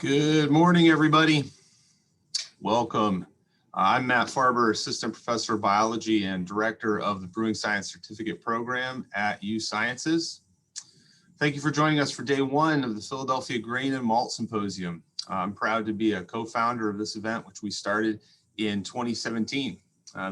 Good morning, everybody. Welcome. I'm Matt Farber, Assistant Professor of Biology and Director of the Brewing Science Certificate Program at U Sciences. Thank you for joining us for day one of the Philadelphia Grain and Malt Symposium. I'm proud to be a co-founder of this event, which we started in 2017.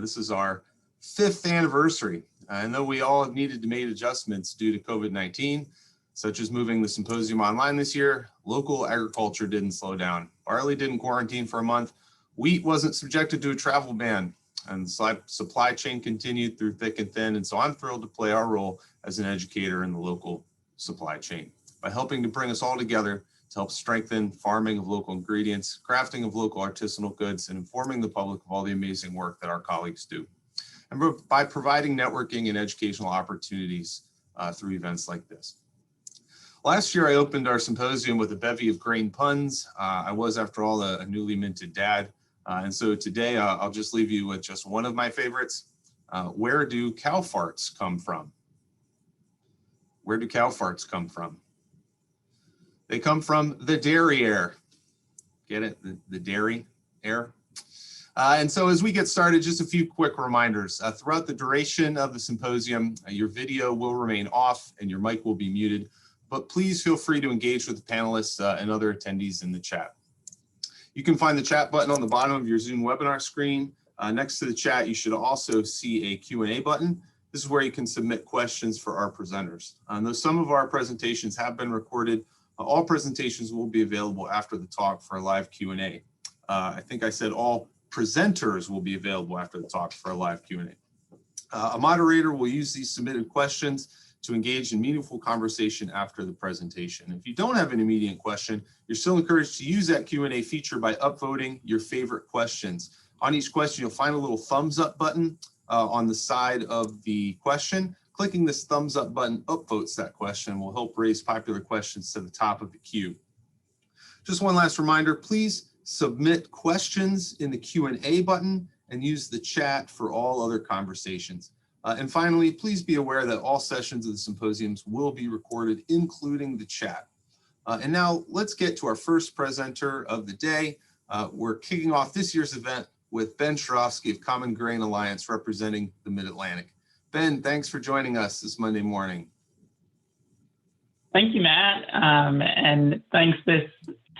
This is our 5th anniversary, and though we all have needed to make adjustments due to COVID-19, such as moving the symposium online this year, local agriculture didn't slow down. Barley didn't quarantine for a month. Wheat wasn't subjected to a travel ban, and the supply chain continued through thick and thin. And so I'm thrilled to play our role as an educator in the local supply chain by helping to bring us all together to help strengthen farming of local ingredients, crafting of local artisanal goods, and informing the public of all the amazing work that our colleagues do. And by providing networking and educational opportunities through events like this. Last year, I opened our symposium with a bevy of grain puns. I was, after all, a newly minted dad. And so today, I'll just leave you with just one of my favorites. Where do cow farts come from? Where do cow farts come from? They come from the dairy air. Get it? The dairy air. And so as we get started, just a few quick reminders. Throughout the duration of the symposium, your video will remain off and your mic will be muted. But please feel free to engage with the panelists and other attendees in the chat. You can find the chat button on the bottom of your Zoom webinar screen. Next to the chat, you should also see a Q&A button. This is where you can submit questions for our presenters. Though some of our presentations have been recorded, all presentations will be available after the talk for a live Q&A. I think I said all presenters will be available after the talk for a live Q&A. A moderator will use these submitted questions to engage in meaningful conversation after the presentation. If you don't have an immediate question, you're still encouraged to use that Q&A feature by upvoting your favorite questions. On each question, you'll find a little thumbs up button on the side of the question. Clicking this thumbs up button upvotes that question and will help raise popular questions to the top of the queue. Just one last reminder, please submit questions in the Q&A button and use the chat for all other conversations. And finally, please be aware that all sessions of the symposiums will be recorded, including the chat. And now let's get to our first presenter of the day. We're kicking off this year's event with Ben Sherofsky of Common Grain Alliance, representing the Mid-Atlantic. Ben, thanks for joining us this Monday morning. Thank you, Matt. And thanks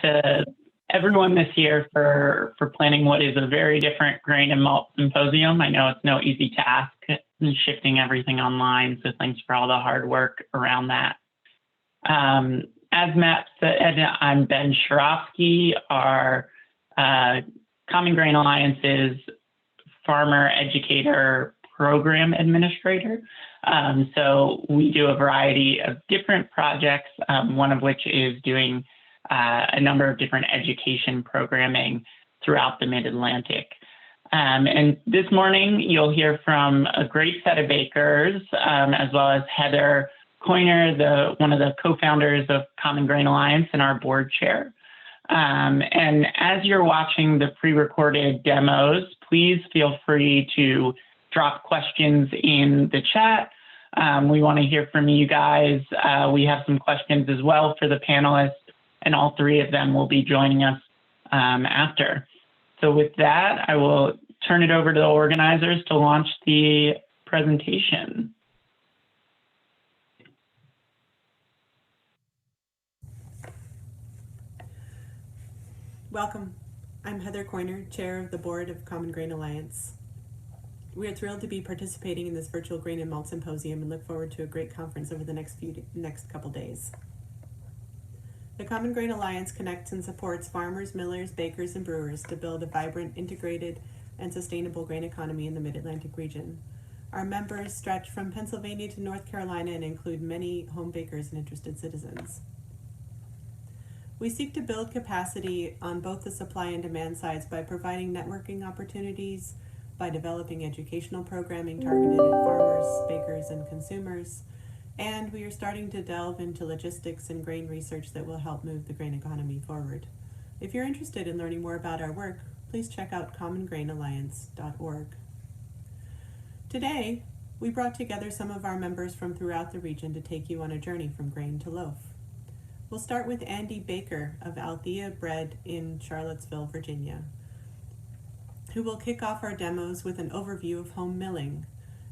to everyone this year for planning what is a very different grain and malt symposium. I know it's no easy task shifting everything online, so thanks for all the hard work around that. As Matt said, I'm Ben Sherofsky, our Common Grain Alliance's Farmer Educator Program Administrator. So we do a variety of different projects, one of which is doing a number of different education programming throughout the Mid-Atlantic. And this morning, you'll hear from a great set of bakers, as well as Heather Coiner, one of the co-founders of Common Grain Alliance and our board chair. And as you're watching the pre-recorded demos, please feel free to drop questions in the chat. We want to hear from you guys. We have some questions as well for the panelists, and all three of them will be joining us after. So with that, I will turn it over to the organizers to launch the presentation. Welcome. I'm Heather Coiner, Chair of the Board of Common Grain Alliance. We are thrilled to be participating in this virtual Grain and Malt Symposium and look forward to a great conference over the next couple days. The Common Grain Alliance connects and supports farmers, millers, bakers, and brewers to build a vibrant, integrated, and sustainable grain economy in the Mid-Atlantic region. Our members stretch from Pennsylvania to North Carolina and include many home bakers and interested citizens. We seek to build capacity on both the supply and demand sides by providing networking opportunities, by developing educational programming targeted at farmers, bakers, and consumers, and we are starting to delve into logistics and grain research that will help move the grain economy forward. If you're interested in learning more about our work, please check out commongrainalliance.org. Today, we brought together some of our members from throughout the region to take you on a journey from grain to loaf. We'll start with Andy Baker of Althea Bread in Charlottesville, Virginia, who will kick off our demos with an overview of home milling.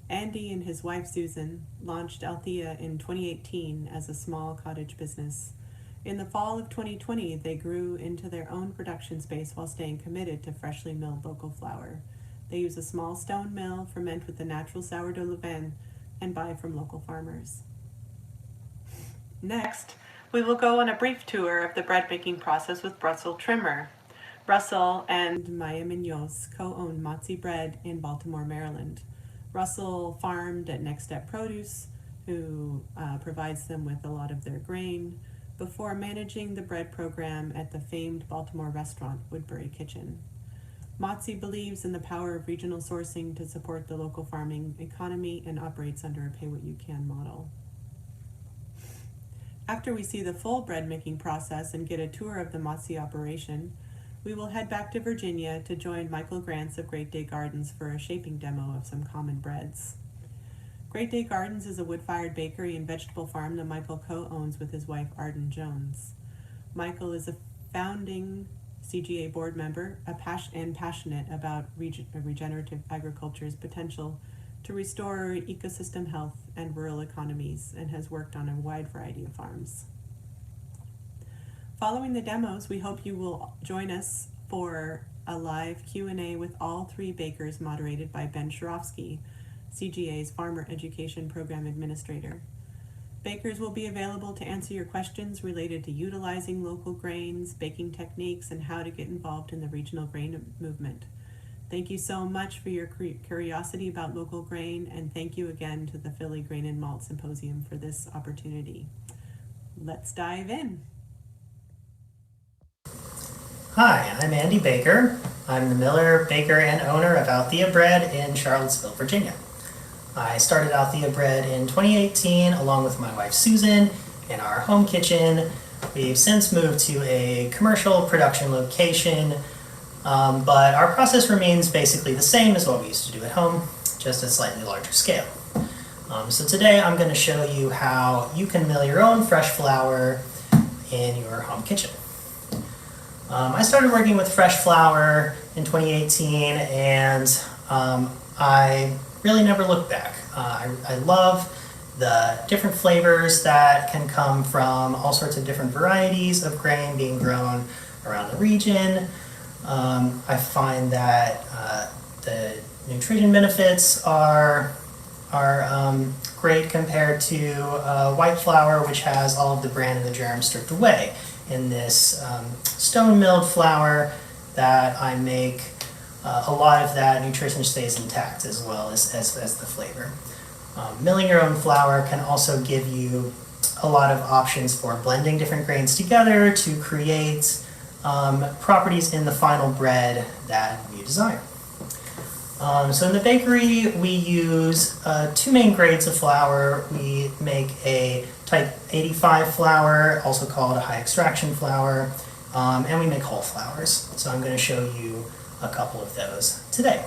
Andy and his wife Susan launched Althea in 2018 as a small cottage business. In the fall of 2020, they grew into their own production space while staying committed to freshly milled local flour. They use a small stone mill, ferment with the natural sourdough levain, and buy from local farmers. Next, we will go on a brief tour of the bread making process with Russell Trimmer. Russell and Maya Munoz co-own Motzi Bread in Baltimore, Maryland. Russell farmed at Next Step Produce, who provides them with a lot of their grain, before managing the bread program at the famed Baltimore restaurant Woodbury Kitchen. Motzi believes in the power of regional sourcing to support the local farming economy and operates under a pay-what-you-can model. After we see the full bread making process and get a tour of the Motzi operation, we will head back to Virginia to join Michael Grants of Great Day Gardens for a shaping demo of some common breads. Great Day Gardens is a wood-fired bakery and vegetable farm that Michael co-owns with his wife Arden Jones. Michael is a founding CGA board member and passionate about regenerative agriculture's potential to restore ecosystem health and rural economies, and has worked on a wide variety of farms. Following the demos, we hope you will join us for a live Q&A with all three bakers, moderated by Ben Sharofsky, CGA's Farmer Education Program Administrator. Bakers will be available to answer your questions related to utilizing local grains, baking techniques, and how to get involved in the regional grain movement. Thank you so much for your curiosity about local grain, and thank you again to the Philly Grain and Malt Symposium for this opportunity. Let's dive in. Hi, I'm Andy Baker. I'm the miller, baker, and owner of Althea Bread in Charlottesville, Virginia. I started Althea Bread in 2018 along with my wife Susan in our home kitchen. We've since moved to a commercial production location, but our process remains basically the same as what we used to do at home, just at slightly larger scale. So today I'm going to show you how you can mill your own fresh flour in your home kitchen. I started working with fresh flour in 2018, and I really never looked back. I love the different flavors that can come from all sorts of different varieties of grain being grown around the region. I find that the nutrition benefits are great compared to white flour, which has all of the bran and the germ stripped away. In this stone milled flour that I make, a lot of that nutrition stays intact as well as the flavor. Milling your own flour can also give you a lot of options for blending different grains together to create properties in the final bread that you desire. So in the bakery, we use two main grades of flour. We make a type 85 flour, also called a high extraction flour, and we make whole flours. So I'm going to show you a couple of those today.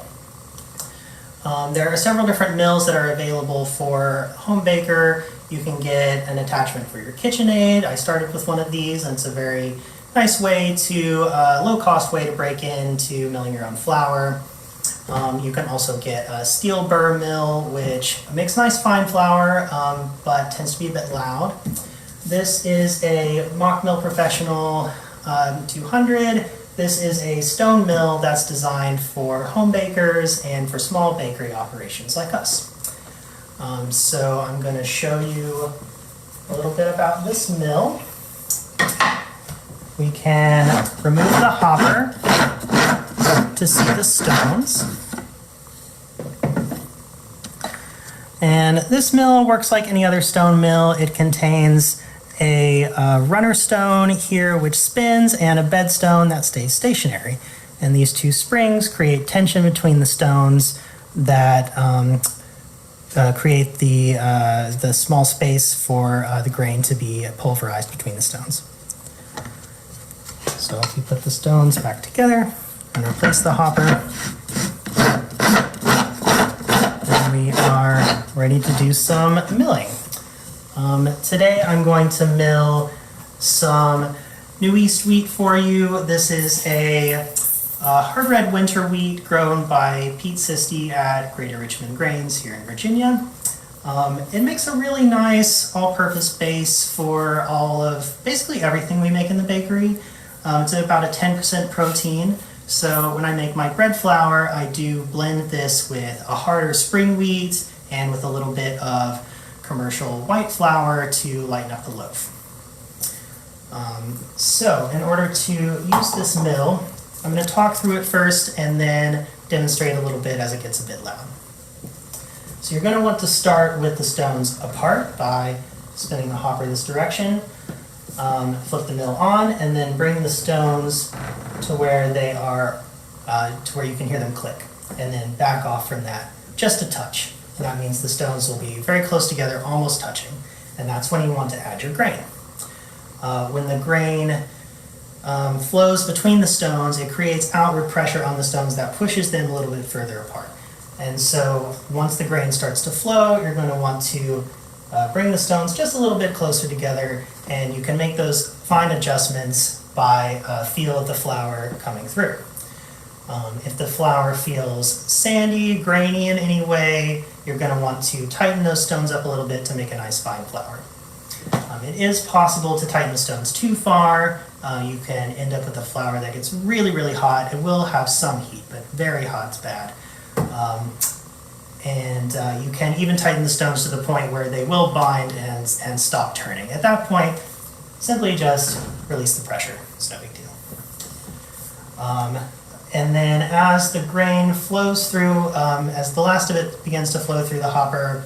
There are several different mills that are available for home baker. You can get an attachment for your KitchenAid. I started with one of these, and it's a very nice way to, low-cost way to break into milling your own flour. You can also get a steel burr mill, which makes nice fine flour, but tends to be a bit loud. This is a Mock Mill Professional 200. This is a stone mill that's designed for home bakers and for small bakery operations like us. So I'm going to show you a little bit about this mill. We can remove the hopper to see the stones. And this mill works like any other stone mill. It contains a runner stone here which spins and a bed stone that stays stationary. And these two springs create tension between the stones that create the small space for the grain to be pulverized between the stones. So if you put the stones back together and replace the hopper, then we are ready to do some milling. Today I'm going to mill some New East wheat for you. This is a hard red winter wheat grown by Pete Sisti at Greater Richmond Grains here in Virginia. It makes a really nice all-purpose base for all of basically everything we make in the bakery. It's about a 10% protein. So when I make my bread flour, I do blend this with a harder spring wheat and with a little bit of commercial white flour to lighten up the loaf. So in order to use this mill, I'm going to talk through it first and then demonstrate a little bit as it gets a bit loud. So you're going to want to start with the stones apart by spinning the hopper this direction, flip the mill on, and then bring the stones to where they are, to where you can hear them click, and then back off from that just a touch. And that means the stones will be very close together, almost touching, and that's when you want to add your grain. When the grain flows between the stones, it creates outward pressure on the stones that pushes them a little bit further apart. And so once the grain starts to flow, you're going to want to bring the stones just a little bit closer together, and you can make those fine adjustments by feel of the flour coming through. If the flour feels sandy, grainy in any way, you're going to want to tighten those stones up a little bit to make a nice fine flour. It is possible to tighten the stones too far. You can end up with a flour that gets really, really hot. It will have some heat, but very hot's bad. You can even tighten the stones to the point where they will bind and stop turning. At that point, simply just release the pressure. It's no big deal. And then as the grain flows through, as the last of it begins to flow through the hopper,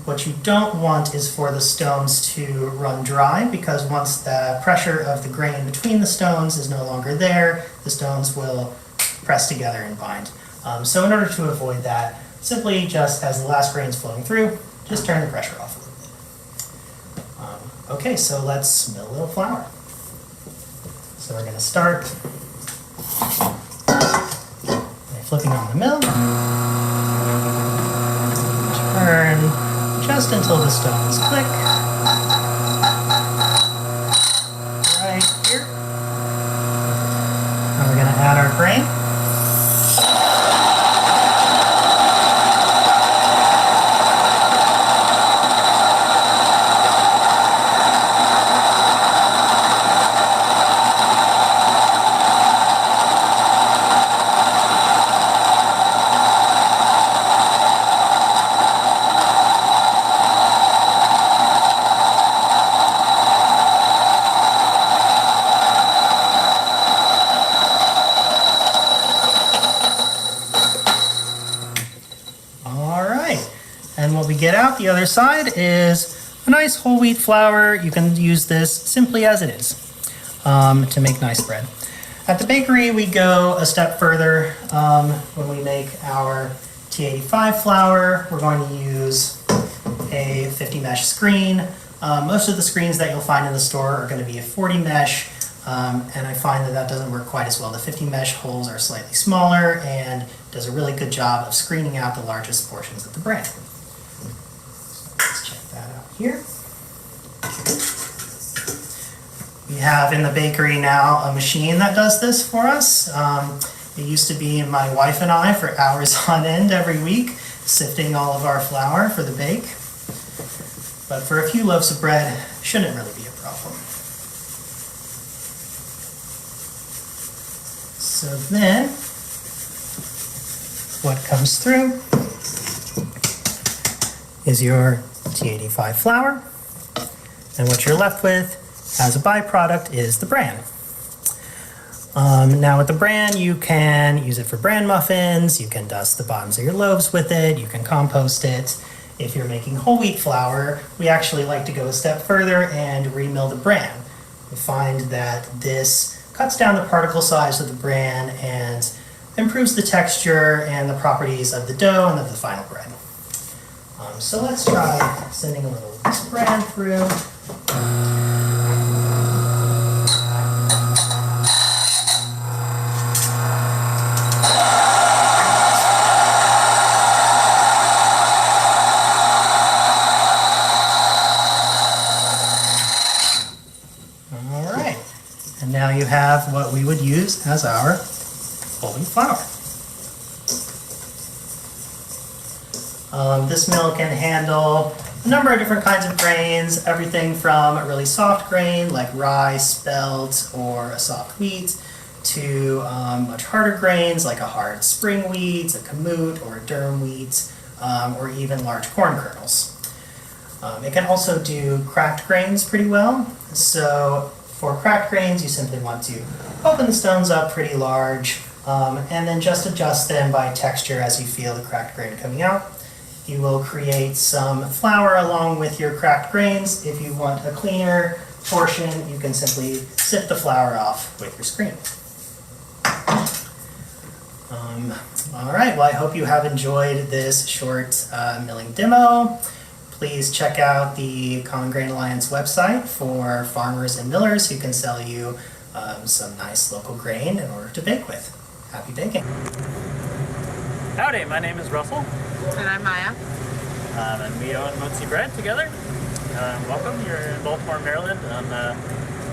what you don't want is for the stones to run dry, because once the pressure of the grain between the stones is no longer there, the stones will press together and bind. So in order to avoid that, simply just as the last grain is flowing through, just turn the pressure off a little bit. Okay, so let's mill a little flour. So we're going to start by flipping on the mill. Turn just until the stones click. Right here. Now we're going to add our grain. Get out the other side is a nice whole wheat flour. You can use this simply as it is to make nice bread. At the bakery, we go a step further. When we make our T85 flour, we're going to use a 50 mesh screen. Most of the screens that you'll find in the store are going to be a 40 mesh, and I find that doesn't work quite as well. The 50 mesh holes are slightly smaller and does a really good job of screening out the largest portions of the bread. Let's check that out here. We have in the bakery now a machine that does this for us. It used to be my wife and I for hours on end every week, sifting all of our flour for the bake. But for a few loaves of bread, shouldn't really be a problem. So then, what comes through is your T85 flour, and what you're left with as a byproduct is the bran. Now with the bran, you can use it for bran muffins, you can dust the bottoms of your loaves with it, you can compost it. If you're making whole wheat flour, we actually like to go a step further and remill the bran. We find that this cuts down the particle size of the bran and improves the texture and the properties of the dough and of the final bread. So let's try sending a little bran through. And now you have what we would use as our folding flour. This mill can handle a number of different kinds of grains, everything from a really soft grain like rye, spelt, or a soft wheat, to much harder grains like a hard spring wheat, a kamut, or a durum wheat, or even large corn kernels. It can also do cracked grains pretty well. So for cracked grains, you simply want to open the stones up pretty large, and then just adjust them by texture as you feel the cracked grain coming out. You will create some flour along with your cracked grains. If you want a cleaner portion, you can simply sift the flour off with your screen. All right, well, I hope you have enjoyed this short milling demo. Please check out the Common Grain Alliance website for farmers and millers who can sell you some nice local grain in order to bake with. Happy baking. Howdy, my name is Russell, And I'm Maya. and we own Malt Bread together. Welcome, you're in Baltimore, Maryland, on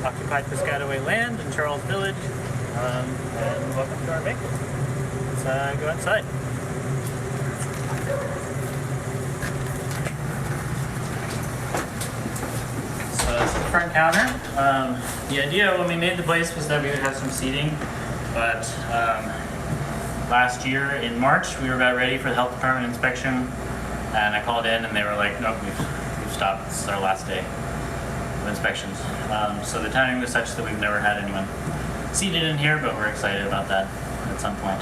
occupied Piscataway land in Charles Village, and welcome to our bake. Let's go inside. So this is the front counter. The idea when we made the place was that we would have some seating, but last year in March we were about ready for the health department inspection, and I called in and they were like, nope, we've stopped. This is our last day of inspections. So the timing was such that we've never had anyone seated in here, but we're excited about that at some point.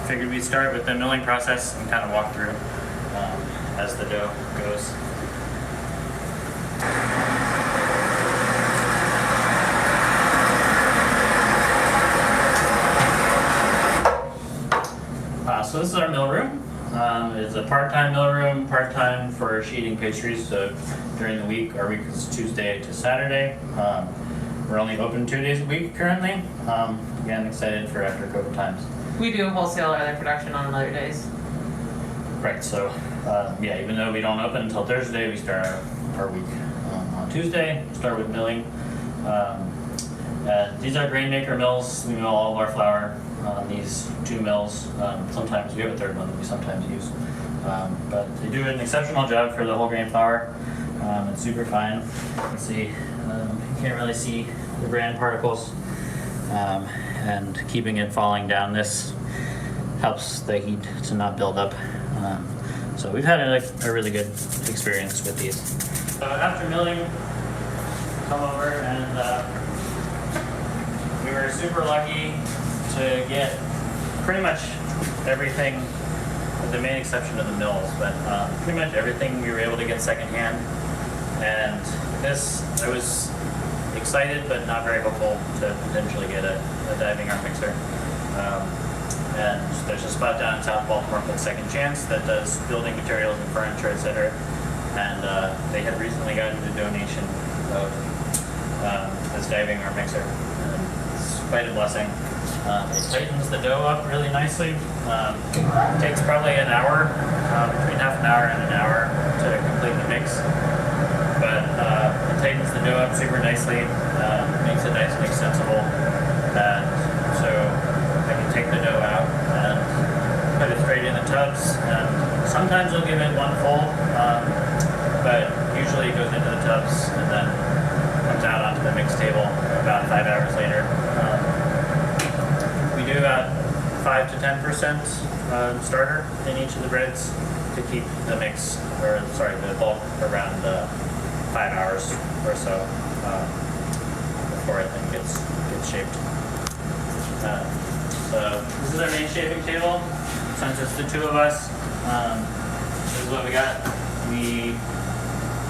Figured we'd start with the milling process and kind of walk through as the dough goes. So this is our mill room. It's a part-time mill room, part-time for sheeting pastries. So during the week, our week is Tuesday to Saturday. We're only open 2 days a week currently. Again, excited for after COVID times. We do wholesale or other production on other days. Right, so yeah, even though we don't open until Thursday, we start our week on Tuesday. Start with milling. These are grain maker mills. We mill all of our flour on these two mills. Sometimes we have a third one that we sometimes use. But they do an exceptional job for the whole grain flour. It's super fine. You can see, you can't really see the bran particles. And keeping it falling down, this helps the heat to not build up. So we've had a really good experience with these. So after milling, come over and we were super lucky to get pretty much everything, with the main exception of the mills, but pretty much everything we were able to get secondhand. And this, I was excited but not very hopeful to potentially get a diving arm mixer. And there's a spot down in South Baltimore called Second Chance that does building materials and furniture, etc. And they had recently gotten a donation of this diving arm mixer. And it's quite a blessing. It tightens the dough up really nicely. It takes probably an hour, between half an hour and an hour to complete the mix. But it tightens the dough up super nicely, makes it nice and extensible. And so I can take the dough out and put it straight in the tubs. And sometimes I'll give it one fold, but usually it goes into the tubs and then comes out onto the mix table about 5 hours later. We do about 5 to 10% starter in each of the breads to keep the mix, or sorry, the bulk around 5 hours or so before it then gets shaped. So this is our main shaping table. Since it's the two of us, this is what we got. We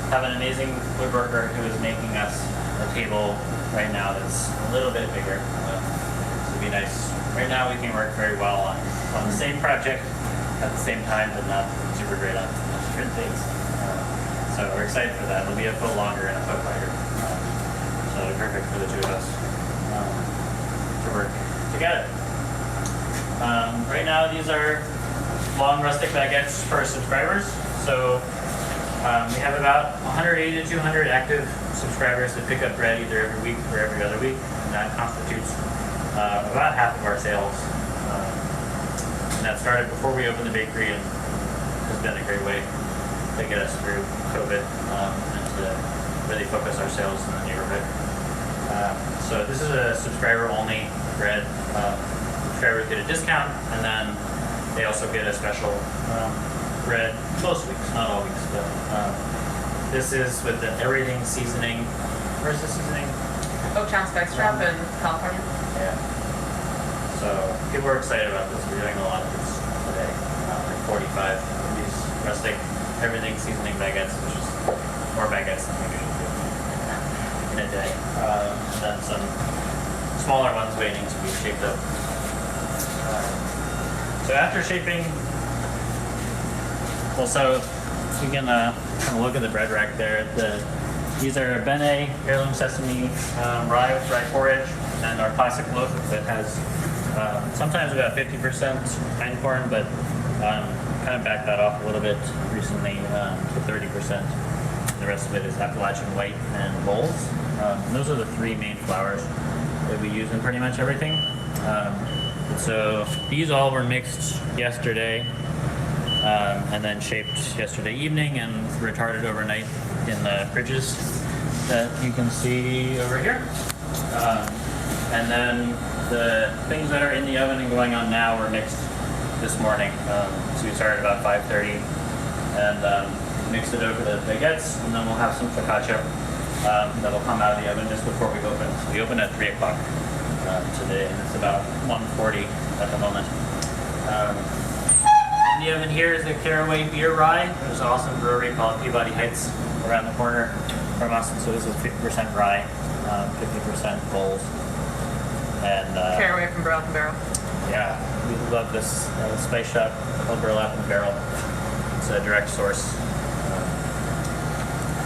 have an amazing woodworker who is making us a table right now that's a little bit bigger. This would be nice. Right now we can work very well on the same project at the same time, but not super great on different things. So we're excited for that. It'll be a foot longer and a foot wider. So perfect for the two of us to work together. Right now these are long rustic baguettes for subscribers. So We have about 180 to 200 active subscribers that pick up bread either every week or every other week, and that constitutes about half of our sales. And that started before we opened the bakery and has been a great way to get us through COVID and to really focus our sales in the neighborhood. So this is a subscriber-only bread. Subscribers get a discount, and then they also get a special bread most weeks, not all weeks. But this is with the everything seasoning. Where's the seasoning? Oaktown Spice Drop in California. Yeah. So people are excited about this. We're doing a lot of this today. Like 45 of these rustic everything seasoning baguettes, which is more baguettes than we usually do in a day. And then some smaller ones waiting to be shaped up. So after shaping, well, so you can kind of look at the bread rack there. These are Bene heirloom sesame rye with rye porridge, and our classic loaf that has sometimes about 50% pine corn, but kind of backed that off a little bit recently to 30%. The rest of it is Appalachian white and bowls. And those are the three main flours that we use in pretty much everything. So these all were mixed yesterday and then shaped yesterday evening and retarded overnight in the fridges that you can see over here. And then the things that are in the oven and going on now were mixed this morning. So we started about 5:30 and mixed it over the baguettes, and then we'll have some focaccia that'll come out of the oven just before we open. So we open at 3 o'clock today, and it's about 1:40 at the moment. In the oven here is the Caraway Beer Rye. There's an awesome brewery called Peabody Heights around the corner from us. So this is 50% rye, 50% bowls. And Caraway from Burlap and Barrel. yeah, we love this spice shop called Burlap and Barrel. It's a direct source.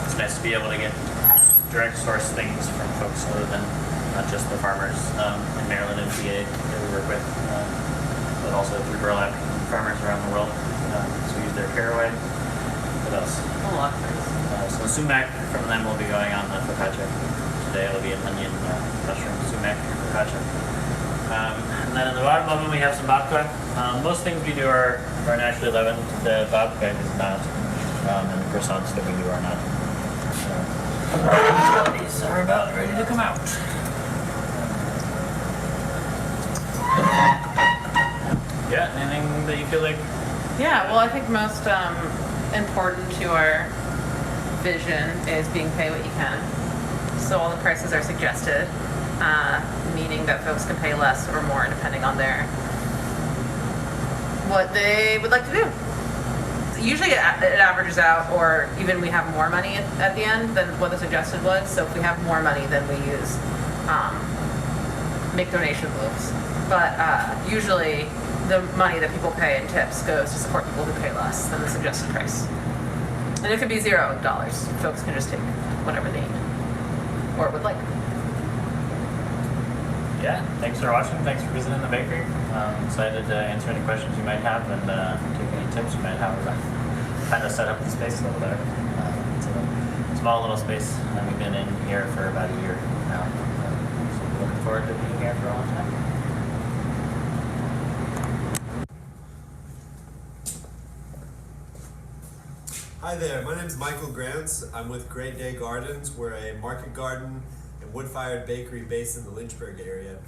It's nice to be able to get direct source things from folks other than not just the farmers in Maryland and PA that we work with, but also through Burlap farmers around the world. So we use their caraway. What else? A lot of things. So sumac from them will be going on the focaccia. Today it'll be an onion, mushroom, sumac focaccia. And then in the bottom oven we have some babka. Most things we do are naturally leavened. The babka is not, and the croissants that we do are not. These are about ready to come out. Yeah, anything that you feel like? Yeah, well, I think most important to our vision is being paid what you can. So all the prices are suggested, meaning that folks can pay less or more depending on what they would like to do. Usually it averages out, or even we have more money at the end than what the suggested was. So if we have more money, then we use make donation loops. But usually the money that people pay in tips goes to support people who pay less than the suggested price. And it could be $0. Folks can just take whatever they need or would like. Yeah, thanks for watching. Thanks for visiting the bakery. Excited to answer any questions you might have and take any tips you might have about how to set up the space a little better. It's a small little space, and we've been in here for about a year now. So looking forward to being here for a long time. Hi there, my name is Michael Grants. I'm with Great Day Gardens. We're a market garden and wood-fired bakery based in the Lynchburg area.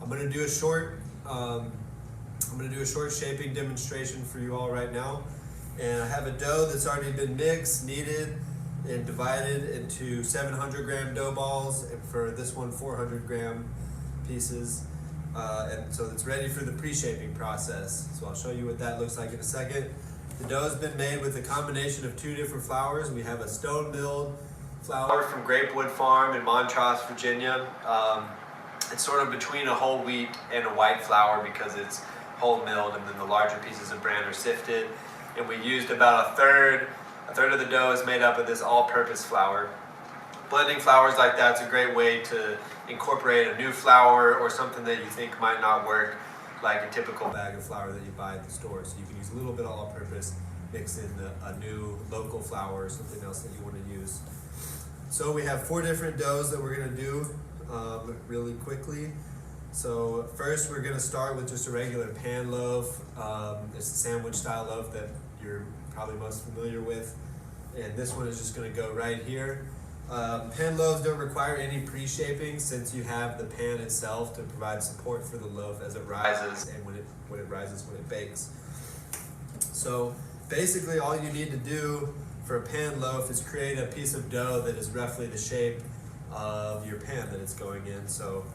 I'm going to do a short shaping demonstration for you all right now. And I have a dough that's already been mixed, kneaded, and divided into 700 gram dough balls, and for this one 400 gram pieces. And so it's ready for the pre-shaping process. So I'll show you what that looks like in a second. The dough has been made with a combination of two different flours. We have a stone milled flour from Grapewood Farm in Montrose, Virginia. It's sort of between a whole wheat and a white flour because it's whole milled, and then the larger pieces of bran are sifted. And we used about a third of the dough is made up of this all-purpose flour. Blending flours like that's a great way to incorporate a new flour or something that you think might not work, like a typical bag of flour that you buy at the store. So you can use a little bit of all-purpose, mix in a new local flour or something else that you want to use. So we have 4 different doughs that we're going to do really quickly. So first we're going to start with just a regular pan loaf. It's a sandwich style loaf that you're probably most familiar with. And this one is just going to go right here. Pan loaves don't require any pre-shaping since you have the pan itself to provide support for the loaf as it rises and when it bakes. So basically all you need to do for a pan loaf is create a piece of dough that is roughly the shape of your pan that it's going in. So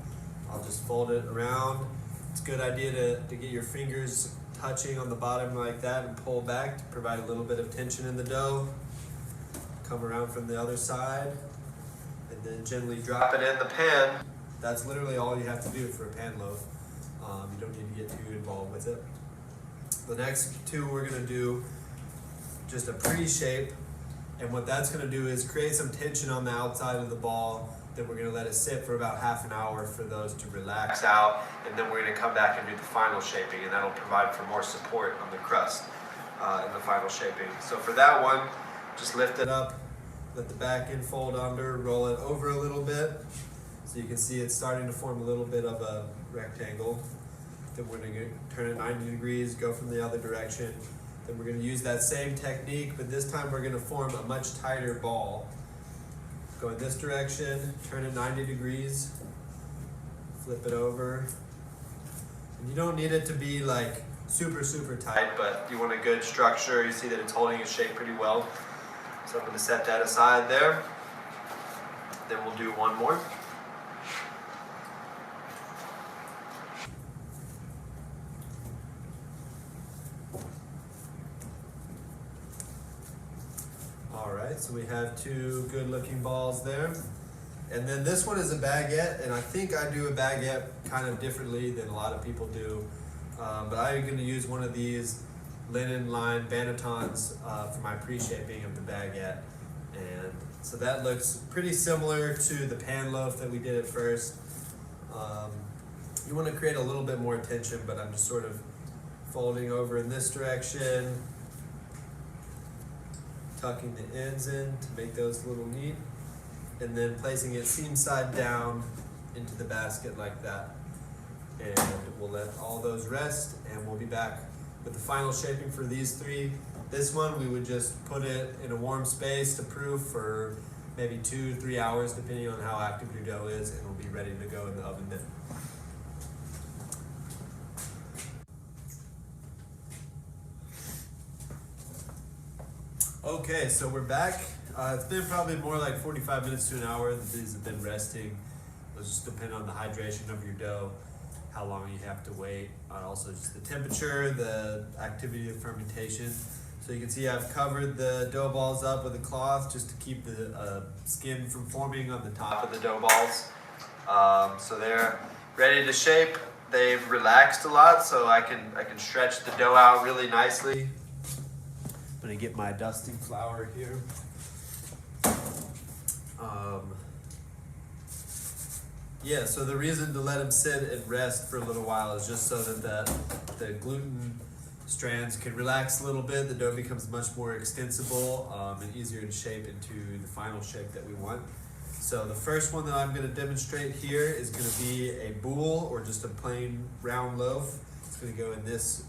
I'll just fold it around. It's a good idea to get your fingers touching on the bottom like that and pull back to provide a little bit of tension in the dough. Come around from the other side and then gently drop it in the pan. That's literally all you have to do for a pan loaf. You don't need to get too involved with it. The next 2 we're going to do just a pre-shape, and what that's going to do is create some tension on the outside of the ball. Then we're going to let it sit for about half an hour for those to relax out, and then we're going to come back and do the final shaping, and that'll provide for more support on the crust in the final shaping. So for that one, just lift it up, let the back end fold under, roll it over a little bit. So you can see it's starting to form a little bit of a rectangle. Then we're going to turn it 90 degrees, go from the other direction. Then we're going to use that same technique, but this time we're going to form a much tighter ball. Go in this direction, turn it 90 degrees, flip it over. And you don't need it to be like super, super tight, but you want a good structure. You see that it's holding its shape pretty well. So I'm going to set that aside there. Then we'll do one more. Alright, so we have 2 good looking balls there. And then this one is a baguette, and I think I do a baguette kind of differently than a lot of people do. But I'm going to use one of these linen lined bannetons for my pre-shaping of the baguette. And so that looks pretty similar to the pan loaf that we did at first. You want to create a little bit more tension, but I'm just sort of folding over in this direction, tucking the ends in to make those a little neat, and then placing it seam side down into the basket like that. And we'll let all those rest, and we'll be back with the final shaping for these 3. This one we would just put it in a warm space to proof for maybe 2 to 3 hours depending on how active your dough is, and it'll be ready to go in the oven then. Okay, so we're back. It's been probably more like 45 minutes to an hour that these have been resting. It'll just depend on the hydration of your dough, how long you have to wait, also just the temperature, the activity of fermentation. So you can see I've covered the dough balls up with a cloth just to keep the skin from forming on the top of the dough balls. So they're ready to shape. They've relaxed a lot, so I can stretch the dough out really nicely. I'm gonna get my dusting flour here. Yeah, so the reason to let them sit and rest for a little while is just so that the gluten strands can relax a little bit. The dough becomes much more extensible and easier to shape into the final shape that we want. So the first one that I'm going to demonstrate here is going to be a boule, or just a plain round loaf. It's going to go in this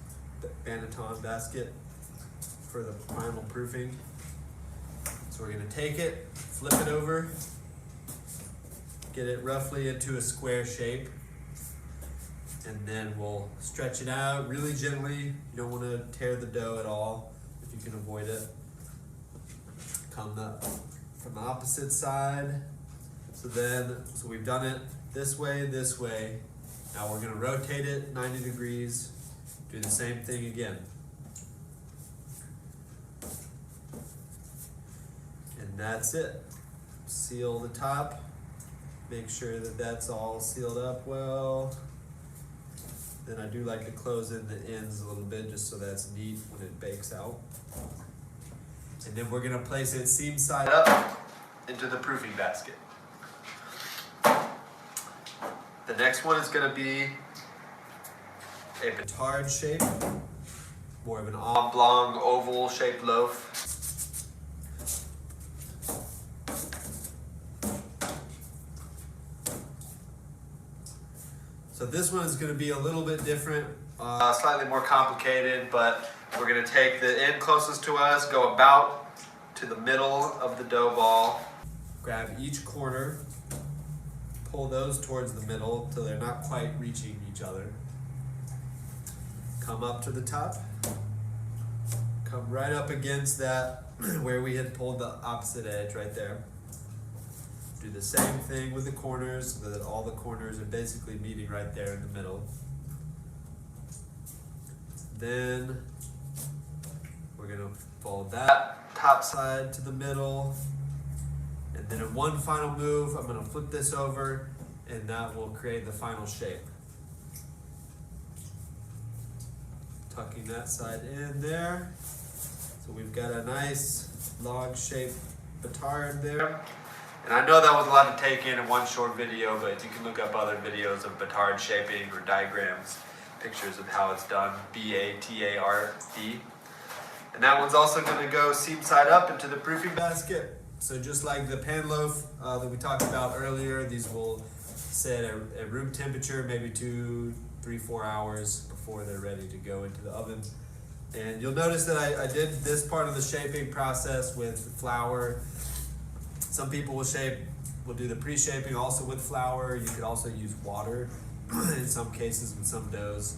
banneton basket for the final proofing. So we're going to take it, flip it over, get it roughly into a square shape, and then we'll stretch it out really gently. You don't want to tear the dough at all if you can avoid it. Come from the opposite side. So we've done it this way. Now we're going to rotate it 90 degrees, do the same thing again. And that's it. Seal the top. Make sure that that's all sealed up well. Then I do like to close in the ends a little bit just so that's neat when it bakes out. And then we're going to place it seam side up into the proofing basket. The next one is going to be a petard shape. more of an oblong, oval shaped loaf. So this one is going to be a little bit different, slightly more complicated, but we're going to take the end closest to us, go about to the middle of the dough ball, grab each corner, pull those towards the middle till they're not quite reaching each other. Come up to the top, come right up against that where we had pulled the opposite edge right there. Do the same thing with the corners so that all the corners are basically meeting right there in the middle. Then we're gonna fold that top side to the middle. And then in one final move, I'm gonna flip this over and that will create the final shape. Tucking that side in there. So we've got a nice log-shaped batard there. And I know that was a lot to take in one short video, but you can look up other videos of batard shaping or diagrams, pictures of how it's done, B-A-T-A-R-D. And that one's also gonna go seam side up into the proofing basket. So just like the pan loaf that we talked about earlier, these will sit at room temperature, maybe 2, 3, 4 hours before they're ready to go into the oven. And you'll notice that I did this part of the shaping process with flour. Some people will do the pre-shaping also with flour. You could also use water in some cases with some doughs,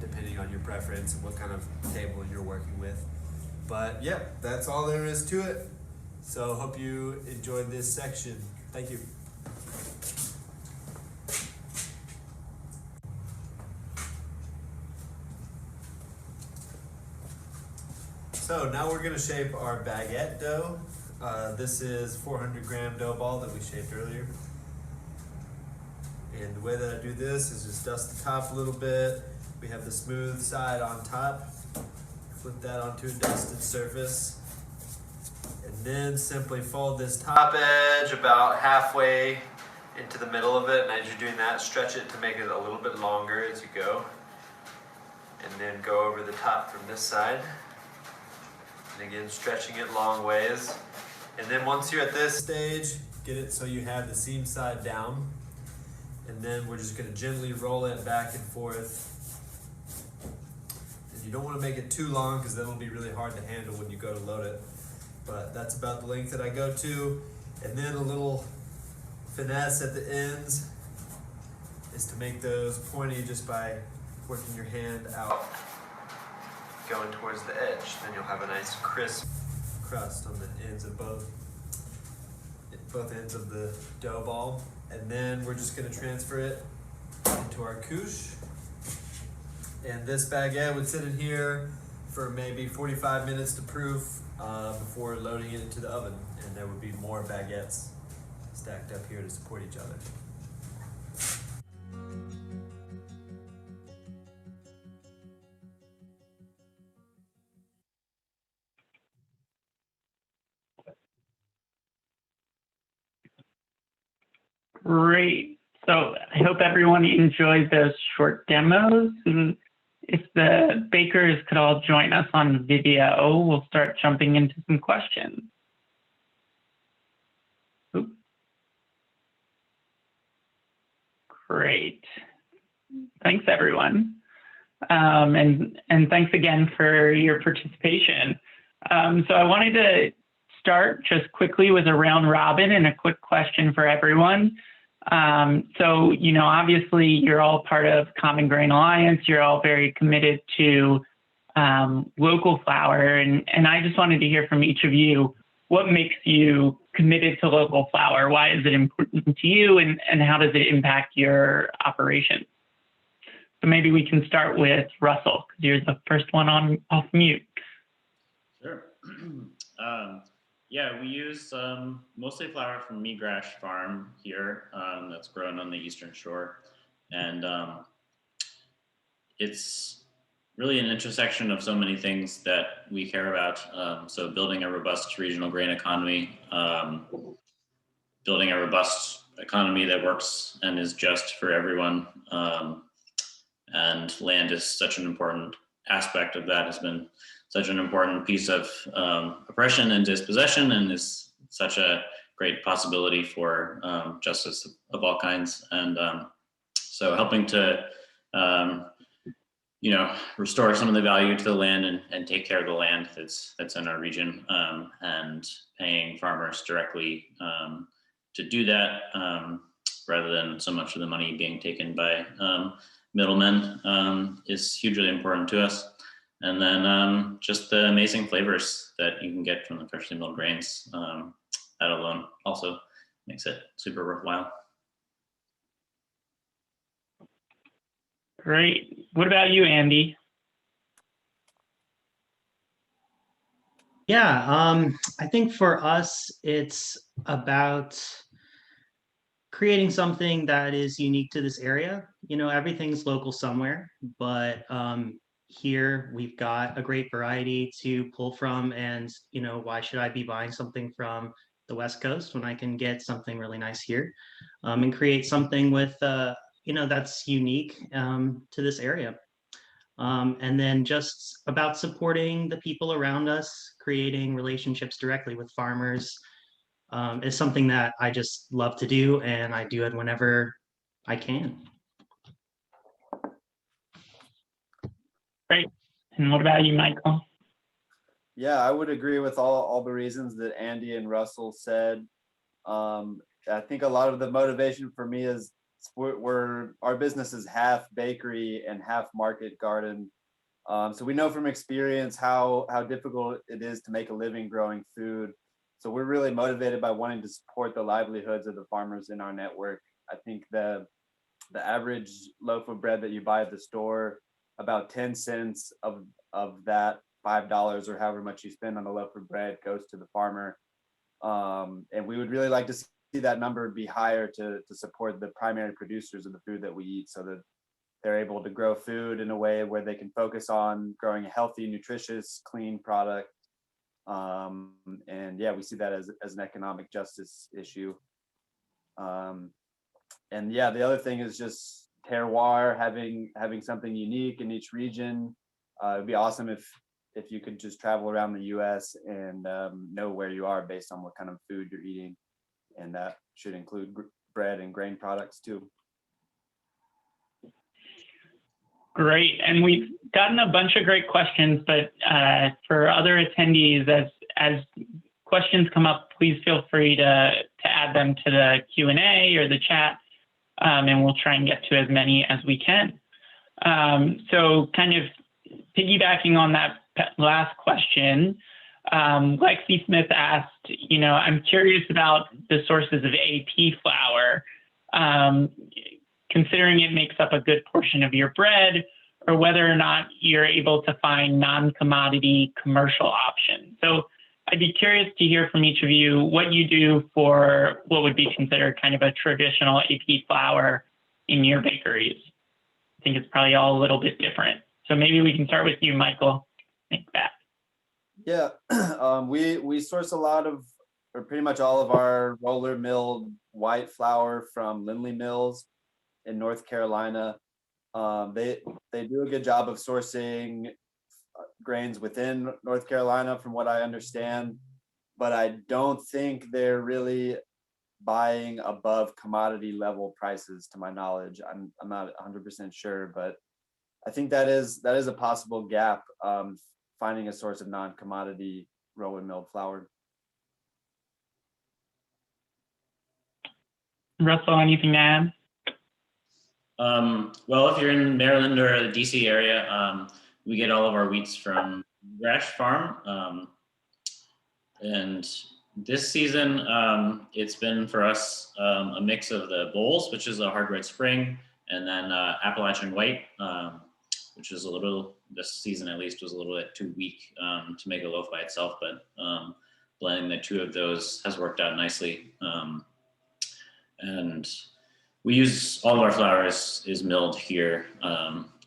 depending on your preference and what kind of table you're working with. But yeah, that's all there is to it. So hope you enjoyed this section. Thank you. So now we're gonna shape our baguette dough. This is 400 gram dough ball that we shaped earlier. And the way that I do this is just dust the top a little bit. We have the smooth side on top. Flip that onto a dusted surface. And then simply fold this top edge about halfway into the middle of it. And as you're doing that, stretch it to make it a little bit longer as you go. And then go over the top from this side. And again, stretching it long ways. And then once you're at this stage, get it so you have the seam side down. And then we're just gonna gently roll it back and forth. And you don't wanna make it too long because that'll be really hard to handle when you go to load it. But that's about the length that I go to. And then a little finesse at the ends is to make those pointy just by working your hand out, going towards the edge. Then you'll have a nice crisp crust on the ends of both ends of the dough ball. And then we're just gonna transfer it into our couche. And this baguette would sit in here for maybe 45 minutes to proof before loading it into the oven. And there would be more baguettes stacked up here to support each other. Great. So I hope everyone enjoyed those short demos. And if the bakers could all join us on video, we'll start jumping into some questions. Oop. Great. Thanks, everyone. And thanks again for your participation. So I wanted to start just quickly with a round robin and a quick question for everyone. So, you know, obviously you're all part of Common Grain Alliance. You're all very committed to local flour. And I just wanted to hear from each of you, what makes you committed to local flour? Why is it important to you? And how does it impact your operations? So maybe we can start with Russell, because you're the first one off mute. Sure. Yeah, we use mostly flour from Meagrash Farm here that's grown on the Eastern Shore. And it's really an intersection of so many things that we care about. So building a robust regional grain economy, building a robust economy that works and is just for everyone. And land is such an important aspect of that has been such an important piece of oppression and dispossession, and is such a great possibility for justice of all kinds. And so helping to restore some of the value to the land and take care of the land that's in our region, and paying farmers directly to do that, rather than so much of the money being taken by middlemen, is hugely important to us. And then just the amazing flavors that you can get from the freshly milled grains, that alone also makes it super worthwhile. Great. What about you, Andy? Yeah, I think for us, it's about creating something that is unique to this area. Everything's local somewhere, but here we've got a great variety to pull from. And, why should I be buying something from the West Coast when I can get something really nice here, and create something with, that's unique to this area. And then just about supporting the people around us, creating relationships directly with farmers, is something that I just love to do, and I do it whenever I can. Great. And what about you, Michael? Yeah, I would agree with all the reasons that Andy and Russell said. I think a lot of the motivation for me is our business is half bakery and half market garden. So we know from experience how difficult it is to make a living growing food. So we're really motivated by wanting to support the livelihoods of the farmers in our network. I think the average loaf of bread that you buy at the store, about 10 cents of that $5 or however much you spend on a loaf of bread goes to the farmer. And we would really like to see that number be higher to support the primary producers of the food that we eat, so that they're able to grow food in a way where they can focus on growing a healthy, nutritious, clean product. And yeah, we see that as an economic justice issue. And yeah, the other thing is just terroir, having something unique in each region. It'd be awesome if you could just travel around the US and know where you are based on what kind of food you're eating. And that should include bread and grain products too. Great. And we've gotten a bunch of great questions, but for other attendees, as questions come up, please feel free to add them to the Q&A or the chat, and we'll try and get to as many as we can. So kind of piggybacking on that last question, Lexi Smith asked, I'm curious about the sources of AP flour, considering it makes up a good portion of your bread, or whether or not you're able to find non-commodity commercial options. So I'd be curious to hear from each of you what you do for what would be considered kind of a traditional AP flour in your bakeries. I think it's probably all a little bit different. So maybe we can start with you, Michael. Think that. Yeah, we source a lot of, or pretty much all of our roller milled white flour from Lindley Mills in North Carolina. They do a good job of sourcing grains within North Carolina, from what I understand, but I don't think they're really buying above commodity level prices, to my knowledge. I'm not 100% sure, but I think that is a possible gap, finding a source of non-commodity roller milled flour. Russell, anything to add? Well, if you're in Maryland or the DC area, we get all of our wheats from Rash Farm. And this season, it's been for us a mix of the Bowls, which is a hard red spring, and then Appalachian White, which is this season at least, was a little bit too weak to make a loaf by itself, but blending the two of those has worked out nicely. And we use all of our flour is milled here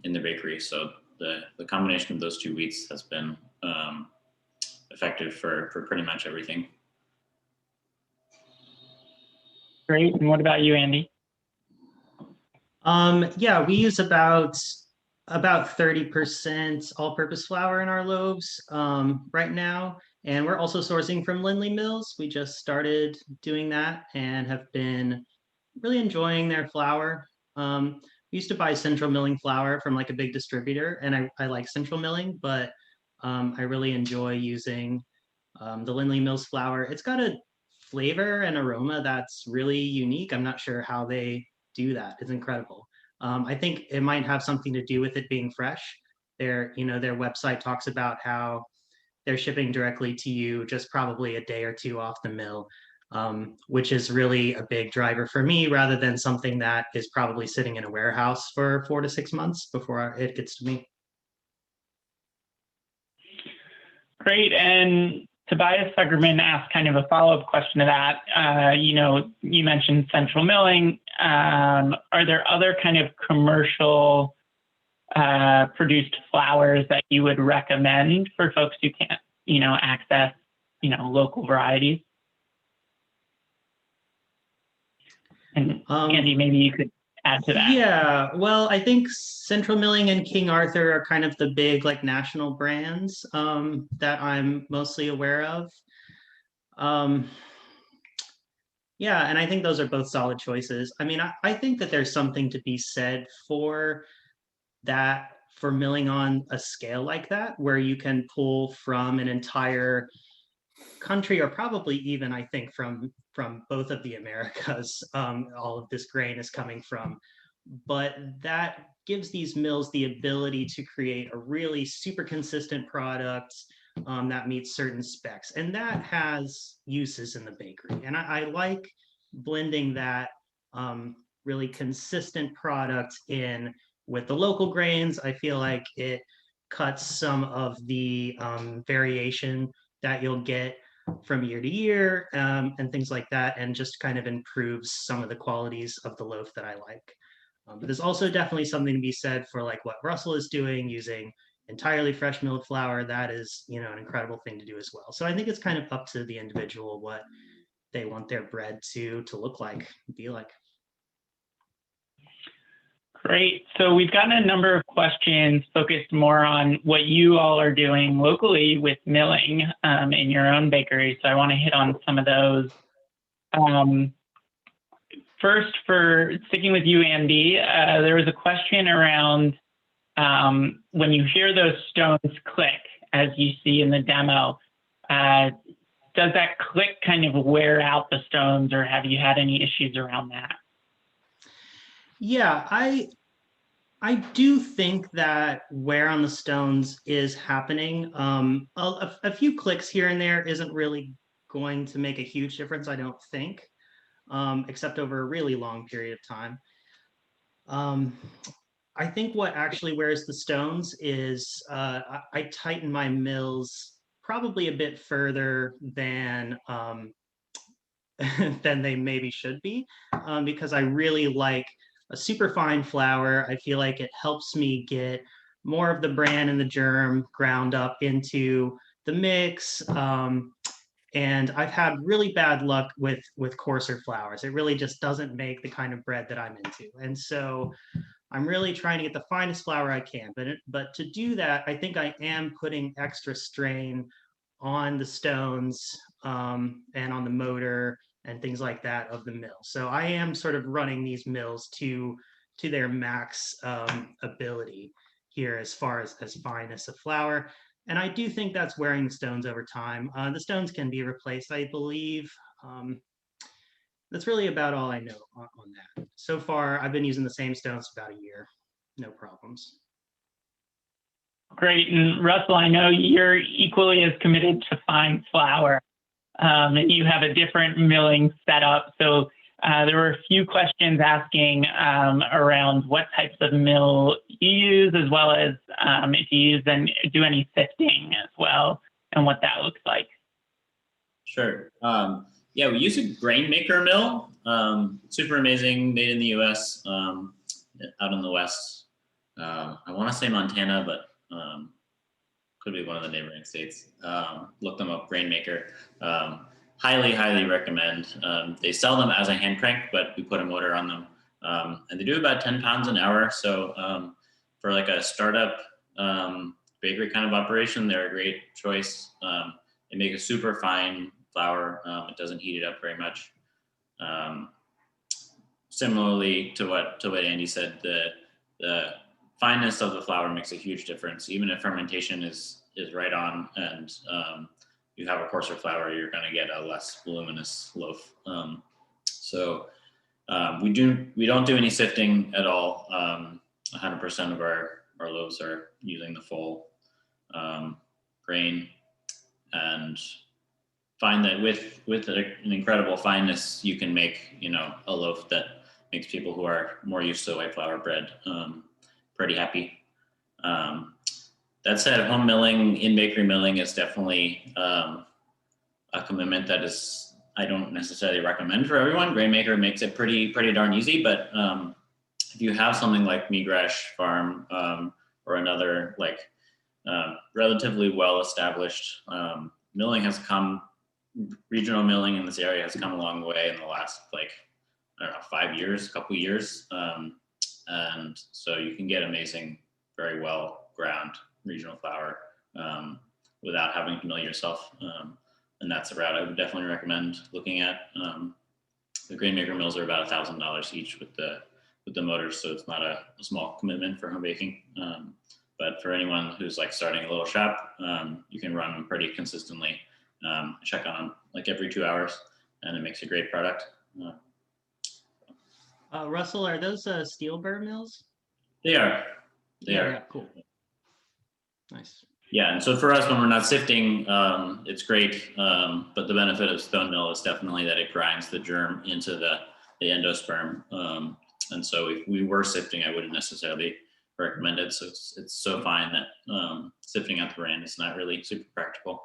in the bakery. So the combination of those two wheats has been effective for pretty much everything. Great. And what about you, Andy? Yeah, we use about about 30% all-purpose flour in our loaves right now. And we're also sourcing from Lindley Mills. We just started doing that and have been really enjoying their flour. We used to buy central milling flour from like a big distributor, and I like central milling, but I really enjoy using the Lindley Mills flour. It's got a flavor and aroma that's really unique. I'm not sure how they do that. It's incredible. I think it might have something to do with it being fresh. Their website talks about how they're shipping directly to you just probably a day or two off the mill, which is really a big driver for me rather than something that is probably sitting in a warehouse for 4 to 6 months before it gets to me. Great. And Tobias Sugerman asked kind of a follow-up question to that. You mentioned central milling. Are there other kind of commercial produced flours that you would recommend for folks who can't, access, local varieties? And Andy, maybe you could add to that. Yeah, well, I think Central Milling and King Arthur are kind of the big like national brands that I'm mostly aware of. Yeah, and I think those are both solid choices. I mean, I think that there's something to be said for that, for milling on a scale like that, where you can pull from an entire country, or probably even I think from both of the Americas, all of this grain is coming from. But that gives these mills the ability to create a really super consistent product that meets certain specs, and that has uses in the bakery. And I like blending that really consistent product in with the local grains. I feel like it cuts some of the variation that you'll get from year to year and things like that, and just kind of improves some of the qualities of the loaf that I like. But there's also definitely something to be said for like what Russell is doing, using entirely fresh milled flour. That is, an incredible thing to do as well. So I think it's kind of up to the individual what they want their bread to look like, be like. Great. So we've gotten a number of questions focused more on what you all are doing locally with milling in your own bakery. So I want to hit on some of those. First, for sticking with you, Andy, there was a question around when you hear those stones click, as you see in the demo, does that click kind of wear out the stones, or have you had any issues around that? Yeah, I do think that wear on the stones is happening. A few clicks here and there isn't really going to make a huge difference, I don't think, except over a really long period of time. I think what actually wears the stones is I tighten my mills probably a bit further than they maybe should be, because I really like a super fine flour. I feel like it helps me get more of the bran and the germ ground up into the mix. And I've had really bad luck with coarser flours. It really just doesn't make the kind of bread that I'm into. And so I'm really trying to get the finest flour I can. But to do that, I think I am putting extra strain on the stones and on the motor and things like that of the mill. So I am sort of running these mills to their max ability here as far as fineness of flour. And I do think that's wearing the stones over time. The stones can be replaced, I believe. That's really about all I know on that. So far, I've been using the same stones for about a year. No problems. Great. And Russell, I know you're equally as committed to fine flour. And you have a different milling setup. So there were a few questions asking around what types of mill you use, as well as if you use and do any sifting as well, and what that looks like. Sure. Yeah, we use a grain maker mill. Super amazing, made in the US, out in the West. I want to say Montana, but could be one of the neighboring states. Look them up, grain maker. Highly recommend. They sell them as a hand crank, but we put a motor on them. And they do about 10 pounds an hour. So for like a startup bakery kind of operation, they're a great choice. They make a super fine flour. It doesn't heat it up very much. Similarly to what Andy said, the fineness of the flour makes a huge difference. Even if fermentation is right on and you have a coarser flour, you're going to get a less voluminous loaf. We don't do any sifting at all. 100% of our loaves are using the full grain, and find that with an incredible fineness, you can make a loaf that makes people who are more used to white flour bread pretty happy. That said, home milling, in bakery milling is definitely a commitment that I don't necessarily recommend for everyone. Grainmaker makes it pretty darn easy, but if you have something like Meagrash Farm or another relatively well-established regional milling in this area has come a long way in the last 5 years, couple years, and so you can get amazing, very well ground regional flour without having to mill yourself. And that's a route I would definitely recommend looking at. The Grainmaker mills are about $1,000 each with the motors, so it's not a small commitment for home baking. But for anyone who's starting a little shop, you can run them pretty consistently. Check on them every 2 hours, and it makes a great product. Russell, are those steel burr mills? They are. They are. Yeah, cool. Nice. Yeah, and so for us, when we're not sifting, it's great. But the benefit of stone mill is definitely that it grinds the germ into the endosperm. And so if we were sifting, I wouldn't necessarily recommend it. So it's so fine that sifting out the bran is not really super practical.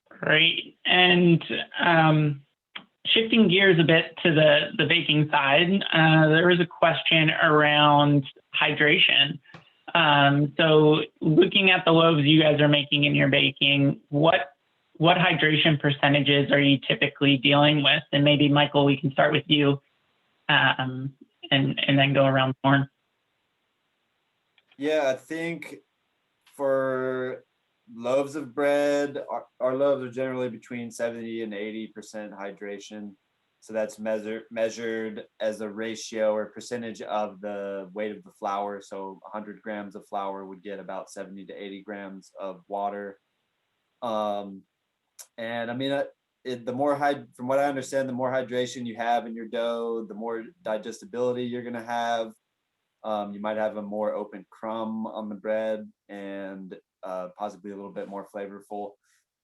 Great. And shifting gears a bit to the baking side, there was a question around hydration. So looking at the loaves you guys are making in your baking, what hydration percentages are you typically dealing with? And maybe Michael, we can start with you and then go around the horn. Yeah, I think for loaves of bread, our loaves are generally between 70 and 80% hydration. So that's measured as a ratio or percentage of the weight of the flour. So 100 grams of flour would get about 70 to 80 grams of water. And I mean, from what I understand, the more hydration you have in your dough, the more digestibility you're going to have. You might have a more open crumb on the bread and possibly a little bit more flavorful.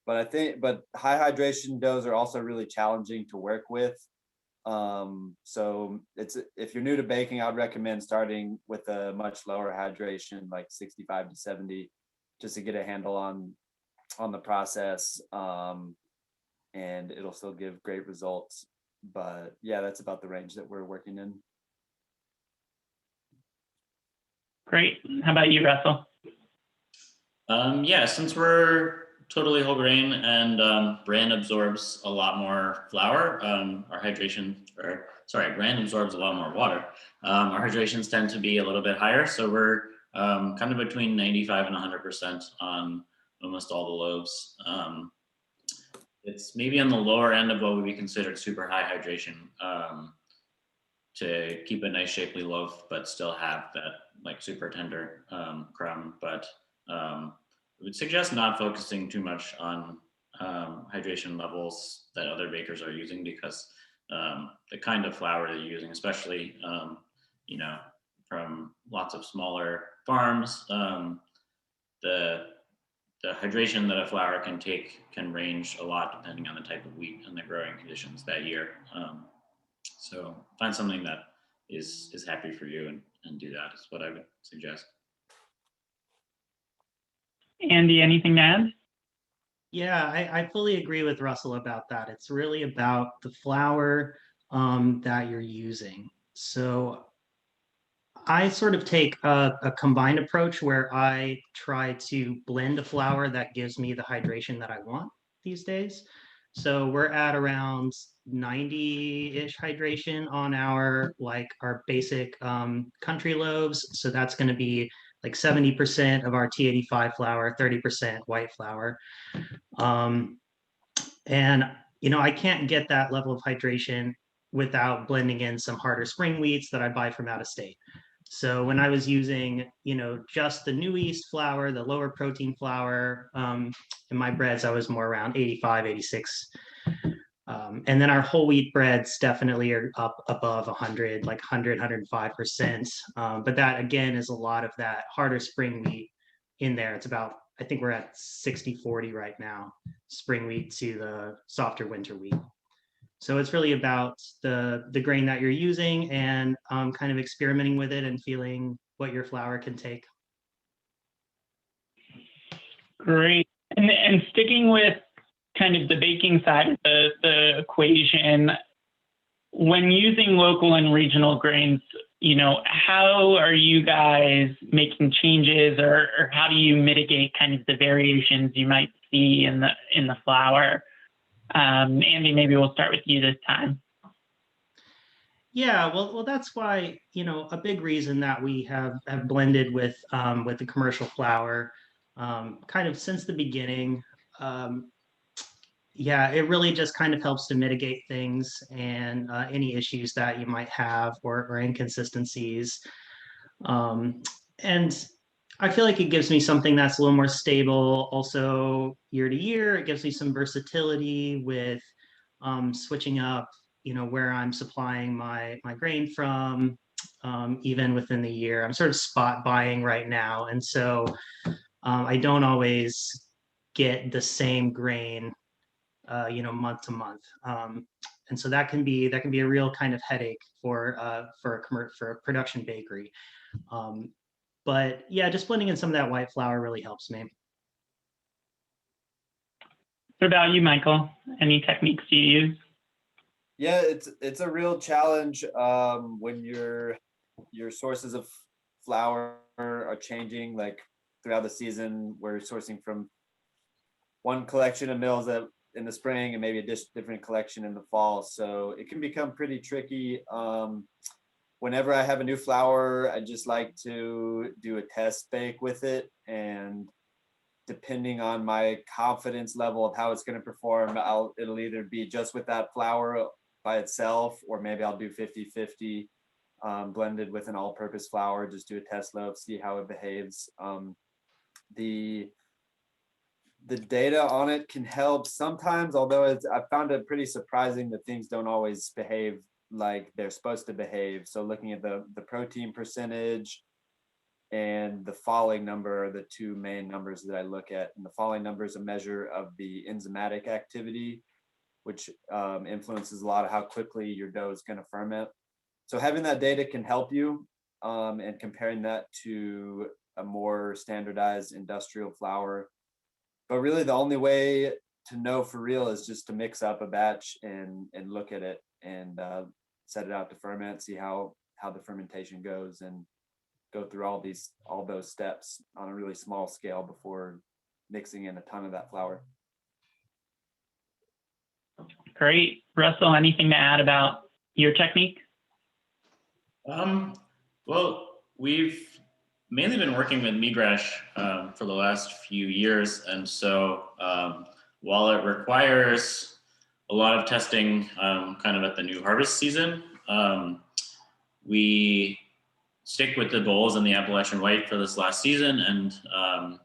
But high hydration doughs are also really challenging to work with. So if you're new to baking, I would recommend starting with a much lower hydration, like 65 to 70, just to get a handle on the process. And it'll still give great results. But yeah, that's about the range that we're working in. Great. How about you, Russell? Yeah, since we're totally whole grain and bran absorbs a lot more flour, bran absorbs a lot more water. Our hydrations tend to be a little bit higher, so we're kind of between 95 and 100% on almost all the loaves. It's maybe on the lower end of what would be considered super high hydration to keep a nice shapely loaf, but still have that super tender crumb. But I would suggest not focusing too much on hydration levels that other bakers are using, because the kind of flour that you're using, especially from lots of smaller farms, the hydration that a flour can take can range a lot depending on the type of wheat and the growing conditions that year. So find something that is happy for you and do that is what I would suggest. Andy, anything to add? Yeah, I fully agree with Russell about that. It's really about the flour that you're using. So I sort of take a combined approach where I try to blend a flour that gives me the hydration that I want these days. So we're at around 90-ish hydration on our basic country loaves. So that's going to be like 70% of our T85 flour, 30% white flour. And I can't get that level of hydration without blending in some harder spring wheats that I buy from out of state. So when I was using, just the new yeast flour, the lower protein flour, in my breads, I was more around 85, 86. And then our whole wheat breads definitely are up above 100, like 100, 105%. But that, again, is a lot of that harder spring wheat in there. It's about, I think we're at 60-40 right now, spring wheat to the softer winter wheat. So it's really about the grain that you're using and kind of experimenting with it and feeling what your flour can take. Great. And sticking with kind of the baking side of the equation, when using local and regional grains, how are you guys making changes, or how do you mitigate kind of the variations you might see in the flour? Andy, maybe we'll start with you this time. Yeah, well, that's why, a big reason that we have blended with the commercial flour kind of since the beginning. Yeah, it really just kind of helps to mitigate things and any issues that you might have or inconsistencies. And I feel like it gives me something that's a little more stable. Also, year to year, it gives me some versatility with switching up, where I'm supplying my grain from, even within the year. I'm sort of spot buying right now, and so I don't always get the same grain, month to month. And so that can be a real kind of headache for a production bakery. But yeah, just blending in some of that white flour really helps me. What about you, Michael? Any techniques you use? Yeah, it's a real challenge when your sources of flour are changing, like throughout the season. We're sourcing from one collection of mills that in the spring and maybe a different collection in the fall. So it can become pretty tricky. Whenever I have a new flour, I just like to do a test bake with it, and depending on my confidence level of how it's going to perform, it'll either be just with that flour by itself, or maybe I'll do 50-50 blended with an all-purpose flour, just do a test loaf, see how it behaves. The data on it can help sometimes, although I found it pretty surprising that things don't always behave like they're supposed to behave. So looking at the protein percentage and the falling number are the two main numbers that I look at. And the falling number is a measure of the enzymatic activity, which influences a lot of how quickly your dough is going to ferment. So having that data can help you, and comparing that to a more standardized industrial flour. But really the only way to know for real is just to mix up a batch and look at it and set it out to ferment, see how the fermentation goes, and go through all those steps on a really small scale before mixing in a ton of that flour. Great. Russell, anything to add about your technique? Well, we've mainly been working with migrash for the last few years, and so while it requires a lot of testing kind of at the new harvest season, we stick with the bowls and the Appalachian White for this last season, and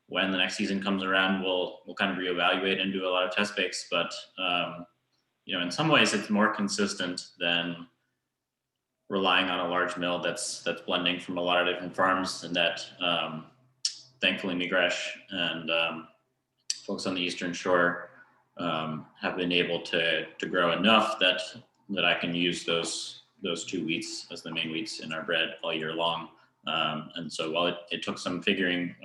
when the next season comes around, we'll kind of reevaluate and do a lot of test bakes. But in some ways, it's more consistent than relying on a large mill that's blending from a lot of different farms, and that thankfully migrash and folks on the Eastern Shore have been able to grow enough that I can use those two wheats as the main wheats in our bread all year long. And so while it took some figuring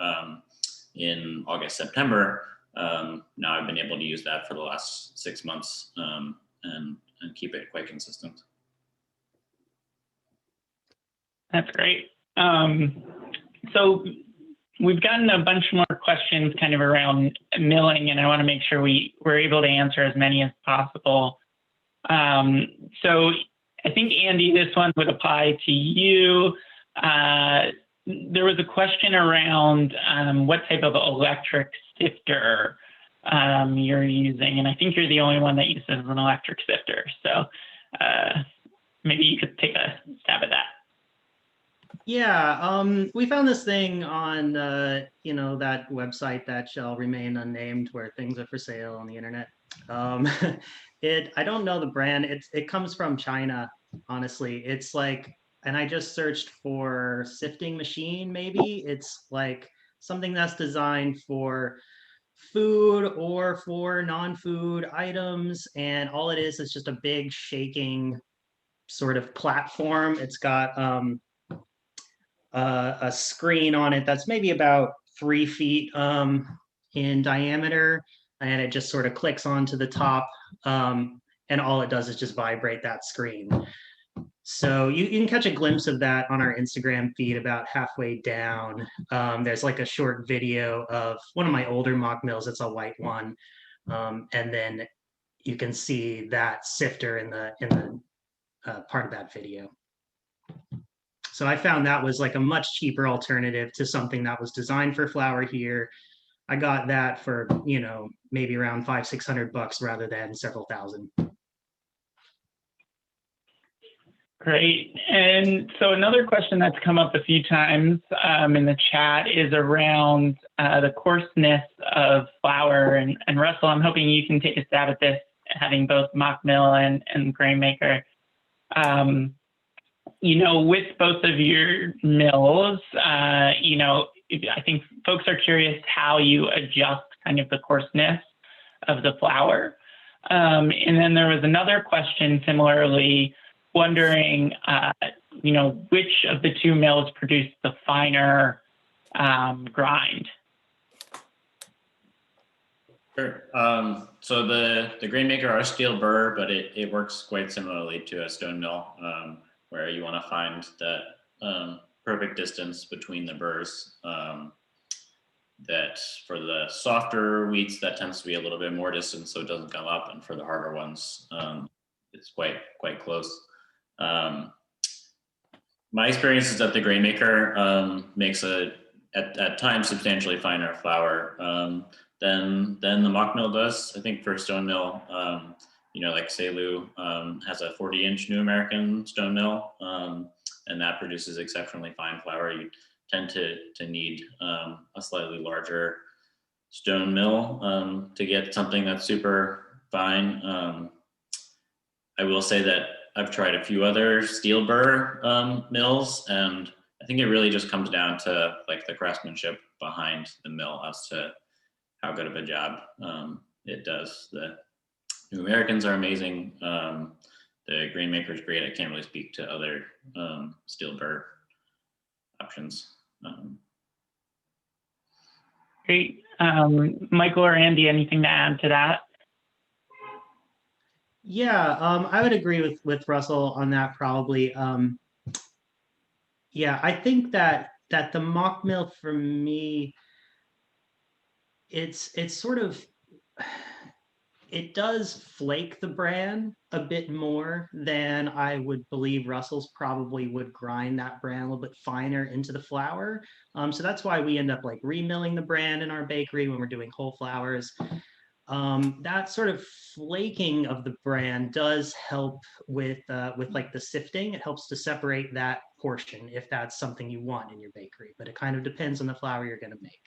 in August, September, now I've been able to use that for the last 6 months and keep it quite consistent. That's great. So we've gotten a bunch more questions kind of around milling, and I want to make sure we're able to answer as many as possible. So I think, Andy, this one would apply to you. There was a question around what type of electric sifter you're using, and I think you're the only one that uses an electric sifter. So maybe you could take a stab at that. Yeah, we found this thing on, you know, that website that shall remain unnamed, where things are for sale on the internet. I don't know the brand. It comes from China, honestly. It's like, and I just searched for sifting machine, maybe. It's like something that's designed for food or for non-food items. And all it is just a big shaking sort of platform. It's got a screen on it that's maybe about 3 feet in diameter, and it just sort of clicks onto the top, and all it does is just vibrate that screen. So you can catch a glimpse of that on our Instagram feed about halfway down. There's like a short video of one of my older mock mills. It's a white one, and then you can see that sifter in the part of that video. So I found that was like a much cheaper alternative to something that was designed for flour here. I got that for, you know, maybe around $500-600 rather than several thousand. Great. And so another question that's come up a few times in the chat is around the coarseness of flour. And Russell, I'm hoping you can take a stab at this, having both mock mill and grain maker. You know, with both of your mills, you know, I think folks are curious how you adjust kind of the coarseness of the flour. And then there was another question similarly, wondering, you know, which of the two mills produce the finer grind? Sure. So the grain maker are steel burr, but it works quite similarly to a stone mill, where you want to find that perfect distance between the burrs. That for the softer wheats, that tends to be a little bit more distance, so it doesn't come up, and for the harder ones, it's quite close. My experience is that the grain maker makes at times substantially finer flour than the mock mill does. I think for a stone mill, you know, like Selu has a 40-inch New American stone mill, and that produces exceptionally fine flour. You tend to need a slightly larger stone mill to get something that's super fine. I will say that I've tried a few other steel burr mills, and I think it really just comes down to like the craftsmanship behind the mill as to how good of a job it does. The New Americans are amazing. The grain maker is great. I can't really speak to other steel burr options. Great. Michael or Andy, anything to add to that? Yeah, I would agree with Russell on that probably. Yeah, I think that the mock mill for me, it's sort of, it does flake the bran a bit more than I would believe Russell's probably would grind that bran a little bit finer into the flour. So that's why we end up like remilling the bran in our bakery when we're doing whole flours. That sort of flaking of the bran does help with like the sifting. It helps to separate that portion if that's something you want in your bakery, but it kind of depends on the flour you're going to make.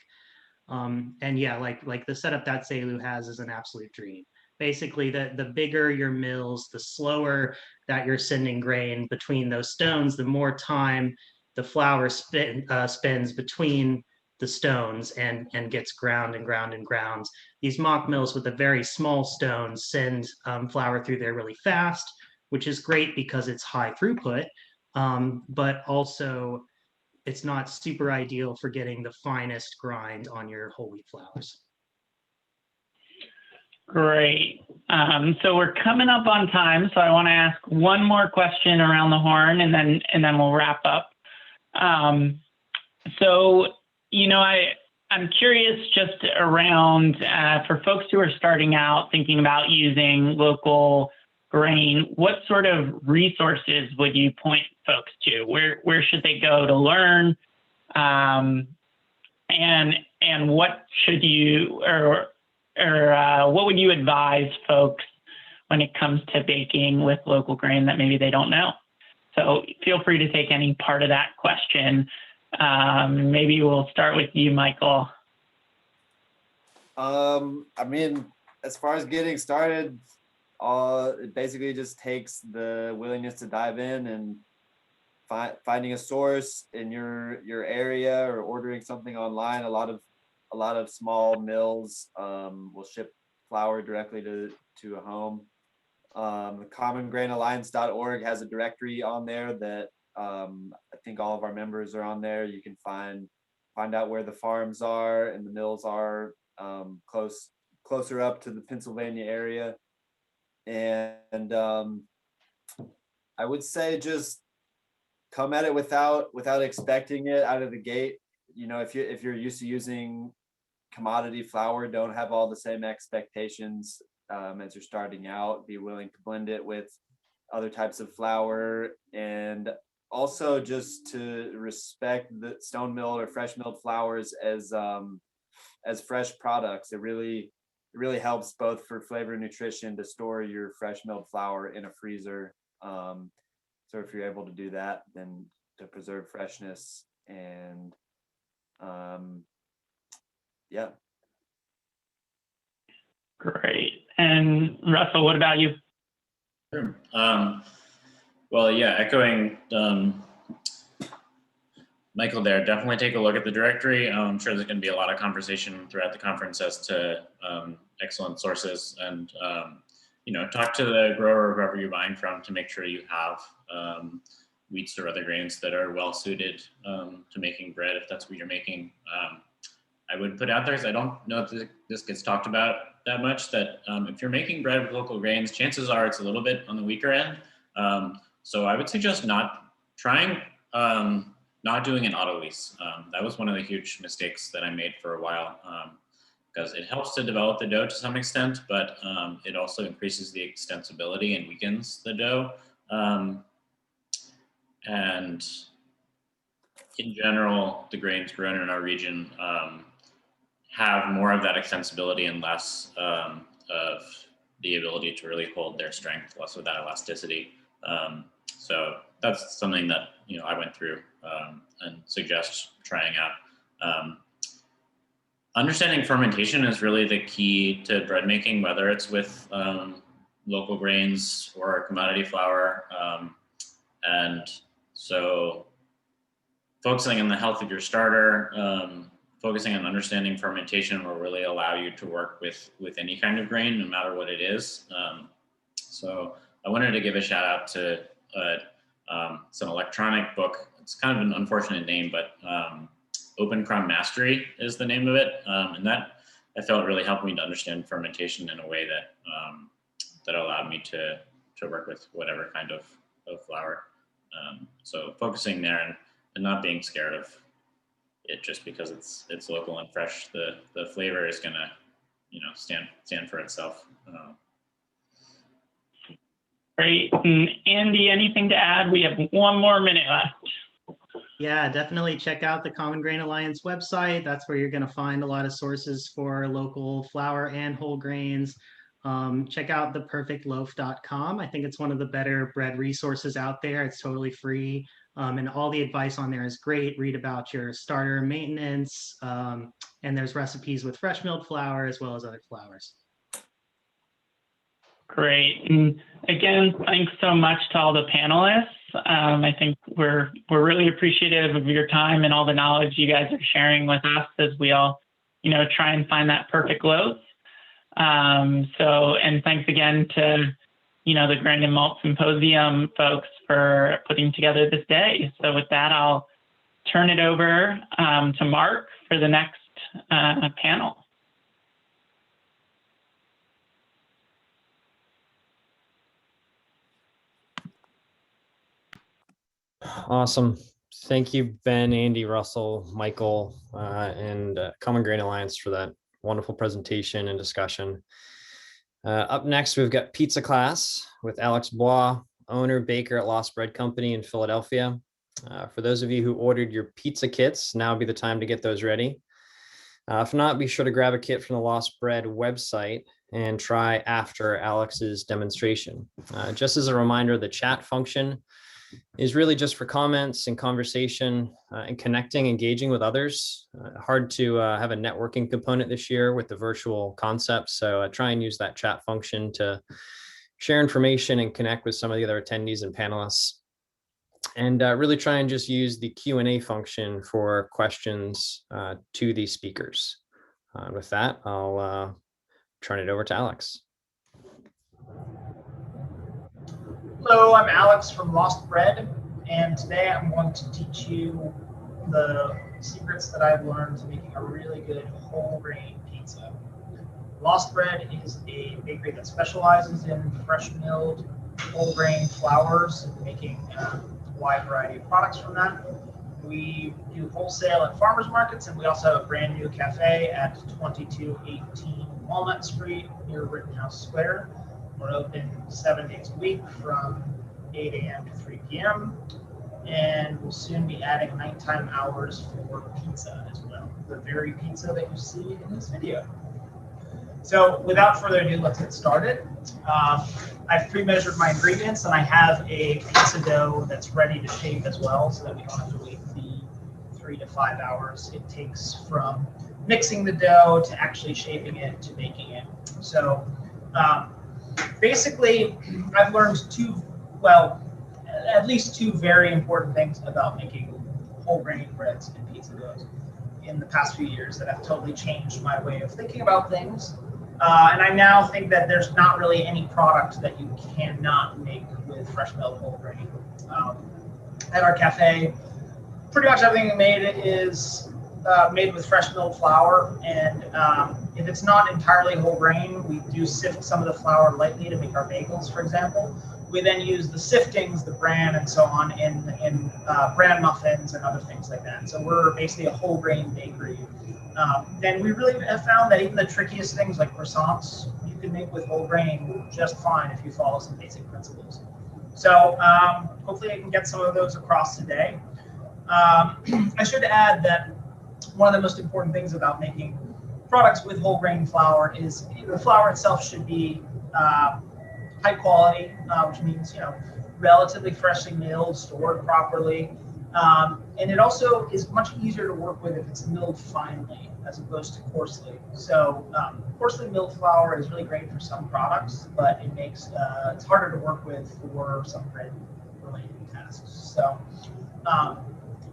And yeah, like the setup that Selu has is an absolute dream. Basically, the bigger your mills, the slower that you're sending grain between those stones, the more time the flour spends between the stones and gets ground and ground and ground. These mock mills with the very small stones send flour through there really fast, which is great because it's high throughput, but also it's not super ideal for getting the finest grind on your whole wheat flours. Great. So we're coming up on time, so I want to ask one more question around the horn, and then we'll wrap up. So I'm curious just around for folks who are starting out thinking about using local grain, what sort of resources would you point folks to? Where should they go to learn? And what should you or what would you advise folks when it comes to baking with local grain that maybe they don't know? So feel free to take any part of that question. Maybe we'll start with you, Michael. I mean, as far as getting started, it basically just takes the willingness to dive in and finding a source in your area or ordering something online. A lot of small mills will ship flour directly to a home. The commongrainalliance.org has a directory on there that I think all of our members are on there. You can find out where the farms are and the mills are closer up to the Pennsylvania area. And I would say just come at it without expecting it out of the gate. If you're used to using commodity flour, don't have all the same expectations as you're starting out. Be willing to blend it with other types of flour, and also just to respect the stone milled or fresh milled flours as fresh products. It really helps both for flavor and nutrition to store your fresh milled flour in a freezer. So if you're able to do that, then to preserve freshness and yeah. Great. And Russell, what about you? Sure. Well, yeah, echoing Michael there, definitely take a look at the directory. I'm sure there's going to be a lot of conversation throughout the conference as to excellent sources, and talk to the grower or whoever you're buying from to make sure you have wheats or other grains that are well suited to making bread, if that's what you're making. I would put out there, because I don't know if this gets talked about that much, that if you're making bread with local grains, chances are it's a little bit on the weaker end. So I would suggest not doing an auto lease. That was one of the huge mistakes that I made for a while, because it helps to develop the dough to some extent, but it also increases the extensibility and weakens the dough. And in general, the grains grown in our region have more of that extensibility and less of the ability to really hold their strength, less of that elasticity. So that's something that I went through and suggest trying out. Understanding fermentation is really the key to bread making, whether it's with local grains or commodity flour. And so focusing on the health of your starter, focusing on understanding fermentation will really allow you to work with any kind of grain, no matter what it is. So I wanted to give a shout out to it's an electronic book. It's kind of an unfortunate name, but Open Crumb Mastery is the name of it. And that I felt really helped me to understand fermentation in a way that that allowed me to work with whatever kind of flour. So focusing there and not being scared of it just because it's local and fresh. The flavor is gonna stand for itself. Great. And Andy, anything to add? We have one more minute left. Yeah, definitely check out the Common Grain Alliance website. That's where you're going to find a lot of sources for local flour and whole grains. Check out theperfectloaf.com. I think it's one of the better bread resources out there. It's totally free. And all the advice on there is great. Read about your starter maintenance. And there's recipes with fresh milled flour as well as other flours. Great. And again, thanks so much to all the panelists. I think we're really appreciative of your time and all the knowledge you guys are sharing with us as we all, try and find that perfect loaf. And thanks again to, the Grain and Malt Symposium folks for putting together this day. So with that, I'll turn it over to Mark for the next panel. Awesome. Thank you, Ben, Andy, Russell, Michael, and Common Grain Alliance for that wonderful presentation and discussion. Up next, we've got Pizza Class with Alex Bois, owner, baker at Lost Bread Company in Philadelphia. For those of you who ordered your pizza kits, now would be the time to get those ready. If not, be sure to grab a kit from the Lost Bread website and try after Alex's demonstration. Just as a reminder, the chat function is really just for comments and conversation and connecting, engaging with others. Hard to have a networking component this year with the virtual concept. So try and use that chat function to share information and connect with some of the other attendees and panelists. And really try and just use the Q&A function for questions to the speakers. With that, I'll turn it over to Alex. Hello, I'm Alex from Lost Bread, and today I'm going to teach you the secrets that I've learned to making a really good whole grain pizza. Lost Bread is a bakery that specializes in fresh milled whole grain flours and making a wide variety of products from that. We do wholesale at farmers markets, and we also have a brand new cafe at 2218 Walnut Street near Rittenhouse Square. We're open 7 days a week from 8 a.m. to 3 p.m. And we'll soon be adding nighttime hours for pizza as well, the very pizza that you see in this video. So without further ado, let's get started. I've pre-measured my ingredients, and I have a pizza dough that's ready to shape as well, so that we don't have to wait the 3 to 5 hours it takes from mixing the dough to actually shaping it to baking it. So basically, I've learned at least two very important things about making whole grain breads and pizza doughs in the past few years that have totally changed my way of thinking about things. And I now think that there's not really any product that you cannot make with fresh milled whole grain. At our cafe, pretty much everything we made is made with fresh milled flour, and if it's not entirely whole grain, we do sift some of the flour lightly to make our bagels, for example. We then use the siftings, the bran, and so on in bran muffins and other things like that. So we're basically a whole grain bakery. And we really have found that even the trickiest things like croissants, you can make with whole grain just fine if you follow some basic principles. So hopefully I can get some of those across today. I should add that one of the most important things about making products with whole grain flour is the flour itself should be high quality, which means, relatively freshly milled, stored properly. And it also is much easier to work with if it's milled finely as opposed to coarsely. So coarsely milled flour is really great for some products, but it makes it's harder to work with for some bread related tasks. So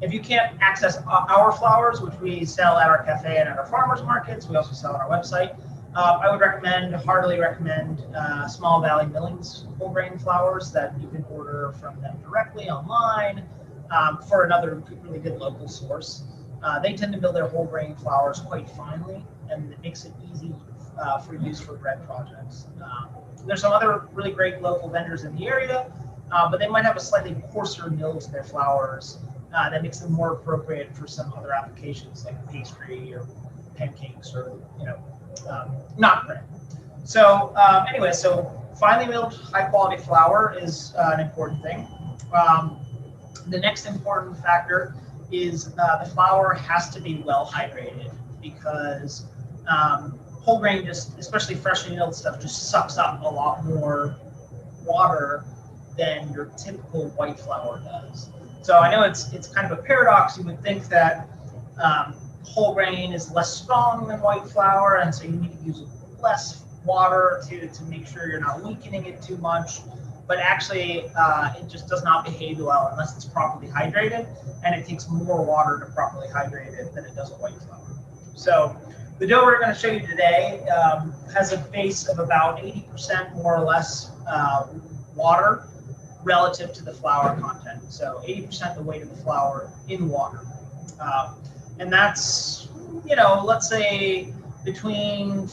if you can't access our flours, which we sell at our cafe and at our farmers markets, we also sell on our website, I would heartily recommend Small Valley Milling's whole grain flours that you can order from them directly online for another really good local source. They tend to mill their whole grain flours quite finely, and it makes it easy for use for bread projects. There's some other really great local vendors in the area, but they might have a slightly coarser mill to their flours that makes them more appropriate for some other applications like pastry or pancakes or not bread. So anyway, so finely milled high quality flour is an important thing. The next important factor is the flour has to be well hydrated, because whole grain, especially freshly milled stuff, just sucks up a lot more water than your typical white flour does. So I know it's kind of a paradox. You would think that whole grain is less strong than white flour, and so you need to use less water to make sure you're not weakening it too much. But actually, it just does not behave well unless it's properly hydrated, and it takes more water to properly hydrate it than it does a white flour. So the dough we're going to show you today has a base of about 80% more or less water relative to the flour content. So 80% the weight of the flour in water. And that's, let's say between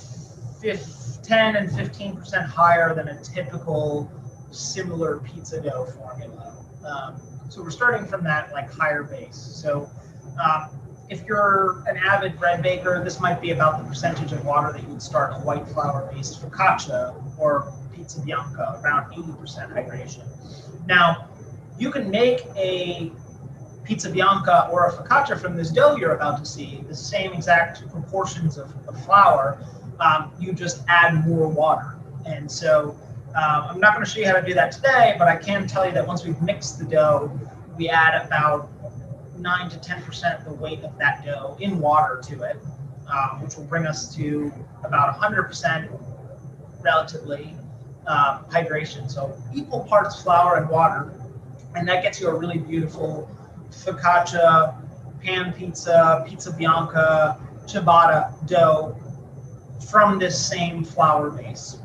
10 and 15% higher than a typical similar pizza dough formula. So we're starting from that like higher base. So if you're an avid bread baker, this might be about the percentage of water that you would start a white flour based focaccia or pizza bianca, around 80% hydration. Now, you can make a pizza bianca or a focaccia from this dough you're about to see, the same exact proportions of flour, you just add more water. And so I'm not going to show you how to do that today, but I can tell you that once we've mixed the dough, we add about 9 to 10% of the weight of that dough in water to it, which will bring us to about 100% relatively hydration. So equal parts flour and water, and that gets you a really beautiful focaccia, pan pizza, pizza bianca, ciabatta dough from this same flour base.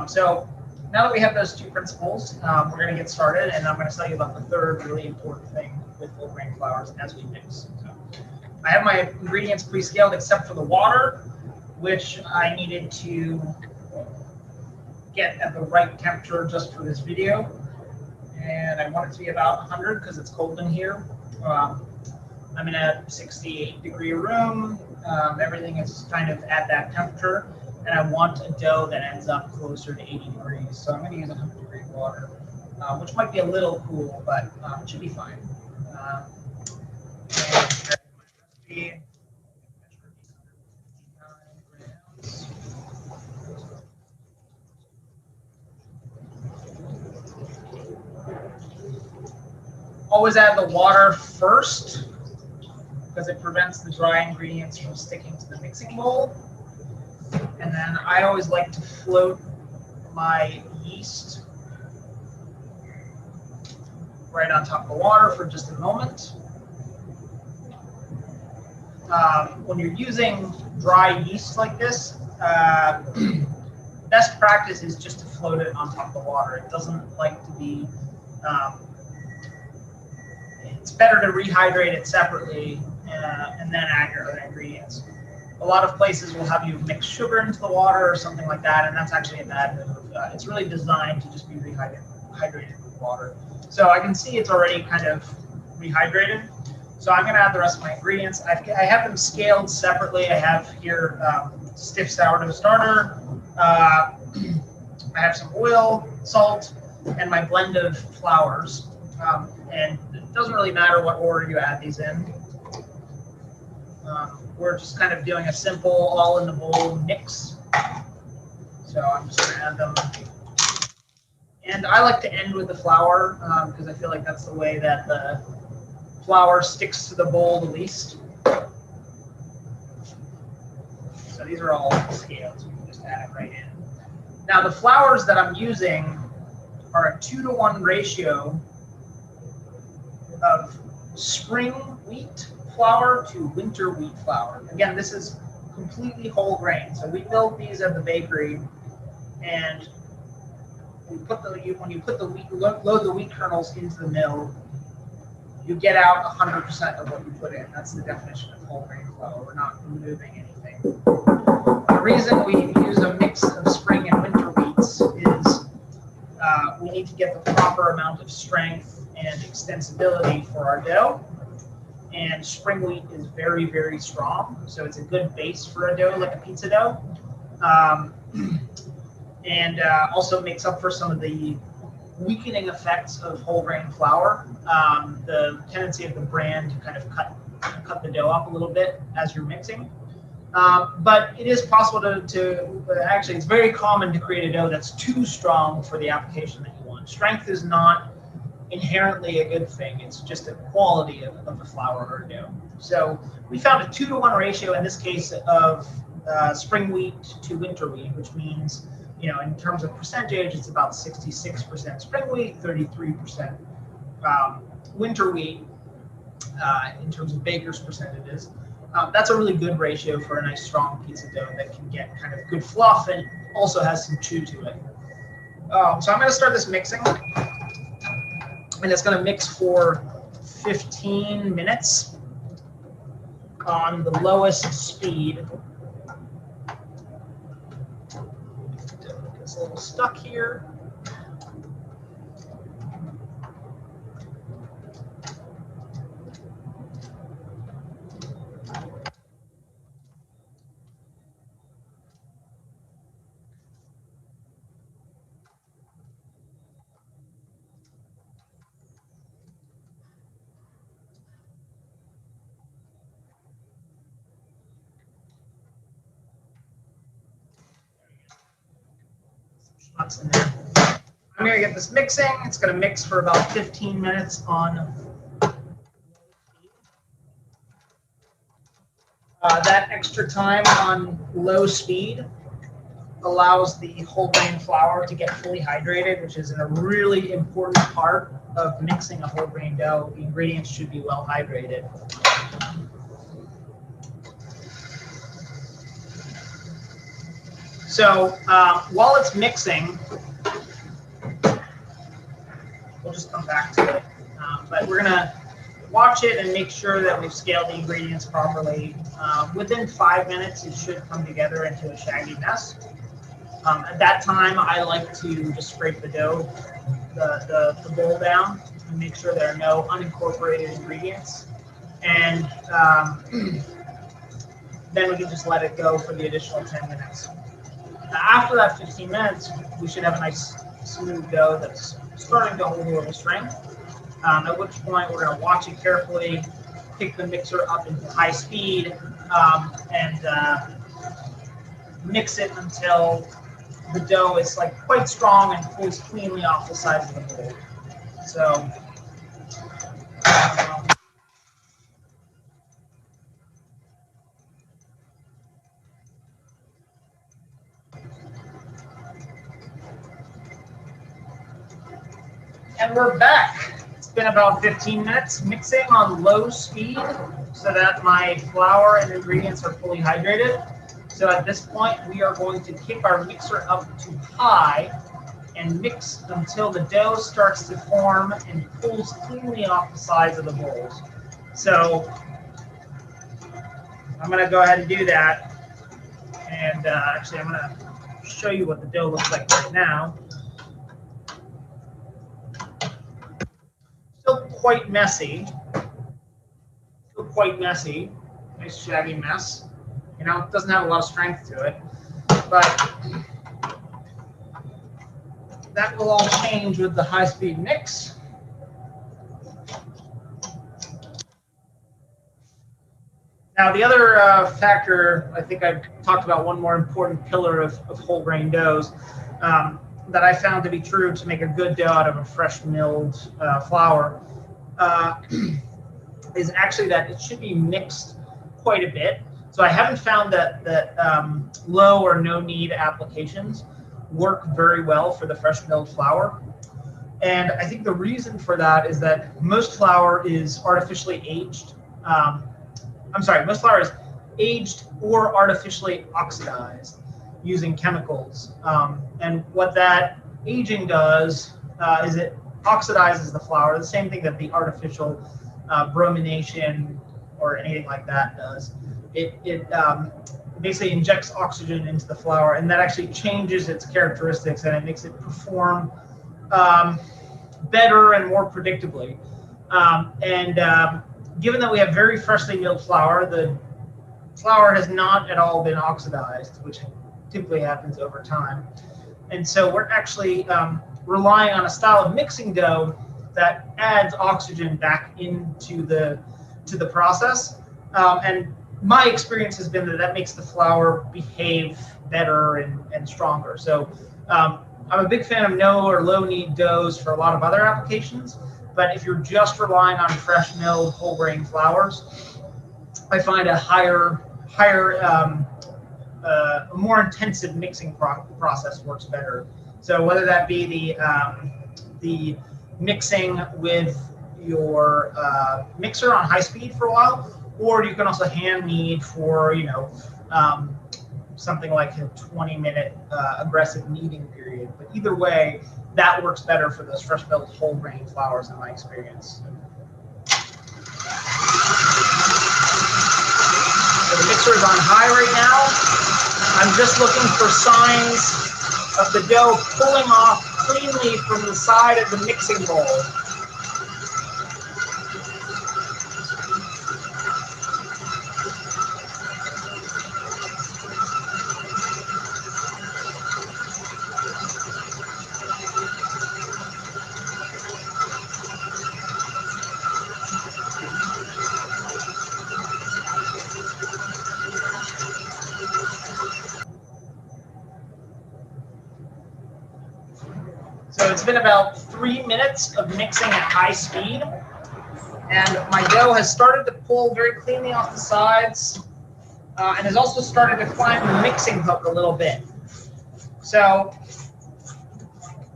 So now that we have those two principles, we're going to get started, and I'm going to tell you about the third really important thing with whole grain flours as we mix. So I have my ingredients pre-scaled except for the water, which I needed to get at the right temperature just for this video. And I want it to be about 100 because it's cold in here. I'm in a 68-degree room. Everything is kind of at that temperature. And I want a dough that ends up closer to 80 degrees. So I'm going to use 100-degree water, which might be a little cool, but it should be fine. Always add the water first because it prevents the dry ingredients from sticking to the mixing bowl. And then I always like to float my yeast right on top of the water for just a moment. When you're using dry yeast like this, best practice is just to float it on top of the water. It doesn't like to be, it's better to rehydrate it separately and then add your other ingredients. A lot of places will have you mix sugar into the water or something like that, and that's actually a bad move. It's really designed to just be rehydrated with water. So I can see it's already kind of rehydrated. So I'm going to add the rest of my ingredients. I have them scaled separately. I have here stiff sourdough starter. I have some oil, salt, and my blend of flours. And it doesn't really matter what order you add these in. We're just kind of doing a simple all in the bowl mix. So I'm just going to add them. And I like to end with the flour because I feel like that's the way that the flour sticks to the bowl the least. So these are all scaled, so you can just add it right in. Now the flours that I'm using are a 2-to-1 ratio of spring wheat flour to winter wheat flour. Again, this is completely whole grain. So we build these at the bakery, and we put when you put the wheat, load the wheat kernels into the mill, you get out 100% of what you put in. That's the definition of whole grain flour. We're not removing anything. The reason we use a mix of spring and winter wheats is we need to get the proper amount of strength and extensibility for our dough. And spring wheat is very, very strong. So it's a good base for a dough like a pizza dough. And also makes up for some of the weakening effects of whole grain flour. The tendency of the bran to kind of cut the dough up a little bit as you're mixing. But it is possible to actually, it's very common to create a dough that's too strong for the application that you want. Strength is not inherently a good thing. It's just a quality of the flour or dough. So we found a 2-to-1 ratio in this case of spring wheat to winter wheat, which means, you know, in terms of percentage, it's about 66% spring wheat, 33% winter wheat in terms of baker's percentages. That's a really good ratio for a nice strong pizza dough that can get kind of good fluff and also has some chew to it. So I'm going to start this mixing. And it's going to mix for 15 minutes on the lowest speed. It's a little stuck here. nuts in there. I'm gonna get this mixing. It's gonna mix for about 15 minutes on that extra time on low speed allows the whole grain flour to get fully hydrated, which is a really important part of mixing a whole grain dough. The ingredients should be well hydrated. So while it's mixing, we'll just come back to it, but we're gonna watch it and make sure that we've scaled the ingredients properly. Within 5 minutes, it should come together into a shaggy mess. At that time, I like to just scrape the dough, the bowl down, and make sure there are no unincorporated ingredients. And then we can just let it go for the additional 10 minutes. Now, after that 15 minutes, we should have a nice smooth dough that's starting to hold a little strength. At which point we're going to watch it carefully, pick the mixer up into high speed, and mix it until the dough is like quite strong and pulls cleanly off the sides of the bowl. So and we're back. It's been about 15 minutes mixing on low speed so that my flour and ingredients are fully hydrated. So at this point, we are going to kick our mixer up to high and mix until the dough starts to form and pulls cleanly off the sides of the bowls. So I'm going to go ahead and do that. And actually, I'm going to show you what the dough looks like right now. Still quite messy. Nice shaggy mess. You know, it doesn't have a lot of strength to it, but that will all change with the high-speed mix. Now, the other factor, I think I've talked about one more important pillar of whole grain doughs that I found to be true to make a good dough out of a fresh milled flour is actually that it should be mixed quite a bit. So I haven't found that low or no knead applications work very well for the fresh milled flour. And I think the reason for that is that most flour is artificially aged. Most flour is aged or artificially oxidized using chemicals. And what that aging does is it oxidizes the flour, the same thing that the artificial bromination or anything like that does. It basically injects oxygen into the flour, and that actually changes its characteristics, and it makes it perform better and more predictably. Given that we have very freshly milled flour, the flour has not at all been oxidized, which typically happens over time. And so we're actually relying on a style of mixing dough that adds oxygen back into the process. And my experience has been that makes the flour behave better and stronger. So I'm a big fan of no or low knead doughs for a lot of other applications. But if you're just relying on fresh milled whole grain flours, I find a more intensive mixing process works better. So whether that be the mixing with your mixer on high speed for a while, or you can also hand knead for something like a 20-minute aggressive kneading period. But either way, that works better for those fresh milled whole grain flours in my experience. So the mixer is on high right now. I'm just looking for signs of the dough pulling off cleanly from the side of the mixing bowl. So it's been about 3 minutes of mixing at high speed. And my dough has started to pull very cleanly off the sides and has also started to climb the mixing hook a little bit. So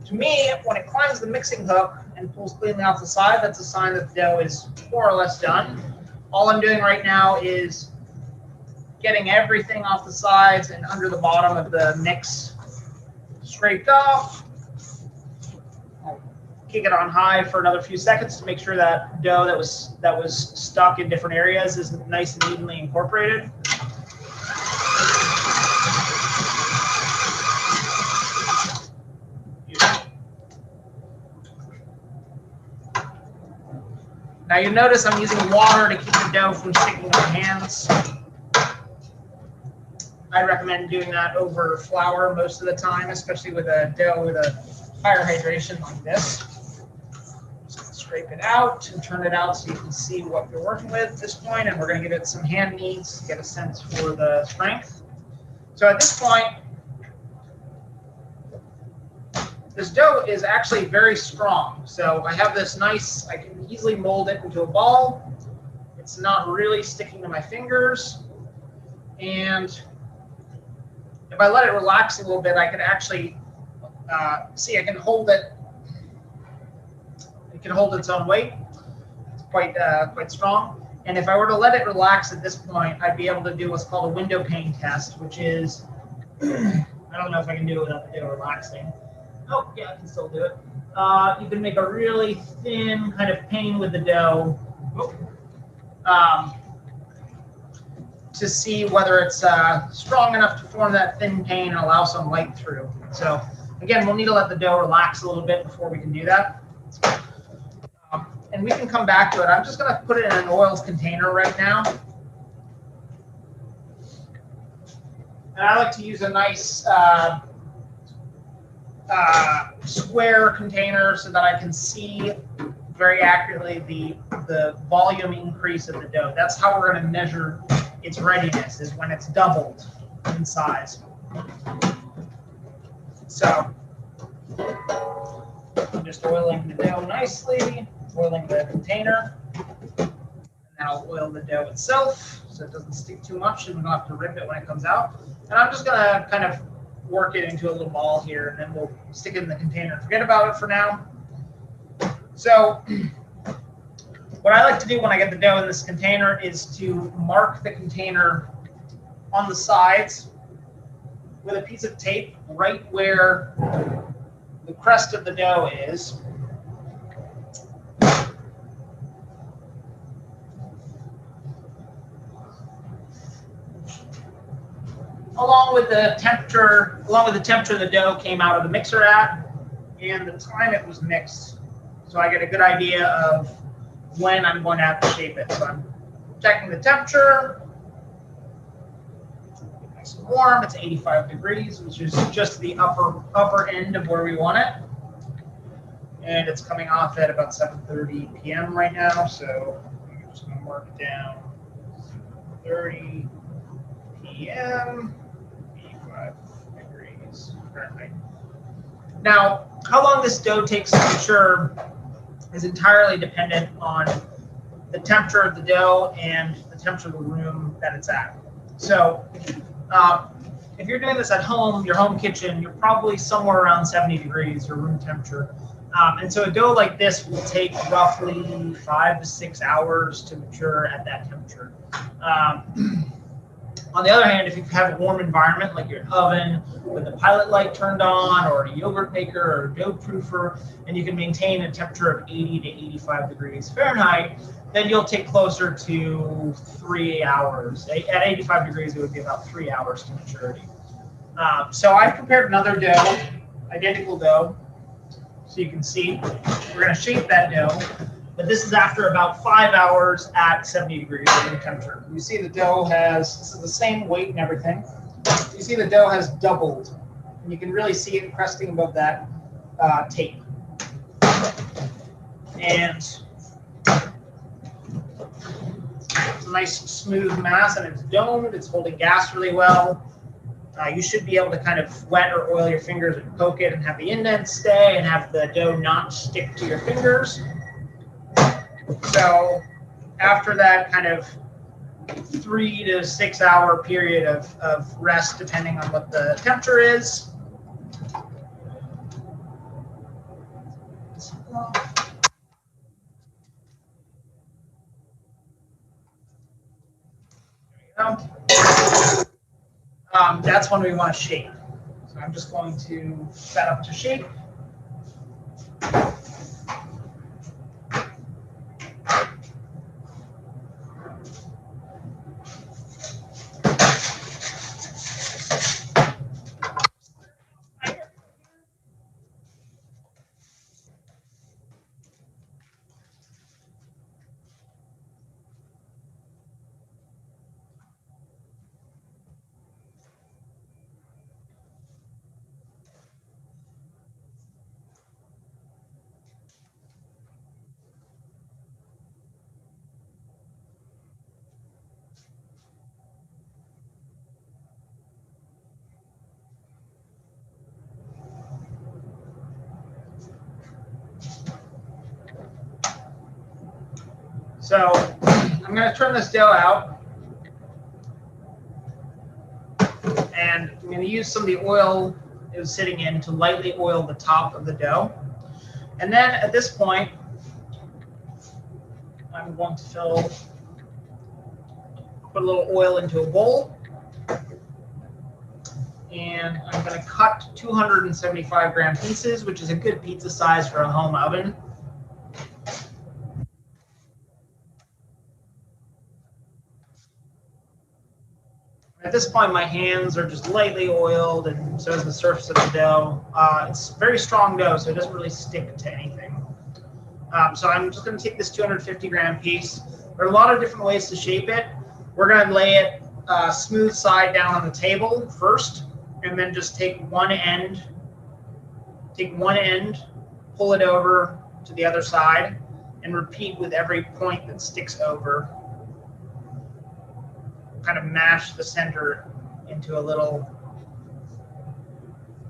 to me, when it climbs the mixing hook and pulls cleanly off the side, that's a sign that the dough is more or less done. All I'm doing right now is getting everything off the sides and under the bottom of the mix scraped off. I'll kick it on high for another few seconds to make sure that dough that was stuck in different areas is nice and evenly incorporated. Now you notice I'm using water to keep the dough from sticking to my hands. I recommend doing that over flour most of the time, especially with a dough with a higher hydration like this. Just scrape it out and turn it out so you can see what you're working with at this point, and we're going to give it some hand kneads to get a sense for the strength. So at this point, this dough is actually very strong. So I have this nice, I can easily mold it into a ball. It's not really sticking to my fingers. And if I let it relax a little bit, I can actually see I can hold it. It can hold its own weight. It's quite strong. And if I were to let it relax at this point, I'd be able to do what's called a window pane test, which is, I don't know if I can do it without the dough relaxing. Oh, yeah, I can still do it. You can make a really thin kind of pane with the dough to see whether it's strong enough to form that thin pane and allow some light through. So again, we'll need to let the dough relax a little bit before we can do that. And we can come back to it. I'm just going to put it in an oiled container right now. And I like to use a nice square container so that I can see very accurately the volume increase of the dough. That's how we're going to measure its readiness, is when it's doubled in size. So I'm just oiling the dough nicely, oiling the container, and then I'll oil the dough itself so it doesn't stick too much and we don't have to rip it when it comes out. And I'm just going to kind of work it into a little ball here, and then we'll stick it in the container. Forget about it for now. So what I like to do when I get the dough in this container is to mark the container on the sides with a piece of tape right where the crest of the dough is. Along with the temperature the dough came out of the mixer at and the time it was mixed. So I get a good idea of when I'm going to have to shape it. So I'm checking the temperature. Nice and warm. It's 85 degrees, which is just the upper end of where we want it. And it's coming off at about 7:30 p.m. right now. So I'm just going to mark it down. 7:30 p.m. 85 degrees Fahrenheit. Now, how long this dough takes to mature is entirely dependent on the temperature of the dough and the temperature of the room that it's at. So if you're doing this at home, your home kitchen, you're probably somewhere around 70 degrees, your room temperature. And so a dough like this will take roughly 5 to 6 hours to mature at that temperature. On the other hand, if you have a warm environment like your oven with the pilot light turned on, or a yogurt maker or a dough proofer, and you can maintain a temperature of 80 to 85 degrees Fahrenheit, then you'll take closer to 3 hours. At 85 degrees, it would be about 3 hours to maturity. So I've prepared another dough, identical dough, so you can see. We're going to shape that dough. But this is after about 5 hours at 70 degrees room temperature. You see the dough has, this is the same weight and everything. You see the dough has doubled. And you can really see it cresting above that tape. And it's a nice smooth mass, and it's domed. It's holding gas really well. You should be able to kind of wet or oil your fingers and poke it and have the indents stay and have the dough not stick to your fingers. So after that kind of 3 to 6 hour period of rest, depending on what the temperature is, that's when we want to shape. So I'm just going to set up to shape. So I'm going to turn this dough out, and I'm going to use some of the oil it was sitting in to lightly oil the top of the dough. And then at this point, I'm going to put a little oil into a bowl, and I'm going to cut 275 gram pieces, which is a good pizza size for a home oven. At this point, my hands are just lightly oiled, and so is the surface of the dough. It's very strong dough, so it doesn't really stick to anything. So I'm just going to take this 250 gram piece. There are a lot of different ways to shape it. We're going to lay it smooth side down on the table first, and then just take one end, pull it over to the other side, and repeat with every point that sticks over. Kind of mash the center into a little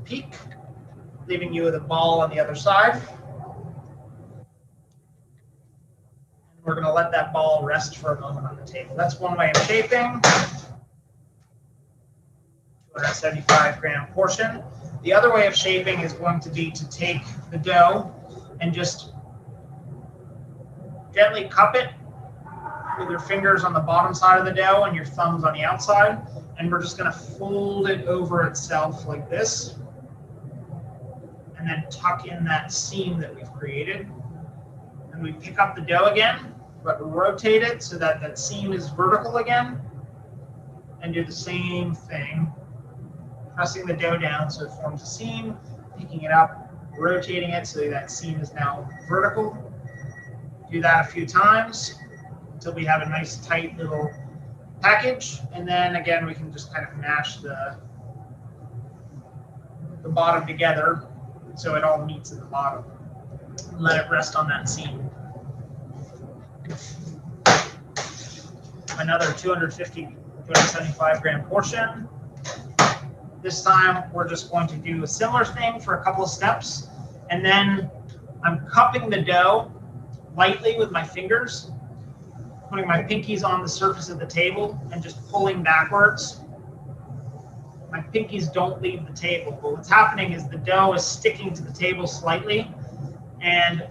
peak, leaving you with a ball on the other side. We're going to let that ball rest for a moment on the table. That's one way of shaping. 275 gram portion. The other way of shaping is going to be to take the dough and just gently cup it with your fingers on the bottom side of the dough and your thumbs on the outside, and we're just going to fold it over itself like this, and then tuck in that seam that we've created. And we pick up the dough again, but rotate it so that that seam is vertical again, and do the same thing, pressing the dough down so it forms a seam, picking it up, rotating it so that seam is now vertical. Do that a few times until we have a nice tight little package, and then again we can just kind of mash the bottom together so it all meets at the bottom. Let it rest on that seam. Another 275 gram portion. This time we're just going to do a similar thing for a couple of steps, and then I'm cupping the dough lightly with my fingers, putting my pinkies on the surface of the table and just pulling backwards. My pinkies don't leave the table, but what's happening is the dough is sticking to the table slightly, and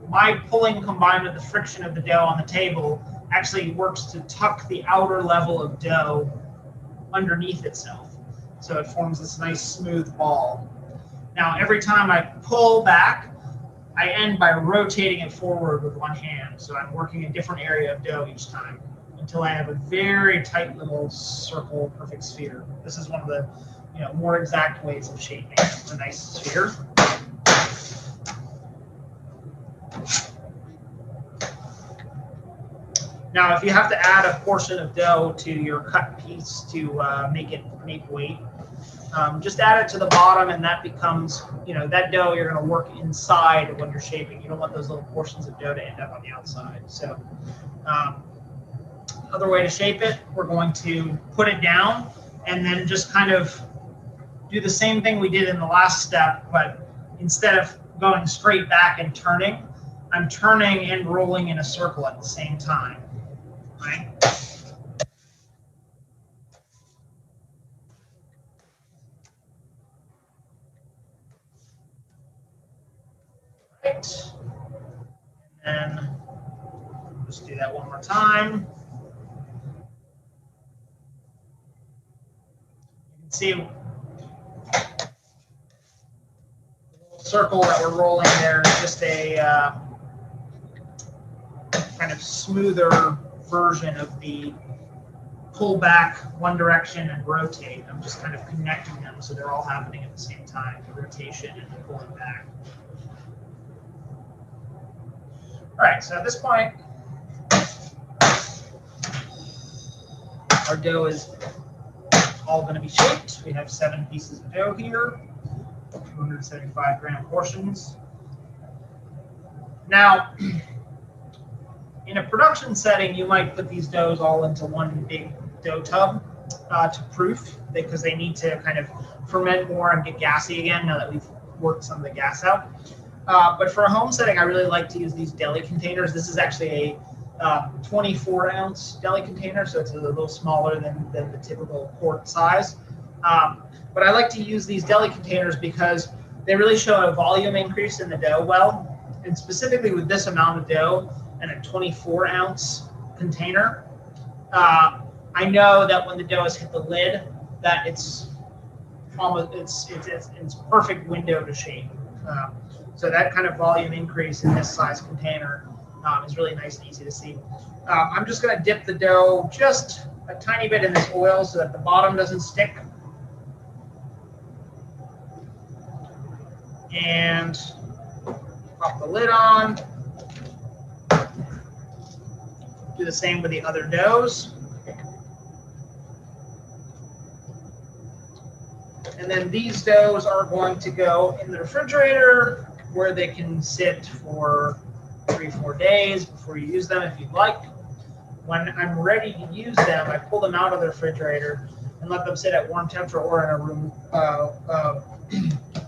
my pulling combined with the friction of the dough on the table actually works to tuck the outer level of dough underneath itself. So it forms this nice smooth ball. Now every time I pull back, I end by rotating it forward with one hand. So I'm working a different area of dough each time until I have a very tight little circle, perfect sphere. This is one of the more exact ways of shaping a nice sphere. Now, if you have to add a portion of dough to your cut piece to make weight, just add it to the bottom, and that becomes, that dough you're going to work inside when you're shaping. You don't want those little portions of dough to end up on the outside. So, other way to shape it, we're going to put it down and then just kind of do the same thing we did in the last step, but instead of going straight back and turning, I'm turning and rolling in a circle at the same time, right? Right. And then just do that one more time. You can see the little circle that we're rolling there is just a kind of smoother version of the pull back one direction and rotate. I'm just kind of connecting them so they're all happening at the same time, the rotation and the pulling back. All right, so at this point, our dough is all going to be shaped. We have 7 pieces of dough here, 275 gram portions. Now, in a production setting, you might put these doughs all into one big dough tub to proof, because they need to kind of ferment more and get gassy again now that we've worked some of the gas out. But for a home setting, I really like to use these deli containers. This is actually a 24-ounce deli container, so it's a little smaller than the typical quart size. But I like to use these deli containers because they really show a volume increase in the dough well. And specifically with this amount of dough and a 24-ounce container, I know that when the dough has hit the lid, that it's almost it's perfect window to shape. So that kind of volume increase in this size container is really nice and easy to see. I'm just going to dip the dough just a tiny bit in this oil so that the bottom doesn't stick. And pop the lid on. Do the same with the other doughs. And then these doughs are going to go in the refrigerator where they can sit for 3 or 4 days before you use them if you'd like. When I'm ready to use them, I pull them out of the refrigerator and let them sit at room temperature or in a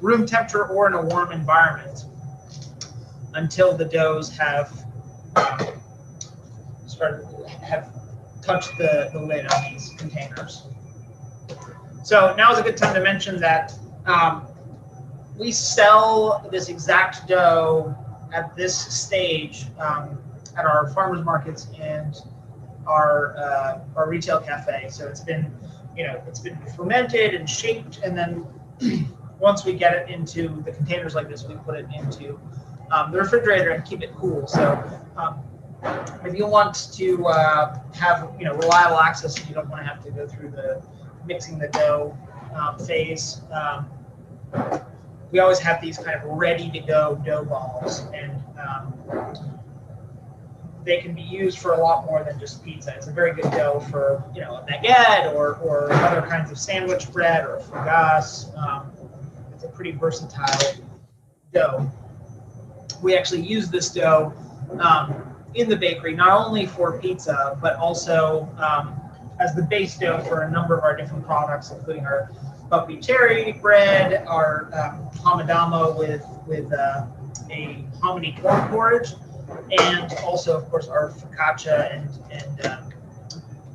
room temperature or in a warm environment until the doughs have touched the lid on these containers. So now is a good time to mention that we sell this exact dough at this stage at our farmers markets and our retail cafe. So it's been fermented and shaped, and then once we get it into the containers like this, we put it into the refrigerator and keep it cool. So if you want to have reliable access, and you don't want to have to go through the mixing the dough phase, we always have these kind of ready to go dough balls, and they can be used for a lot more than just pizza. It's a very good dough for a baguette or other kinds of sandwich bread or fougasse. It's a pretty versatile dough. We actually use this dough in the bakery, not only for pizza, but also as the base dough for a number of our different products, including our buckwheat cherry bread, our hamadamo with a hominy corn porridge, and also, of course, our focaccia and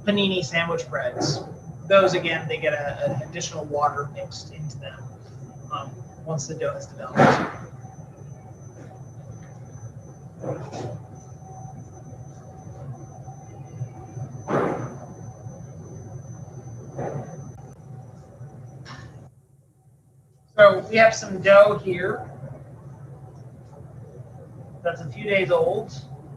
panini sandwich breads. Those, again, they get an additional water mixed into them once the dough is developed. So we have some dough here that's a few days old.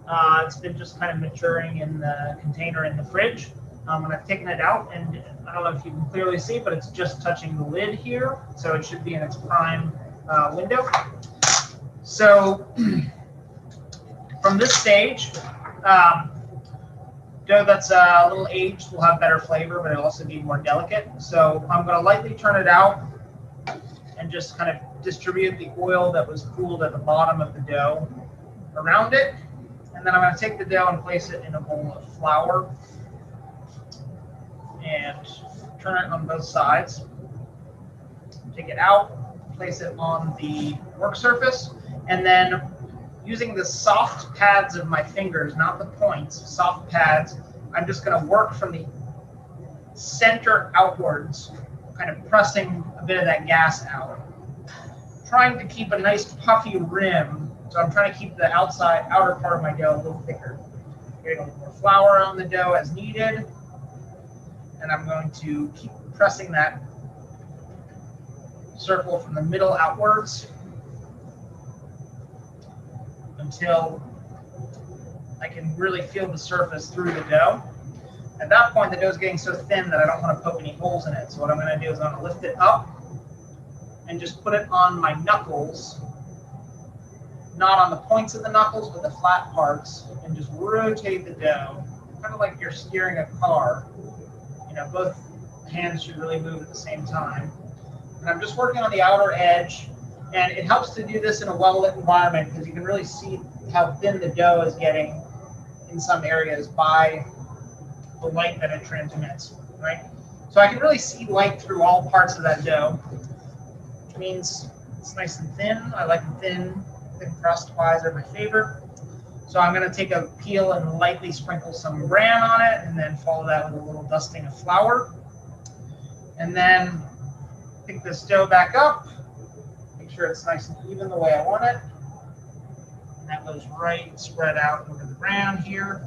It's been just kind of maturing in the container in the fridge. And I've taken it out, and I don't know if you can clearly see, but it's just touching the lid here. So it should be in its prime window. So from this stage, dough that's a little aged will have better flavor, but it'll also be more delicate. So I'm going to lightly turn it out and just kind of distribute the oil that was cooled at the bottom of the dough around it. And then I'm going to take the dough and place it in a bowl of flour and turn it on both sides. take it out, place it on the work surface, and then using the soft pads of my fingers, not the points, soft pads, I'm just going to work from the center outwards, kind of pressing a bit of that gas out. Trying to keep a nice puffy rim, so I'm trying to keep the outer part of my dough a little thicker. Getting a little more flour on the dough as needed, and I'm going to keep pressing that circle from the middle outwards until I can really feel the surface through the dough. At that point, the dough is getting so thin that I don't want to poke any holes in it. So what I'm going to do is I'm going to lift it up and just put it on my knuckles, not on the points of the knuckles, but the flat parts, and just rotate the dough, kind of like you're steering a car. You know, both hands should really move at the same time. And I'm just working on the outer edge, and it helps to do this in a well-lit environment because you can really see how thin the dough is getting in some areas by the light that it transmits, right? So I can really see light through all parts of that dough, which means it's nice and thin. I like them thin crust pies are my favorite. So I'm going to take a peel and lightly sprinkle some bran on it, and then follow that with a little dusting of flour. And then pick this dough back up, make sure it's nice and even the way I want it. And that goes right spread out over the bran here.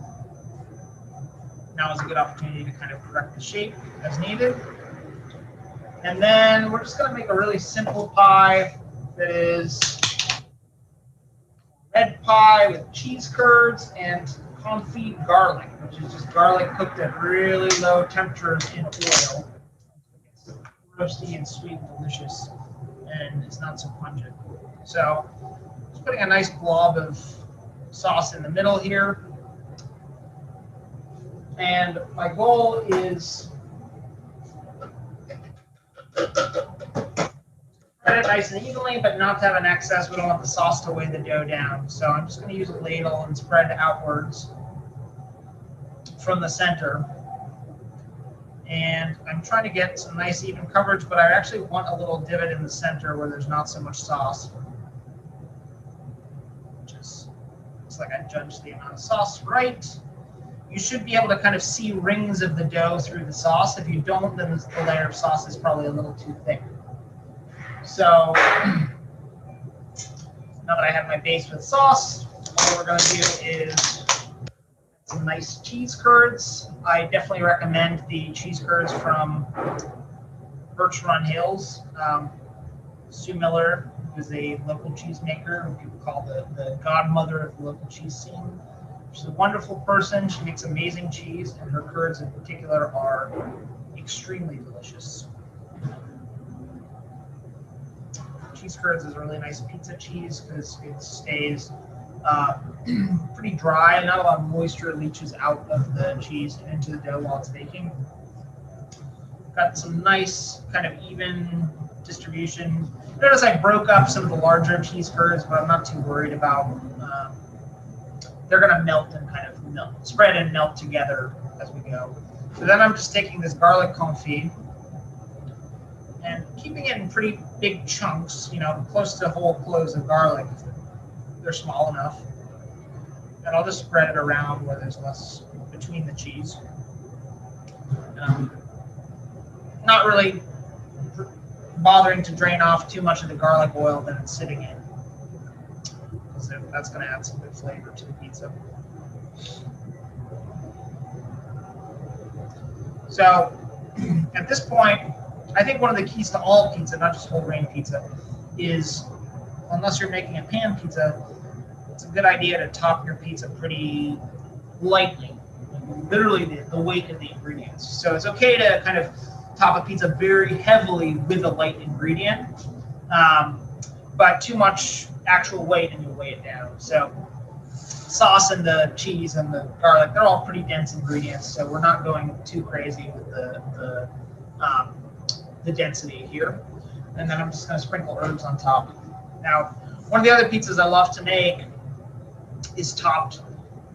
Now is a good opportunity to kind of correct the shape as needed. And then we're just going to make a really simple pie that is red pie with cheese curds and confit garlic, which is just garlic cooked at really low temperatures in oil. It's roasty and sweet and delicious, and it's not so pungent. So just putting a nice blob of sauce in the middle here. And my goal is spread it nice and evenly, but not to have an excess. We don't want the sauce to weigh the dough down. So I'm just going to use a ladle and spread outwards from the center. And I'm trying to get some nice even coverage, but I actually want a little divot in the center where there's not so much sauce. Just looks like I judged the amount of sauce right. You should be able to kind of see rings of the dough through the sauce. If you don't, then the layer of sauce is probably a little too thick. So now that I have my base with sauce, all we're going to do is some nice cheese curds. I definitely recommend the cheese curds from Birch Run Hills. Sue Miller, who is a local cheesemaker, who people call the godmother of the local cheese scene. She's a wonderful person. She makes amazing cheese, and her curds in particular are extremely delicious. Cheese curds is a really nice pizza cheese because it stays pretty dry. Not a lot of moisture leaches out of the cheese and into the dough while it's baking. Got some nice kind of even distribution. Notice I broke up some of the larger cheese curds, but I'm not too worried about. They're going to melt and kind of spread and melt together as we go. So then I'm just taking this garlic confit and keeping it in pretty big chunks, you know, close to whole cloves of garlic. They're small enough. And I'll just spread it around where there's less between the cheese. Not really bothering to drain off too much of the garlic oil that it's sitting in. So that's going to add some good flavor to the pizza. So at this point, I think one of the keys to all pizza, not just whole grain pizza, is unless you're making a pan pizza, it's a good idea to top your pizza pretty lightly, literally the weight of the ingredients. So it's okay to kind of top a pizza very heavily with a light ingredient, but too much actual weight and you'll weigh it down. So sauce and the cheese and the garlic, they're all pretty dense ingredients, so we're not going too crazy with the density here. And then I'm just going to sprinkle herbs on top. Now, one of the other pizzas I love to make is topped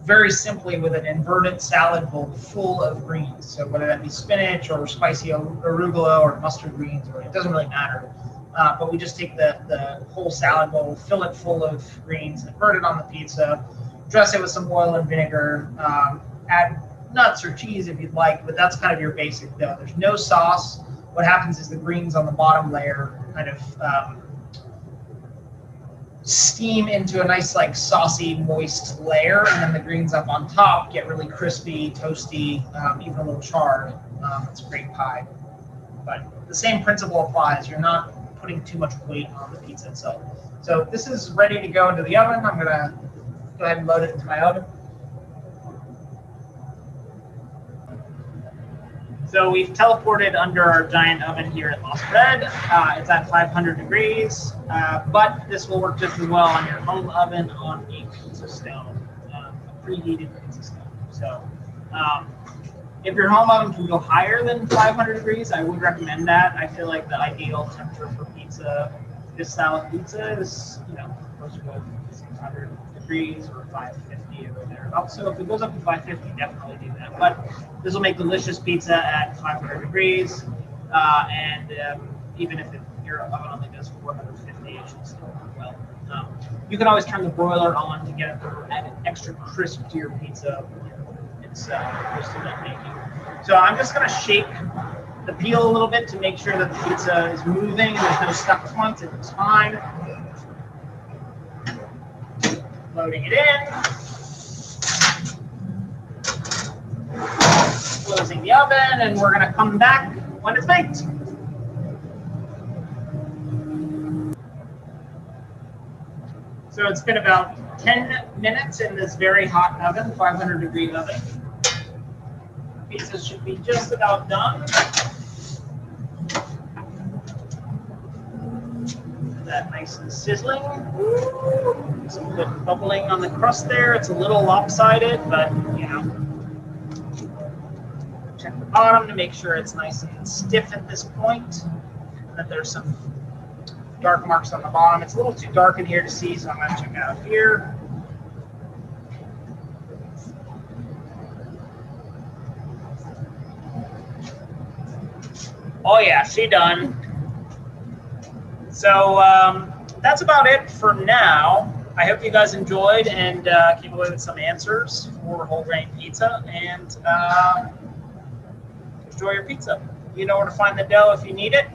very simply with an inverted salad bowl full of greens. So whether that be spinach or spicy arugula or mustard greens, or it doesn't really matter. but we just take the whole salad bowl, fill it full of greens, invert it on the pizza, dress it with some oil and vinegar, add nuts or cheese if you'd like, but that's kind of your basic dough. There's no sauce. What happens is the greens on the bottom layer kind of steam into a nice, like, saucy, moist layer, and then the greens up on top get really crispy, toasty, even a little charred. It's a great pie. But the same principle applies. You're not putting too much weight on the pizza itself. So this is ready to go into the oven. I'm gonna go ahead and load it into my oven. So we've teleported under our giant oven here at Lost Bread. It's at 500 degrees, but this will work just as well on your home oven on a pizza stone, a preheated pizza stone. So if your home oven can go higher than 500 degrees, I would recommend that. I feel like the ideal temperature for pizza, this style of pizza, is closer to 600 degrees or 550 or thereabouts. So if it goes up to 550, definitely do that. But this will make delicious pizza at 500 degrees, and even if your oven only does 450, it should still work well. You can always turn the broiler on to get an extra crisp to your pizza. It's roasted up making. So I'm just going to shake the peel a little bit to make sure that the pizza is moving and there's no stuck points. It looks fine. Loading it in. Closing the oven, and we're going to come back when it's baked. So it's been about 10 minutes in this very hot oven, 500 degree oven. Pizza should be just about done. That nice and sizzling. Some good bubbling on the crust there. It's a little lopsided, but check the bottom to make sure it's nice and stiff at this point, and that there's some dark marks on the bottom. It's a little too dark in here to see, so I'm going to check out here. Oh yeah, she done. So that's about it for now. I hope you guys enjoyed and came away with some answers for whole grain pizza, and enjoy your pizza. You know where to find the dough if you need it.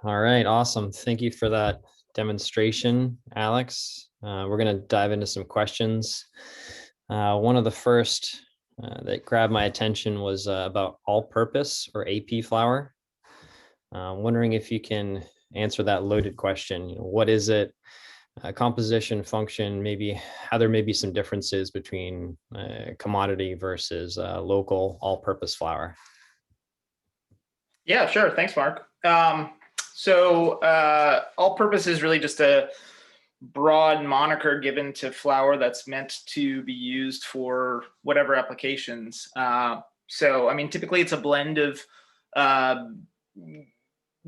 All right, awesome. Thank you for that demonstration, Alex. We're going to dive into some questions. One of the first that grabbed my attention was about all-purpose or AP flour. Wondering if you can answer that loaded question. What is it? Composition, function, maybe how there may be some differences between commodity versus local all-purpose flour. Yeah, sure. Thanks, Mark. All-purpose is really just a broad moniker given to flour that's meant to be used for whatever applications. Typically it's a blend of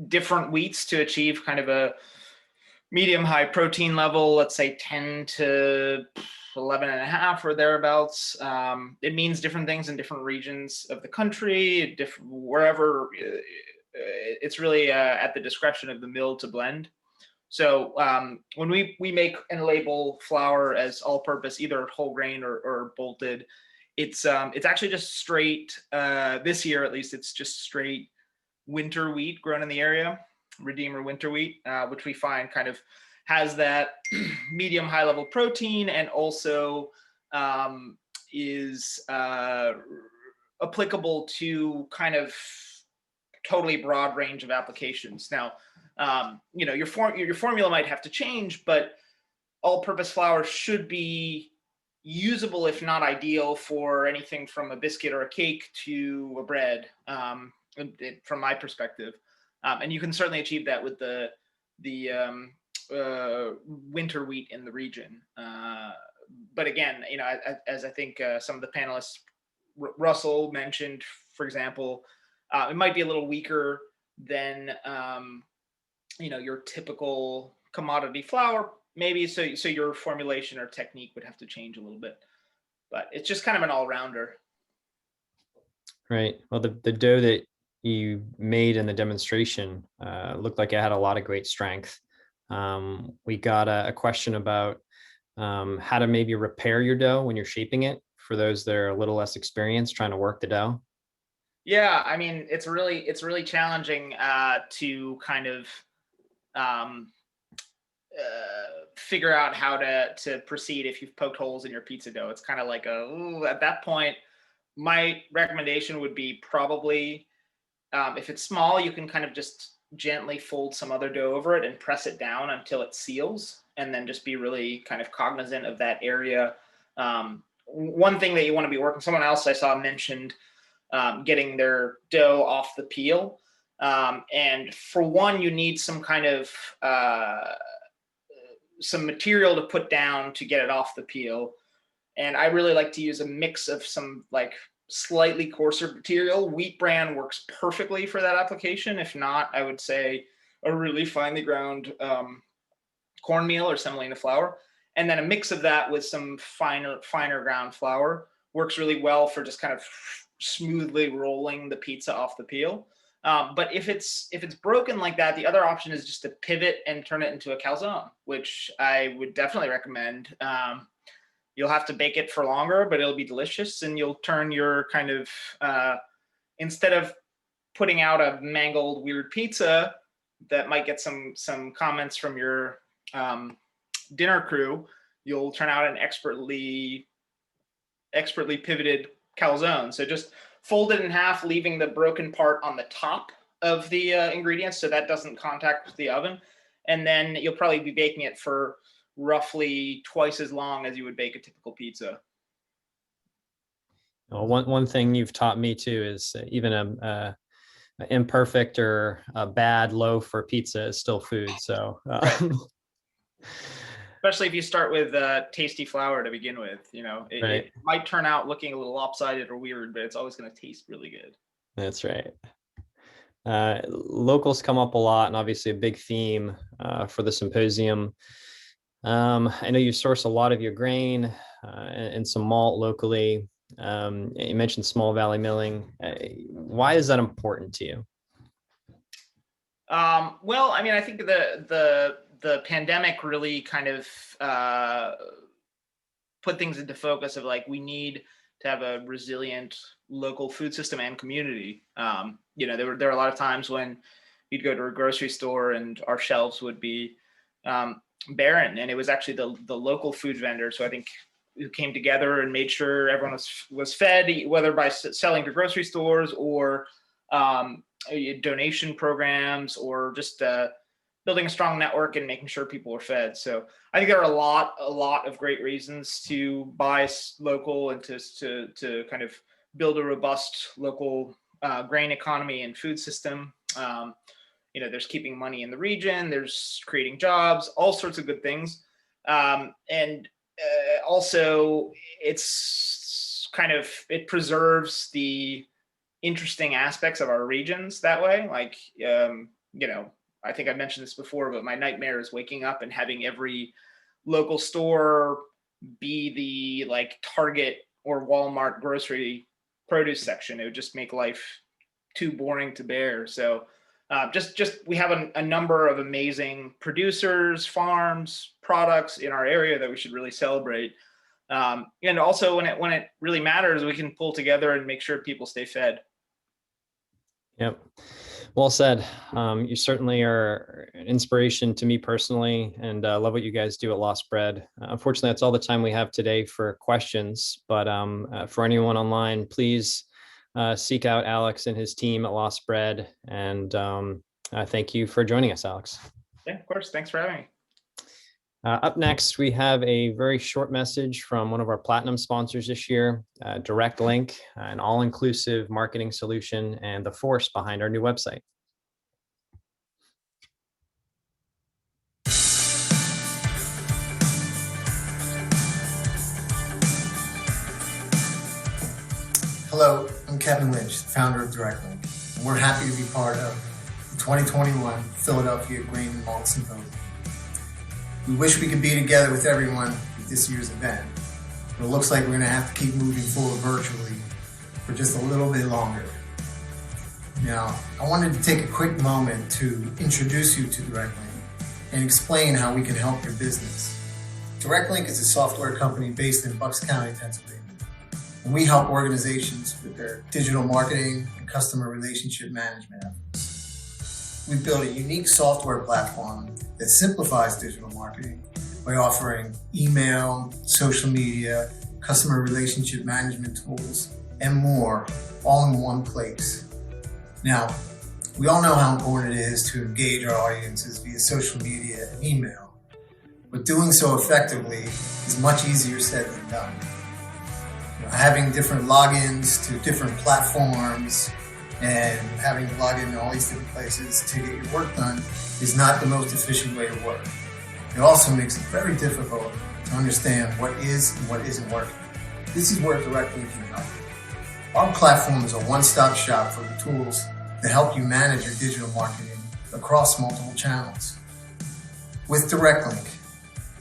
different wheats to achieve kind of a medium high protein level, let's say 10 to 11.5 or thereabouts. It means different things in different regions of the country, wherever. It's really at the discretion of the mill to blend. So when we make and label flour as all-purpose, either whole grain or bolted, it's actually just straight. This year, at least, it's just straight winter wheat grown in the area, Redeemer winter wheat, which we find kind of has that medium high level protein and also is applicable to kind of totally broad range of applications. Now, your formula might have to change, but all-purpose flour should be usable, if not ideal, for anything from a biscuit or a cake to a bread, from my perspective. And you can certainly achieve that with the winter wheat in the region. But again, as I think some of the panelists, Russell mentioned, for example, it might be a little weaker than your typical commodity flour, maybe. So your formulation or technique would have to change a little bit. but it's just kind of an all-rounder. Right. Well, the dough that you made in the demonstration looked like it had a lot of great strength. We got a question about how to maybe repair your dough when you're shaping it for those that are a little less experienced trying to work the dough. Yeah, I mean, it's really challenging to kind of figure out how to proceed if you've poked holes in your pizza dough. It's kind of like at that point, my recommendation would be probably, if it's small, you can kind of just gently fold some other dough over it and press it down until it seals, and then just be really kind of cognizant of that area. One thing that you want to be working, someone else I saw mentioned getting their dough off the peel. And for one, you need some kind of some material to put down to get it off the peel. And I really like to use a mix of some like slightly coarser material. Wheat bran works perfectly for that application. If not, I would say a really finely ground cornmeal or semolina flour. And then a mix of that with some finer ground flour works really well for just kind of smoothly rolling the pizza off the peel. But if it's broken like that, the other option is just to pivot and turn it into a calzone, which I would definitely recommend. You'll have to bake it for longer, but it'll be delicious, and you'll turn your kind of instead of putting out a mangled weird pizza that might get some comments from your dinner crew, you'll turn out an expertly pivoted calzone. So just fold it in half, leaving the broken part on the top of the ingredients so that doesn't contact the oven. And then you'll probably be baking it for roughly twice as long as you would bake a typical pizza. Well, one thing you've taught me too is even a imperfect or a bad loaf for pizza is still food. So especially if you start with tasty flour to begin with, it might turn out looking a little lopsided or weird, but it's always going to taste really good. That's right. Locals come up a lot, and obviously a big theme for the symposium. I know you source a lot of your grain and some malt locally. You mentioned small valley milling. Why is that important to you? Well, I mean, I think the pandemic really kind of put things into focus of like, we need to have a resilient local food system and community. There were a lot of times when you'd go to a grocery store and our shelves would be barren, and it was actually the local food vendors who I think who came together and made sure everyone was fed, whether by selling to grocery stores or donation programs, or just building a strong network and making sure people were fed. So I think there are a lot of great reasons to buy local and to kind of build a robust local grain economy and food system. There's keeping money in the region, there's creating jobs, all sorts of good things. And also it preserves the interesting aspects of our regions that way. Like, I think I mentioned this before, but my nightmare is waking up and having every local store be the like Target or Walmart grocery produce section. It would just make life too boring to bear. So we have a number of amazing producers, farms, products in our area that we should really celebrate. And also when it really matters, we can pull together and make sure people stay fed. Yep. Well said. You certainly are an inspiration to me personally, and love what you guys do at Lost Bread. Unfortunately, that's all the time we have today for questions, but for anyone online, please seek out Alex and his team at Lost Bread. And thank you for joining us, Alex. Yeah, of course. Thanks for having me. Up next, we have a very short message from one of our platinum sponsors this year, Direct Link, an all-inclusive marketing solution and the force behind our new website. Hello, I'm Kevin Lynch, founder of Direct Link, and we're happy to be part of the 2021 Philadelphia Grain and Malt Symposium. We wish we could be together with everyone at this year's event, But it looks like we're gonna have to keep moving forward virtually for just a little bit longer. Now, I wanted to take a quick moment to introduce you to DirectLink and explain how we can help your business. DirectLink is a software company based in Bucks County, Pennsylvania, and we help organizations with their digital marketing and customer relationship management efforts. We've built a unique software platform that simplifies digital marketing by offering email, social media, customer relationship management tools, and more, all in one place. Now, we all know how important it is to engage our audiences via social media and email, but doing so effectively is much easier said than done. Having different logins to different platforms and having to log into all these different places to get your work done is not the most efficient way to work. It also makes it very difficult to understand what is and what isn't working. This is where DirectLink can help. Our platform is a one-stop shop for the tools that help you manage your digital marketing across multiple channels. With DirectLink,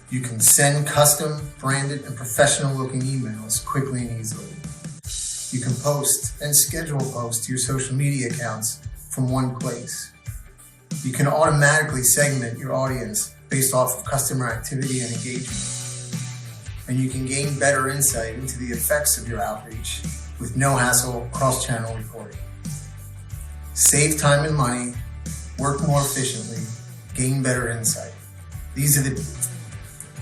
you can send custom, branded, and professional-looking emails quickly and easily. You can post and schedule posts to your social media accounts from one place. You can automatically segment your audience based off of customer activity and engagement. And you can gain better insight into the effects of your outreach with no hassle cross-channel reporting. Save time and money, work more efficiently, gain better insight. These are the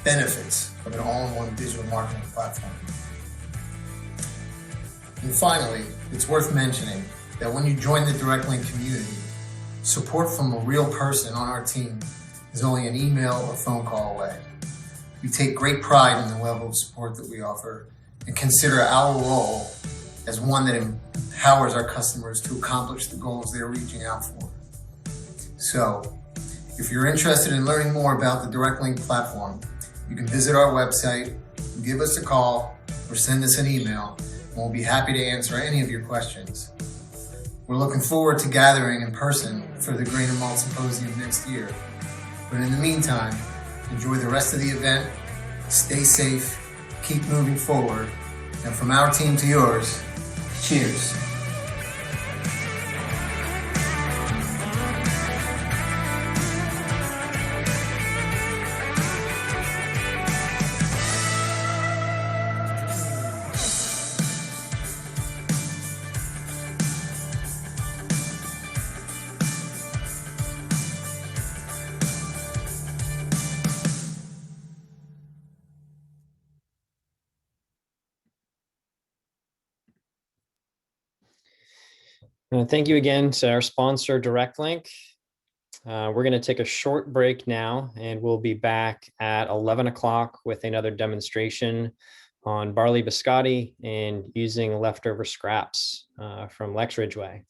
benefits of an all-in-one digital marketing platform. And finally, it's worth mentioning that when you join the DirectLink community, support from a real person on our team is only an email or phone call away. We take great pride in the level of support that we offer and consider our role as one that empowers our customers to accomplish the goals they're reaching out for. So, if you're interested in learning more about the DirectLink platform, you can visit our website, give us a call, or send us an email, and we'll be happy to answer any of your questions. We're looking forward to gathering in person for the Grain and Malt Symposium next year. But in the meantime, enjoy the rest of the event, stay safe, keep moving forward, and from our team to yours, cheers. Thank you again to our sponsor, DirectLink. We're going to take a short break now, and we'll be back at 11 o'clock with another demonstration on barley biscotti and using leftover scraps from Lex Ridgeway.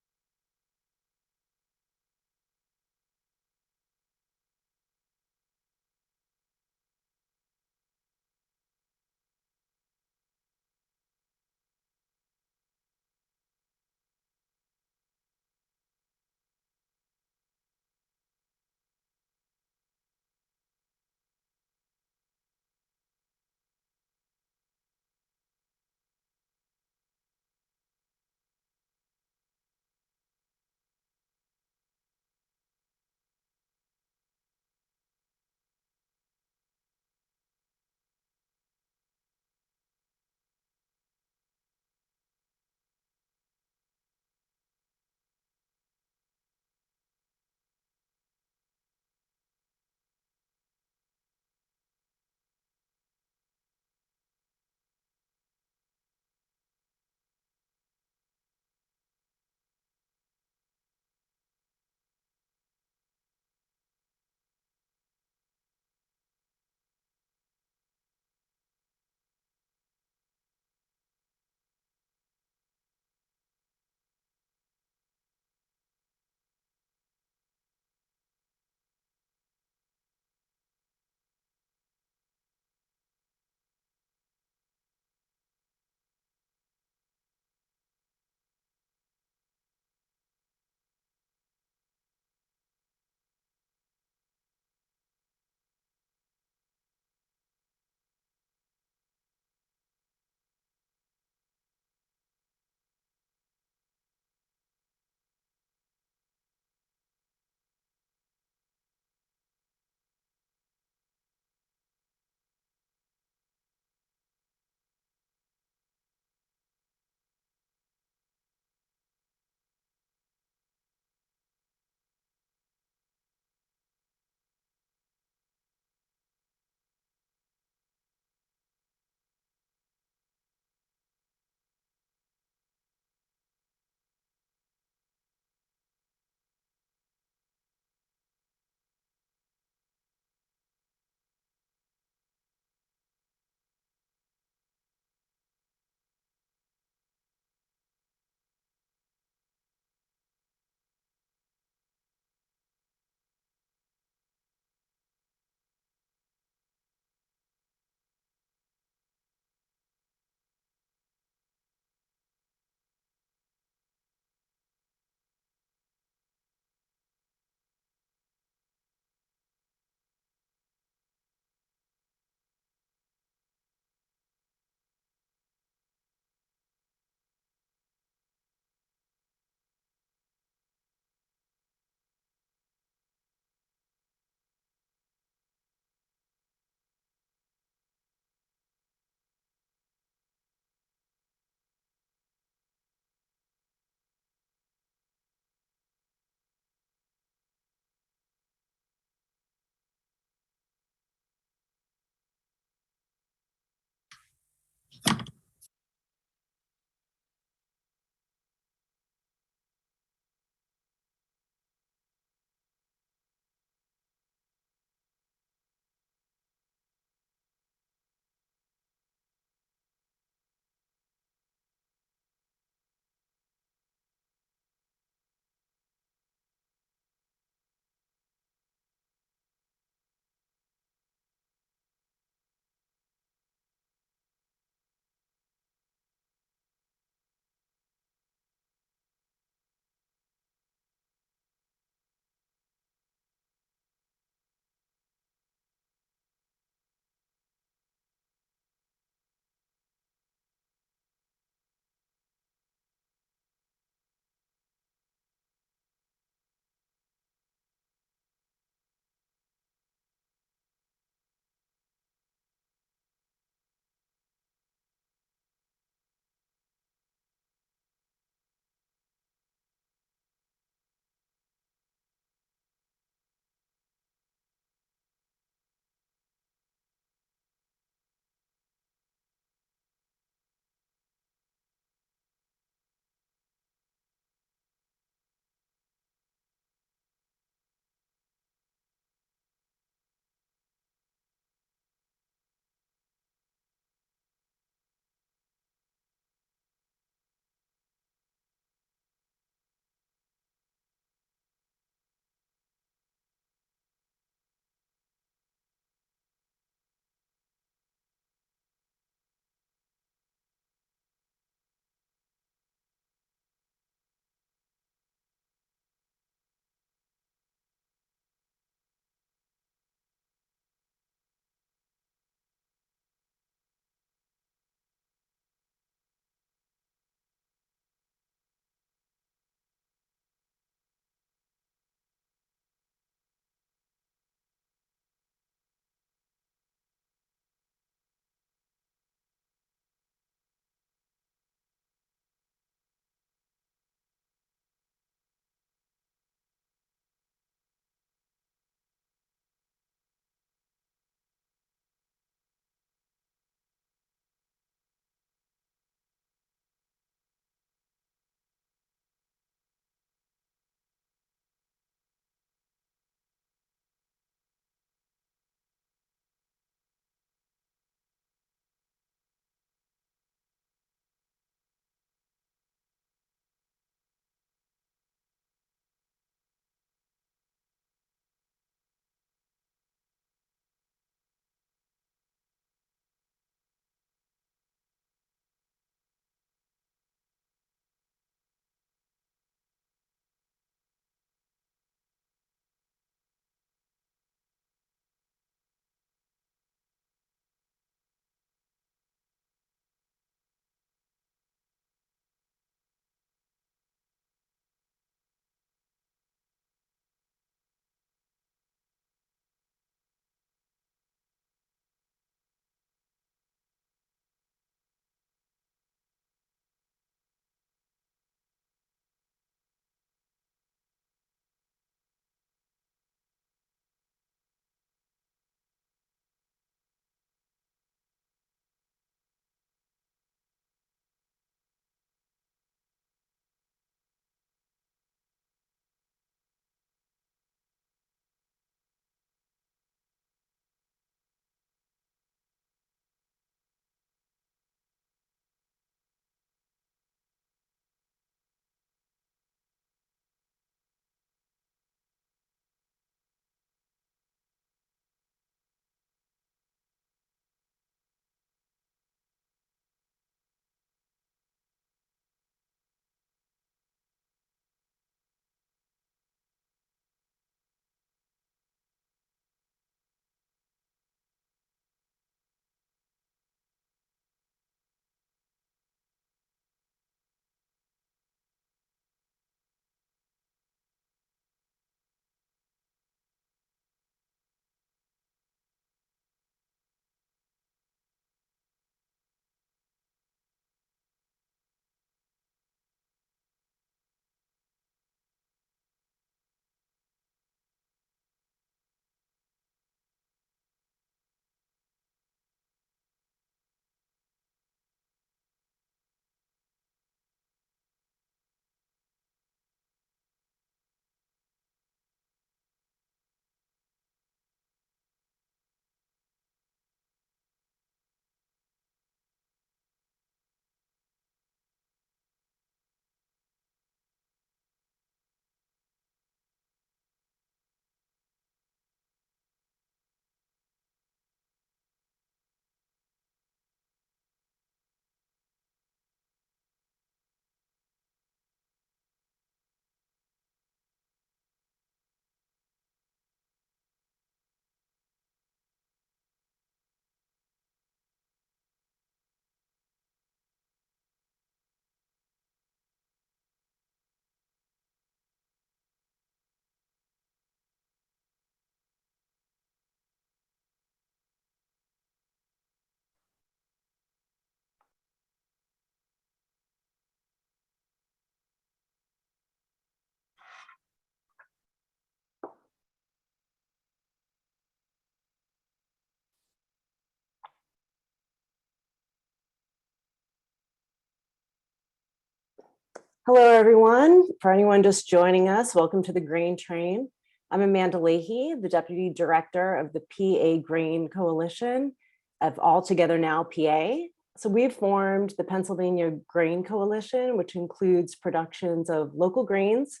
Hello, everyone. For anyone just joining us, welcome to the Grain Train. I'm Amanda Leahy, the Deputy Director of the PA Grain Coalition of All Together Now PA. So we've formed the Pennsylvania Grain Coalition, which includes productions of local grains,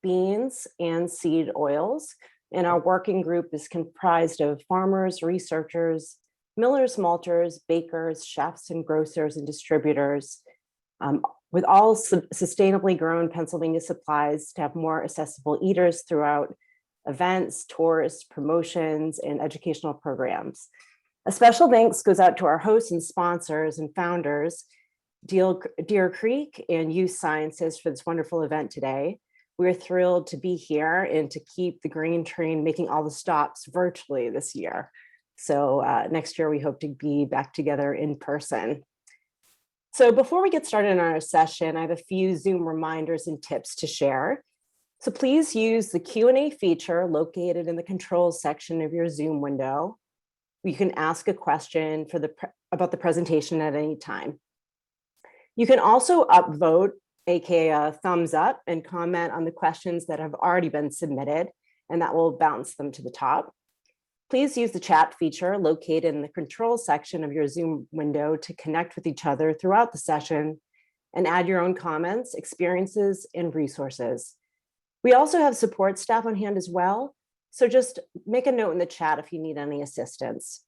beans, and seed oils. And our working group is comprised of farmers, researchers, millers, malters, bakers, chefs, and grocers and distributors, with all sustainably grown Pennsylvania supplies to have more accessible eaters throughout events, tours, promotions, and educational programs. A special thanks goes out to our hosts and sponsors and founders, Deer Creek and Youth Sciences, for this wonderful event today. We're thrilled to be here and to keep the Grain Train making all the stops virtually this year. So next year, we hope to be back together in person. So before we get started on our session, I have a few Zoom reminders and tips to share. So please use the Q&A feature located in the controls section of your Zoom window. You can ask a question about the presentation at any time. You can also upvote, aka a thumbs up, and comment on the questions that have already been submitted, and that will bounce them to the top. Please use the chat feature located in the control section of your Zoom window to connect with each other throughout the session and add your own comments, experiences, and resources. We also have support staff on hand as well, so just make a note in the chat if you need any assistance.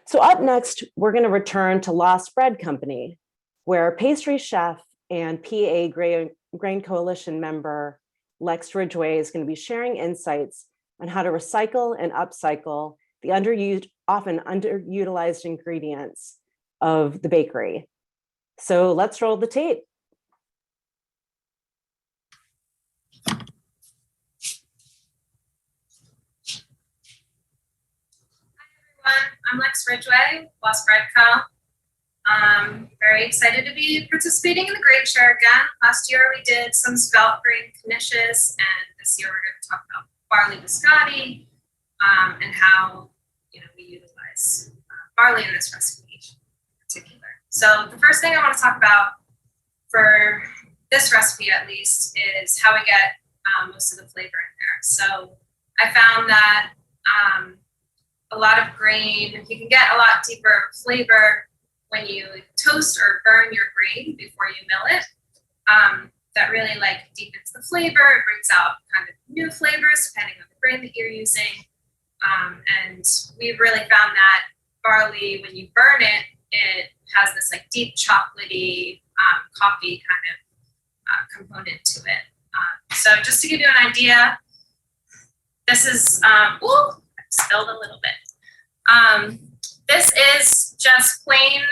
So up next, we're going to return to Lost Bread Company, where pastry chef and PA Grain Coalition member Lex Ridgeway is going to be sharing insights on how to recycle and upcycle the often underutilized ingredients of the bakery. So let's roll the tape. Hi everyone, I'm Lex Ridgeway, Lost Bread Co. I'm very excited to be participating in the grain share again. Last year we did some spelt grain knishes, and this year we're going to talk about barley biscotti, and how we utilize barley in this recipe in particular. So the first thing I want to talk about for this recipe, at least, is how we get most of the flavor in there. So I found that a lot of grain, you can get a lot deeper flavor when you toast or burn your grain before you mill it. That really deepens the flavor. It brings out kind of new flavors depending on the grain that you're using. And we've really found that barley, when you burn it, it has this deep chocolatey coffee kind of component to it. So just to give you an idea, this is, I spilled a little bit. This is just plain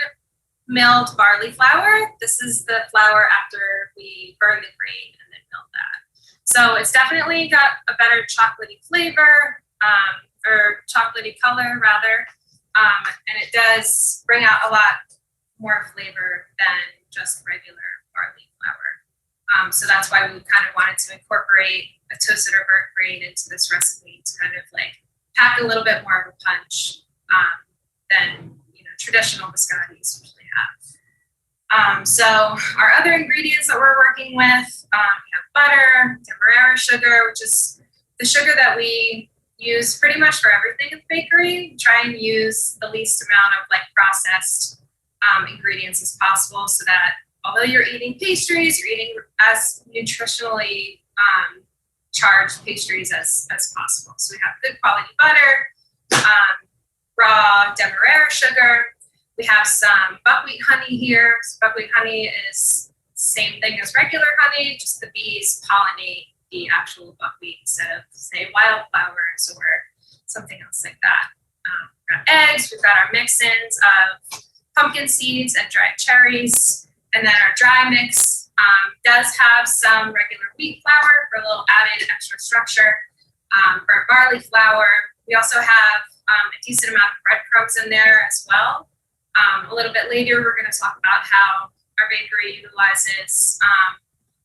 milled barley flour. This is the flour after we burn the grain and then mill that. So it's definitely got a better chocolatey flavor, or chocolatey color rather. And it does bring out a lot more flavor than just regular barley flour. So that's why we kind of wanted to incorporate a toasted or burnt grain into this recipe to kind of pack a little bit more of a punch than traditional biscottis usually have. So our other ingredients that we're working with, we have butter, demerara sugar, which is the sugar that we use pretty much for everything in the bakery. We try and use the least amount of processed ingredients as possible, so that although you're eating pastries, you're eating as nutritionally charged pastries as possible. So we have good quality butter, raw demerara sugar. We have some buckwheat honey here. So buckwheat honey is the same thing as regular honey, just the bees pollinate the actual buckwheat instead of, say, wildflowers or something else like that. We've got eggs. We've got our mix-ins of pumpkin seeds and dried cherries. And then our dry mix does have some regular wheat flour for a little added extra structure, burnt barley flour. We also have a decent amount of breadcrumbs in there as well. A little bit later, we're going to talk about how our bakery utilizes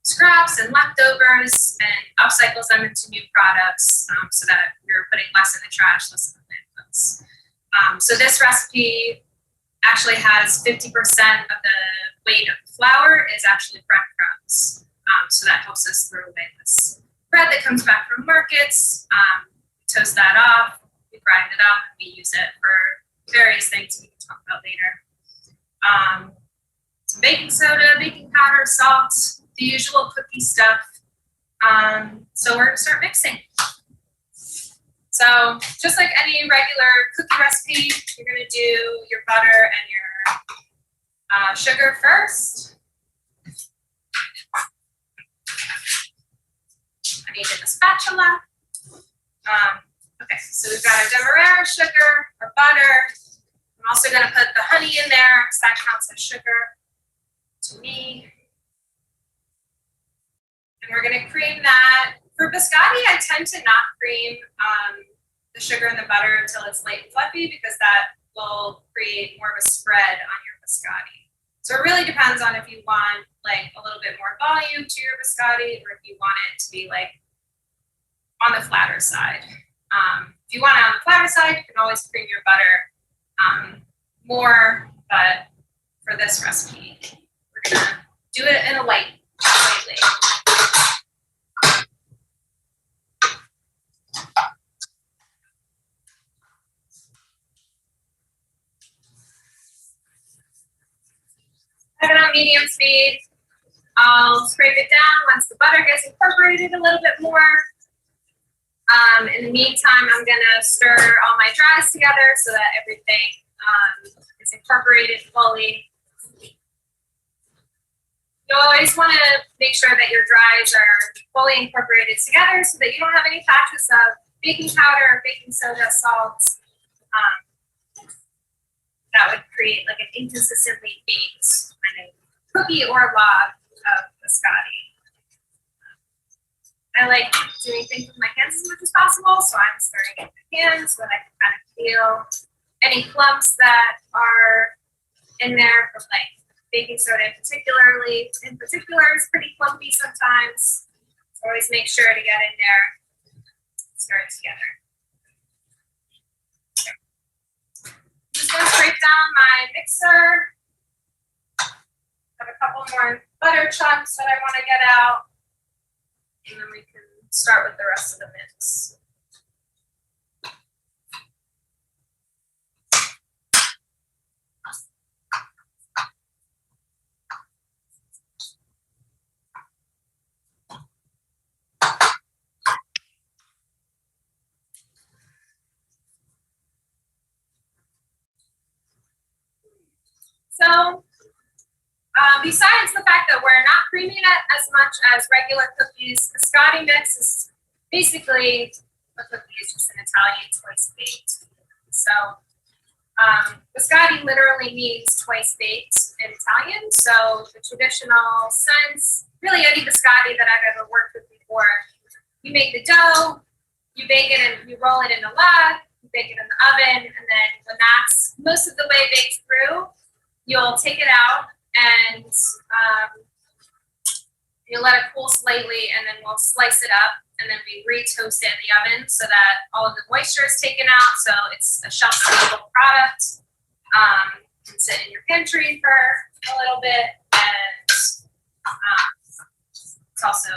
scraps and leftovers and upcycles them into new products, so that you're putting less in the trash, less in the landfills. So this recipe actually has 50% of the weight of the flour is actually breadcrumbs. So that helps us throw away this bread that comes back from markets. Toast that off, we grind it up, and we use it for various things we can talk about later. Some baking soda, baking powder, salt, the usual cookie stuff. So we're gonna start mixing. So just like any regular cookie recipe, you're gonna do your butter and your sugar first. I need a spatula. Okay, so we've got our demerara sugar, our butter. I'm also gonna put the honey in there because that counts as sugar to me. And we're gonna cream that. For biscotti, I tend to not cream the sugar and the butter until it's light and fluffy because that will create more of a spread on your biscotti. So it really depends on if you want like a little bit more volume to your biscotti or if you want it to be like on the flatter side. If you want it on the flatter side, you can always cream your butter more, but for this recipe, we're gonna do it in a lightly. Put it on medium speed. I'll scrape it down once the butter gets incorporated a little bit more. In the meantime, I'm gonna stir all my dries together so that everything is incorporated fully. You always wanna make sure that your dries are fully incorporated together so that you don't have any patches of baking powder, baking soda, salt. That would create like an inconsistently baked kind of cookie or log of biscotti. I like doing things with my hands as much as possible, so I'm stirring it with my hands so that I can kind of feel any clumps that are in there from like baking soda in particular is pretty clumpy sometimes. So always make sure to get in there, stir it together. I'm just gonna scrape down my mixer. Have a couple more butter chunks that I want to get out. And then we can start with the rest of the mix. So, besides the fact that we're not creaming it as much as regular cookies, biscotti mix is basically a cookie is just an Italian twice baked. So, biscotti literally means twice baked in Italian. So, the traditional sense, really any biscotti that I've ever worked with before, you make the dough, you bake it and you roll it in a log, you bake it in the oven, and then when that's most of the way baked through, you'll take it out and you'll let it cool slightly, and then we'll slice it up, and then we re-toast it in the oven so that all of the moisture is taken out. So it's a shelf-stable product. You can sit in your pantry for a little bit, and it's also,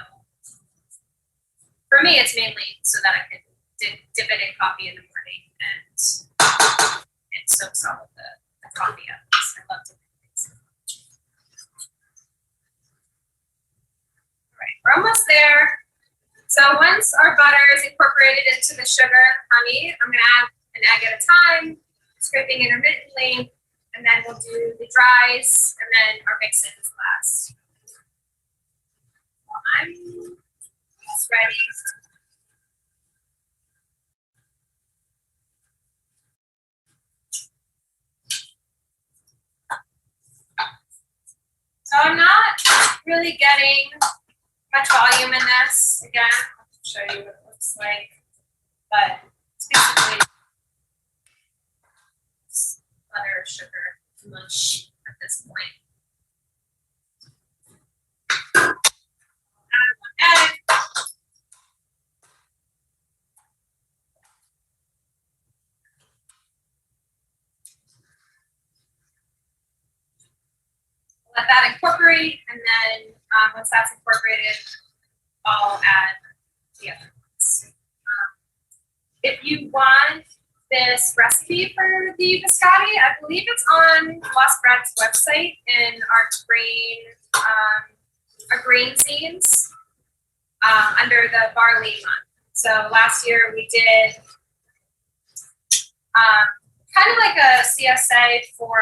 for me, it's mainly so that I can dip it in coffee in the morning and it soaks all of the coffee up. I love dipping things. All right, we're almost there. So once our butter is incorporated into the sugar and honey, I'm gonna add an egg at a time, scraping intermittently, and then we'll do the dries, and then our mix-ins last. So I'm almost ready. So I'm not really getting much volume in this. Again, I'll show you what it looks like, but it's basically butter, sugar, mush at this point. Add one egg. let that incorporate, and then once that's incorporated, I'll add the other ones. If you want this recipe for the biscotti, I believe it's on Lost Bread's website in our grain zines under the barley month. So last year we did kind of like a CSA for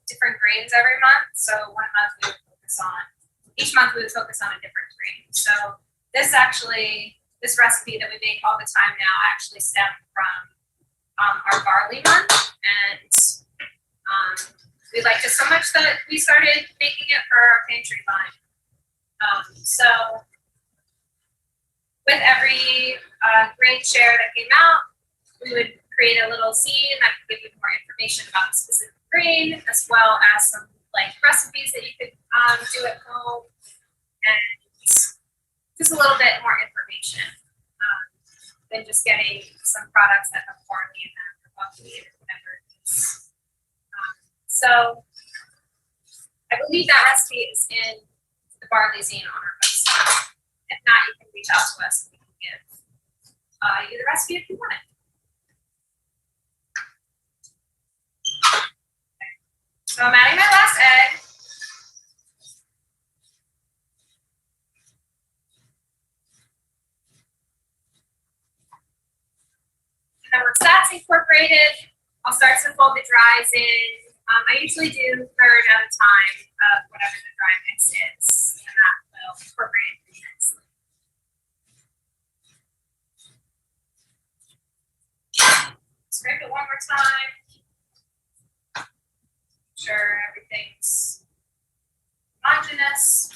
different grains every month. So one month we would focus on, each month we would focus on a different grain. So this recipe that we make all the time now actually stemmed from our barley month, and we liked it so much that we started making it for our pantry line. So with every grain share that came out, we would create a little zine that could give you more information about the specific grain, as well as some like recipes that you could do at home, and just a little bit more information than just getting some products that have barley in them or buckwheat or whatever it is. So I believe that recipe is in the barley zine on our website. If not, you can reach out to us and we can give you the recipe if you want it. So I'm adding my last egg. And then once that's incorporated, I'll start to fold the dries in. I usually do third at a time of whatever the dry mix is, and that will incorporate it pretty nicely. Scrape it one more time. Make sure everything's homogeneous.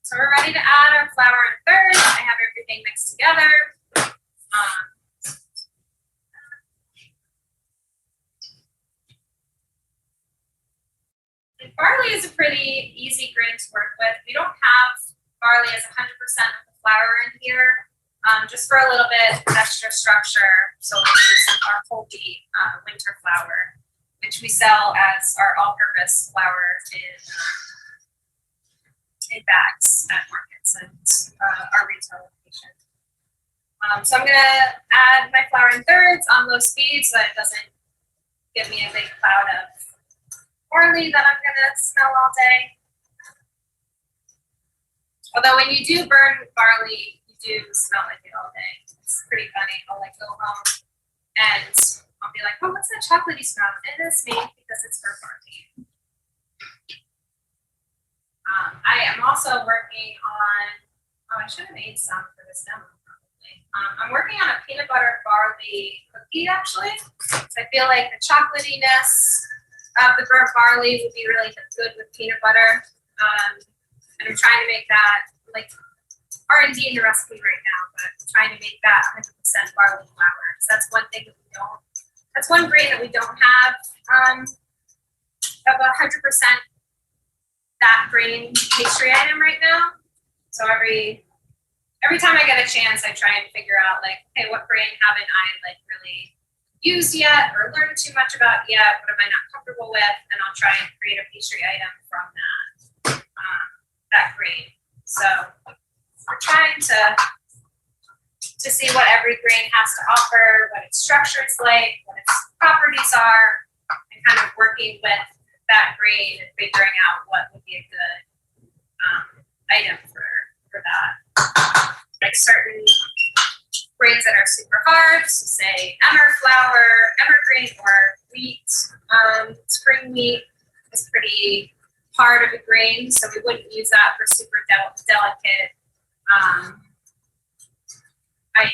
So we're ready to add our flour and thirds. I have everything mixed together. Barley is a pretty easy grain to work with. We don't have barley as 100% of the flour in here, just for a little bit extra structure. So we'll use our whole wheat winter flour, which we sell as our all-purpose flour in bags at markets and our retail location. So I'm gonna add my flour in thirds on low speed so that it doesn't give me a big cloud of barley that I'm gonna smell all day. Although when you do burn barley, you do smell like it all day. It's pretty funny. I'll like go home and I'll be like, oh, what's that chocolatey smell? It is me because it's for barley. I am also working on, I should have made some for this demo probably. I'm working on a peanut butter barley cookie actually. So I feel like the chocolatiness of the burnt barley would be really good with peanut butter. And I'm trying to make that like R&D in the recipe right now, but I'm trying to make that 100% barley flour. So that's one thing that we don't, that's one grain that we don't have of 100% that grain pastry item right now. So every time I get a chance, I try and figure out like, hey, what grain haven't I like really used yet or learned too much about yet? What am I not comfortable with? And I'll try and create a pastry item from that grain. So we're trying to see what every grain has to offer, what its structure is like, what its properties are, and kind of working with that grain and figuring out what would be a good item for that. Like certain grains that are super hard, so say emmer flour, emmer grain, or wheat. Spring wheat is pretty hard of a grain, so we wouldn't use that for super delicate items. We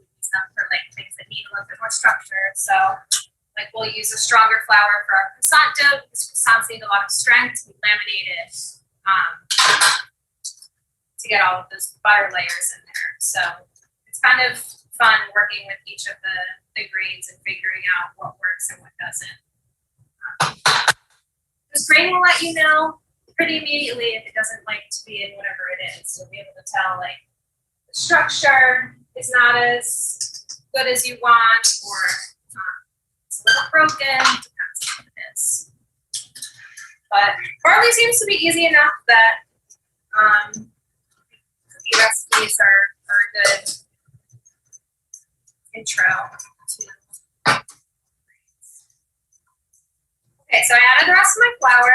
use them for like things that need a little bit more structure. So like we'll use a stronger flour for our croissant dough because croissants need a lot of strength. We laminate it to get all of those butter layers in there. So it's kind of fun working with each of the grains and figuring out what works and what doesn't. This grain will let you know pretty immediately if it doesn't like to be in whatever it is. You'll be able to tell like the structure is not as good as you want, or it's a little broken, depends on what it is. But barley seems to be easy enough that cookie recipes are a good intro to. Okay, so I added the rest of my flour.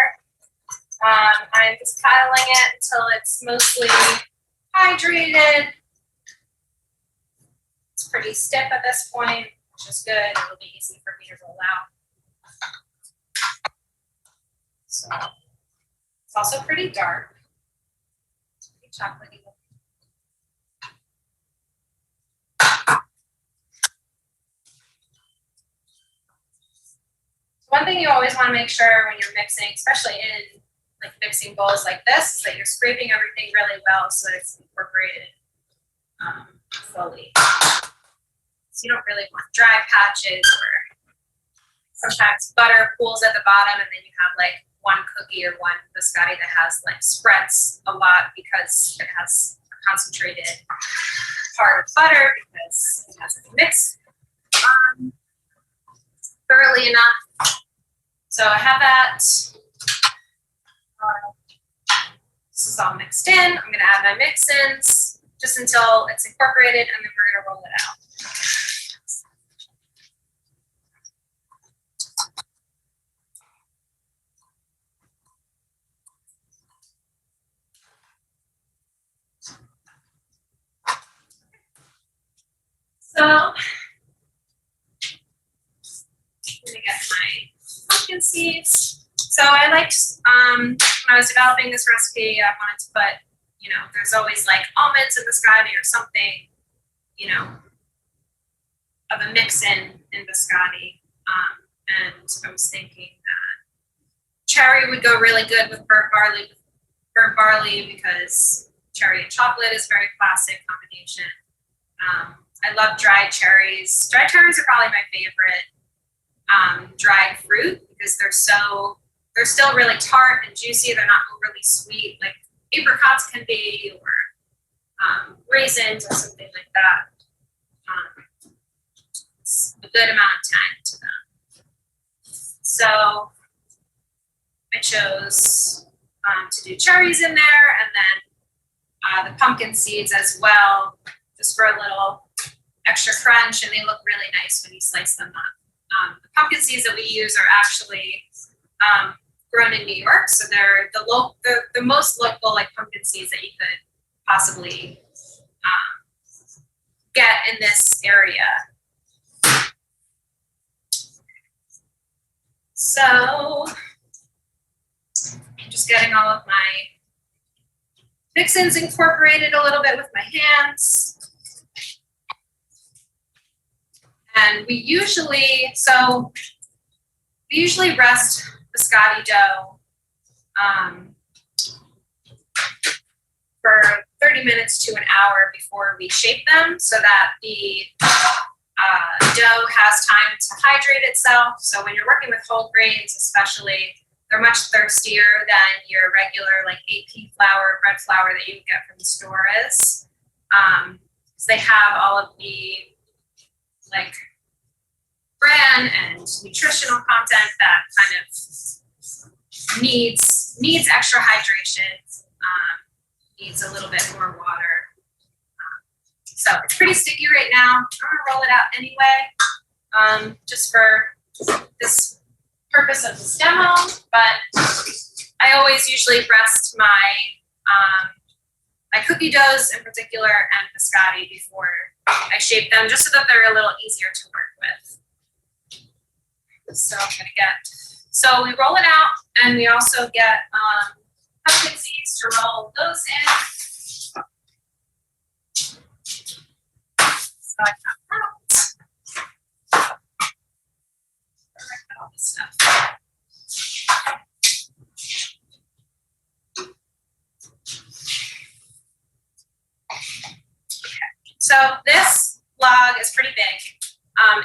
I'm just piling it until it's mostly hydrated. It's pretty stiff at this point, which is good. It'll be easy for me to roll out. So it's also pretty dark. It's pretty chocolatey. One thing you always want to make sure when you're mixing, especially in like mixing bowls like this, is that you're scraping everything really well so that it's incorporated fully. So you don't really want dry patches, or sometimes butter pools at the bottom and then you have like one cookie or one biscotti that has like spreads a lot because it has a concentrated part of butter because it hasn't mixed thoroughly enough. So I have that. This is all mixed in. I'm going to add my mix-ins just until it's incorporated, and then we're going to roll it out. So I'm going to get my pumpkin seeds. So I liked, when I was developing this recipe, I wanted to put, you know, there's always like almonds and biscotti or something, you know, of a mix-in biscotti. And I was thinking that cherry would go really good with burnt barley because cherry and chocolate is a very classic combination. I love dried cherries. Dried cherries are probably my favorite dried fruit because they're still really tart and juicy. They're not overly sweet like apricots can be, or raisins or something like that. It's a good amount of time to them. So I chose to do cherries in there, and then the pumpkin seeds as well, just for a little extra crunch, and they look really nice when you slice them up. The pumpkin seeds that we use are actually grown in New York, so they're the most local like pumpkin seeds that you could possibly get in this area. So I'm just getting all of my mix-ins incorporated a little bit with my hands. And we usually rest biscotti dough for 30 minutes to an hour before we shape them so that the dough has time to hydrate itself. So when you're working with whole grains especially, they're much thirstier than your regular like AP flour, bread flour that you get from the store is. So they have all of the like bran and nutritional content that kind of needs extra hydration, needs a little bit more water. So it's pretty sticky right now. I'm gonna roll it out anyway, just for this purpose of this demo, but I always usually rest my my cookie doughs in particular and biscotti before I shape them, just so that they're a little easier to work with. So I'm gonna so we roll it out, and we also get pumpkin seeds to roll those in. So I got that. All this stuff. So this log is pretty big.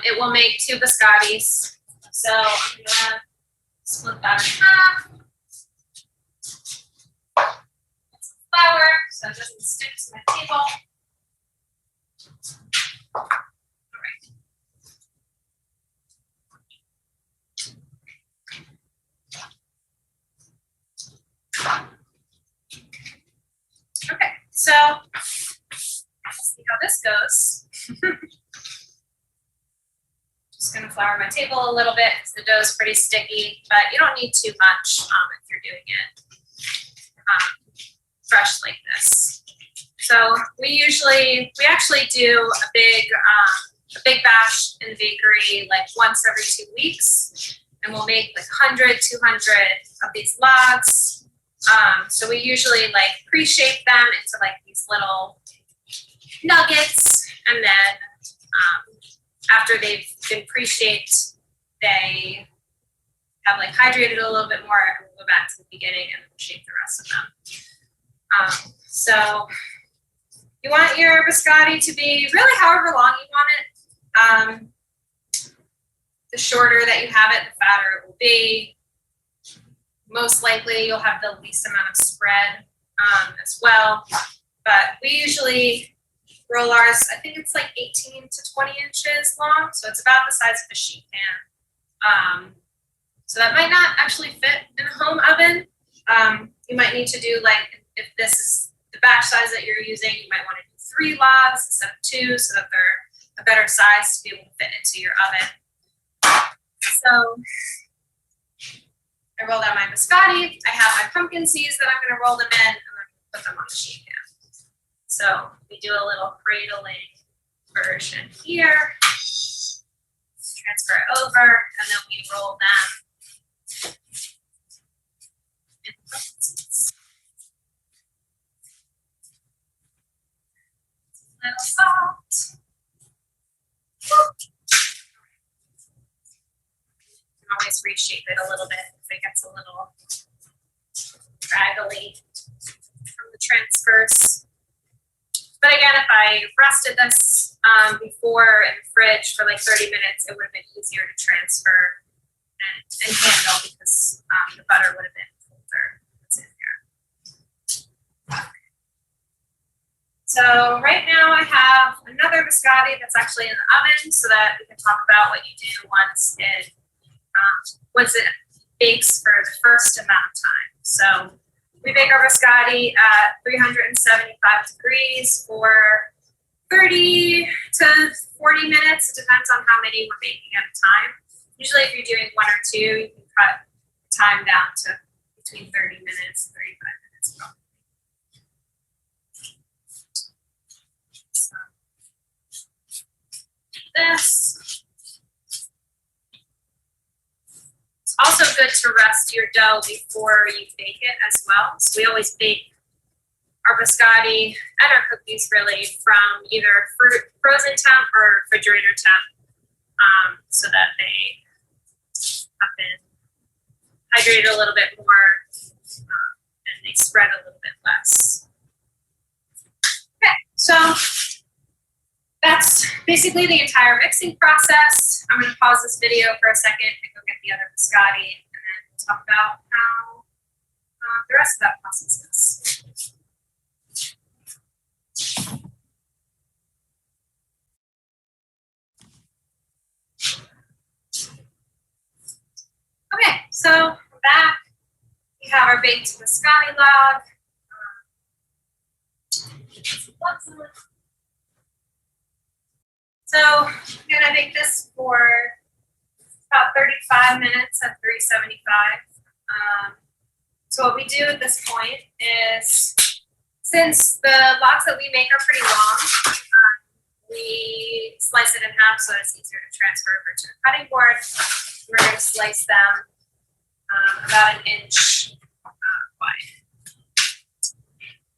It will make 2 biscottis. So I'm gonna split that in half. Put some flour so it doesn't stick to my table. All right. Okay, so let's see how this goes. Just gonna flour my table a little bit because the dough is pretty sticky, but you don't need too much if you're doing it fresh like this. So we actually do a big batch in the bakery like once every 2 weeks, and we'll make like 100, 200 of these logs. So we usually like pre-shape them into like these little nuggets, and then after they've been pre-shaped, they have like hydrated a little bit more, and we'll go back to the beginning and we'll shape the rest of them. So you want your biscotti to be really however long you want it. The shorter that you have it, the fatter it will be. Most likely you'll have the least amount of spread as well. But we usually roll ours, I think it's like 18 to 20 inches long. So it's about the size of a sheet pan. So that might not actually fit in a home oven. You might need to do like, if this is the batch size that you're using, you might want to do 3 logs instead of 2 so that they're a better size to be able to fit into your oven. So I rolled out my biscotti. I have my pumpkin seeds that I'm going to roll them in, and then put them on the sheet pan. So we do a little cradling version here. Transfer it over, and then we roll them in the pumpkin seeds. A little salt. You can always reshape it a little bit if it gets a little raggedy from the transfers. But again, if I rested this before in the fridge for like 30 minutes, it would have been easier to transfer and handle because the butter would have been colder. That's in here. So right now I have another biscotti that's actually in the oven so that we can talk about what you do once it bakes for the first amount of time. So we bake our biscotti at 375 degrees for 30 to 40 minutes. It depends on how many we're baking at a time. Usually if you're doing 1 or 2, you can cut the time down to between 30 minutes and 35 minutes probably. So, this. It's also good to rest your dough before you bake it as well. So we always bake our biscotti and our cookies really from either frozen temp or refrigerator temp, so that they have been hydrated a little bit more and they spread a little bit less. Okay, so that's basically the entire mixing process. I'm going to pause this video for a second and go get the other biscotti, and then we'll talk about how the rest of that process is. Okay, so we're back. We have our baked biscotti log. So I'm gonna bake this for about 35 minutes at 375. So what we do at this point is, since the logs that we make are pretty long, we slice it in half so it's easier to transfer over to the cutting board. We're going to slice them about 1 inch wide.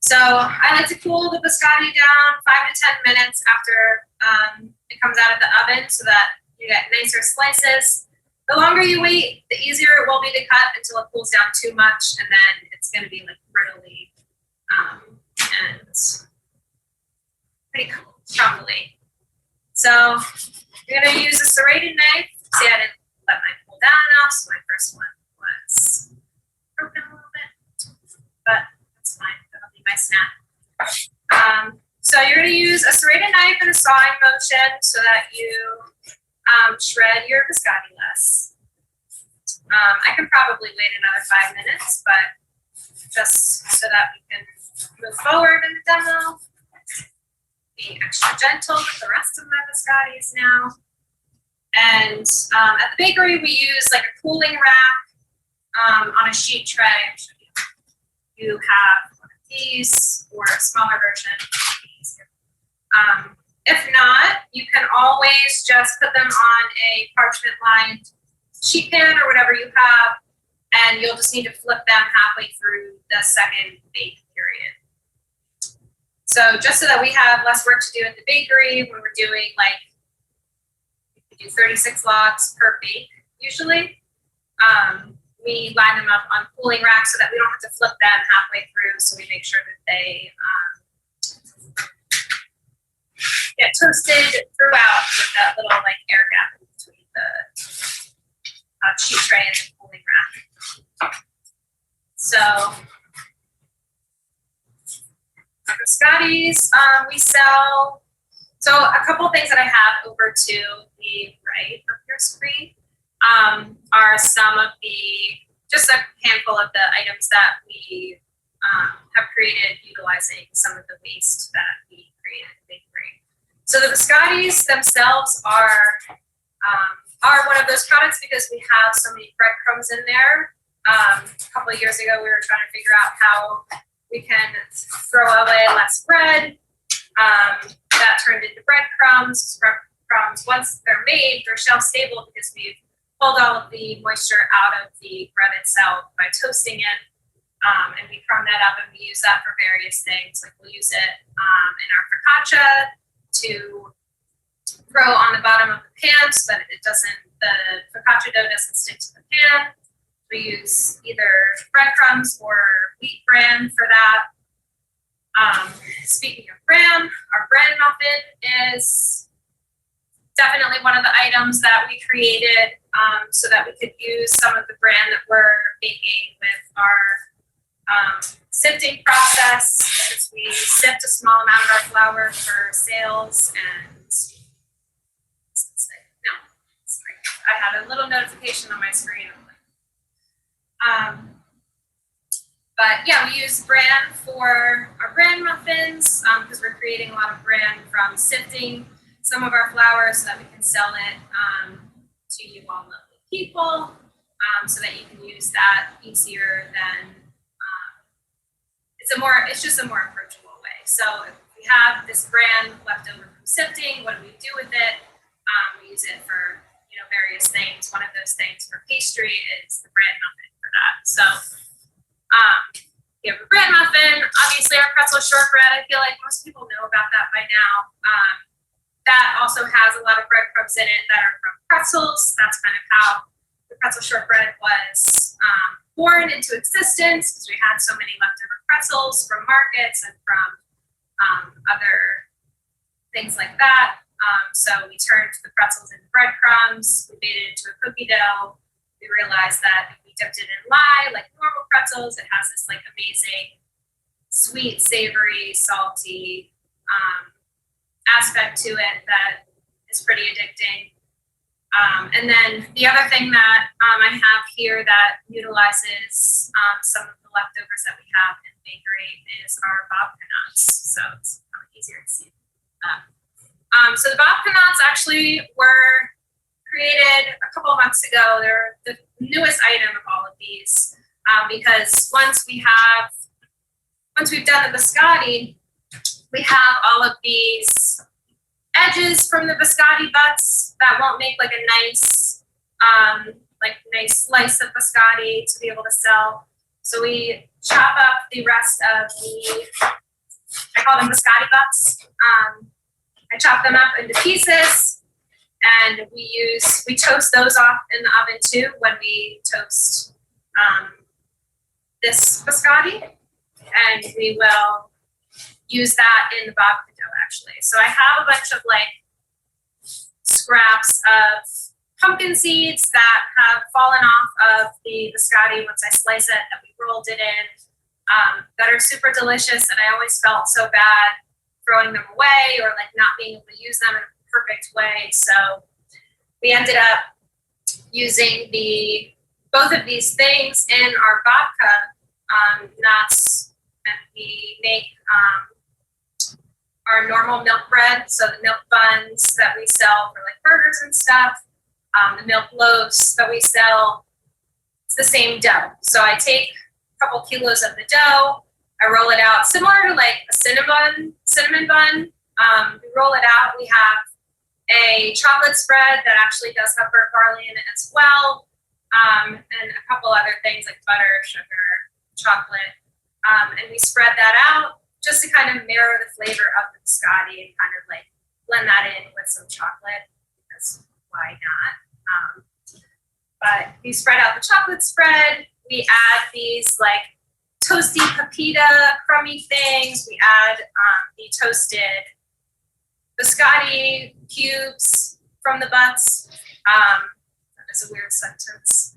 So I like to cool the biscotti down 5 to 10 minutes after it comes out of the oven so that you get nicer slices. The longer you wait, the easier it will be to cut until it cools down too much, and then it's going to be like brittly and pretty crumbly. So you're gonna use a serrated knife. See, I didn't let mine pull down enough, so my first one was broken a little bit, but that's fine. That'll be my snap. So you're gonna use a serrated knife and a sawing motion so that you shred your biscotti less. I can probably wait another 5 minutes, but just so that we can move forward in the demo. Being extra gentle with the rest of my biscottis now. And at the bakery, we use like a cooling rack on a sheet tray. You have one of these or a smaller version of these. If not, you can always just put them on a parchment lined sheet pan or whatever you have, and you'll just need to flip them halfway through the second bake period. So just so that we have less work to do at the bakery when we're doing like, we do 36 logs per bake usually. We line them up on cooling racks so that we don't have to flip them halfway through, so we make sure that they get toasted throughout with that little like air gap in between the sheet tray and the cooling rack. So biscottis we sell. So a couple of things that I have over to the right of your screen are some of just a handful of the items that we have created utilizing some of the waste that we created in the bakery. So the biscottis themselves are one of those products because we have so many breadcrumbs in there. A couple of years ago, we were trying to figure out how we can throw away less bread. That turned into breadcrumbs. Breadcrumbs, once they're made, they're shelf stable because we've pulled all of the moisture out of the bread itself by toasting it. And we crumb that up and we use that for various things. Like we'll use it in our focaccia to throw on the bottom of the pan so that the focaccia dough doesn't stick to the pan. We use either breadcrumbs or wheat bran for that. Speaking of bran, our bran muffin is definitely one of the items that we created so that we could use some of the bran that we're baking with our sifting process, since we sift a small amount of our flour for sales. And I had a little notification on my screen. But yeah, we use bran for our bran muffins because we're creating a lot of bran from sifting some of our flour so that we can sell it to you all lovely people so that you can use that easier than it's just a more approachable way. So if we have this bran left over from sifting, what do we do with it? We use it for various things. One of those things for pastry is the bread muffin for that. So we have a bread muffin, obviously our pretzel shortbread. I feel like most people know about that by now. That also has a lot of breadcrumbs in it that are from pretzels. That's kind of how the pretzel shortbread was born into existence because we had so many leftover pretzels from markets and from other things like that. So we turned the pretzels into breadcrumbs, we made it into a cookie dough. We realized that if we dipped it in lye, like normal pretzels, it has this like amazing sweet, savory, salty aspect to it that is pretty addicting. And then the other thing that I have here that utilizes some of the leftovers that we have in the bakery is our babka nuts. So it's probably easier to see that. So the babka nuts actually were created a couple of months ago. They're the newest item of all of these because once we've done the biscotti, we have all of these edges from the biscotti butts that won't make like a nice slice of biscotti to be able to sell. So we chop up the rest of I call them biscotti butts. I chop them up into pieces, and we toast those off in the oven too when we toast this biscotti, and we will use that in the babka dough actually. So I have a bunch of like scraps of pumpkin seeds that have fallen off of the biscotti once I slice it, that we rolled it in, that are super delicious. And I always felt so bad throwing them away or like not being able to use them in a perfect way. So we ended up using both of these things in our babka nuts, and we make our normal milk bread, so the milk buns that we sell for like burgers and stuff, the milk loaves that we sell, it's the same dough. So I take a couple kilos of the dough, I roll it out similar to like a cinnamon bun. We roll it out. We have a chocolate spread that actually does have burnt barley in it as well, and a couple other things like butter, sugar, chocolate, and we spread that out just to kind of mirror the flavor of the biscotti and kind of like blend that in with some chocolate, because why not? But we spread out the chocolate spread. We add these like toasty pepita crummy things. We add the toasted biscotti cubes from the butts. That is a weird sentence.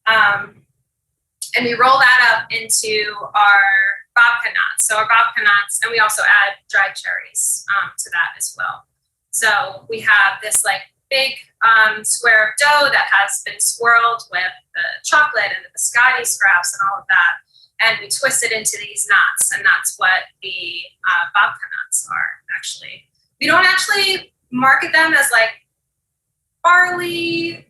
And we roll that up into our babka nuts. So our babka nuts, and we also add dried cherries to that as well. So we have this like big square of dough that has been swirled with the chocolate and the biscotti scraps and all of that. And we twist it into these nuts, and that's what the babka nuts are actually. We don't actually market them as like barley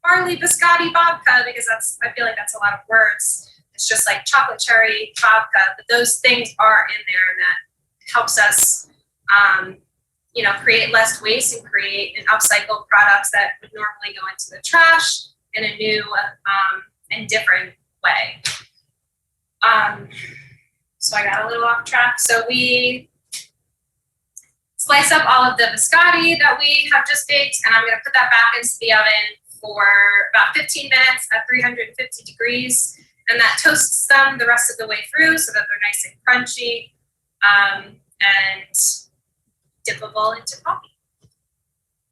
biscotti babka, because I feel like that's a lot of words. It's just like chocolate cherry babka, but those things are in there, and that helps us, create less waste and create and upcycle products that would normally go into the trash in a new and different way. So I got a little off track. So we slice up all of the biscotti that we have just baked, and I'm going to put that back into the oven for about 15 minutes at 350 degrees, and that toasts them the rest of the way through so that they're nice and crunchy, and dippable into coffee.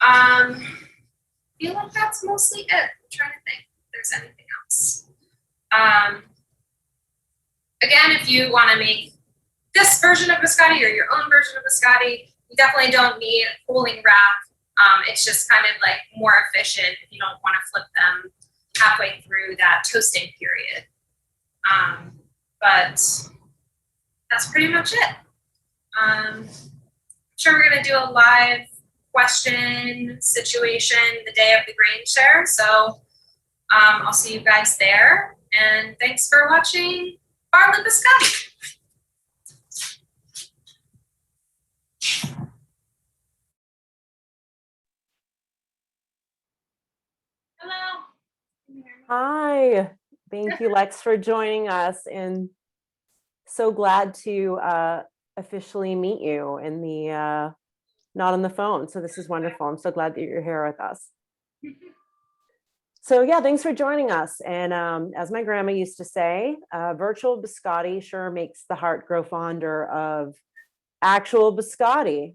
I feel like that's mostly it. I'm trying to think if there's anything else. Again, if you want to make this version of biscotti or your own version of biscotti, you definitely don't need a cooling rack. It's just kind of like more efficient if you don't want to flip them halfway through that toasting period. But that's pretty much it. I'm sure we're going to do a live question situation the day of the grain share. So I'll see you guys there. And thanks for watching Barley Biscotti. Hello. Hi, thank you, Lex, for joining us, and so glad to officially meet you in the not on the phone. So this is wonderful. I'm so glad that you're here with us. So yeah, thanks for joining us. And as my grandma used to say, virtual biscotti sure makes the heart grow fonder of actual biscotti.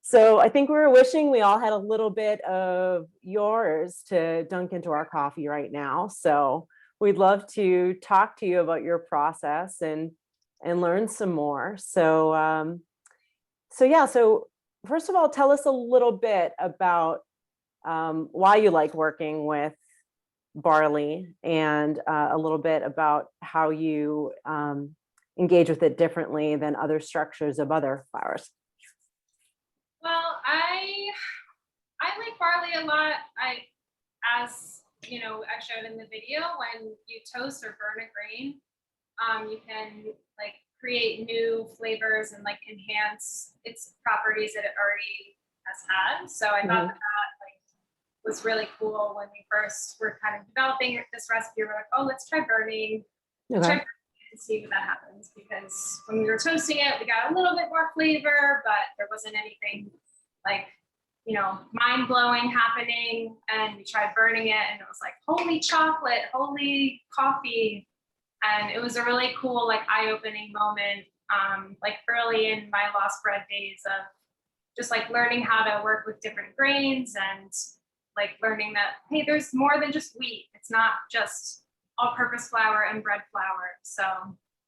So I think we were wishing we all had a little bit of yours to dunk into our coffee right now. So we'd love to talk to you about your process and learn some more. So so first of all, tell us a little bit about why you like working with barley, and a little bit about how you engage with it differently than other structures of other flours. Well, I like barley a lot. As you know, I showed in the video, when you toast or burn a grain, you can like create new flavors and like enhance its properties that it already has had. So I thought that like was really cool when we first were kind of developing this recipe. We're like, oh, let's try burning. Okay. And see what that happens, because when we were toasting it, we got a little bit more flavor, but there wasn't anything like, mind-blowing happening. And we tried burning it, and it was like, holy chocolate, holy coffee. And it was a really cool, like, eye-opening moment, like early in my lost bread days of just like learning how to work with different grains and like learning that, hey, there's more than just wheat. It's not just all-purpose flour and bread flour. So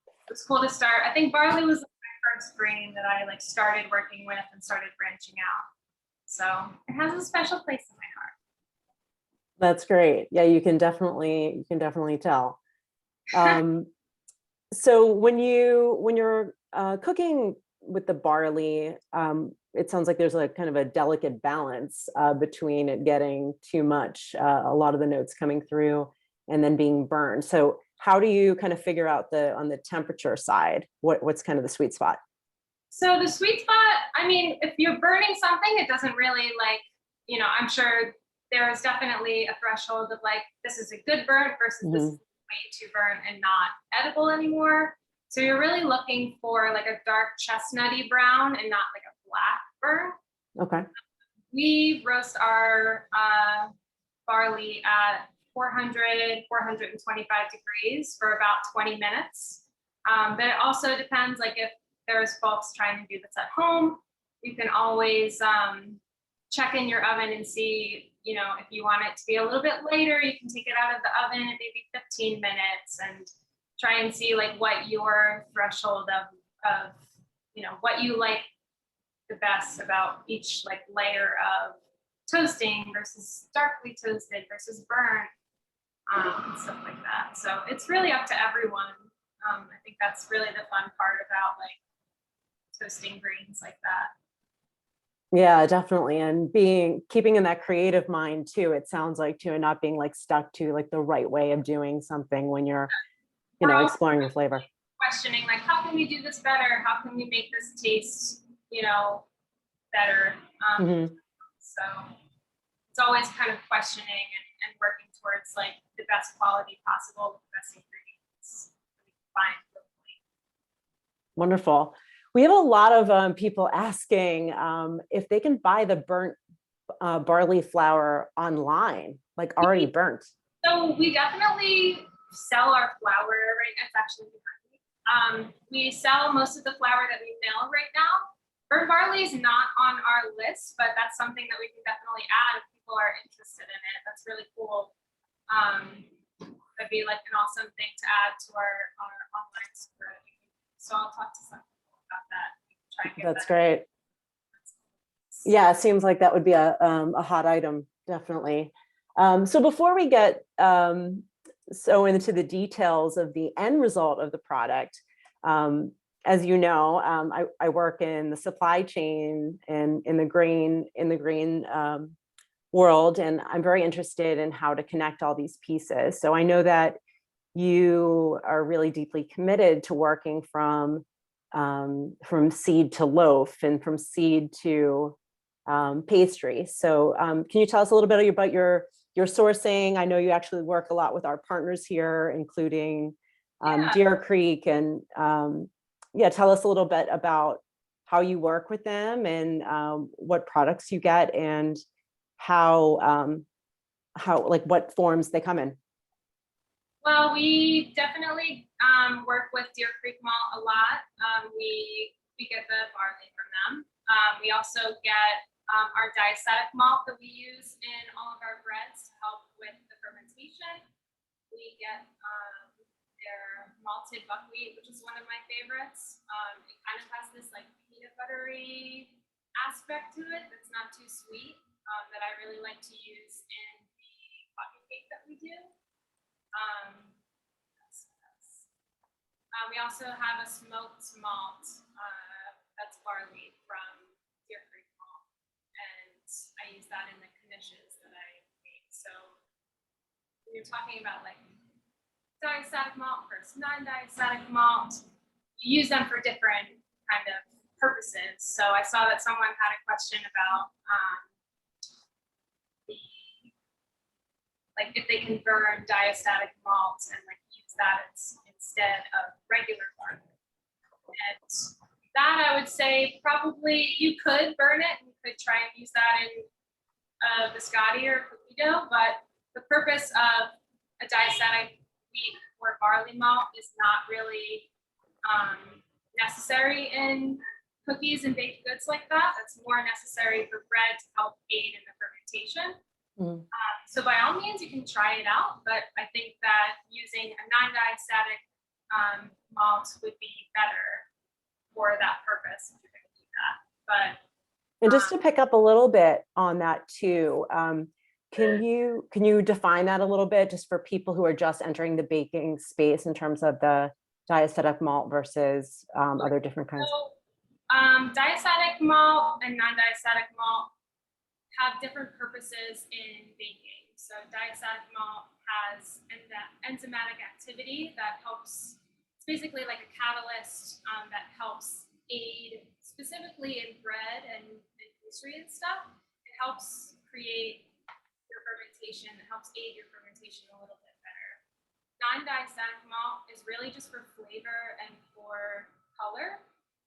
it was cool to start. I think barley was my first grain that I like started working with and started branching out. So it has a special place in my heart. That's great. Yeah, you can definitely tell. So when you're cooking with the barley, it sounds like there's like kind of a delicate balance between it getting too much, a lot of the notes coming through, and then being burned. So how do you kind of figure out on the temperature side, what's kind of the sweet spot? So the sweet spot, I mean, if you're burning something, it doesn't really like, I'm sure there is definitely a threshold of like, this is a good burn versus this is way too burnt and not edible anymore. So you're really looking for like a dark chestnutty brown and not like a black burn. Okay. We roast our barley at 400, 425 degrees for about 20 minutes. But it also depends, like if there's folks trying to do this at home, you can always check in your oven and see, if you want it to be a little bit later, you can take it out of the oven at maybe 15 minutes and try and see like what your threshold of what you like the best about each like layer of toasting versus darkly toasted versus burnt, and stuff like that. So it's really up to everyone. I think that's really the fun part about like toasting grains like that. Yeah, definitely. And keeping in that creative mind too, it sounds like too, and not being like stuck to like the right way of doing something when you're, exploring the flavor. Questioning like, how can we do this better? How can we make this taste, better? So it's always kind of questioning and working towards like the best quality possible with the best ingredients we can find locally. Wonderful. We have a lot of people asking if they can buy the burnt barley flour online, like already burnt. So we definitely sell our flour right now. It's actually behind me. We sell most of the flour that we mill right now. Burnt barley is not on our list, but that's something that we can definitely add if people are interested in it. That's really cool. That'd be like an awesome thing to add to our online store. So I'll talk to some people about that. Try and get That's that. great. Yeah, it seems like that would be a hot item, definitely. So before we get so into the details of the end result of the product, as you know, I work in the supply chain and in the grain world, and I'm very interested in how to connect all these pieces. So I know that you are really deeply committed to working from seed to loaf and from seed to pastry. So can you tell us a little bit about your sourcing? I know you actually work a lot with our partners here, including Deer Creek, and tell us a little bit about how you work with them and what products you get and how like what forms they come in. Well, we definitely work with Deer Creek Malt a lot. We get the barley from them. We also get our diastatic malt that we use in all of our breads to help with the fermentation. We get their malted buckwheat, which is one of my favorites. It kind of has this like peanut buttery aspect to it that's not too sweet, that I really like to use in the coffee cake that we do. We also have a smoked malt that's barley from Deer Creek Malt, and I use that in the knishes that I make. So when you're talking about like diastatic malt versus non-diastatic malt, you use them for different kind of purposes. So I saw that someone had a question about like if they can burn diastatic malt and like use that instead of regular barley. And that I would say probably you could burn it and you could try and use that in biscotti or cookie dough, but the purpose of a diastatic wheat or barley malt is not really necessary in cookies and baked goods like that, that's more necessary for bread to help aid in the fermentation. So by all means, you can try it out, but I think that using a non-diastatic malt would be better for that purpose if you're going to do that. But and just to pick up a little bit on that too, can you define that a little bit just for people who are just entering the baking space in terms of the diastatic malt versus other different kinds? So, diastatic malt and non-diastatic malt have different purposes in baking. So diastatic malt has enzymatic activity that helps, it's basically like a catalyst that helps aid specifically in bread and pastry and stuff. It helps create your fermentation, it helps aid your fermentation a little bit better. Non-diastatic malt is really just for flavor and for color.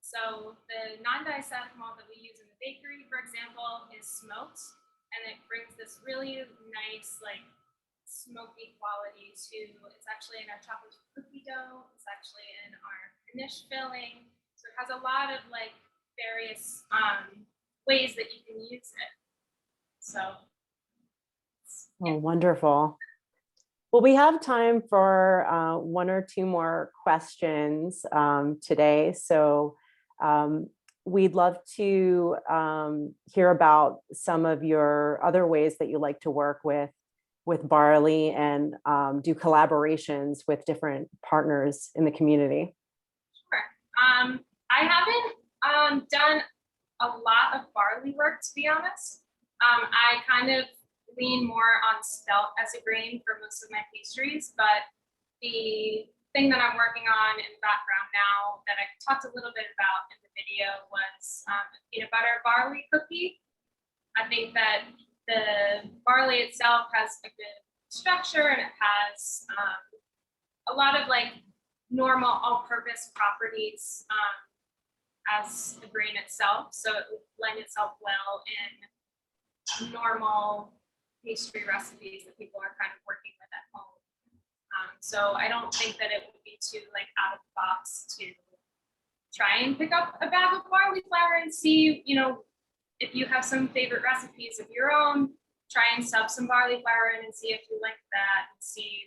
So the non-diastatic malt that we use in the bakery, for example, is smoked, and it brings this really nice, like, smoky quality to, it's actually in our chocolate cookie dough, it's actually in our ganache filling. So it has a lot of like various ways that you can use it. So. Oh, wonderful. Well, we have time for one or two more questions today. So we'd love to hear about some of your other ways that you like to work with Barley and do collaborations with different partners in the community. Sure. I haven't done a lot of barley work, to be honest. I kind of lean more on spelt as a grain for most of my pastries, but the thing that I'm working on in the background now that I talked a little bit about in the video was a peanut butter barley cookie. I think that the barley itself has a good structure and it has a lot of like normal all-purpose properties as the grain itself. So it would lend itself well in normal pastry recipes that people are kind of working with at home. So I don't think that it would be too like out of the box to try and pick up a bag of barley flour and see, you know, if you have some favorite recipes of your own, try and sub some barley flour in and see if you like that and see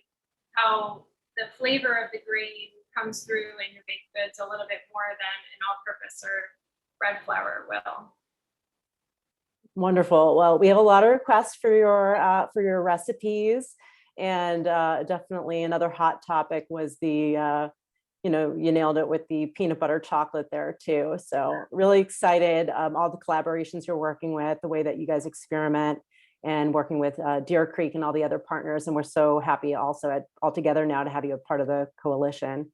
how the flavor of the grain comes through in your baked goods a little bit more than an all-purpose or bread flour will. Wonderful. Well, we have a lot of requests for your recipes, and definitely another hot topic was the, you know, you nailed it with the peanut butter chocolate there too. So really excited, all the collaborations you're working with, the way that you guys experiment and working with Deer Creek and all the other partners. And we're so happy also at All Together now to have you a part of the coalition.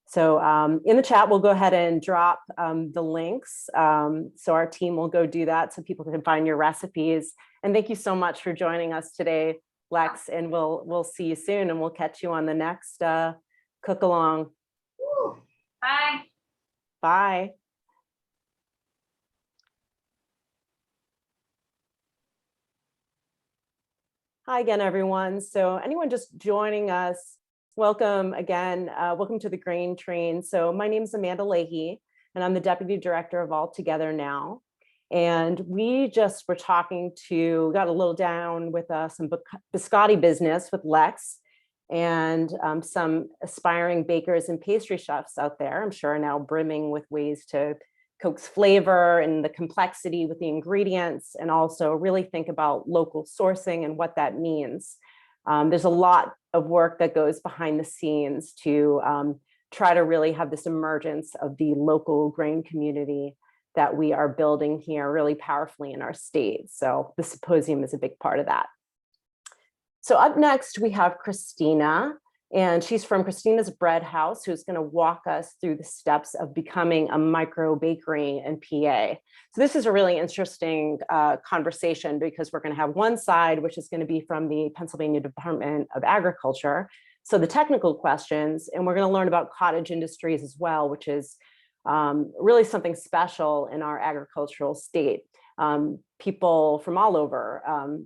So in the chat, we'll go ahead and drop the links. So our team will go do that so people can find your recipes. And thank you so much for joining us today, Lex, and we'll see you soon and we'll catch you on the next cook along. Bye. Bye. Hi again, everyone. So anyone just joining us, welcome again. Welcome to the Grain Train. So my name is Amanda Leahy, and I'm the Deputy Director of All Together Now. And we just were talking to, got a little down with some biscotti business with Lex and some aspiring bakers and pastry chefs out there, I'm sure are now brimming with ways to coax flavor and the complexity with the ingredients, and also really think about local sourcing and what that means. There's a lot of work that goes behind the scenes to try to really have this emergence of the local grain community that we are building here really powerfully in our state. So the symposium is a big part of that. So up next, we have Cristina, and she's from Cristina's Bread House, who's going to walk us through the steps of becoming a micro bakery in PA. So this is a really interesting conversation because we're going to have one side, which is going to be from the Pennsylvania Department of Agriculture. So the technical questions, and we're going to learn about cottage industries as well, which is really something special in our agricultural state. People from all over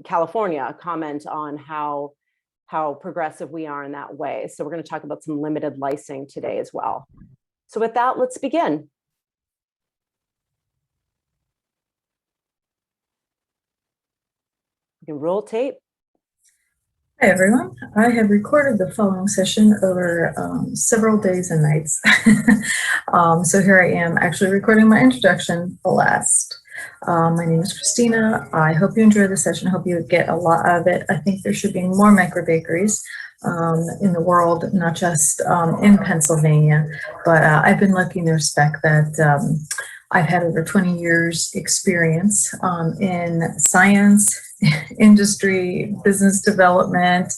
California comment on how progressive we are in that way. So we're going to talk about some limited licensing today as well. So with that, let's begin. You can roll tape. Hi everyone. I have recorded the following session over several days and nights. So here I am actually recording my introduction last. My name is Cristina. I hope you enjoy the session. I hope you get a lot out of it. I think there should be more microbakeries in the world, not just in Pennsylvania. But I've been lucky in the respect that I've had over 20 years experience in science, industry, business development,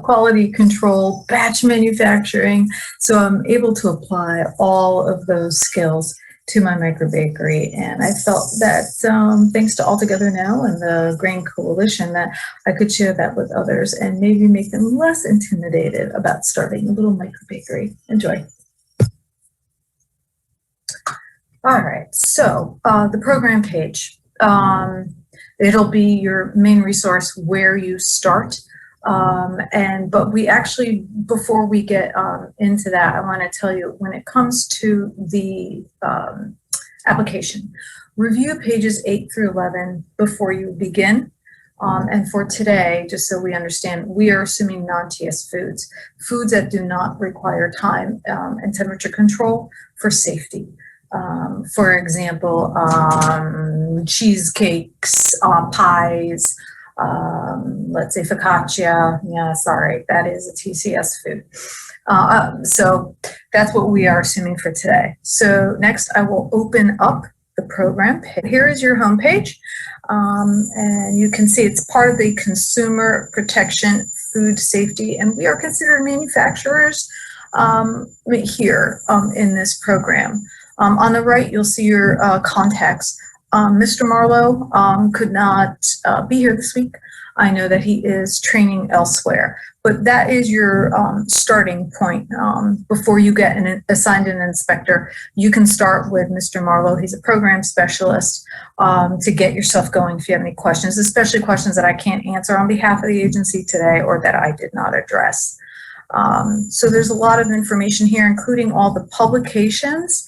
quality control, batch manufacturing. So I'm able to apply all of those skills to my microbakery. And I felt that thanks to All Together Now and the Grain Coalition, that I could share that with others and maybe make them less intimidated about starting a little microbakery. Enjoy. All right, so the program page. It'll be your main resource where you start. But we actually, before we get into that, I want to tell you, when it comes to the application, review pages 8 through 11 before you begin. And for today, just so we understand, we are assuming non-TS foods, foods that do not require time and temperature control for safety. For example, cheesecakes, pies, let's say focaccia. Yeah, sorry, that is a TCS food. So that's what we are assuming for today. So next I will open up the program. Here is your home page. And you can see it's part of the Consumer Protection Food Safety, and we are considered manufacturers here in this program. On the right, you'll see your contacts. Mr. Marlowe could not be here this week. I know that he is training elsewhere, but that is your starting point. Before you get assigned an inspector, you can start with Mr. Marlowe. He's a program specialist to get yourself going if you have any questions, especially questions that I can't answer on behalf of the agency today or that I did not address. So there's a lot of information here, including all the publications.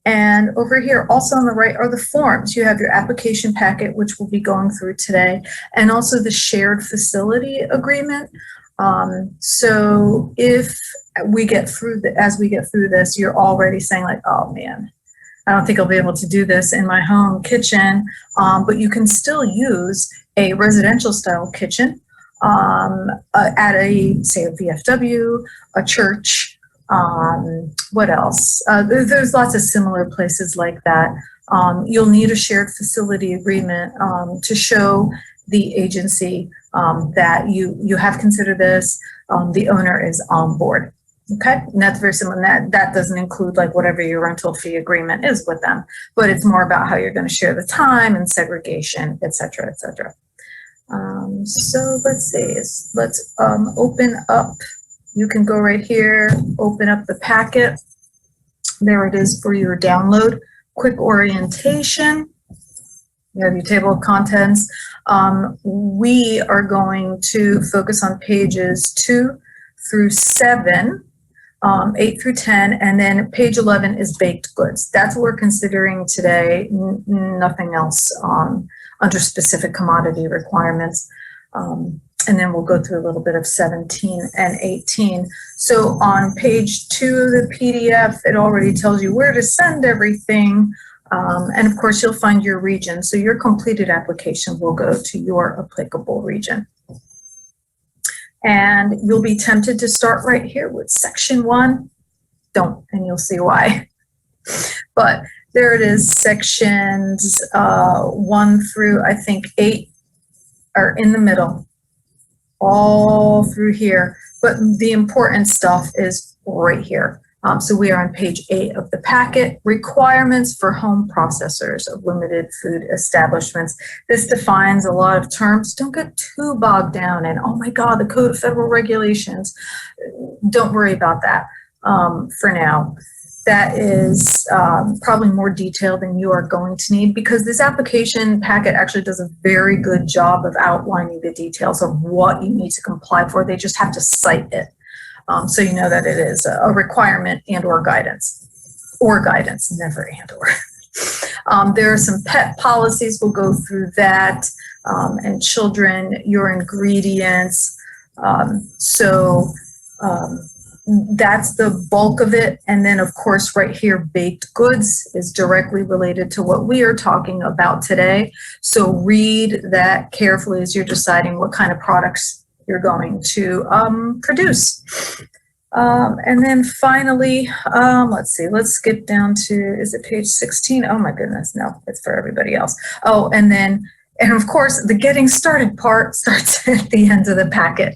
And over here, also on the right, are the forms. You have your application packet, which we'll be going through today, and also the shared facility agreement. So if we get through as we get through this, you're already saying like, oh man, I don't think I'll be able to do this in my home kitchen. But you can still use a residential style kitchen at say a VFW, a church. What else? There's lots of similar places like that. You'll need a shared facility agreement to show the agency that you have considered this, the owner is on board. Okay, and that's very similar. That doesn't include like whatever your rental fee agreement is with them, but it's more about how you're going to share the time and segregation, et cetera, et cetera. So let's see, let's open up. You can go right here, open up the packet. There it is for your download. Quick orientation. You have your table of contents. We are going to focus on pages 2 through 7, 8 through 10, and then page 11 is baked goods. That's what we're considering today, nothing else under specific commodity requirements. And then we'll go through a little bit of 17 and 18. So on page 2 of the PDF, it already tells you where to send everything. And of course, you'll find your region. So your completed application will go to your applicable region. And you'll be tempted to start right here with section 1. Don't, and you'll see why. But there it is, sections 1 through, I think, 8 are in the middle. All through here, but the important stuff is right here. So we are on page 8 of the packet, requirements for home processors of limited food establishments. This defines a lot of terms. Don't get too bogged down in, oh my God, the Code of Federal Regulations. Don't worry about that for now. That is probably more detailed than you are going to need, because this application packet actually does a very good job of outlining the details of what you need to comply for. They just have to cite it. So you know that it is a requirement and or guidance. Or guidance, never and or. There are some pet policies. We'll go through that. and children, your ingredients. That's the bulk of it. And then of course, right here, baked goods is directly related to what we are talking about today. So read that carefully as you're deciding what kind of products you're going to produce. And then finally, let's see, let's skip down to, is it page 16? Oh my goodness, no, it's for everybody else. Oh, and of course, the getting started part starts at the end of the packet.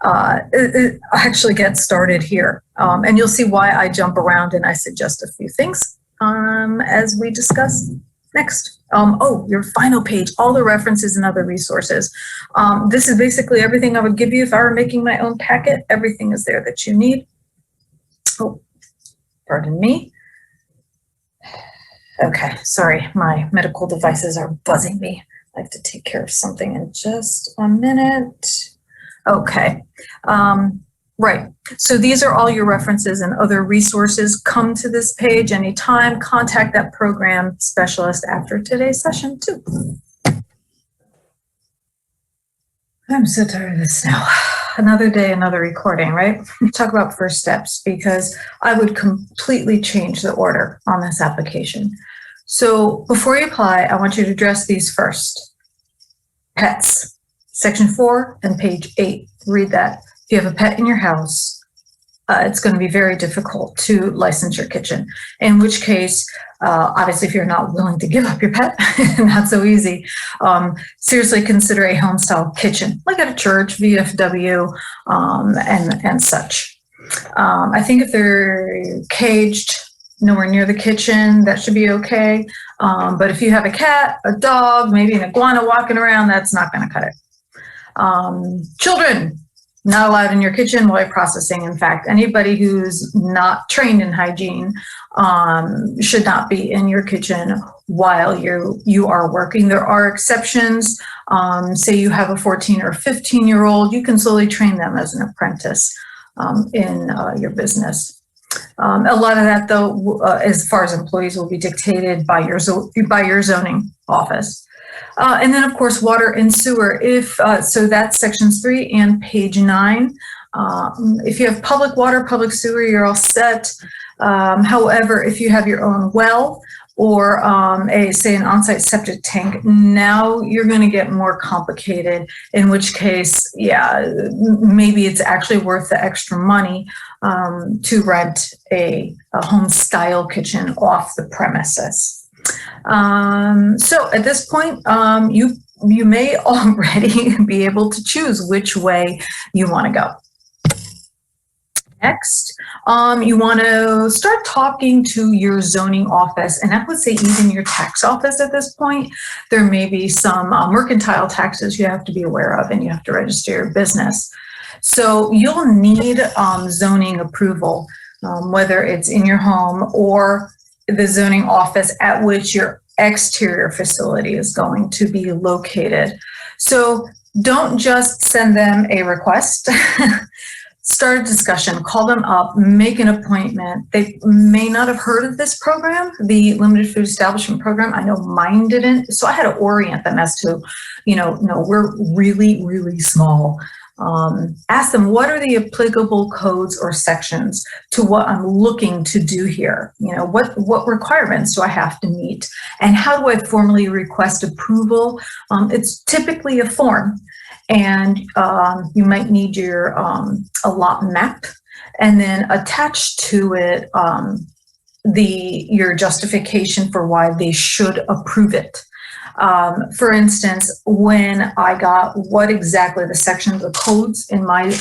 It actually gets started here. And you'll see why I jump around and I suggest a few things as we discuss next. Your final page, all the references and other resources. This is basically everything I would give you if I were making my own packet. Everything is there that you need. Oh, pardon me. Okay, sorry, my medical devices are buzzing me. I have to take care of something in just a minute. Okay, right. So these are all your references and other resources. Come to this page anytime. Contact that program specialist after today's session too. I'm so tired of this now. Another day, another recording, right? Talk about first steps, because I would completely change the order on this application. So before you apply, I want you to address these first. Pets, section 4 and page 8. Read that. If you have a pet in your house, it's going to be very difficult to license your kitchen. In which case, obviously, if you're not willing to give up your pet, not so easy, seriously consider a home style kitchen, like at a church, VFW, and such. I think if they're caged nowhere near the kitchen, that should be okay. But if you have a cat, a dog, maybe an iguana walking around, that's not going to cut it. Children, not allowed in your kitchen while you're processing. In fact, anybody who's not trained in hygiene should not be in your kitchen while you are working. There are exceptions. Say you have a 14 or 15-year-old, you can slowly train them as an apprentice in your business. A lot of that, though, as far as employees, will be dictated by your zoning office. And then, of course, water and sewer. So that's sections 3 and page 9. If you have public water, public sewer, you're all set. However, if you have your own well or say an on-site septic tank, now you're going to get more complicated, in which case, yeah, maybe it's actually worth the extra money to rent a home style kitchen off the premises. So at this point, you may already be able to choose which way you want to go. Next, you want to start talking to your zoning office, and I would say even your tax office at this point. There may be some mercantile taxes you have to be aware of, and you have to register your business. So you'll need zoning approval, whether it's in your home or the zoning office at which your exterior facility is going to be located. So don't just send them a request. Start a discussion, call them up, make an appointment. They may not have heard of this program, the limited food establishment program. I know mine didn't. So I had to orient them as to, no, we're really, really small. Ask them, what are the applicable codes or sections to what I'm looking to do here? What requirements do I have to meet? And how do I formally request approval? It's typically a form. And you might need your allot map, and then attach to it your justification for why they should approve it. For instance, when I got what exactly the section of the codes in my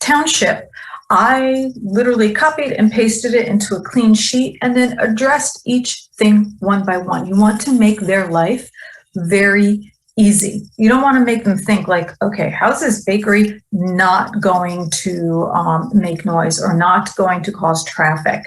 township, I literally copied and pasted it into a clean sheet and then addressed each thing one by one. You want to make their life very easy. You don't want to make them think like, okay, how's this bakery not going to make noise or not going to cause traffic?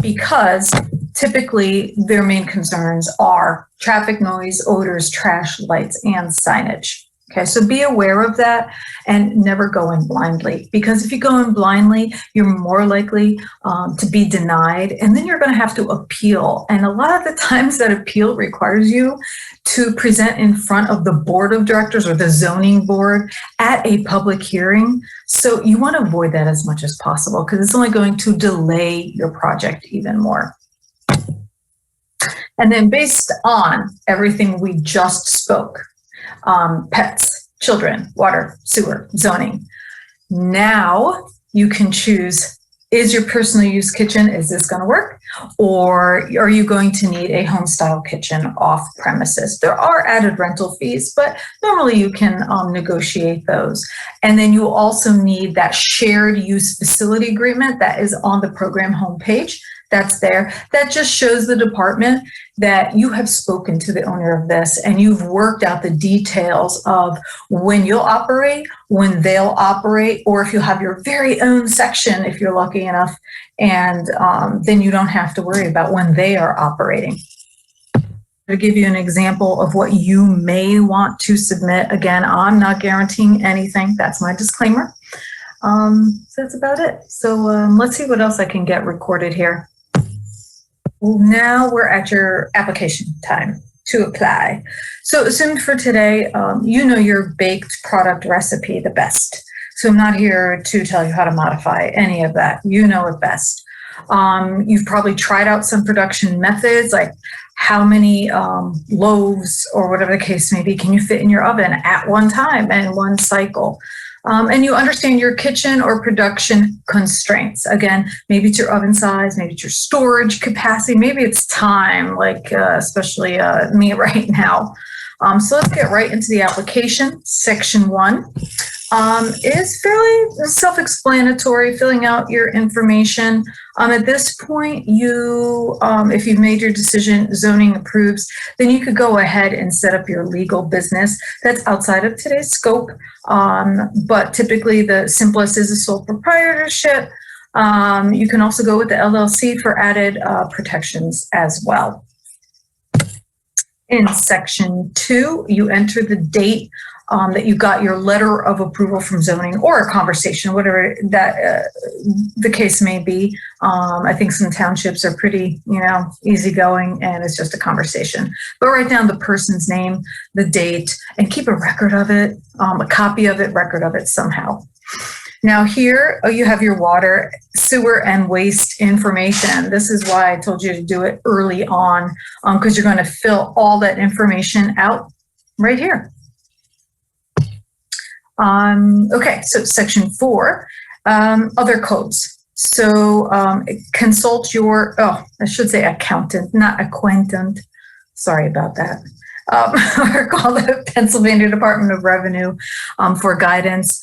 Because typically their main concerns are traffic, noise, odors, trash, lights, and signage. Okay, so be aware of that and never go in blindly, because if you go in blindly, you're more likely to be denied, and then you're going to have to appeal. And a lot of the times that appeal requires you to present in front of the board of directors or the zoning board at a public hearing. So you want to avoid that as much as possible, because it's only going to delay your project even more. And then based on everything we just spoke, pets, children, water, sewer, zoning. Now you can choose, is your personal use kitchen, is this going to work? Or are you going to need a home style kitchen off premises? There are added rental fees, but normally you can negotiate those. And then you also need that shared use facility agreement that is on the program homepage. That's there. That just shows the department that you have spoken to the owner of this and you've worked out the details of when you'll operate, when they'll operate, or if you'll have your very own section, if you're lucky enough, and then you don't have to worry about when they are operating. To give you an example of what you may want to submit, again, I'm not guaranteeing anything. That's my disclaimer. So that's about it. So let's see what else I can get recorded here. Well, now we're at your application time to apply. So assumed for today, you know your baked product recipe the best. So I'm not here to tell you how to modify any of that. You know it best. You've probably tried out some production methods, like how many loaves or whatever the case may be can you fit in your oven at one time and one cycle. And you understand your kitchen or production constraints. Again, maybe it's your oven size, maybe it's your storage capacity, maybe it's time, like especially me right now. So let's get right into the application. Section 1 is fairly self-explanatory, filling out your information. At this point, you, if you've made your decision, zoning approves, then you could go ahead and set up your legal business. That's outside of today's scope, but typically the simplest is a sole proprietorship. You can also go with the LLC for added protections as well. In section 2, you enter the date that you got your letter of approval from zoning, or a conversation, whatever that the case may be. I think some townships are pretty, easygoing, and it's just a conversation. But write down the person's name, the date, and keep a record of it, a copy of it, record of it somehow. Now here, you have your water, sewer, and waste information. This is why I told you to do it early on, because you're going to fill all that information out right here. Okay, so section 4, other codes. So consult your, I should say accountant, not acquaintant. Sorry about that. Or call the Pennsylvania Department of Revenue for guidance.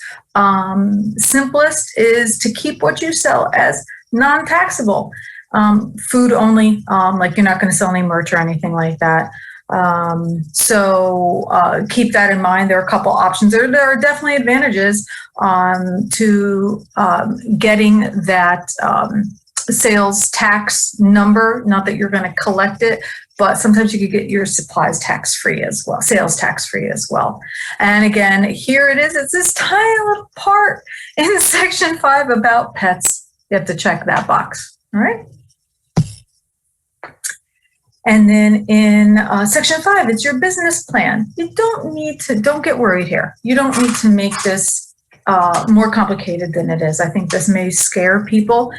Simplest is to keep what you sell as non-taxable. Food only, like you're not going to sell any merch or anything like that. So keep that in mind. There are a couple options. There are definitely advantages to getting that sales tax number. Not that you're going to collect it, but sometimes you could get your supplies tax-free as well, sales tax-free as well. And again, here it is. It's this tiny little part in section 5 about pets. You have to check that box. All right. And then in section 5, it's your business plan. You don't get worried here. You don't need to make this more complicated than it is. I think this may scare people.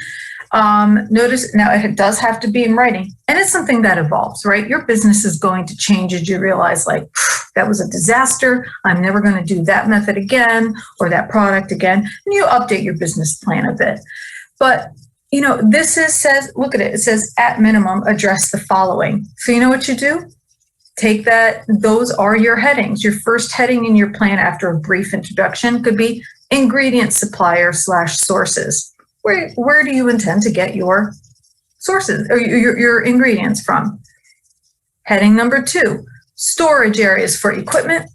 Notice now it does have to be in writing, and it's something that evolves, right? Your business is going to change as you realize, like, that was a disaster. I'm never going to do that method again or that product again. And you update your business plan a bit. But this says, look at it. It says at minimum, address the following. So you know what you do? Take that. Those are your headings. Your first heading in your plan after a brief introduction could be ingredient supplier / sources. Where do you intend to get your sources or your ingredients from? Heading number 2, storage areas for equipment,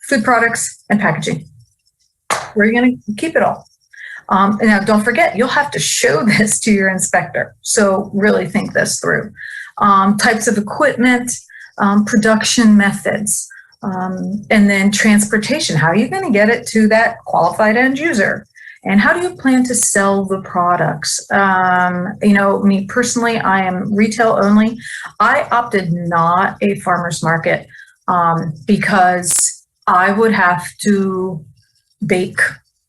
food products, and packaging. Where are you going to keep it all? And now don't forget, you'll have to show this to your inspector. So really think this through. Types of equipment, production methods. And then transportation, how are you going to get it to that qualified end user? And how do you plan to sell the products? Me personally, I am retail only. I opted not a farmer's market because I would have to bake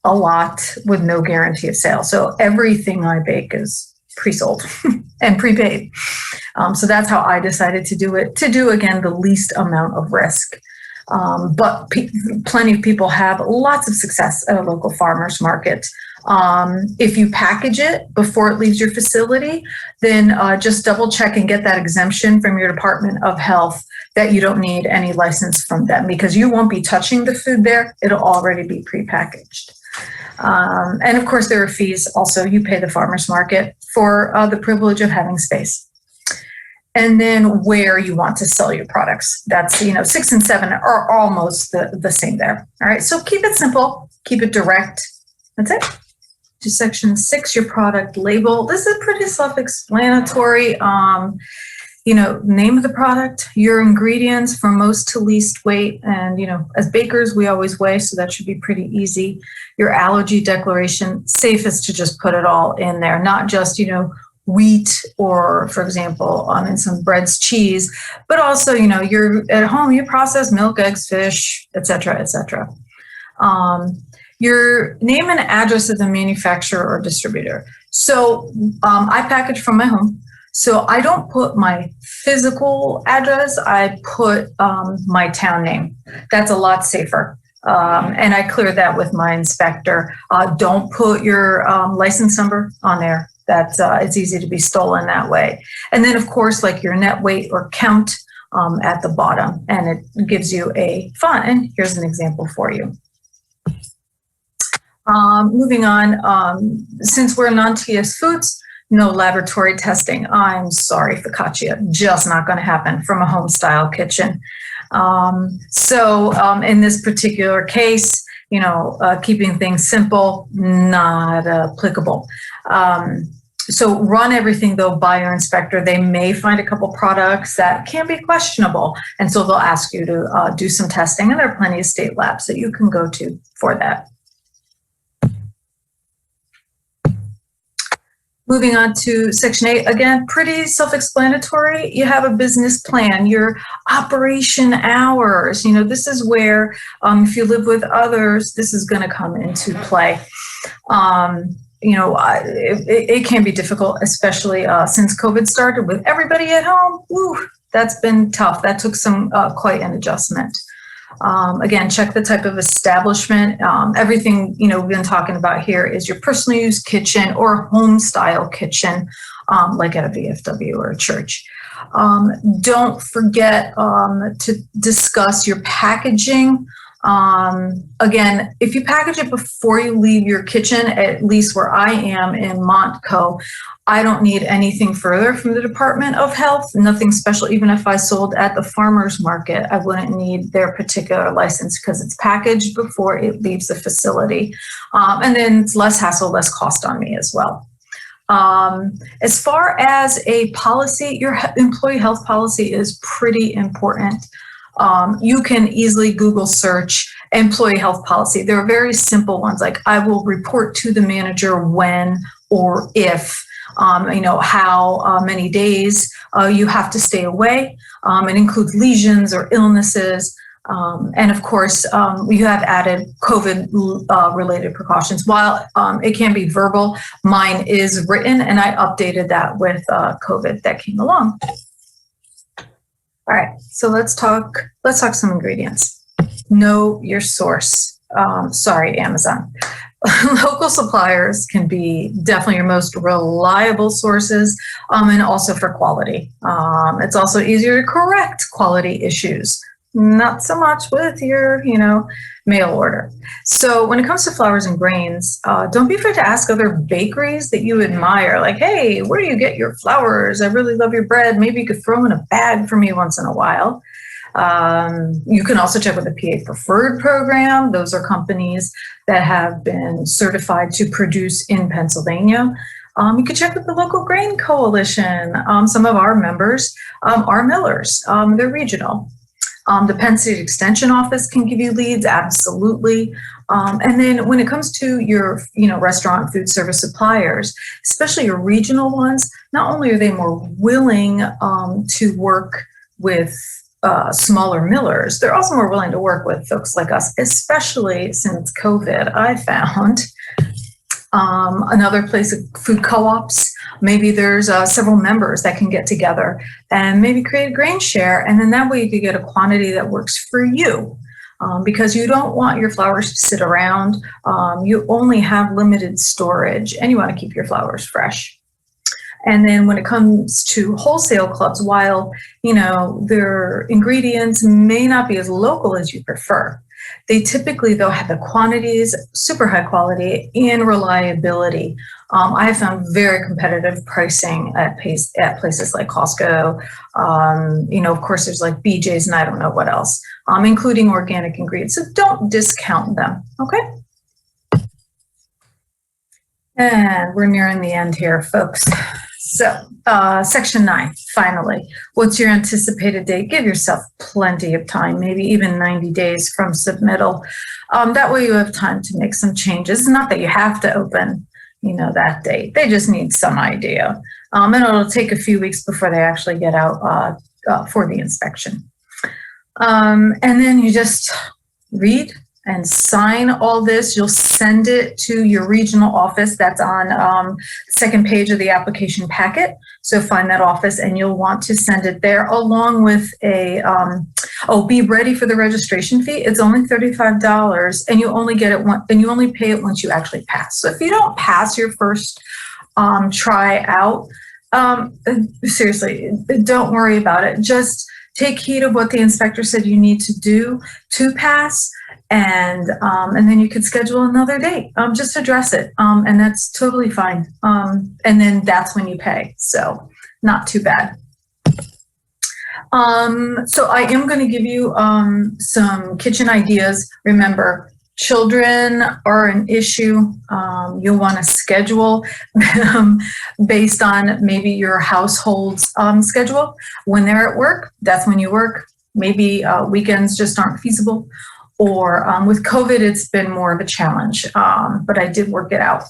a lot with no guarantee of sale. So everything I bake is pre-sold and prepaid. So that's how I decided to do it, to do, again, the least amount of risk. But plenty of people have lots of success at a local farmer's market. If you package it before it leaves your facility, then just double check and get that exemption from your Department of Health that you don't need any license from them, because you won't be touching the food there. It'll already be prepackaged. And of course, there are fees. Also, you pay the farmer's market for the privilege of having space. And then where you want to sell your products. That's, 6 and 7 are almost the same there. All right, so keep it simple, keep it direct. That's it. To section 6, your product label. This is pretty self-explanatory. Name of the product, your ingredients from most to least weight. And, as bakers, we always weigh, so that should be pretty easy. Your allergy declaration, safest to just put it all in there, not just, wheat or, for example, in some breads, cheese, but also, you're at home, you process milk, eggs, fish, et cetera, et cetera. Your name and address of the manufacturer or distributor. So I package from my home. So I don't put my physical address, I put my town name. That's a lot safer. And I cleared that with my inspector. Don't put your license number on there. That's it's easy to be stolen that way. And then, of course, like your net weight or count at the bottom, and it gives you a font. And here's an example for you. Moving on, since we're non-TS foods, no laboratory testing. I'm sorry, focaccia, just not going to happen from a home style kitchen. So in this particular case, keeping things simple, not applicable. So run everything though by your inspector. They may find a couple products that can be questionable, and so they'll ask you to do some testing, and there are plenty of state labs that you can go to for that. Moving on to section 8, again, pretty self-explanatory. You have a business plan, your operation hours. This is where, if you live with others, this is going to come into play. It can be difficult, especially since COVID started with everybody at home. Woo, that's been tough. That took some quite an adjustment. Again, check the type of establishment. Everything we've been talking about here is your personal use kitchen or home style kitchen, like at a VFW or a church. Don't forget to discuss your packaging. Again, if you package it before you leave your kitchen, at least where I am in Montco, I don't need anything further from the Department of Health, nothing special. Even if I sold at the farmer's market, I wouldn't need their particular license because it's packaged before it leaves the facility. And then it's less hassle, less cost on me as well. As far as a policy, your employee health policy is pretty important. You can easily Google search employee health policy. There are very simple ones, like I will report to the manager when or if, how many days you have to stay away. It includes lesions or illnesses. And of course, you have added COVID related precautions. While it can be verbal, mine is written, and I updated that with COVID that came along. All right, so let's talk some ingredients. Know your source. Sorry, Amazon. Local suppliers can be definitely your most reliable sources, and also for quality. It's also easier to correct quality issues. Not so much with your, mail order. So when it comes to flours and grains, don't be afraid to ask other bakeries that you admire, like, hey, where do you get your flours? I really love your bread. Maybe you could throw in a bag for me once in a while. You can also check with the PA Preferred program. Those are companies that have been certified to produce in Pennsylvania. You can check with the local grain coalition. Some of our members are millers. They're regional. The Penn State Extension Office can give you leads, absolutely. And then when it comes to your, restaurant food service suppliers, especially your regional ones, not only are they more willing to work with smaller millers, they're also more willing to work with folks like us, especially since COVID. I found another place, food co-ops. Maybe there's several members that can get together and maybe create a grain share. And then that way you could get a quantity that works for you. Because you don't want your flowers to sit around. You only have limited storage and you want to keep your flowers fresh. And then when it comes to wholesale clubs, while, their ingredients may not be as local as you prefer, they typically, though, have the quantities, super high quality, and reliability. I have found very competitive pricing at places like Costco. Of course, there's like BJ's and I don't know what else, including organic ingredients. So don't discount them, okay? And we're nearing the end here, folks. So section 9, finally, what's your anticipated date? Give yourself plenty of time, maybe even 90 days from submittal. That way you have time to make some changes. Not that you have to open, that date. They just need some idea. And it'll take a few weeks before they actually get out for the inspection. And then you just read and sign all this. You'll send it to your regional office. That's on the second page of the application packet. So find that office and you'll want to send it there along with a, be ready for the registration fee. It's only $35 and you only get it and you only pay it once you actually pass. So if you don't pass your first try out, seriously, don't worry about it. Just take heed of what the inspector said you need to do to pass. And then you could schedule another date, just address it. And that's totally fine. And then that's when you pay. So not too bad. So I am going to give you some kitchen ideas. Remember, children are an issue. You'll want to schedule them based on maybe your household's schedule. When they're at work, that's when you work. Maybe weekends just aren't feasible. Or with COVID, it's been more of a challenge, but I did work it out.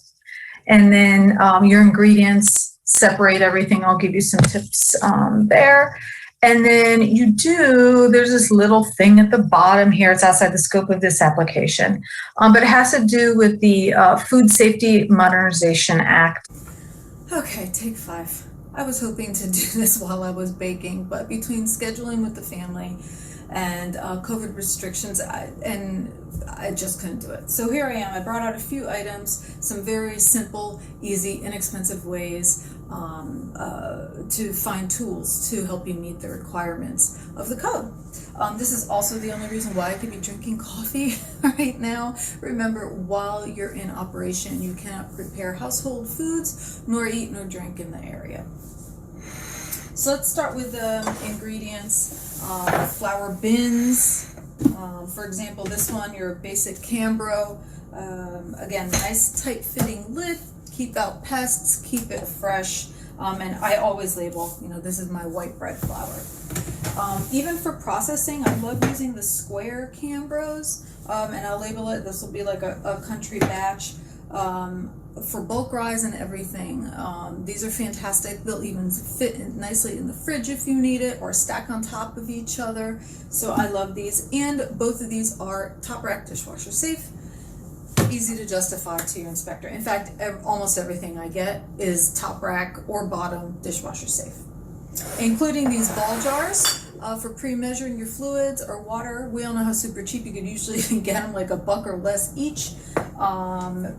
And then your ingredients, separate everything. I'll give you some tips there. And then there's this little thing at the bottom here. It's outside the scope of this application, but it has to do with the Food Safety Modernization Act. Okay, take 5. I was hoping to do this while I was baking, but between scheduling with the family and COVID restrictions, I just couldn't do it. So here I am. I brought out a few items, some very simple, easy, inexpensive ways to find tools to help you meet the requirements of the code. This is also the only reason why I could be drinking coffee right now. Remember, while you're in operation, you cannot prepare household foods, nor eat nor drink in the area. So let's start with the ingredients. Flour bins. For example, this one, your basic Cambro. Again, nice tight fitting lid. Keep out pests, keep it fresh. And I always label, this is my white bread flour. Even for processing, I love using the square Cambros. And I'll label it, this will be like a country batch. For bulk rise and everything. These are fantastic. They'll even fit nicely in the fridge if you need it, or stack on top of each other. So I love these. And both of these are top rack dishwasher safe. Easy to justify to your inspector. In fact, almost everything I get is top rack or bottom dishwasher safe. Including these ball jars for pre-measuring your fluids or water. We all know how super cheap you could usually get them, like $1 or less each.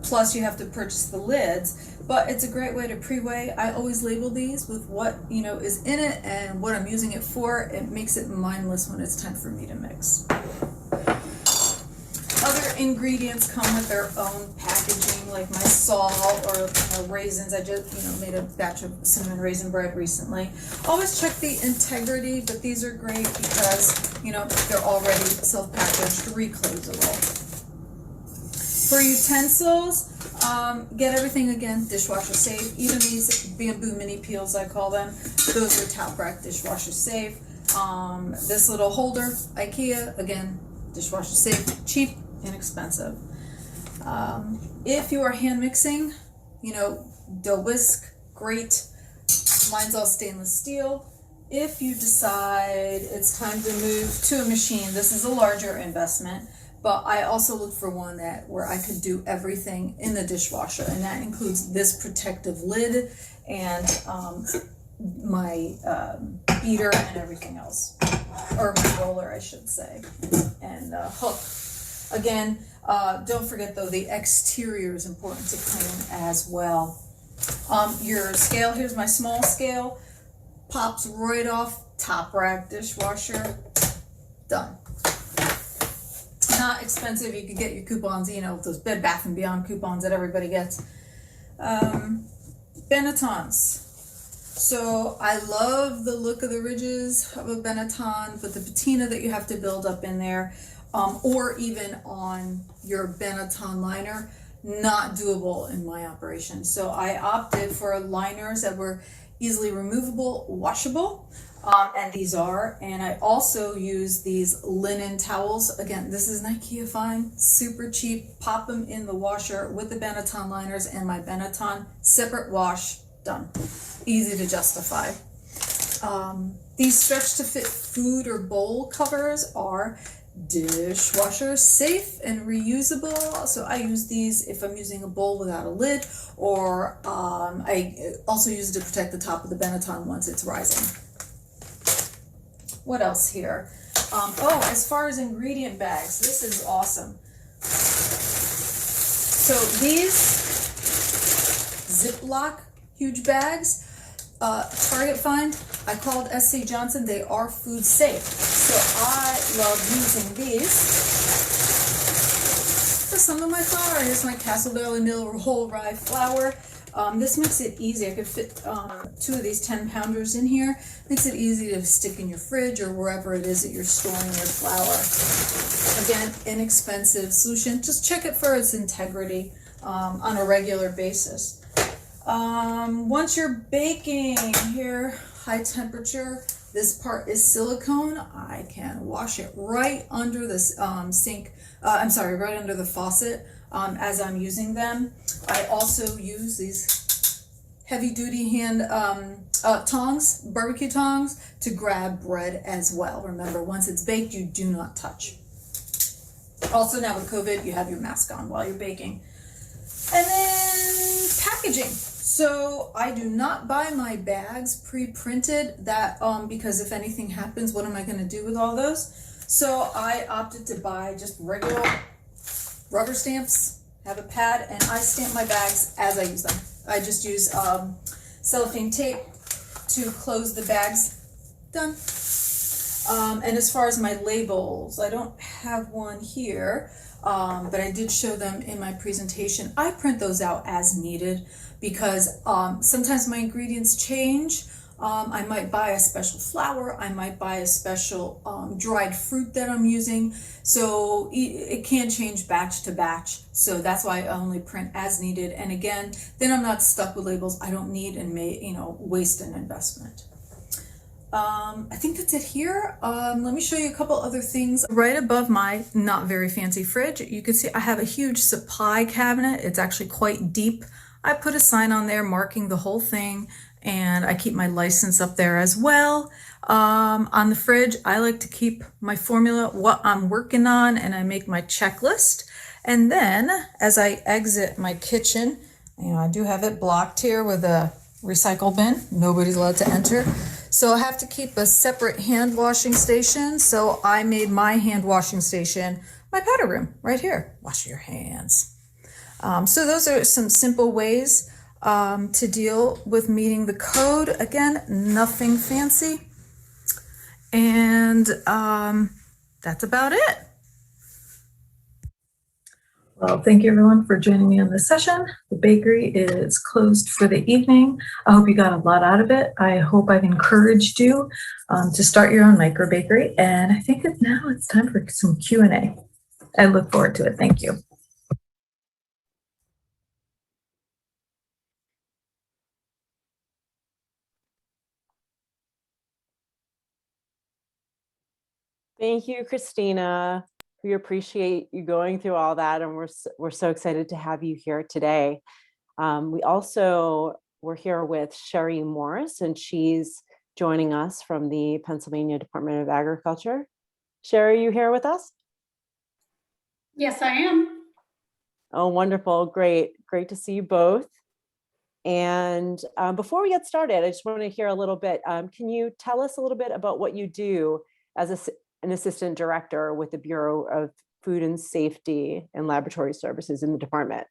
Plus you have to purchase the lids, but it's a great way to pre-weigh. I always label these with what is in it and what I'm using it for. It makes it mindless when it's time for me to mix. Other ingredients come with their own packaging, like my salt or raisins. I just made a batch of cinnamon raisin bread recently. Always check the integrity, but these are great because they're already self-packaged, reclosable. For utensils, get everything again dishwasher safe. Even these bamboo mini peels, I call them, those are top rack dishwasher safe. This little holder, IKEA, again, dishwasher safe, cheap, inexpensive. If you are hand mixing, dough whisk, great. Mine's all stainless steel. If you decide it's time to move to a machine, this is a larger investment, but I also look for one where I could do everything in the dishwasher, and that includes this protective lid and my beater and everything else, or my roller, I should say, and hook. Again, don't forget though, the exterior is important to clean as well. Your scale, here's my small scale, pops right off, top rack dishwasher, done. Not expensive, you could get your coupons, those Bed Bath & Beyond coupons that everybody gets. Benetons. So I love the look of the ridges of a Benetton, but the patina that you have to build up in there, or even on your Benetton liner, not doable in my operation. So I opted for liners that were easily removable, washable, and these are. And I also use these linen towels. Again, this is an IKEA find, super cheap. Pop them in the washer with the Benetton liners and my Benetton, separate wash, done. Easy to justify. These stretch to fit food or bowl covers are dishwasher safe and reusable. So I use these if I'm using a bowl without a lid, or I also use it to protect the top of the Benetton once it's rising. What else here? As far as ingredient bags, this is awesome. So these Ziploc huge bags, Target find, I called SC Johnson, they are food safe. So I love using these for some of my flour. Here's my Castle Valley Mill whole rye flour. This makes it easy. I could fit 2 of these 10-pounders in here. Makes it easy to stick in your fridge or wherever it is that you're storing your flour. Again, inexpensive solution. Just check it for its integrity on a regular basis. Once you're baking, here, high temperature, this part is silicone. I can wash it right under the sink, right under the faucet as I'm using them. I also use these heavy duty hand tongs, barbecue tongs, to grab bread as well. Remember, once it's baked, you do not touch. Also now with COVID, you have your mask on while you're baking. And then packaging. So I do not buy my bags pre-printed, that because if anything happens, what am I going to do with all those? So I opted to buy just regular rubber stamps, have a pad, and I stamp my bags as I use them. I just use cellophane tape to close the bags. Done. And as far as my labels, I don't have one here, but I did show them in my presentation. I print those out as needed because sometimes my ingredients change. I might buy a special flour, I might buy a special dried fruit that I'm using. So it can change batch to batch. So that's why I only print as needed. And again, then I'm not stuck with labels I don't need and may, waste an investment. I think that's it here. Let me show you a couple other things. Right above my not very fancy fridge, you can see I have a huge supply cabinet. It's actually quite deep. I put a sign on there marking the whole thing, and I keep my license up there as well. On the fridge, I like to keep my formula, what I'm working on, and I make my checklist. And then as I exit my kitchen, I do have it blocked here with a recycle bin. Nobody's allowed to enter. So I have to keep a separate hand washing station. So I made my hand washing station my powder room right here. Wash your hands. So those are some simple ways to deal with meeting the code. Again, nothing fancy. And that's about it. Well, thank you everyone for joining me on this session. The bakery is closed for the evening. I hope you got a lot out of it. I hope I've encouraged you to start your own micro bakery. And I think that now it's time for some Q&A. I look forward to it. Thank you. Thank you, Christina. We appreciate you going through all that, and we're so excited to have you here today. We're here with Sherri Morris, and she's joining us from the Pennsylvania Department of Agriculture. Sherri, you here with us? Yes, I am. Oh, wonderful. Great to see you both. And before we get started, I just want to hear a little bit. Can you tell us a little bit about what you do as an assistant director with the Bureau of Food and Safety and Laboratory Services in the department?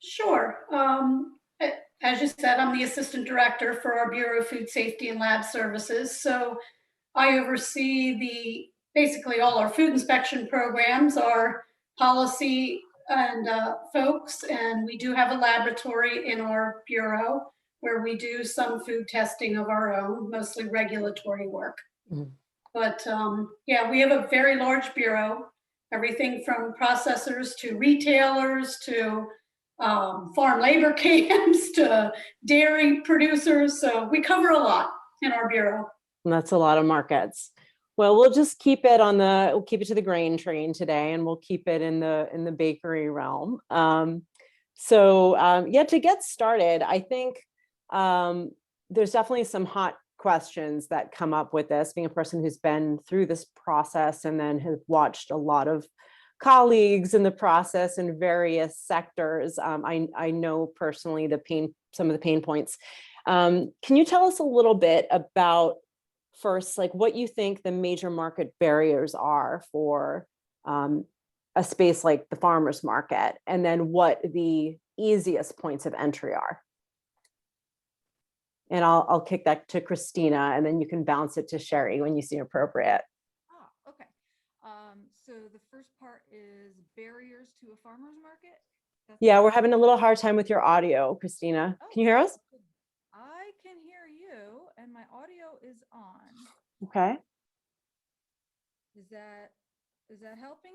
Sure. As you said, I'm the assistant director for our Bureau of Food Safety and Lab Services. So I oversee basically all our food inspection programs, our policy and folks, and we do have a laboratory in our bureau where we do some food testing of our own, mostly regulatory work. Mm-hmm. But yeah, we have a very large bureau, everything from processors to retailers to farm labor camps to dairy producers. So we cover a lot in our bureau. And that's a lot of markets. Well, we'll just keep it to the grain train today, and we'll keep it in the bakery realm. Yeah, to get started, I think there's definitely some hot questions that come up with this, being a person who's been through this process and then has watched a lot of colleagues in the process in various sectors. I know personally some of the pain points. Can you tell us a little bit about first, like what you think the major market barriers are for a space like the farmers market, and then what the easiest points of entry are? And I'll kick that to Cristina, and then you can bounce it to Sherri when you see appropriate. Okay. So the first part is barriers to a farmer's market? Yeah, we're having a little hard time with your audio, Cristina. Can you hear us? I can hear you, and my audio is on. Okay. Is that helping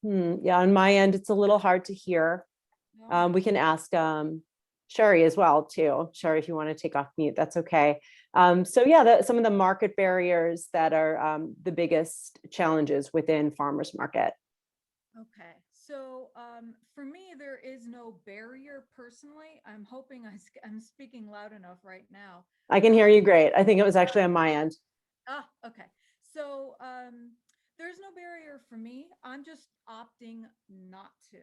at all? Yeah, on my end, it's a little hard to hear. No. We can ask Sherri as well, too. Sherri, if you want to take off mute, that's okay. So yeah, some of the market barriers that are the biggest challenges within farmers market. Okay, so for me, there is no barrier personally. I'm hoping I'm speaking loud enough right now. I can hear you great. I think it was actually on my end. Okay. So there's no barrier for me. I'm just opting not to.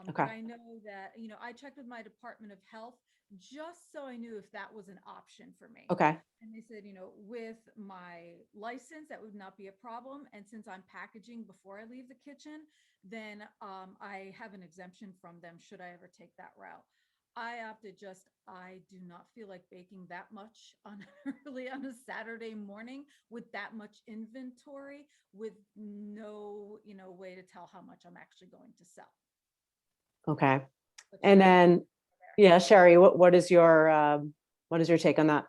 Okay. But I know that, I checked with my Department of Health just so I knew if that was an option for me. Okay. And they said, with my license, that would not be a problem. And since I'm packaging before I leave the kitchen, then I have an exemption from them should I ever take that route. I do not feel like baking that much early on a Saturday morning with that much inventory with no, way to tell how much I'm actually going to sell. Okay. And then, yeah, Sherri, what is your take on that?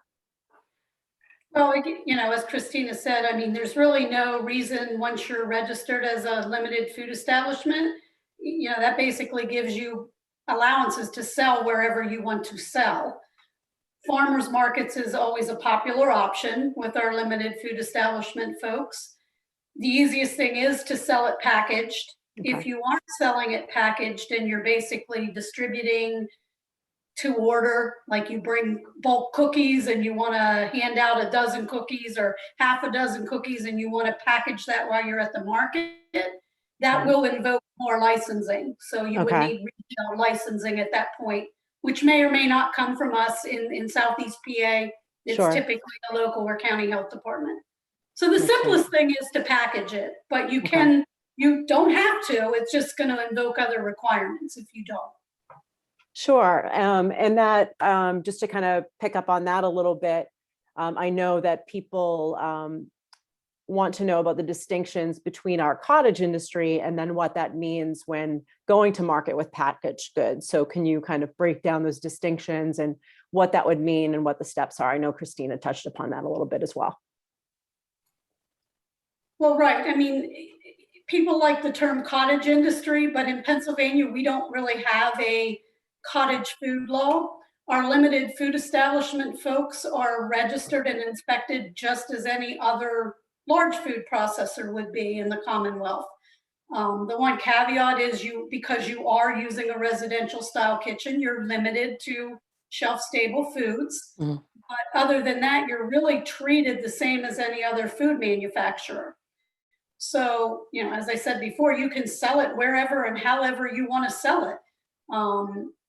Well, as Cristina said, I mean, there's really no reason once you're registered as a limited food establishment, that basically gives you allowances to sell wherever you want to sell. Farmers markets is always a popular option with our limited food establishment folks. The easiest thing is to sell it packaged. Okay. If you aren't selling it packaged and you're basically distributing to order, like you bring bulk cookies and you want to hand out a dozen cookies or half a dozen cookies and you want to package that while you're at the market, that will invoke more licensing. So you would need retail licensing at that point, which may or may not come from us in Southeast PA. It's typically the local or county health department. So the simplest thing is to package it, but you don't have to. It's just going to invoke other requirements if you don't. Sure. And that, just to kind of pick up on that a little bit, I know that people want to know about the distinctions between our cottage industry and then what that means when going to market with packaged goods. So can you kind of break down those distinctions and what that would mean and what the steps are? I know Cristina touched upon that a little bit as well. Well, right. I mean, people like the term cottage industry, but in Pennsylvania, we don't really have a cottage food law. Our limited food establishment folks are registered and inspected just as any other large food processor would be in the Commonwealth. The one caveat is because you are using a residential style kitchen, you're limited to shelf-stable foods. Mhm. But other than that, you're really treated the same as any other food manufacturer. So, as I said before, you can sell it wherever and however you want to sell it.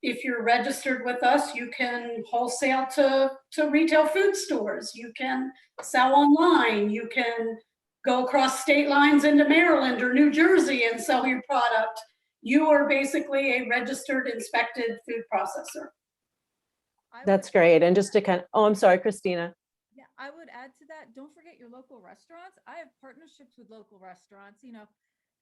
If you're registered with us, you can wholesale to retail food stores. You can sell online. You can go across state lines into Maryland or New Jersey and sell your product. You are basically a registered, inspected food processor. That's great. And just to oh, I'm sorry, Christina. Yeah, I would add to that. Don't forget your local restaurants. I have partnerships with local restaurants,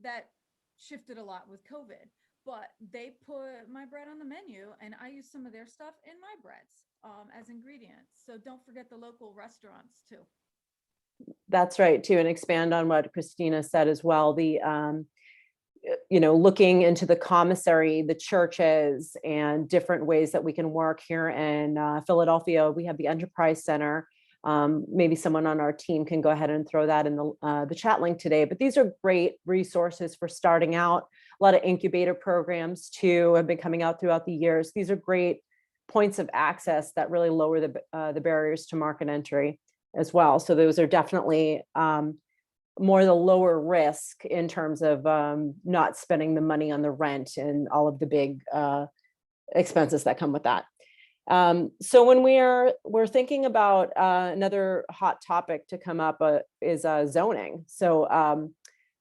that shifted a lot with COVID, but they put my bread on the menu and I use some of their stuff in my breads as ingredients. So don't forget the local restaurants too. That's right too. And expand on what Christina said as well. The, looking into the commissary, the churches, and different ways that we can work here in Philadelphia. We have the Enterprise Center. Maybe someone on our team can go ahead and throw that in the chat link today. But these are great resources for starting out. A lot of incubator programs too have been coming out throughout the years. These are great points of access that really lower the barriers to market entry as well. So those are definitely more the lower risk in terms of not spending the money on the rent and all of the big expenses that come with that. So when we're thinking about another hot topic to come up is zoning. So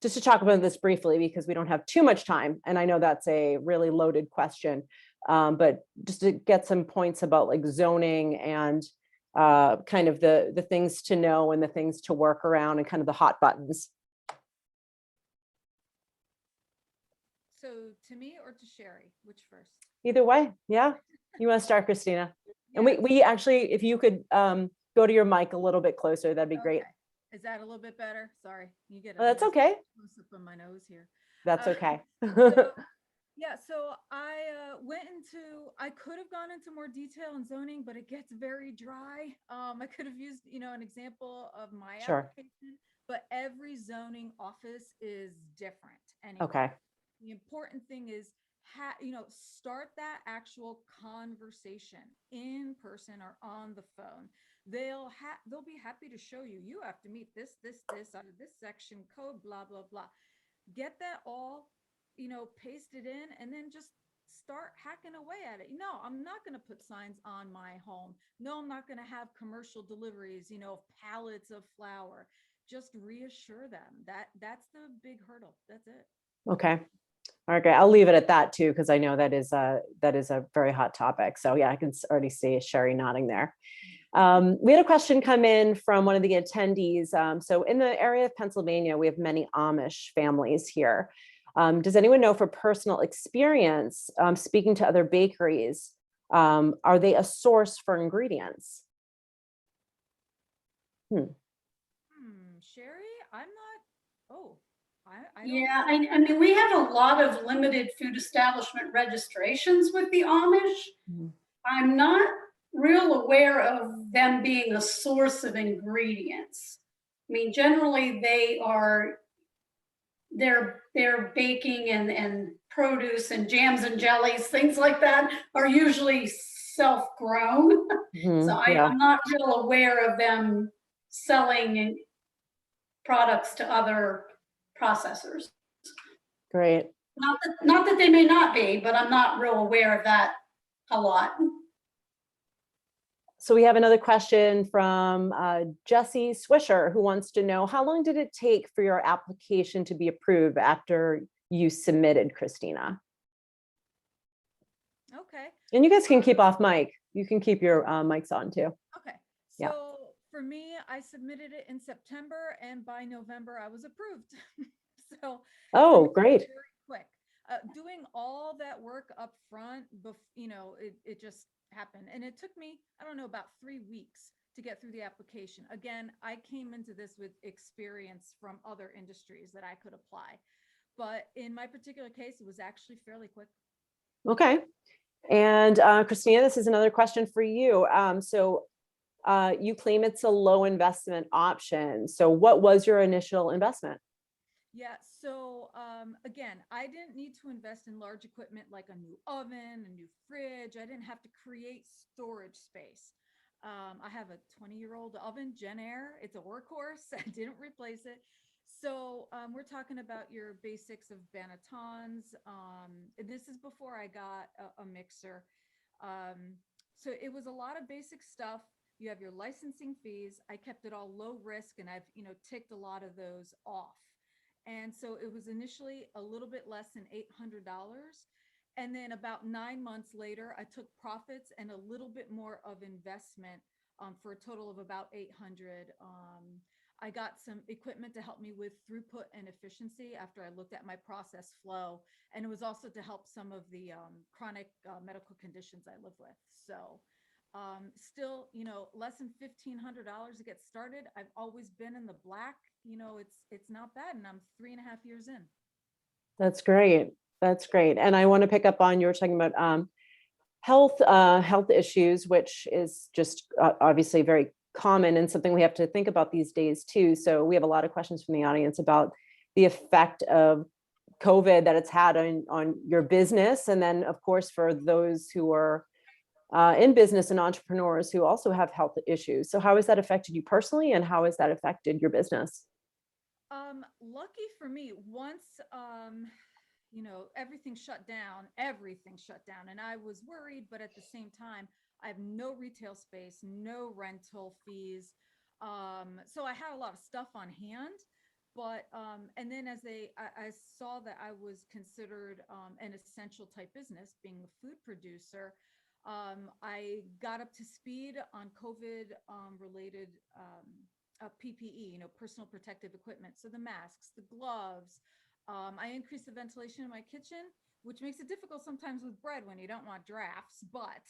just to talk about this briefly, because we don't have too much time, and I know that's a really loaded question, but just to get some points about like zoning and kind of the things to know and the things to work around and kind of the hot buttons. So to me or to Sherri, which first? Either way, yeah. You want to start, Christina? And we actually, if you could go to your mic a little bit closer, that'd be great. Is that a little bit better? Sorry, you get. Oh, that's okay. Close up on my nose here. That's okay. So I could have gone into more detail in zoning, but it gets very dry. I could have used, an example of my application, but every zoning office is different. Anyway. Okay. The important thing is, start that actual conversation in person or on the phone. They'll be happy to show you. You have to meet this out of this section code, blah, blah, blah. Get that all, pasted in, and then just start hacking away at it. No, I'm not going to put signs on my home. No, I'm not going to have commercial deliveries, pallets of flour. Just reassure them that's the big hurdle. That's it. Okay. Okay, I'll leave it at that too, because I know that is a very hot topic. So yeah, I can already see Sherri nodding there. We had a question come in from one of the attendees. So in the area of Pennsylvania, we have many Amish families here. Does anyone know, for personal experience, speaking to other bakeries, are they a source for ingredients? Sherri, I'm not. Oh. I Yeah, I mean, we have a lot of limited food establishment registrations with the Amish. I'm not real aware of them being a source of ingredients. I mean, generally they're baking and produce and jams and jellies, things like that are usually self-grown. So I'm not real aware of them selling products to other processors. Great. Not that they may not be, but I'm not real aware of that a lot. So we have another question from Jesse Swisher, who wants to know, how long did it take for your application to be approved after you submitted, Christina? Okay. And you guys can keep off mic. You can keep your mics on too. Okay. So for me, I submitted it in September, and by November I was approved. So great. Very quick. Doing all that work up front, it just happened. And it took me, I don't know, about 3 weeks to get through the application. Again, I came into this with experience from other industries that I could apply. But in my particular case, it was actually fairly quick. Okay. And Christina, this is another question for you. You claim it's a low investment option. So what was your initial investment? Yeah, so again, I didn't need to invest in large equipment like a new oven, a new fridge. I didn't have to create storage space. I have a 20-year-old oven, Gen Air. It's a workhorse. I didn't replace it. So we're talking about your basics of bannetons. This is before I got a mixer. So it was a lot of basic stuff. You have your licensing fees. I kept it all low risk, and I've ticked a lot of those off. And so it was initially a little bit less than $800. And then about 9 months later, I took profits and a little bit more of investment for a total of about 800. I got some equipment to help me with throughput and efficiency after I looked at my process flow. And it was also to help some of the chronic medical conditions I live with. So still, less than $1,500 to get started. I've always been in the black. It's not bad. And I'm 3.5 years in. That's great. That's great. And I want to pick up on, you were talking about health issues, which is just obviously very common and something we have to think about these days too. So we have a lot of questions from the audience about the effect of COVID that it's had on your business. And then of course, for those who are in business and entrepreneurs who also have health issues. So how has that affected you personally, and how has that affected your business? Lucky for me, once everything shut down, and I was worried, but at the same time, I have no retail space, no rental fees. So I had a lot of stuff on hand, but and then as I saw that I was considered an essential type business, being a food producer. I got up to speed on COVID related PPE, personal protective equipment. So the masks, the gloves. I increased the ventilation in my kitchen, which makes it difficult sometimes with bread when you don't want drafts. But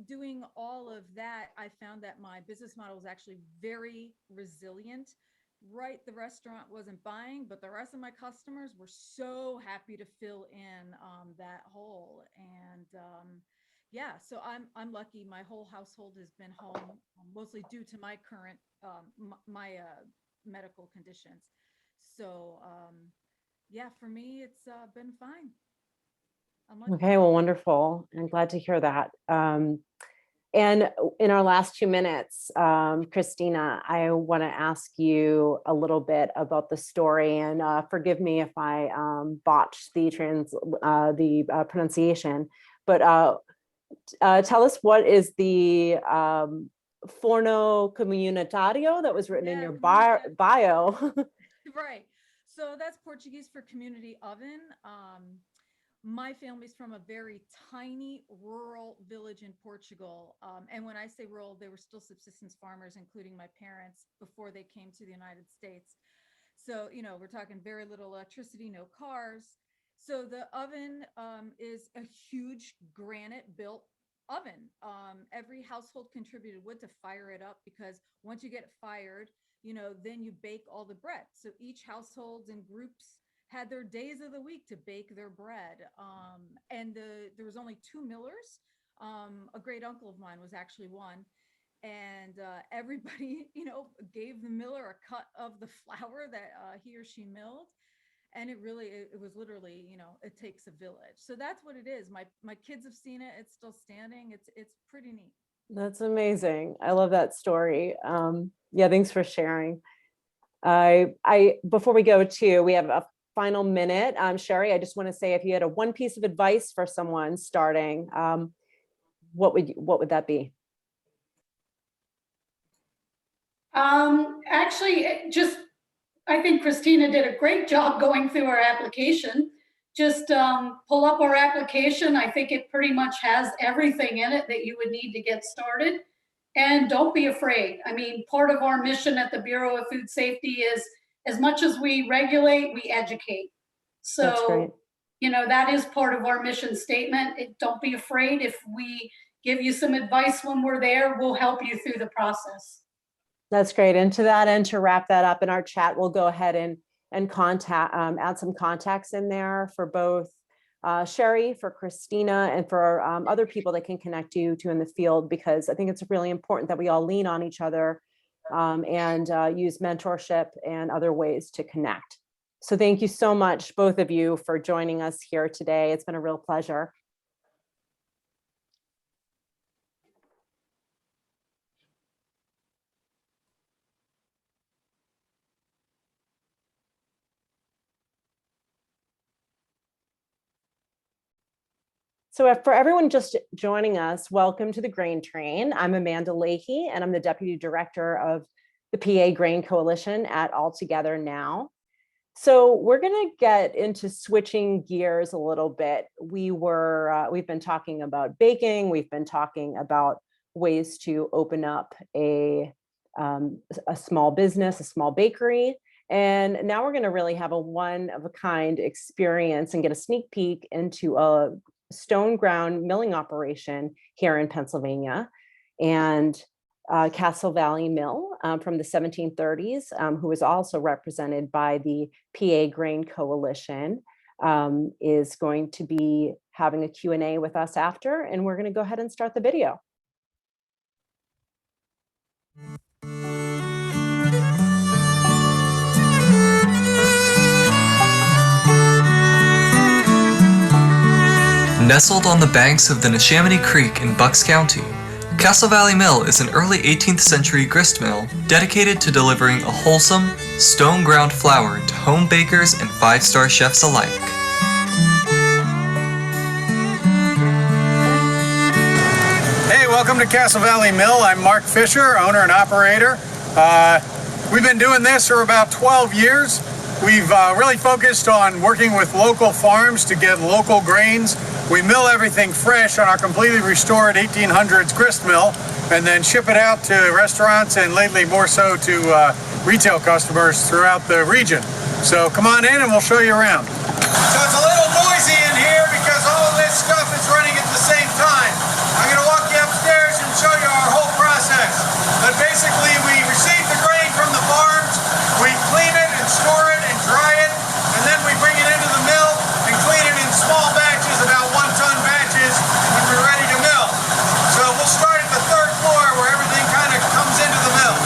doing all of that, I found that my business model was actually very resilient. Right, the restaurant wasn't buying, but the rest of my customers were so happy to fill in that hole. And yeah, so I'm lucky. My whole household has been home, mostly due to my current my medical conditions. So yeah, for me, it's been fine. I'm lucky. Okay, well, wonderful. I'm glad to hear that. And in our last 2 minutes, Cristina, I want to ask you a little bit about the story, and forgive me if I botched the pronunciation, but tell us, what is the forno comunitario that was written in your bio? Right. So that's Portuguese for community oven. My family's from a very tiny rural village in Portugal. And when I say rural, they were still subsistence farmers, including my parents, before they came to the United States. So, we're talking very little electricity, no cars. So the oven is a huge granite built oven. Every household contributed wood to fire it up, because once you get it fired, then you bake all the bread. So each household in groups had their days of the week to bake their bread. And there was only 2 millers. A great uncle of mine was actually one. And everybody, gave the miller a cut of the flour that he or she milled. And it was literally, it takes a village. So that's what it is. My kids have seen it. It's still standing. It's pretty neat. That's amazing. I love that story. Yeah, thanks for sharing. Before we go to, we have a final minute. Sherri, I just want to say, if you had one piece of advice for someone starting, what would that be? Actually, I think Cristina did a great job going through our application. Just pull up our application. I think it pretty much has everything in it that you would need to get started. And don't be afraid. I mean, part of our mission at the Bureau of Food Safety is, as much as we regulate, we educate. So, that is part of our mission statement. Don't be afraid. If we give you some advice when we're there, we'll help you through the process. That's great. And to that end, to wrap that up in our chat, we'll go ahead and add some contacts in there for both Sherri, for Cristina, and for other people that can connect you to in the field, because I think it's really important that we all lean on each other and use mentorship and other ways to connect. So thank you so much, both of you, for joining us here today. It's been a real pleasure. So for everyone just joining us, welcome to the Grain Train. I'm Amanda Leahy, and I'm the Deputy Director of the PA Grain Coalition at All Together Now. So we're going to get into switching gears a little bit. We've been talking about baking. We've been talking about ways to open up a small business, a small bakery. And now we're going to really have a one-of-a-kind experience and get a sneak peek into a stone ground milling operation here in Pennsylvania. And Castle Valley Mill from the 1730s, who is also represented by the PA Grain Coalition, is going to be having a Q&A with us after, and we're going to go ahead and start the video. Nestled on the banks of the Neshaminy Creek in Bucks County, Castle Valley Mill is an early 18th century grist mill dedicated to delivering a wholesome, stone-ground flour to home bakers and five-star chefs alike. Hey, welcome to Castle Valley Mill. I'm Mark Fisher, owner and operator. We've been doing this for about 12 years. We've really focused on working with local farms to get local grains. We mill everything fresh on our completely restored 1800s grist mill and then ship it out to restaurants and lately more so to retail customers throughout the region. So come on in and we'll show you around. So it's a little noisy in here because all of this stuff is running at the same time. I'm going to walk you upstairs and show you our whole process. But basically we receive the grain from the farms, we clean it and store it and dry it, and then we bring it into the mill and clean it in small batches, about 1-ton batches, when we're ready to mill. So we'll start at the 3rd floor where everything kind of comes into the mill.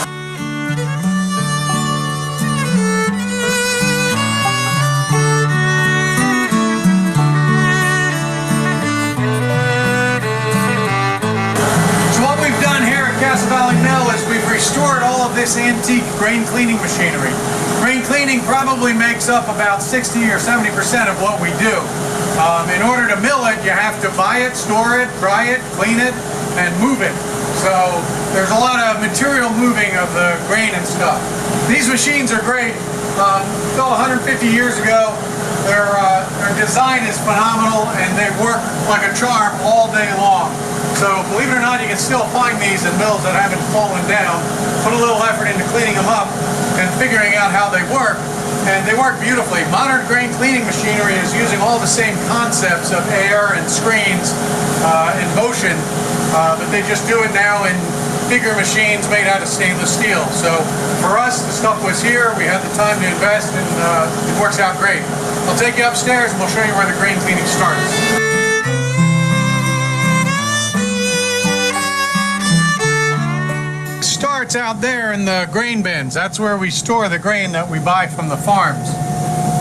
So what we've done here at Castle Valley Mill is we've restored all of this antique grain cleaning machinery. Grain cleaning probably makes up about 60 or 70% of what we do. In order to mill it, you have to buy it, store it, dry it, clean it, and move it. So there's a lot of material moving of the grain and stuff. These machines are great. Built 150 years ago. Their design is phenomenal, and they work like a charm all day long. So believe it or not, you can still find these in mills that haven't fallen down. Put a little effort into cleaning them up and figuring out how they work, and they work beautifully. Modern grain cleaning machinery is using all the same concepts of air and screens and motion, but they just do it now in bigger machines made out of stainless steel. So for us, the stuff was here, we had the time to invest, and it works out great. I'll take you upstairs and we'll show you where the grain cleaning starts. Starts out there in the grain bins. That's where we store the grain that we buy from the farms.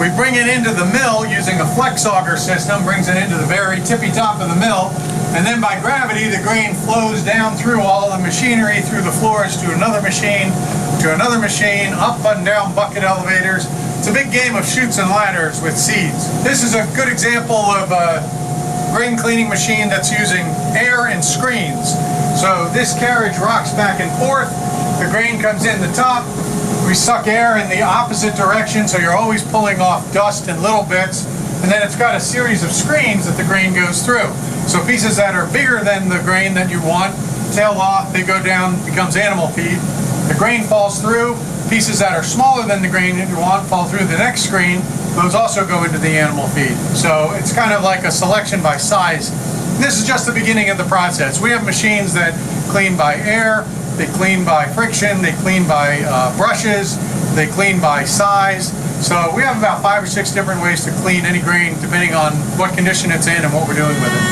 We bring it into the mill using a flex auger system, brings it into the very tippy top of the mill, and then by gravity the grain flows down through all the machinery, through the floors to another machine, up and down bucket elevators. It's a big game of chutes and ladders with seeds. This is a good example of a grain cleaning machine that's using air and screens. So this carriage rocks back and forth, the grain comes in the top, we suck air in the opposite direction, so you're always pulling off dust and little bits, and then it's got a series of screens that the grain goes through. So pieces that are bigger than the grain that you want, tail off, they go down, becomes animal feed. The grain falls through, pieces that are smaller than the grain that you want fall through the next screen, those also go into the animal feed. So it's kind of like a selection by size. This is just the beginning of the process. We have machines that clean by air, they clean by friction, they clean by brushes, they clean by size. So we have about 5 or 6 different ways to clean any grain depending on what condition it's in and what we're doing with it.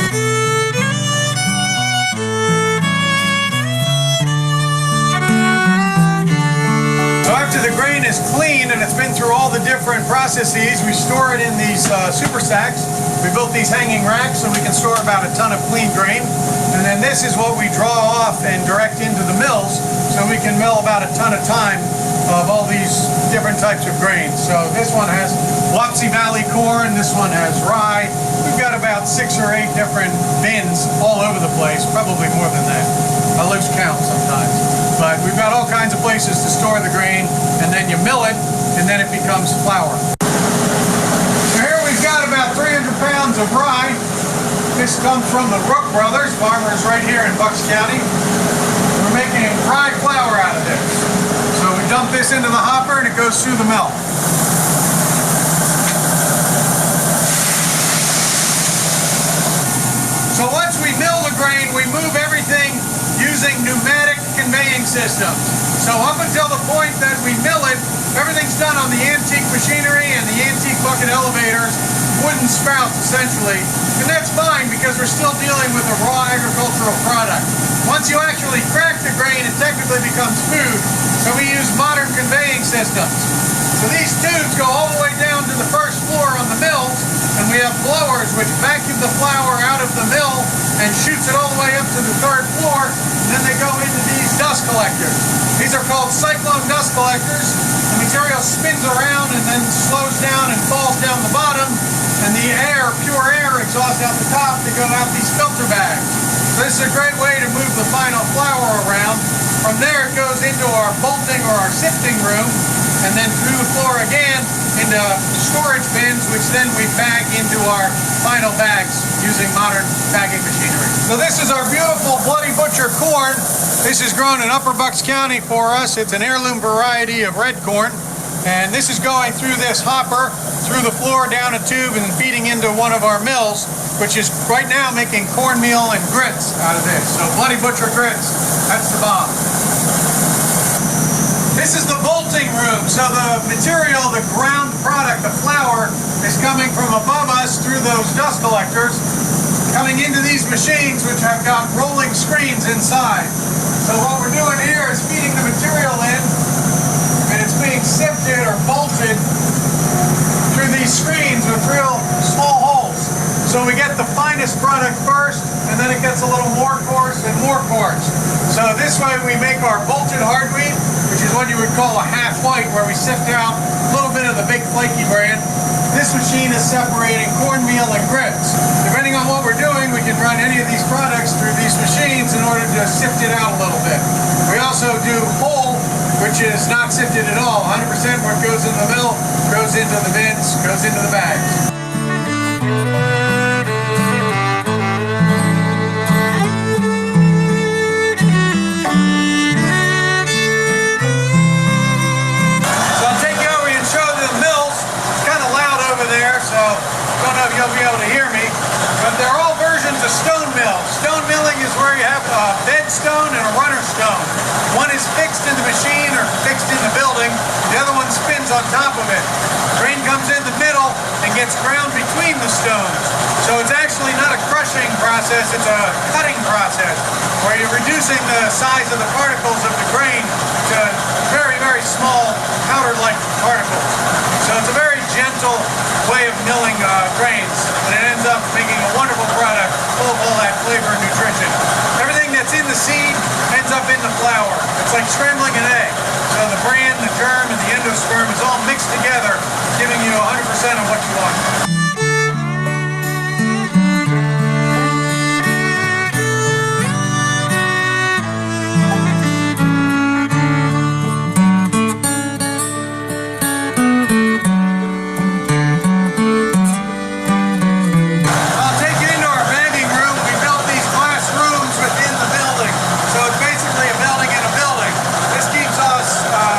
After the grain is clean and it's been through all the different processes, we store it in these super sacks. We built these hanging racks so we can store about a ton of clean grain. And then this is what we draw off and direct into the mills so we can mill about a ton of time of all these different types of grains. So this one has Wapsie Valley corn, this one has rye. We've got about 6 or 8 different bins all over the place, probably more than that. I lose count sometimes. But we've got all kinds of places to store the grain, and then you mill it, and then it becomes flour. So here we've got about 300 pounds of rye. This comes from the Rook Brothers, farmers right here in Bucks County. We're making rye flour out of this. So we dump this into the hopper, and it goes through the mill. So once we mill the grain, we move everything using pneumatic conveying systems. So up until the point that we mill it, everything's done on the antique machinery and the antique bucket elevators, wooden spouts essentially. And that's fine because we're still dealing with a raw agricultural product. Once you actually crack the grain, it technically becomes food. So we use modern conveying systems. So these tubes go all the way down to the first floor on the mills, and we have blowers which vacuum the flour out of the mill and shoots it all the way up to the 3rd floor. And then they go into these dust collectors. These are called cyclone dust collectors. The material spins around and then slows down and falls down the bottom, and the air, pure air, exhausts out the top to go out these filter bags. So this is a great way to move the final flour around. From there it goes into our bolting or our sifting room, and then through the floor again into storage bins, which then we bag into our final bags using modern bagging machinery. So this is our beautiful Bloody Butcher corn. This is grown in Upper Bucks County for us. It's an heirloom variety of red corn. And this is going through this hopper, through the floor, down a tube, and feeding into one of our mills, which is right now making cornmeal and grits out of this. So Bloody Butcher grits, that's the bomb. This is the bolting room. So the material, the ground product, the flour, is coming from above us through those dust collectors, coming into these machines which have got rolling screens inside. So what we're doing here is feeding the material in, and it's being sifted or bolted through these screens with real small holes. So we get the finest product first, and then it gets a little more coarse and more coarse. So this way we make our bolted hard wheat, which is what you would call a half white, where we sift out a little bit of the big flaky brand. This machine is separating cornmeal and grits. Depending on what we're doing, we can run any of these products through these machines in order to sift it out a little bit. We also do whole, which is not sifted at all. 100% what goes in the mill goes into the bins, goes into the bags. Don't know if you'll be able to hear me, but they're all versions of stone mills. Stone milling is where you have a bed stone and a runner stone. One is fixed in the machine or fixed in the building, the other one spins on top of it. Grain comes in the middle and gets ground between the stones. So it's actually not a crushing process, it's a cutting process, where you're reducing the size of the particles of the grain to very, very small powder-like particles. So it's a very gentle way of milling grains, and it ends up making a wonderful product full of all that flavor and nutrition. Everything that's in the seed ends up in the flour. It's like scrambling an egg. So the bran, the germ, and the endosperm is all mixed together, giving you 100% of what you want.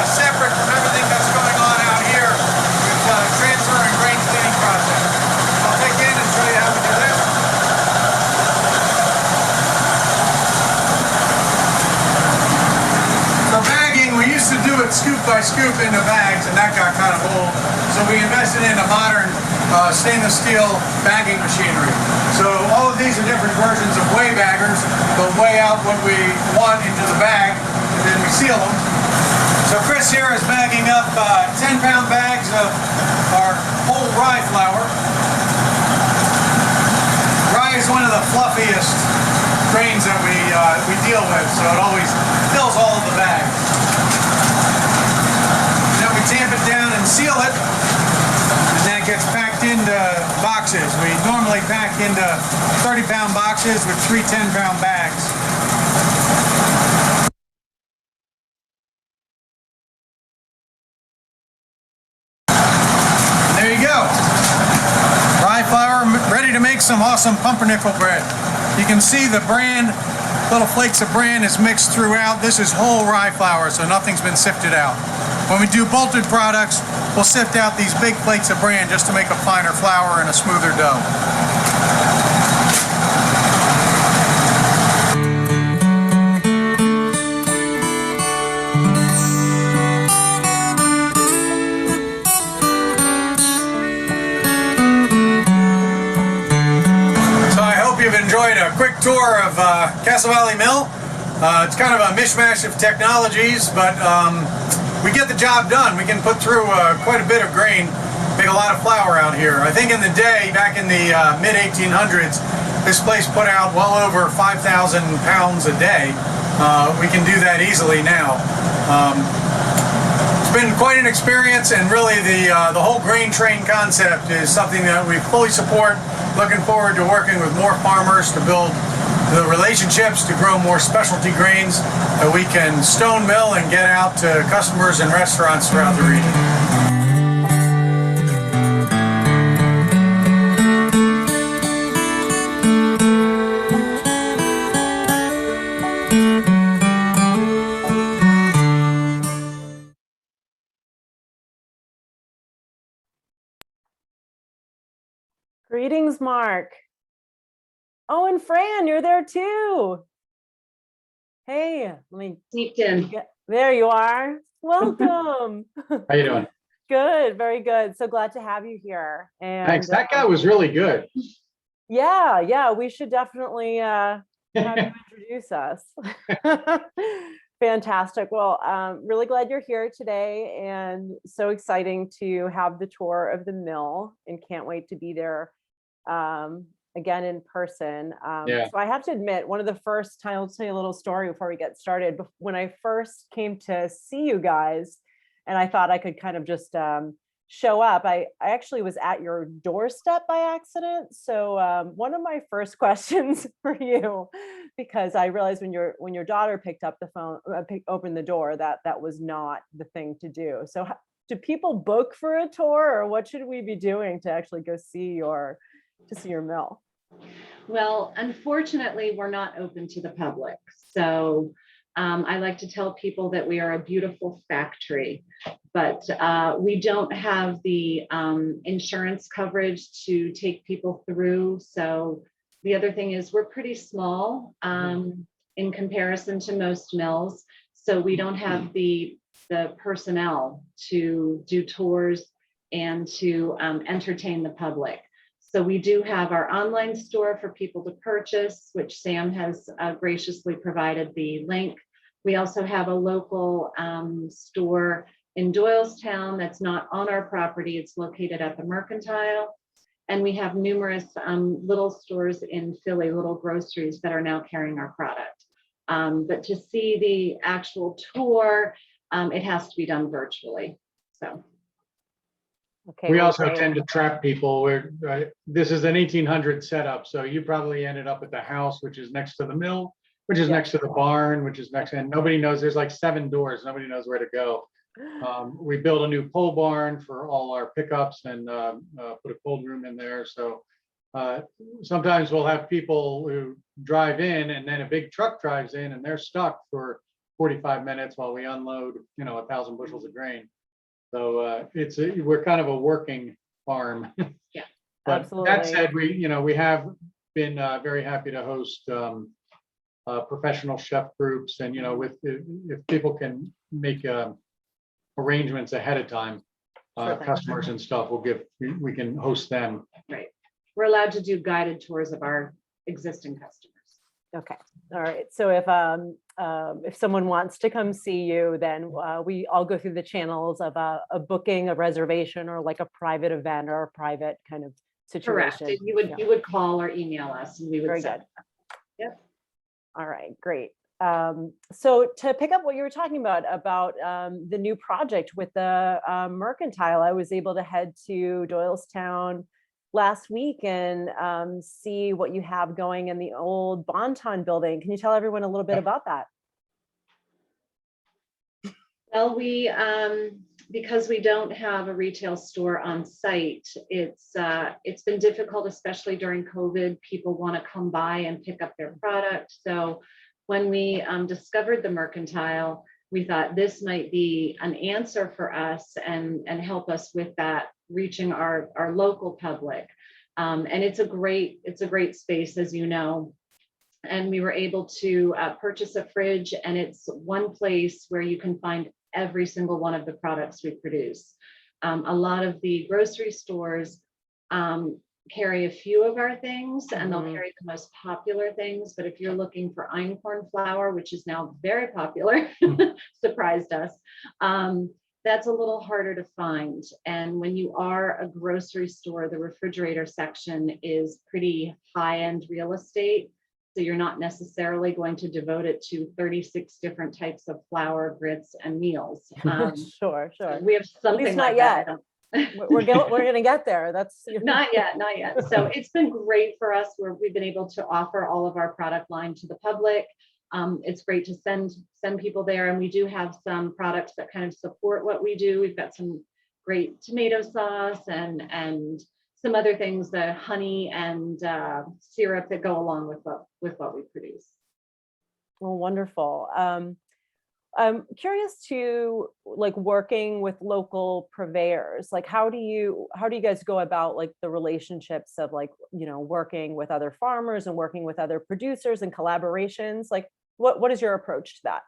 Separate from everything that's going on out here with transfer and grain cleaning process. scoop by scoop into bags, and that got kind of old. So we invested in a modern stainless steel bagging machinery. So all of these are different versions of weigh baggers. They'll weigh out what we want into the bag, and then we seal them. So Chris here is bagging up 10-pound bags of our whole rye flour. Rye is one of the fluffiest grains that we deal with, so it always fills all of the bags. Then we tamp it down and seal it, and then it gets packed into boxes. We normally pack into 30-pound boxes with 3 10-pound bags. There you go. Rye flour ready to make some awesome pumpernickel bread. You can see the bran, little flakes of bran is mixed throughout. This is whole rye flour, so nothing's been sifted out. When we do bolted products, we'll sift out these big flakes of bran just to make a finer flour and a smoother dough. Enjoyed a quick tour of Castle Valley Mill. It's kind of a mishmash of technologies, but we get the job done. We can put through quite a bit of grain, make a lot of flour out here. I think in the day, back in the mid-1800s, this place put out well over 5,000 pounds a day. We can do that easily now. It's been quite an experience, and really the whole grain train concept is something that we fully support. Looking forward to working with more farmers to build the relationships to grow more specialty grains that we can stone mill and get out to customers and restaurants throughout the region. Greetings, Mark. Oh, and Fran, you're there too. Hey, let me Deep in. There you are. Welcome. How you doing? Good, very good. So glad to have you here. And Thanks. That guy was really good. yeah, we should definitely have you introduce us. Fantastic. Well, really glad you're here today, and so exciting to have the tour of the mill, and can't wait to be there again in person. Yeah. So I have to admit, one of the first time, I'll tell you a little story before we get started. When I first came to see you guys, and I thought I could kind of just show up, I actually was at your doorstep by accident. So one of my first questions for you, because I realized when your daughter picked up the phone, opened the door, that was not the thing to do. So do people book for a tour, or what should we be doing to actually go see your mill? Well, unfortunately, we're not open to the public. So I like to tell people that we are a beautiful factory, but we don't have the insurance coverage to take people through. So the other thing is we're pretty small in comparison to most mills. So we don't have the personnel to do tours and to entertain the public. So we do have our online store for people to purchase, which Sam has graciously provided the link. We also have a local store in Doylestown that's not on our property. It's located at the Mercantile. And we have numerous little stores in Philly, little groceries that are now carrying our product. But to see the actual tour, it has to be done virtually. So. Okay, we also tend to trap people. This is an 1800 setup, so you probably ended up at the house, which is next to the mill, which is next to the barn, which is next, and nobody knows. There's like 7 doors. Nobody knows where to go. We built a new pole barn for all our pickups and put a cold room in there. So sometimes we'll have people who drive in, and then a big truck drives in, and they're stuck for 45 minutes while we unload, 1,000 bushels of grain. So we're kind of a working farm. Yeah, but absolutely. That said, we have been very happy to host professional chef groups, and if people can make arrangements ahead of time, Sure thing. customers and stuff, we can host them. Right. We're allowed to do guided tours of our existing customers. Okay. All right. So if someone wants to come see you, then we all go through the channels of a booking, a reservation, or like a private event or a private kind of Correct. situation. You would call or email us and we would Very set good. it up. Yep. All right, great. So to pick up what you were talking about the new project with the Mercantile, I was able to head to Doylestown last week and see what you have going in the old Bonton building. Can you tell everyone a little bit about that? Well, because we don't have a retail store on site, it's been difficult, especially during COVID. People want to come by and pick up their product. So when we discovered the Mercantile, we thought this might be an answer for us and help us with that, reaching our local public. And it's a great space, as you know. And we were able to purchase a fridge, and it's one place where you can find every single one of the products we produce. A lot of the grocery stores carry a few of our things, and they'll carry the most popular things. But if you're looking for einkorn flour, which is now very popular, surprised us, that's a little harder to find. And when you are a grocery store, the refrigerator section is pretty high-end real estate. So you're not necessarily going to devote it to 36 different types of flour, grits, and meals. Sure. We have something At least not like yet. that. We're going to get there. That's not yet. So it's been great for us where we've been able to offer all of our product line to the public. It's great to send people there, and we do have some products that kind of support what we do. We've got some great tomato sauce and some other things, the honey and syrup that go along with what we produce. Well, wonderful. I'm curious to like working with local purveyors. Like, how do you guys go about like the relationships of like, working with other farmers and working with other producers and collaborations? Like, what is your approach to that?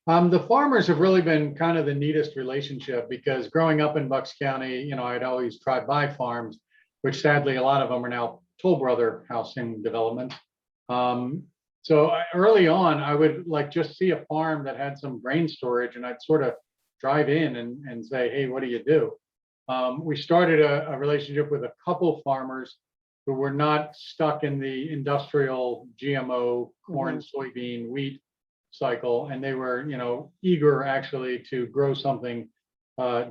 The farmers have really been kind of the neatest relationship, because growing up in Bucks County, I'd always drive by farms, which sadly a lot of them are now Toll Brother housing developments. So early on, I would like just see a farm that had some grain storage, and I'd sort of drive in and say, hey, what do you do? We started a relationship with a couple farmers who were not stuck in the industrial GMO corn, soybean, wheat cycle, and they were, eager actually to grow something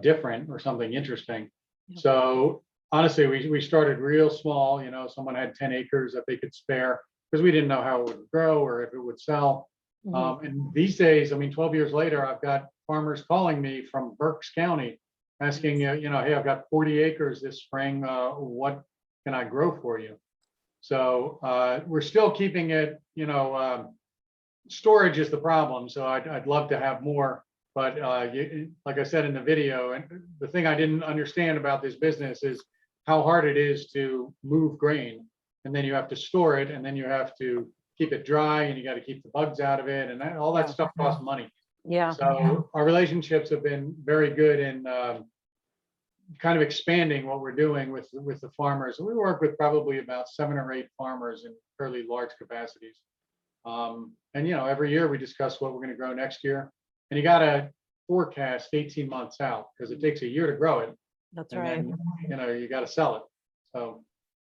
different or something interesting. So honestly, we started real small. Someone had 10 acres that they could spare, because we didn't know how it would grow or if it would sell. And these days, 12 years later, I've got farmers calling me from Berks County asking, hey, I've got 40 acres this spring. What can I grow for you? So we're still keeping it, storage is the problem. So I'd love to have more, but like I said in the video, and the thing I didn't understand about this business is how hard it is to move grain. And then you have to store it, and then you have to keep it dry, and you got to keep the bugs out of it, and all that stuff costs money. Yeah. So our relationships have been very good in kind of expanding what we're doing with the farmers. We work with probably about 7 or 8 farmers in fairly large capacities. And every year we discuss what we're going to grow next year, and you got to forecast 18 months out, because it takes a year to grow it. That's and right. Then, you got to sell it. So.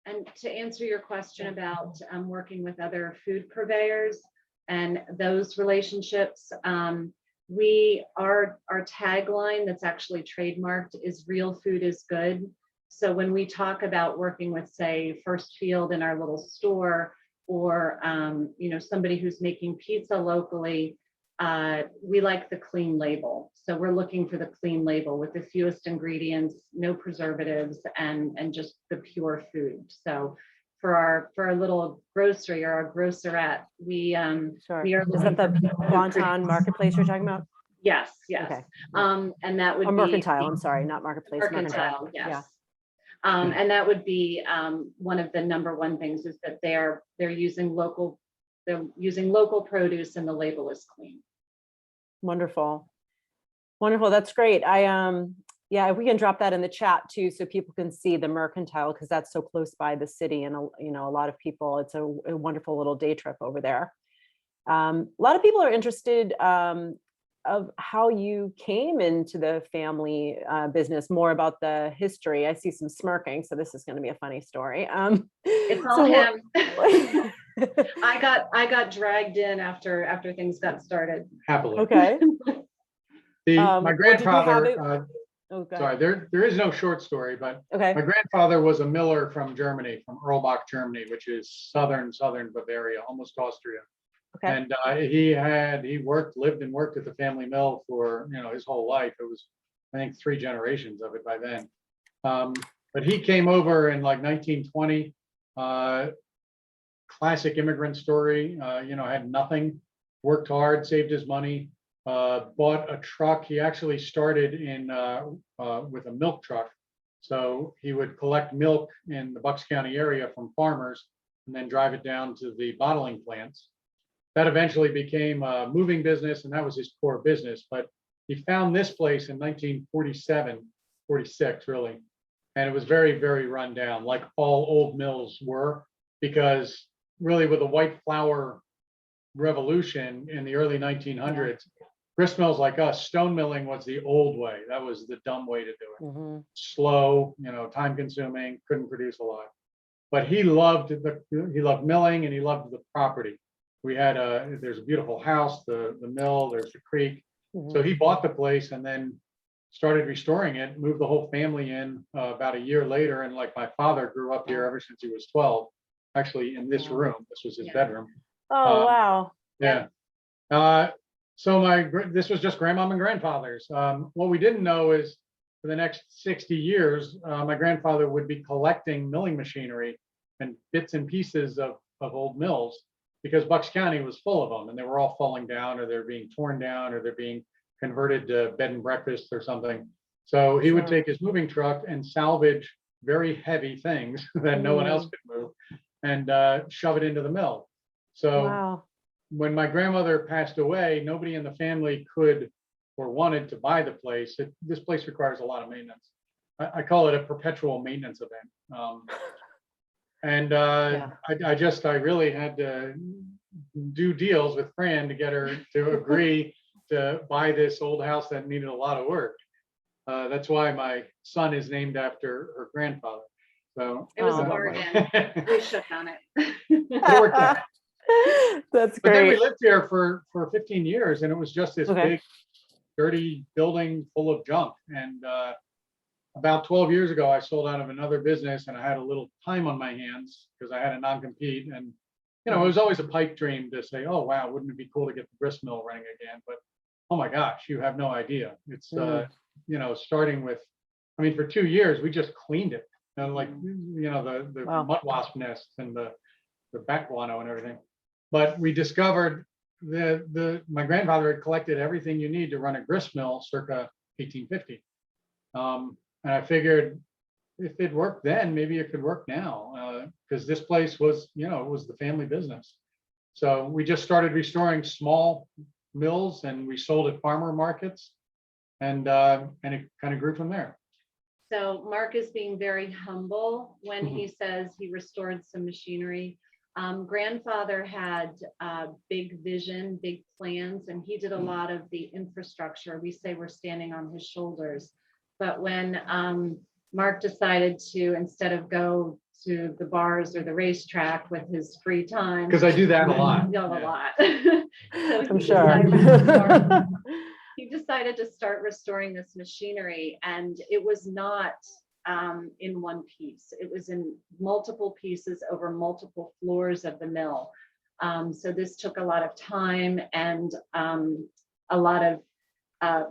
And to answer your question about working with other food purveyors and those relationships, our tagline that's actually trademarked is "Real food is good." So when we talk about working with, say, First Field in our little store, or somebody who's making pizza locally, we like the clean label. So we're looking for the clean label with the fewest ingredients, no preservatives, and just the pure food. So for our little grocery or our grocerette, we are. Is that the Bonton Marketplace you're talking about? Yes. Okay. And that would be Mercantile. be, I'm sorry, not Marketplace. Mercantile. Yes. Yeah. And that would be one of the number one things, is that they're using local produce, and the label is clean. Wonderful. Wonderful. That's great. Yeah, if we can drop that in the chat too, so people can see the Mercantile, because that's so close by the city, and a lot of people, it's a wonderful little day trip over there. A lot of people are interested of how you came into the family business, more about the history. I see some smirking, so this is going to be a funny story. It's all him. I got dragged in after things got started. Happily. Okay. My grandfather, sorry, there is no short story, but okay. My grandfather was a miller from Germany, from Erlbach, Germany, which is southern Bavaria, almost Austria. Okay. And he lived and worked at the family mill for his whole life. It was, I think, 3 generations of it by then. But he came over in like 1920. Classic immigrant story. Had nothing, worked hard, saved his money. Bought a truck. He actually started with a milk truck. So he would collect milk in the Bucks County area from farmers and then drive it down to the bottling plants. That eventually became a moving business, and that was his core business. But he found this place in 1947, 46 really. And it was very, very run down, like all old mills were, because really with the white flour revolution in the early 1900s, grist mills like us, stone milling was the old way. That was the dumb way to do it. Mm-hmm. Slow, time consuming, couldn't produce a lot. But he loved milling, and he loved the property. There's a beautiful house, the mill, there's the creek. Mm-hmm. So he bought the place and then started restoring it, moved the whole family in about a year later. And like my father grew up here ever since he was 12, actually in this room. This was his bedroom. Oh, wow. Yeah. So this was just grandmom and grandfather's. What we didn't know is for the next 60 years, my grandfather would be collecting milling machinery and bits and pieces of old mills, because Bucks County was full of them, and they were all falling down, or they're being torn down, or they're being converted to bed and breakfast or something. So he would take his moving truck and salvage very heavy things that no one else could move, and shove it into the mill. So when my grandmother passed away, nobody in the family could or wanted to buy the place. This place requires a lot of maintenance. I call it a perpetual maintenance event. I really had to do deals with Fran to get her to agree to buy this old house that needed a lot of work. That's why my son is named after her grandfather. So it was a bargain. We shook on it. It worked out. That's great. But then we lived here for 15 years, and it was just this big, dirty building full of junk. And about 12 years ago, I sold out of another business, and I had a little time on my hands because I had a non-compete. And it was always a pipe dream to say, "Oh wow, wouldn't it be cool to get the grist mill running again?" But oh my gosh, you have no idea. It's starting with, for 2 years we just cleaned it, the mud wasp nests and the bat guano and everything. But we discovered my grandfather had collected everything you need to run a grist mill circa 1850. And I figured if it worked then, maybe it could work now, because this place was, it was the family business. So we just started restoring small mills, and we sold at farmer markets, and it kind of grew from there. So Mark is being very humble when he says he restored some machinery. Grandfather had big vision, big plans, and he did a lot of the infrastructure. We say we're standing on his shoulders. But when Mark decided to, instead of go to the bars or the racetrack with his free time, because I do that a lot. A lot. So I'm sure. He decided to start restoring this machinery, and it was not in one piece. It was in multiple pieces over multiple floors of the mill. So this took a lot of time and a lot of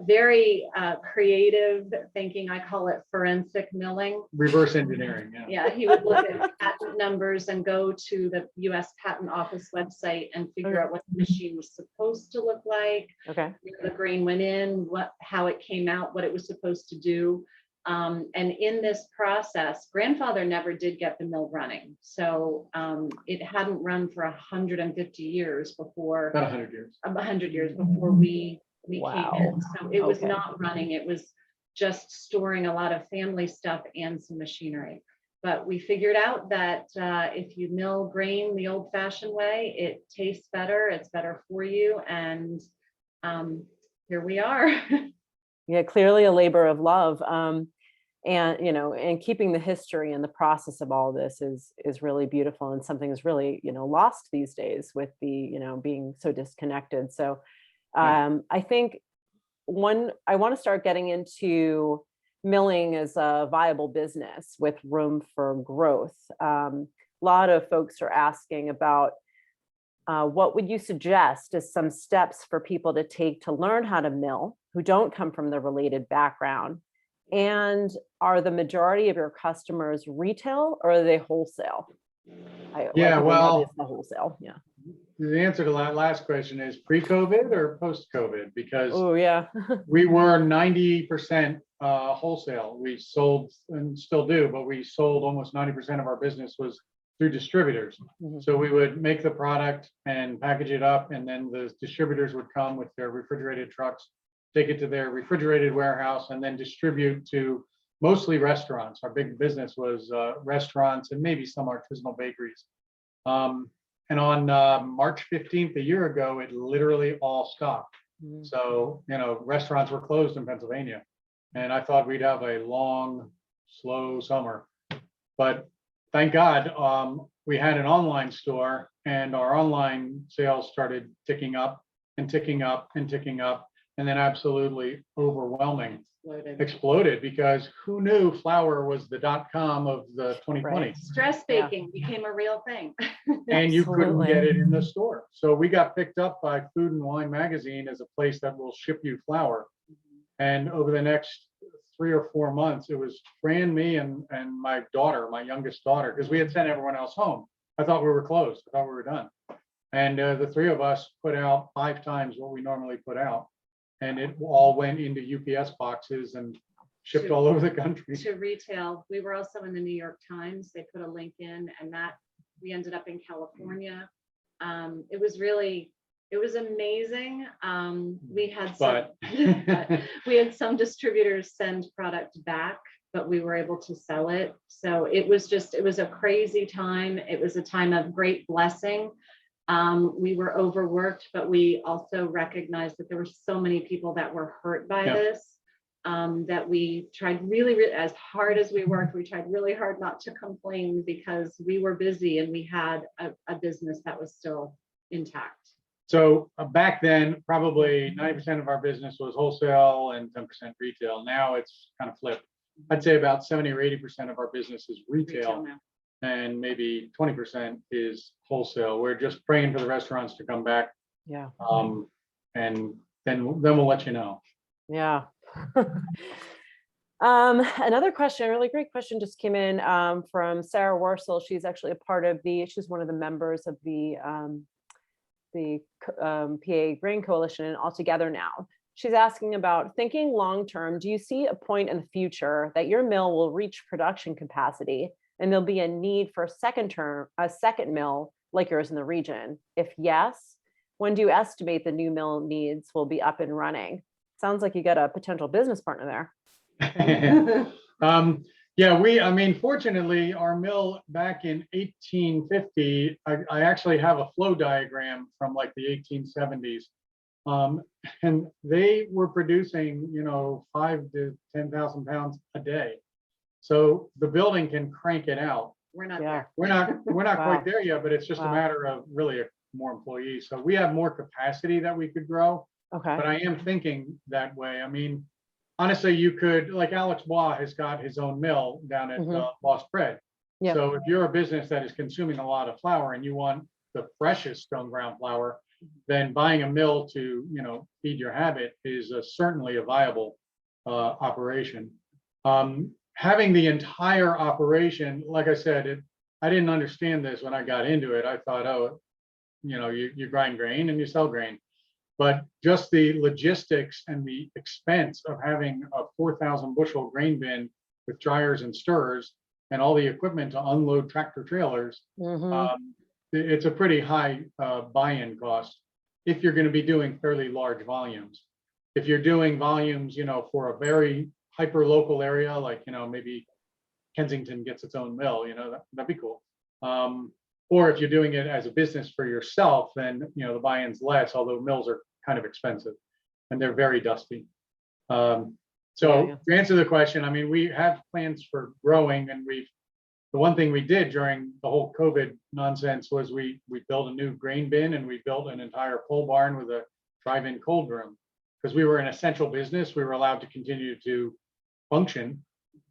very creative thinking. I call it forensic milling. Reverse engineering. Yeah, he would look at patent numbers and go to the U.S. Patent Office website and figure out what the machine was supposed to look like. Okay. Where the grain went in, how it came out, what it was supposed to do. And in this process, grandfather never did get the mill running. So it hadn't run for 150 years before. About 100 years. 100 years before we we Wow. came in. So it was Okay. not running. It was just storing a lot of family stuff and some machinery. But we figured out that if you mill grain the old fashioned way, it tastes better, it's better for you. And here we are. Yeah, clearly a labor of love. And and keeping the history and the process of all this is really beautiful, and something is really lost these days with the being so disconnected. So I think I want to start getting into milling as a viable business with room for growth. A lot of folks are asking about what would you suggest as some steps for people to take to learn how to mill who don't come from the related background? And are the majority of your customers retail or are they wholesale? Yeah, well, it's the wholesale. Yeah. the answer to that last question is pre-COVID or post-COVID, because Oh yeah. we were 90% wholesale. We sold, and still do, but we sold almost 90% of our business was through distributors. Mhm. So we would make the product and package it up, and then the distributors would come with their refrigerated trucks, take it to their refrigerated warehouse, and then distribute to mostly restaurants. Our big business was restaurants and maybe some artisanal bakeries. And on March 15th, a year ago, it literally all stopped. So, restaurants were closed in Pennsylvania. And I thought we'd have a long, slow summer. But thank God, we had an online store, and our online sales started ticking up and ticking up and ticking up, and then absolutely overwhelming. Exploded, because who knew flour was the .com of the 2020. Stress baking became a real thing. And you couldn't get it in the store. So we got picked up by Food and Wine magazine as a place that will ship you flour. And over the next 3 or 4 months, it was Fran, me, and my daughter, my youngest daughter, because we had sent everyone else home. I thought we were closed. I thought we were done. And the three of us put out 5 times what we normally put out. And it all went into UPS boxes and shipped all over the country. To retail. We were also in the New York Times. They put a link in, and that we ended up in California. It was amazing. We had some distributors send product back, but we were able to sell it. So it was a crazy time. It was a time of great blessing. We were overworked, but we also recognized that there were so many people that were hurt by this, that we tried really, as hard as we worked, we tried really hard not to complain, because we were busy and we had a business that was still intact. So back then, probably 90% of our business was wholesale and 10% retail. Now it's kind of flipped. I'd say about 70 or 80% of our business is retail now. And maybe 20% is wholesale. We're just praying for the restaurants to come back. Yeah. And then we'll let you know. Yeah. Another question, a really great question just came in from Sarah Warsel. She's actually she's one of the members of the PA Grain Coalition and All Together Now. She's asking about thinking long-term, do you see a point in the future that your mill will reach production capacity and there'll be a need for a second mill like yours in the region? If yes, when do you estimate the new mill needs will be up and running? Sounds like you got a potential business partner there. Fortunately, our mill back in 1850, I actually have a flow diagram from like the 1870s. And they were producing, 5,000 to 10,000 pounds a day. So the building can crank it out. We're not there. We're not Wow. quite there yet, but it's just a matter of really more employees. So we have more capacity that we could grow. Okay. But I am thinking that way. I mean, honestly, you could, like Alex Bois has got his own mill down at Lost Bread. Yep. So if you're a business that is consuming a lot of flour and you want the freshest stone ground flour, then buying a mill to, feed your habit is certainly a viable operation. Having the entire operation, like I said, I didn't understand this when I got into it. I thought, you grind grain and you sell grain. But just the logistics and the expense of having a 4,000 bushel grain bin with dryers and stirrers and all the equipment to unload tractor trailers, it's a pretty high buy-in cost if you're going to be doing fairly large volumes. if you're doing volumes, for a very hyper local area, like, maybe Kensington gets its own mill, that'd be cool. Or if you're doing it as a business for yourself, then, the buy-in's less, although mills are kind of expensive and they're very dusty. So to answer the question, I mean, we have plans for growing, and the one thing we did during the whole COVID nonsense was we built a new grain bin, and we built an entire pole barn with a drive-in cold room. Because we were an essential business, we were allowed to continue to function,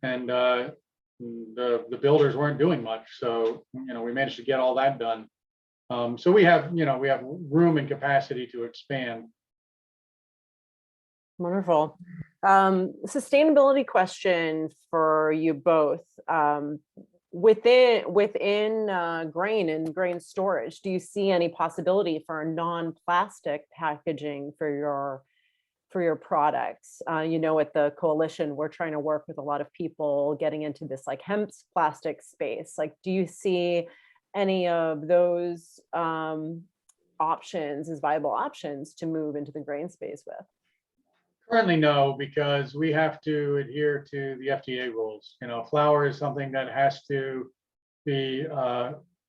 and the builders weren't doing much. So, we managed to get all that done. So we have room and capacity to expand. Wonderful. Sustainability question for you both. Within grain and grain storage, do you see any possibility for non-plastic packaging for your products? At the coalition, we're trying to work with a lot of people getting into this like hemp plastic space. Like, do you see any of those options as viable options to move into the grain space with? Currently, no, because we have to adhere to the FDA rules. Flour is something that has to be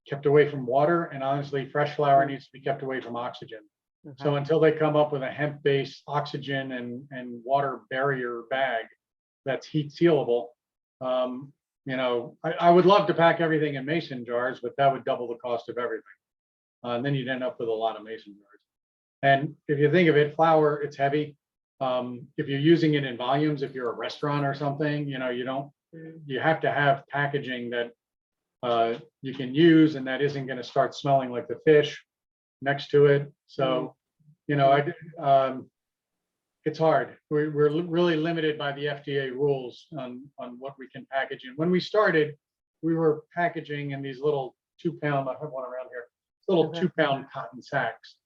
kept away from water, and honestly, fresh flour needs to be kept away from oxygen. Okay. So until they come up with a hemp-based oxygen and water barrier bag that's heat sealable, I would love to pack everything in mason jars, but that would double the cost of everything. And then you'd end up with a lot of mason jars. And if you think of it, flour, it's heavy. If you're using it in volumes, if you're a restaurant or something, you have to have packaging that you can use and that isn't going to start smelling like the fish next to it. So, it's hard. We're really limited by the FDA rules on what we can package in. When we started, we were packaging in these little 2-pound, I have one around here, little 2-pound cotton sacks,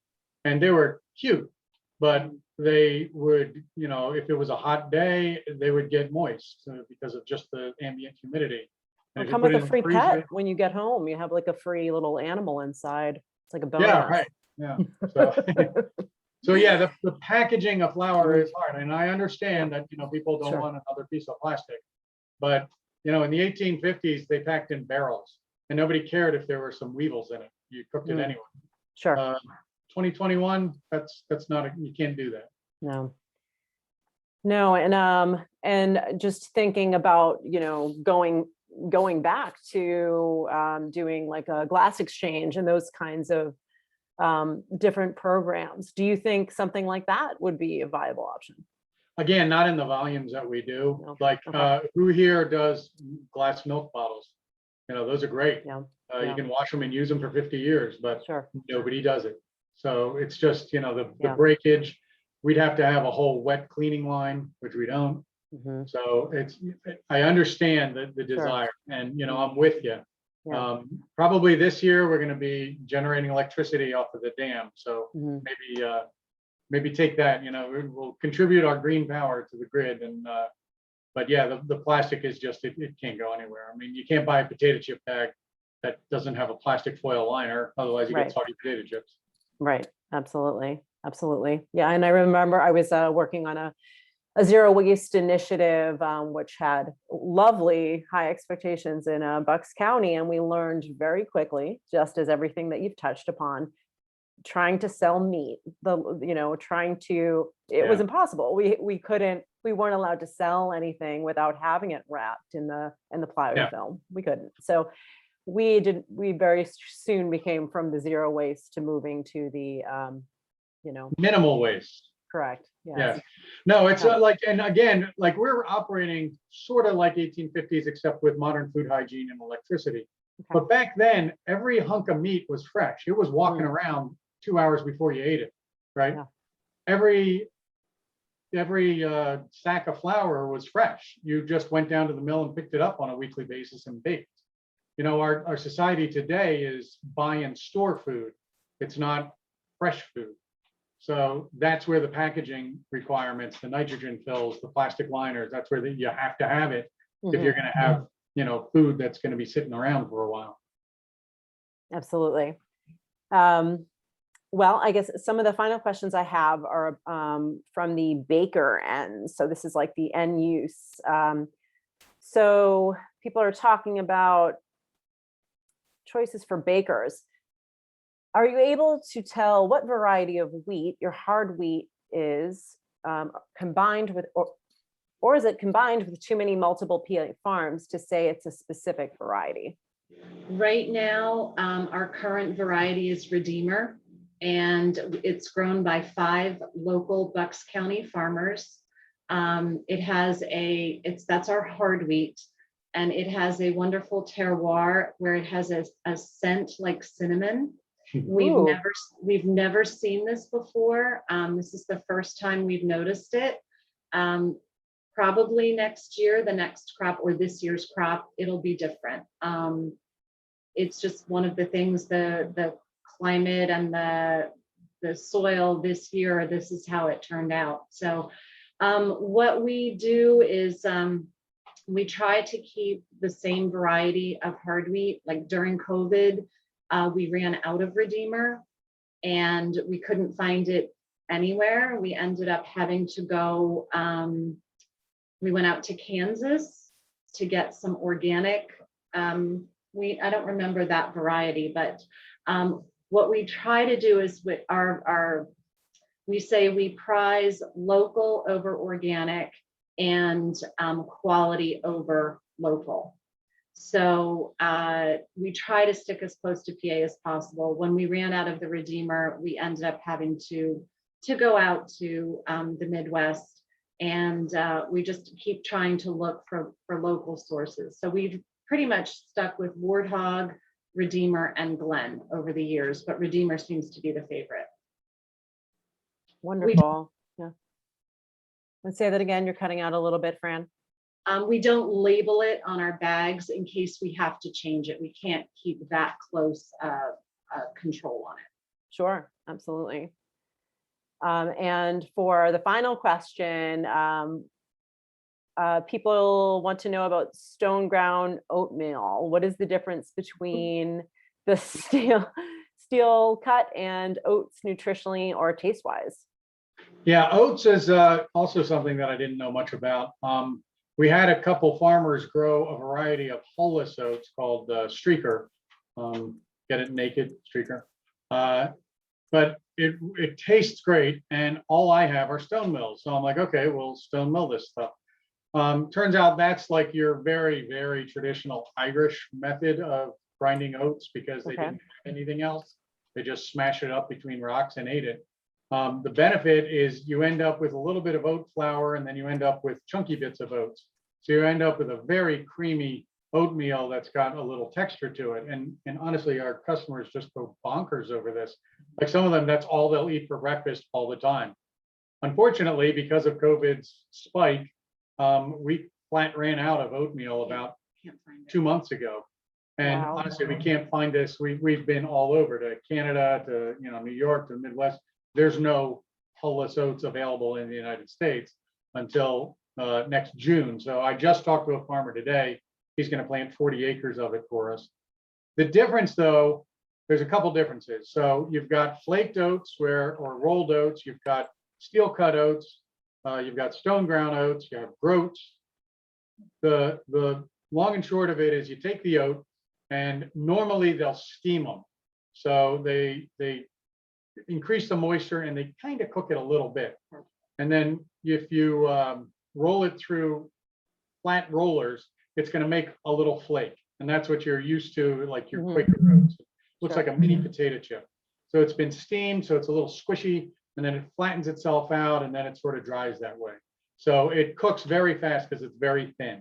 and they were cute, but they would, if it was a hot day, they would get moist because of just the ambient humidity. And come with a free pet when you get home. You have like a free little animal inside. It's like a bonus. Yeah, right. Yeah. So yeah, the packaging of flour is hard, and I understand that people don't want another piece of plastic, but in the 1850s they packed in barrels, and nobody cared if there were some weevils in it. You cooked it anyway. Sure. 2021, that's not you can't do that. No, and just thinking about going back to doing like a glass exchange and those kinds of different programs. Do you think something like that would be a viable option? Again, not in the volumes that we do. No. Like who here does glass milk bottles? Those are great. You can wash them and use them for 50 years, but nobody does it. So it's just, the breakage. We'd have to have a whole wet cleaning line, which we don't. Mm-hmm. So I understand the desire, and I'm with you. Probably this year we're going to be generating electricity off of the dam. So maybe take that. We'll contribute our green power to the grid, and but yeah, the plastic is just it can't go anywhere. I mean, you can't buy a potato chip bag that doesn't have a plastic foil liner, otherwise you get soggy potato chips. Right. Absolutely. Yeah, and I remember I was working on a zero waste initiative, which had lovely high expectations in Bucks County. And we learned very quickly, just as everything that you've touched upon, trying to sell meat, it was impossible. We weren't allowed to sell anything without having it wrapped in the plywood film. We couldn't. So we very soon became from the zero waste to moving to the, minimal waste. Correct. Yes. Yeah. No, it's and again, like we're operating sort of like 1850s, except with modern food hygiene and electricity. Okay. But back then, every hunk of meat was fresh. It was walking around 2 hours before you ate it, right? Yeah. Every sack of flour was fresh. You just went down to the mill and picked it up on a weekly basis and baked. Our society today is buy and store food. It's not fresh food. So that's where the packaging requirements, the nitrogen fills, the plastic liners, that's where you have to have it if you're going to have, food that's going to be sitting around for a while. Absolutely. Well, I guess some of the final questions I have are from the baker end. So this is like the end use. So people are talking about choices for bakers. Are you able to tell what variety of wheat your hard wheat is combined with, or is it combined with too many multiple PA farms to say it's a specific variety? Right now, our current variety is Redeemer, and it's grown by 5 local Bucks County farmers. That's our hard wheat, and it has a wonderful terroir where it has a scent like cinnamon. We've never seen this before. This is the first time we've noticed it. Probably next year, the next crop or this year's crop, it'll be different. It's just one of the things, the climate and the soil this year, this is how it turned out. So what we do is we try to keep the same variety of hard wheat. Like during COVID, we ran out of Redeemer and we couldn't find it anywhere. We ended up having to go, we went out to Kansas to get some organic. I don't remember that variety, but what we try to do is with we say we prize local over organic and quality over local. So we try to stick as close to PA as possible. When we ran out of the Redeemer, we ended up having to go out to the Midwest, and we just keep trying to look for local sources. So we've pretty much stuck with Warthog, Redeemer, and Glen over the years, but Redeemer seems to be the favorite. Wonderful. Yeah. Let's say that again. You're cutting out a little bit, Fran. We don't label it on our bags in case we have to change it. We can't keep that close control on it. Sure, absolutely. And for the final question, people want to know about stone ground oatmeal. What is the difference between the steel cut and oats nutritionally or taste wise? Yeah, oats is also something that I didn't know much about. We had a couple farmers grow a variety of hulless oats called Streaker. Get it, naked Streaker. But it tastes great, and all I have are stone mills. So I'm like, okay, we'll stone mill this stuff. Turns out that's like your very, very traditional Irish method of grinding oats, because they didn't have anything else. They just smash it up between rocks and ate it. The benefit is you end up with a little bit of oat flour, and then you end up with chunky bits of oats. So you end up with a very creamy oatmeal that's got a little texture to it. And honestly, our customers just go bonkers over this. Like some of them, that's all they'll eat for breakfast all the time. Unfortunately, because of COVID's spike, we ran out of oatmeal about 2 months ago. And honestly, we can't find this. We've been all over, to Canada, to New York, to the Midwest. There's no hulless oats available in the United States until next June. So I just talked to a farmer today. He's going to plant 40 acres of it for us. The difference, though, there's a couple differences. So you've got flaked oats or rolled oats. You've got steel cut oats. You've got stone ground oats. You have groats. The long and short of it is you take the oat, and normally they'll steam them. So they increase the moisture, and they kind of cook it a little bit. And then if you roll it through flat rollers, it's going to make a little flake. And that's what you're used to, like your Quaker oats. Looks like a mini potato chip. So it's been steamed, so it's a little squishy, and then it flattens itself out, and then it sort of dries that way. So it cooks very fast because it's very thin.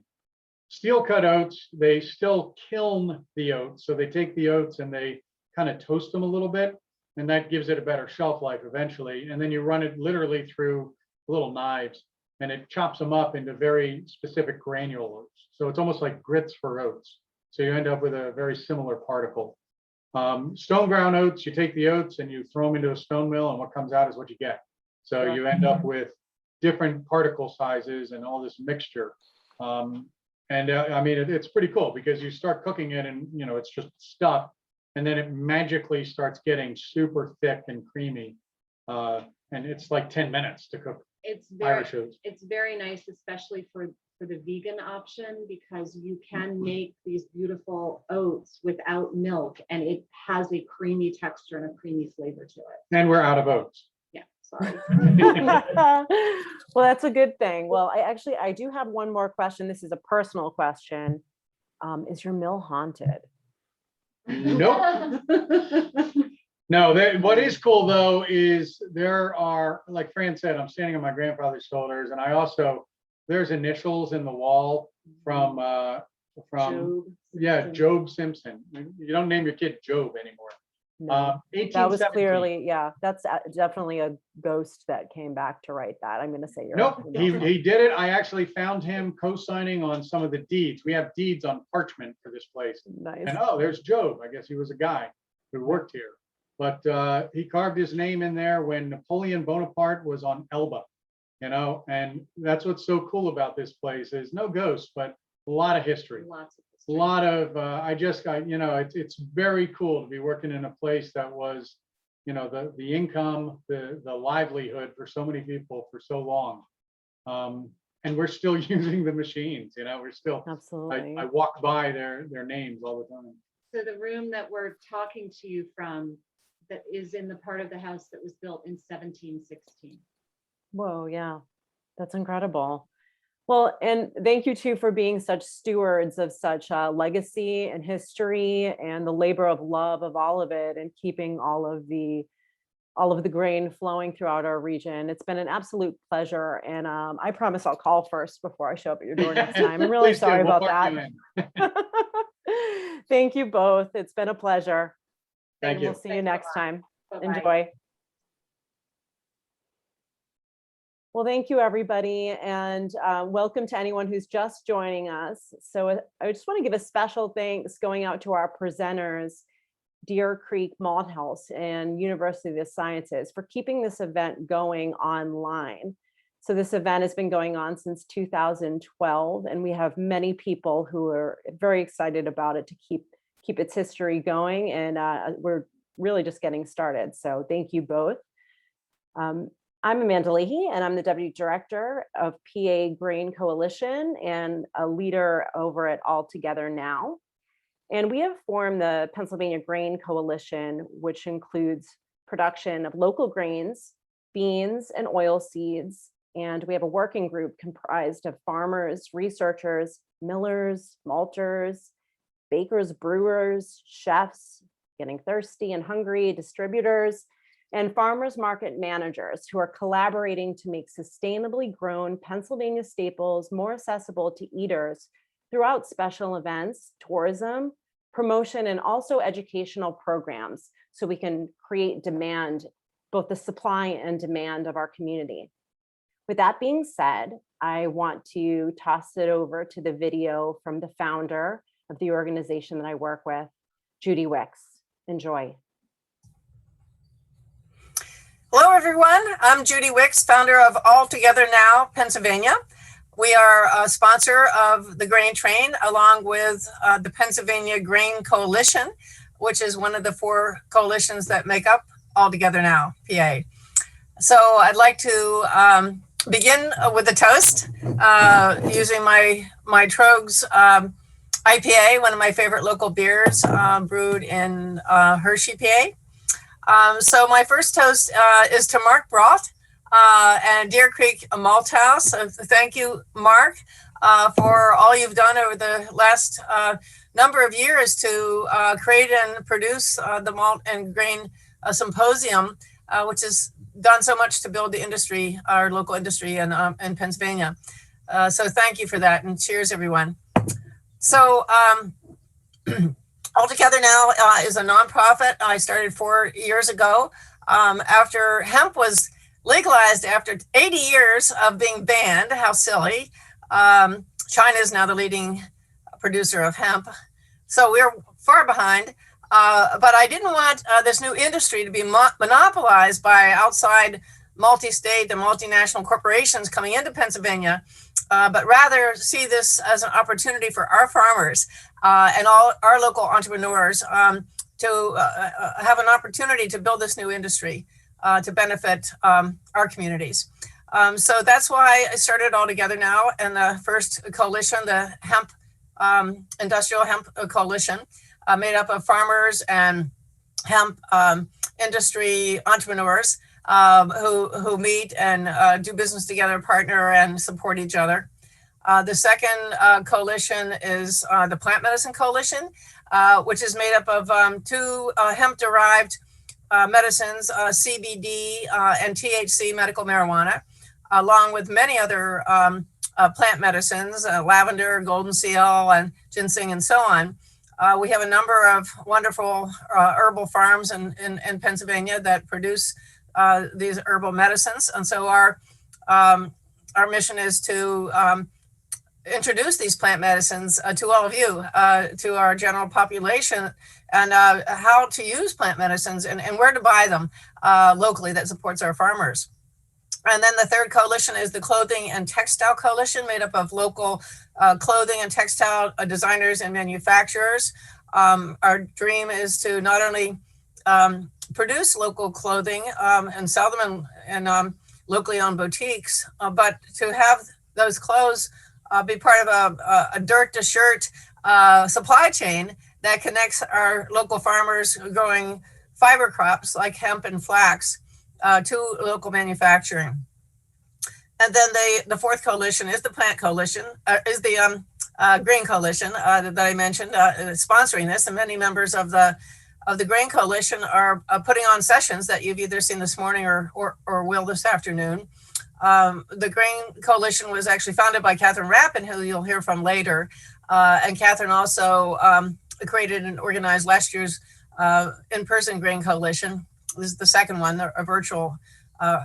Steel cut oats, they still kiln the oats. So they take the oats and they kind of toast them a little bit, and that gives it a better shelf life eventually. And then you run it literally through little knives, and it chops them up into very specific granules. So it's almost like grits for oats. So you end up with a very similar particle. Stone ground oats, you take the oats and you throw them into a stone mill, and what comes out is what you get. So you end up with different particle sizes and all this mixture. I mean, it's pretty cool because you start cooking it, and it's just stuff. and then it magically starts getting super thick and creamy. And it's like 10 minutes to cook Irish oats. It's very nice, especially for the vegan option, because you can make these beautiful oats without milk, and it has a creamy texture and a creamy flavor to it. And we're out of oats. Yeah, sorry. Well, that's a good thing. Well, I do have one more question. This is a personal question. Is your mill haunted? Nope. No, what is cool though is there are, like Fran said, I'm standing on my grandfather's shoulders, and there's initials in the wall from Job Simpson. You don't name your kid Job anymore. No, that was clearly, that's definitely a ghost that came back to write that. I'm going to say you're Nope, he did it. I actually found him co-signing on some of the deeds. We have deeds on parchment for this place. Nice. And there's Job. I guess he was a guy who worked here. But he carved his name in there when Napoleon Bonaparte was on Elba, and that's what's so cool about this place is no ghosts, but a lot of history. A lot of, it's very cool to be working in a place that was, the income, the livelihood for so many people for so long. And we're still using the machines, we're still, absolutely. I walk by their names all the time. So the room that we're talking to you from, that is in the part of the house that was built in 1716. Whoa, yeah, that's incredible. Well, and thank you too for being such stewards of such legacy and history and the labor of love of all of it, and keeping all of the grain flowing throughout our region. It's been an absolute pleasure, and I promise I'll call first before I show up at your door next time. I'm really sorry about that. Thank you both. It's been a pleasure. Thank you. We'll see you next time. Bye-bye. Enjoy. Well, thank you, everybody, and welcome to anyone who's just joining us. So I just want to give a special thanks going out to our presenters, Deer Creek Malt House and University of the Sciences, for keeping this event going online. So this event has been going on since 2012, and we have many people who are very excited about it to keep its history going, and we're really just getting started. So thank you both. I'm Amanda Leahy, and I'm the Deputy Director of PA Grain Coalition and a leader over at All Together Now. And we have formed the Pennsylvania Grain Coalition, which includes production of local grains, beans, and oil seeds. And we have a working group comprised of farmers, researchers, millers, malters, bakers, brewers, chefs, getting thirsty and hungry, distributors, and farmers market managers who are collaborating to make sustainably grown Pennsylvania staples more accessible to eaters throughout special events, tourism, promotion, and also educational programs, so we can create demand, both the supply and demand of our community. With that being said, I want to toss it over to the video from the founder of the organization that I work with, Judy Wicks. Enjoy. Hello, everyone. I'm Judy Wicks, founder of All Together Now, Pennsylvania. We are a sponsor of the Grain Train, along with the Pennsylvania Grain Coalition, which is one of the 4 coalitions that make up All Together Now, PA. So I'd like to begin with a toast using my Trogs IPA, one of my favorite local beers, brewed in Hershey, PA. So my first toast is to Mark Broth and Deer Creek Malt House. Thank you, Mark, for all you've done over the last number of years to create and produce the Malt and Grain Symposium, which has done so much to build the industry, our local industry in Pennsylvania. So thank you for that, and cheers, everyone. So All Together Now is a nonprofit I started 4 years ago after hemp was legalized after 80 years of being banned. How silly. China is now the leading producer of hemp. So we're far behind. But I didn't want this new industry to be monopolized by outside multi-state and multinational corporations coming into Pennsylvania, but rather see this as an opportunity for our farmers and all our local entrepreneurs have an opportunity to build this new industry to benefit our communities. So that's why I started All Together Now, and the first coalition, the Hemp Industrial Hemp Coalition, made up of farmers and hemp industry entrepreneurs who meet and do business together, partner, and support each other. The second coalition is the Plant Medicine Coalition, which is made up of two hemp-derived medicines, CBD and THC medical marijuana, along with many other plant medicines, lavender, golden seal, and ginseng, and so on. We have a number of wonderful herbal farms in Pennsylvania that produce these herbal medicines. And so our mission is to introduce these plant medicines to all of you, to our general population, and how to use plant medicines and where to buy them locally that supports our farmers. And then the third coalition is the Clothing and Textile Coalition, made up of local clothing and textile designers and manufacturers. Our dream is to not only produce local clothing and sell them in locally owned boutiques, but to have those clothes be part of a dirt to shirt supply chain that connects our local farmers growing fiber crops like hemp and flax to local manufacturing. And then the fourth coalition is the Plant Coalition, is the Grain Coalition that I mentioned, sponsoring this, and many members of the Grain Coalition are putting on sessions that you've either seen this morning or will this afternoon. The Grain Coalition was actually founded by Catherine Rappin, who you'll hear from later, and Catherine also created and organized last year's in-person Grain Coalition. This is the second one, a virtual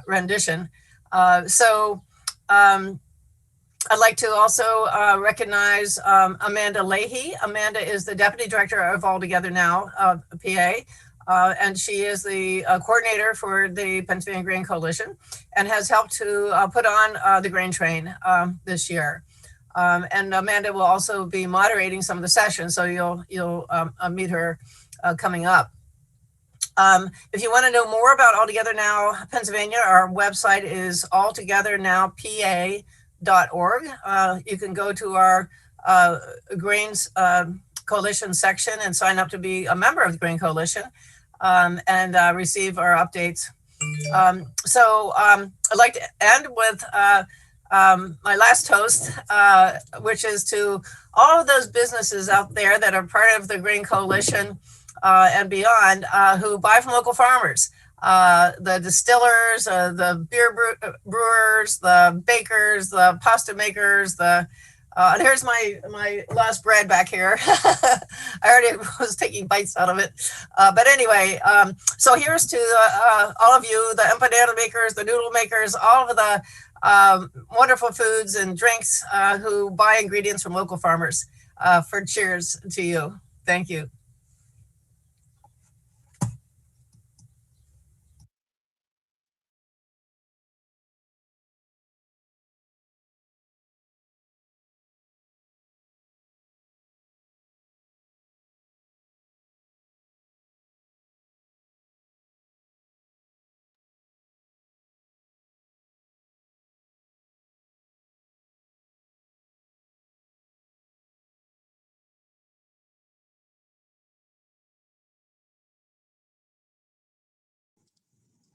rendition. I'd like to also recognize Amanda Leahy. Amanda is the Deputy Director of All Together Now, PA, and she is the coordinator for the Pennsylvania Grain Coalition and has helped to put on the Grain Train this year. And Amanda will also be moderating some of the sessions, so you'll meet her coming up. If you want to know more about All Together Now Pennsylvania, our website is alltogethernowpa.org. You can go to our Grains Coalition section and sign up to be a member of the Grain Coalition and receive our updates. I'd like to end with my last toast, which is to all of those businesses out there that are part of the Grain Coalition and beyond, who buy from local farmers, the distillers, the beer brewers, the bakers, the pasta makers, and here's my lost bread back here. I already was taking bites out of it. But anyway, so here's to all of you, the empanada makers, the noodle makers, all of the wonderful foods and drinks who buy ingredients from local farmers. For cheers to you. Thank you.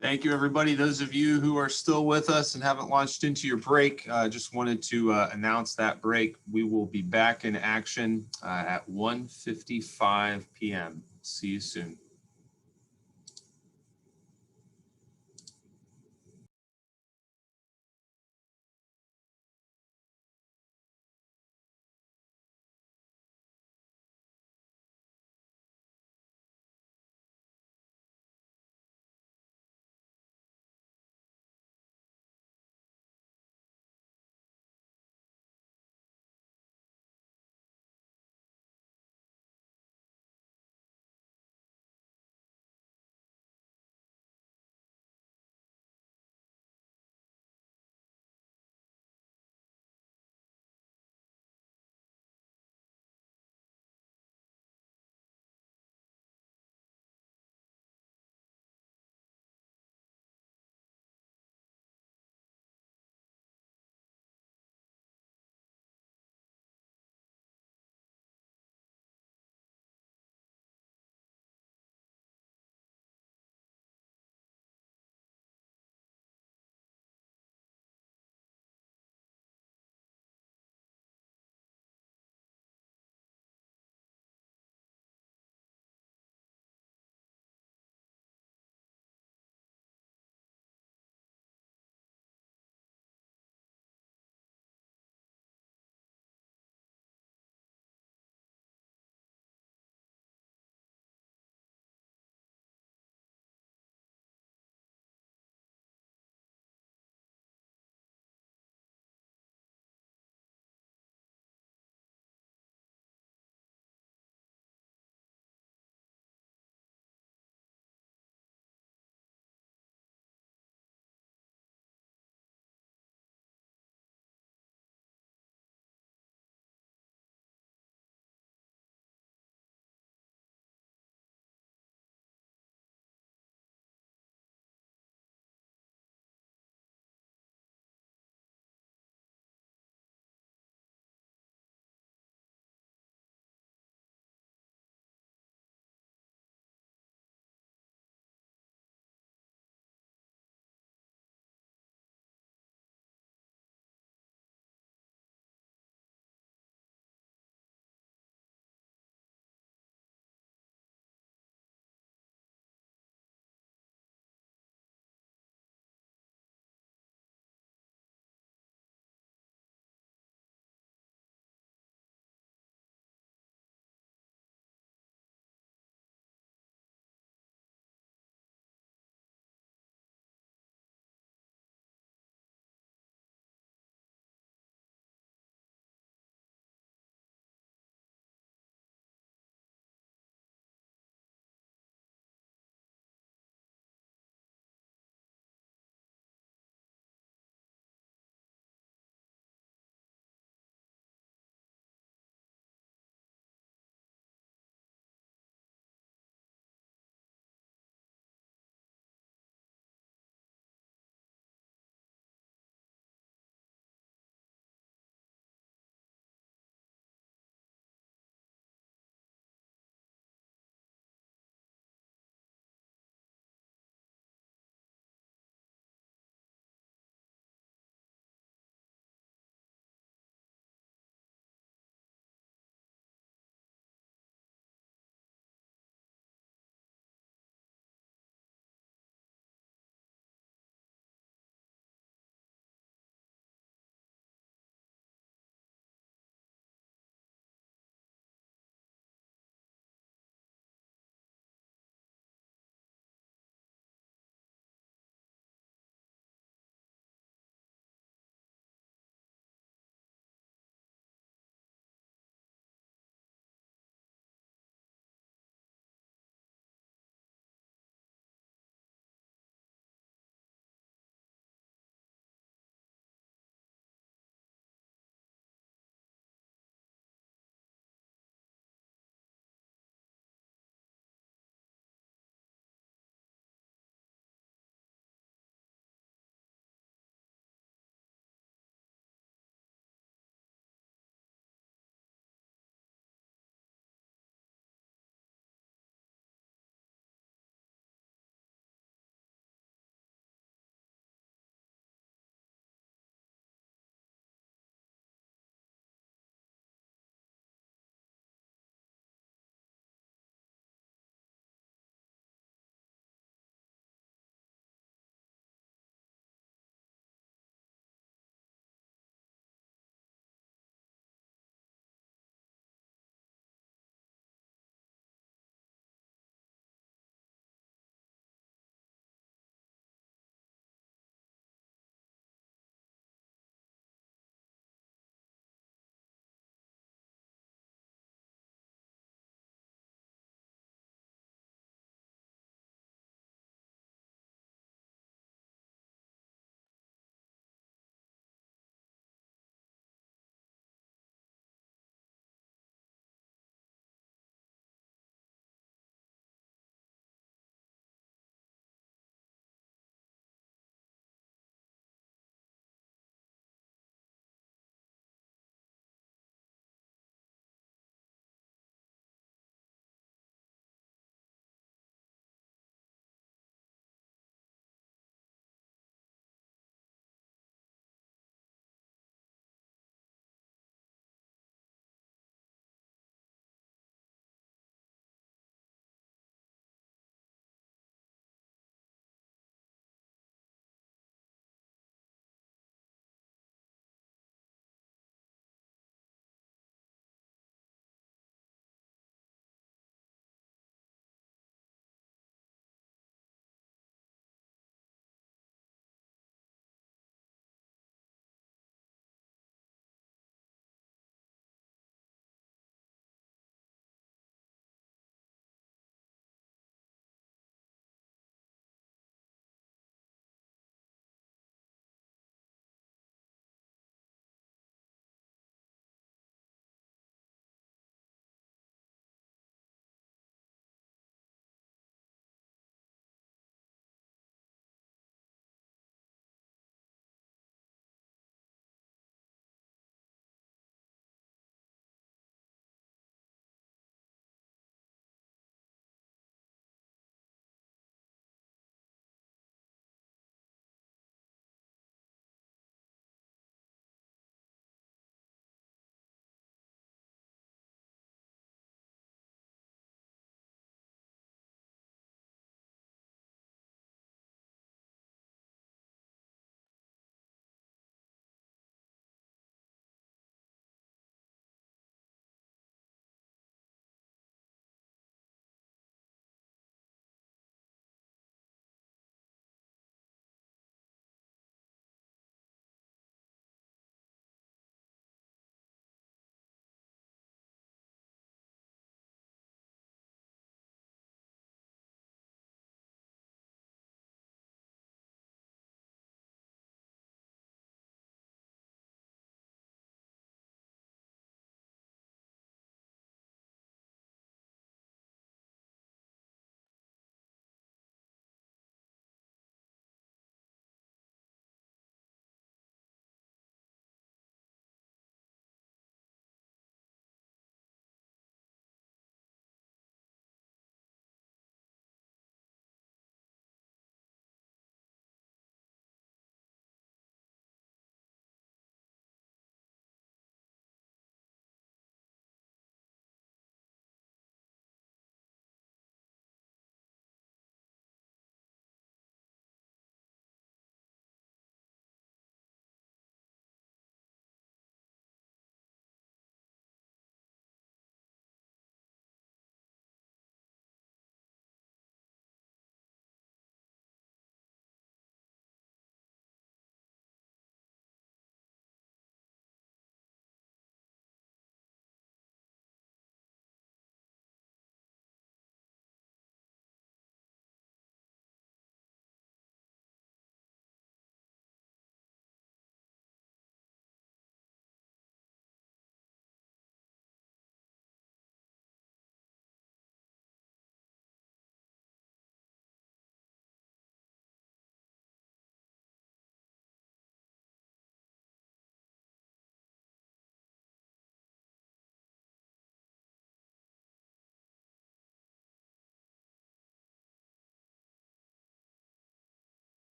Thank you, everybody. Those of you who are still with us and haven't launched into your break, just wanted to announce that break. We will be back in action at 1:55 p.m. See you soon.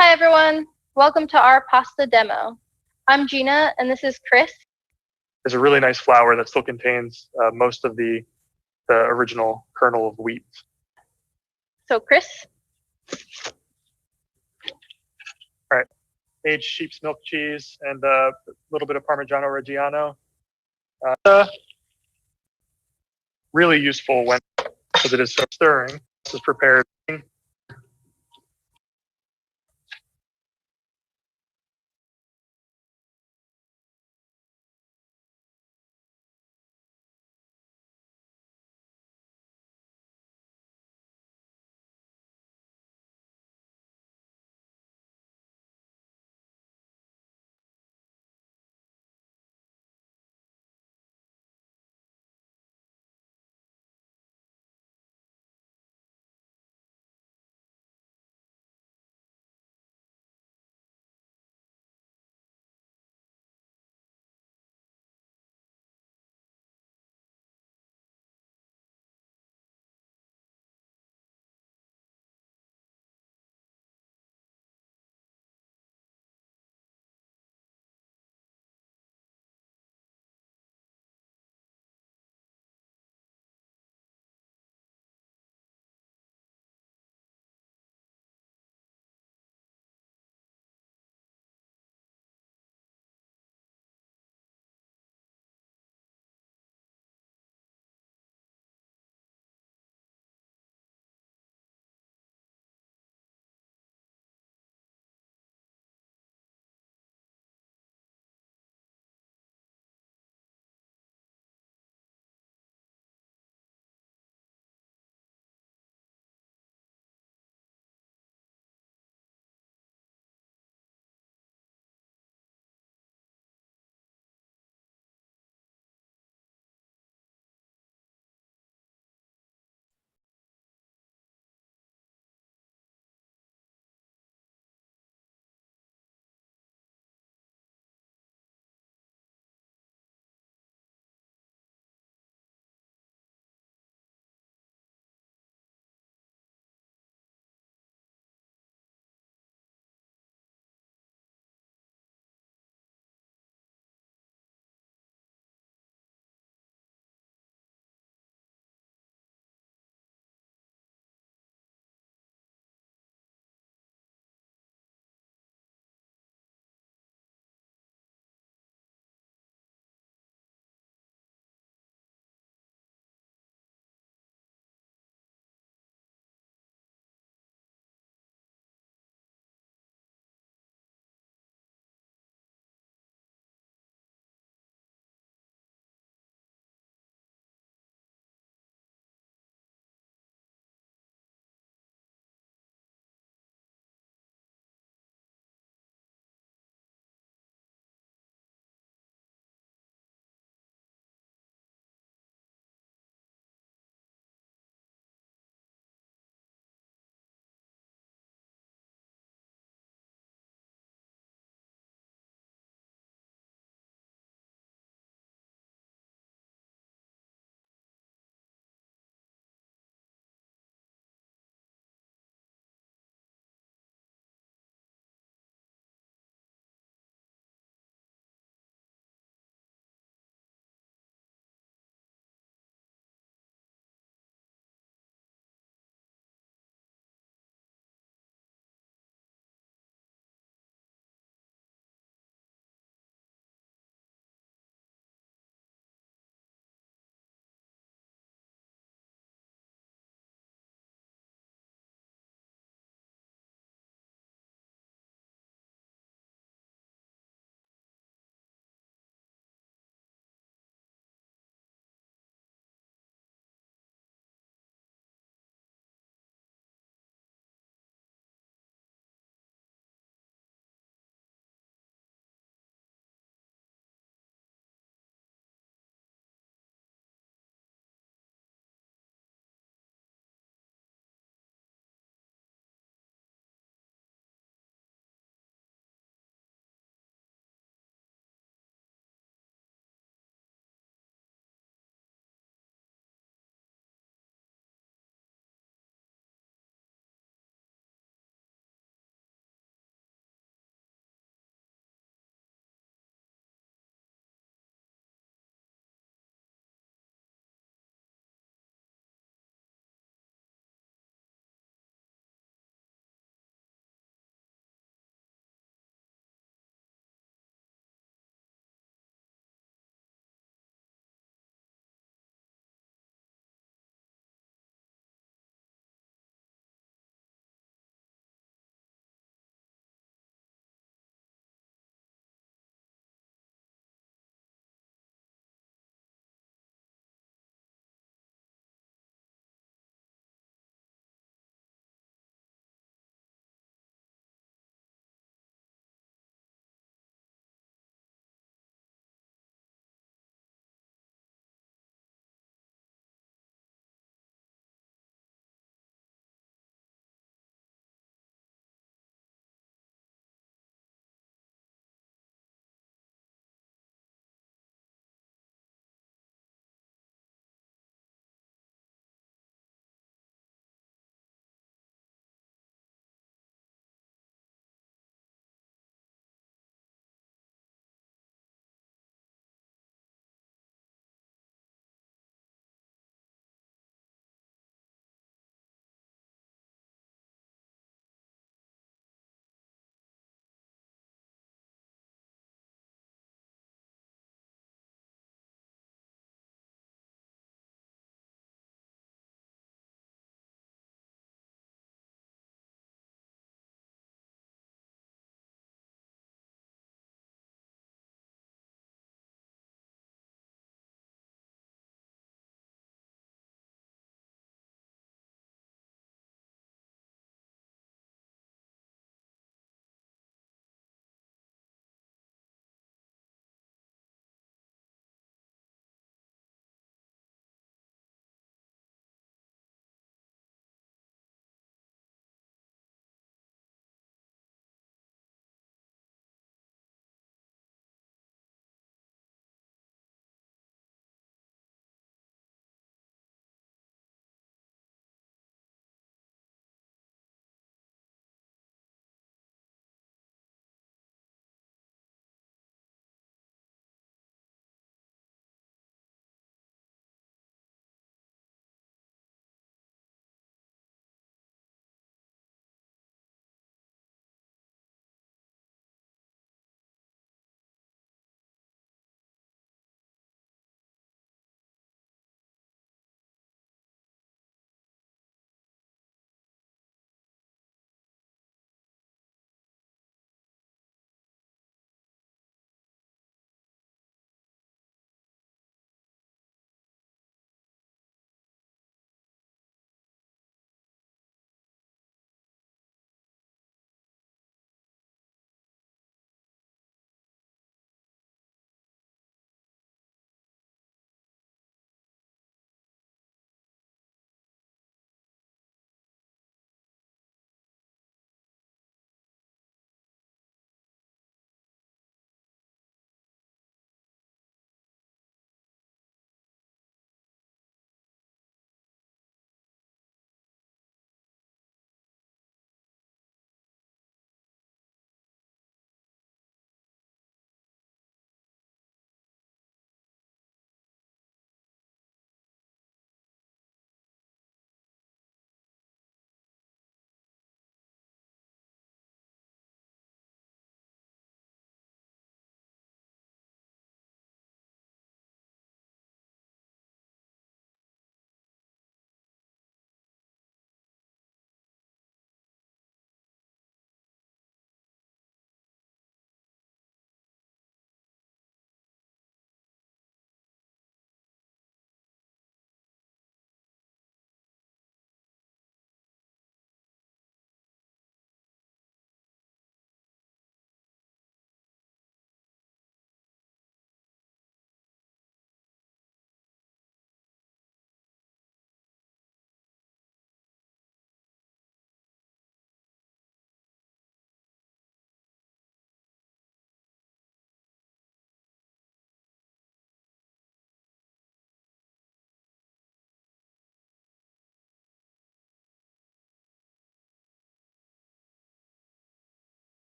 Hi everyone, welcome to our pasta demo. I'm Gina and this is Chris. It's a really nice flour that still contains most of the original kernel of wheat. So Chris? All right, aged sheep's milk cheese and a little bit of Parmigiano Reggiano. Really useful when, because it is so stirring. This is prepared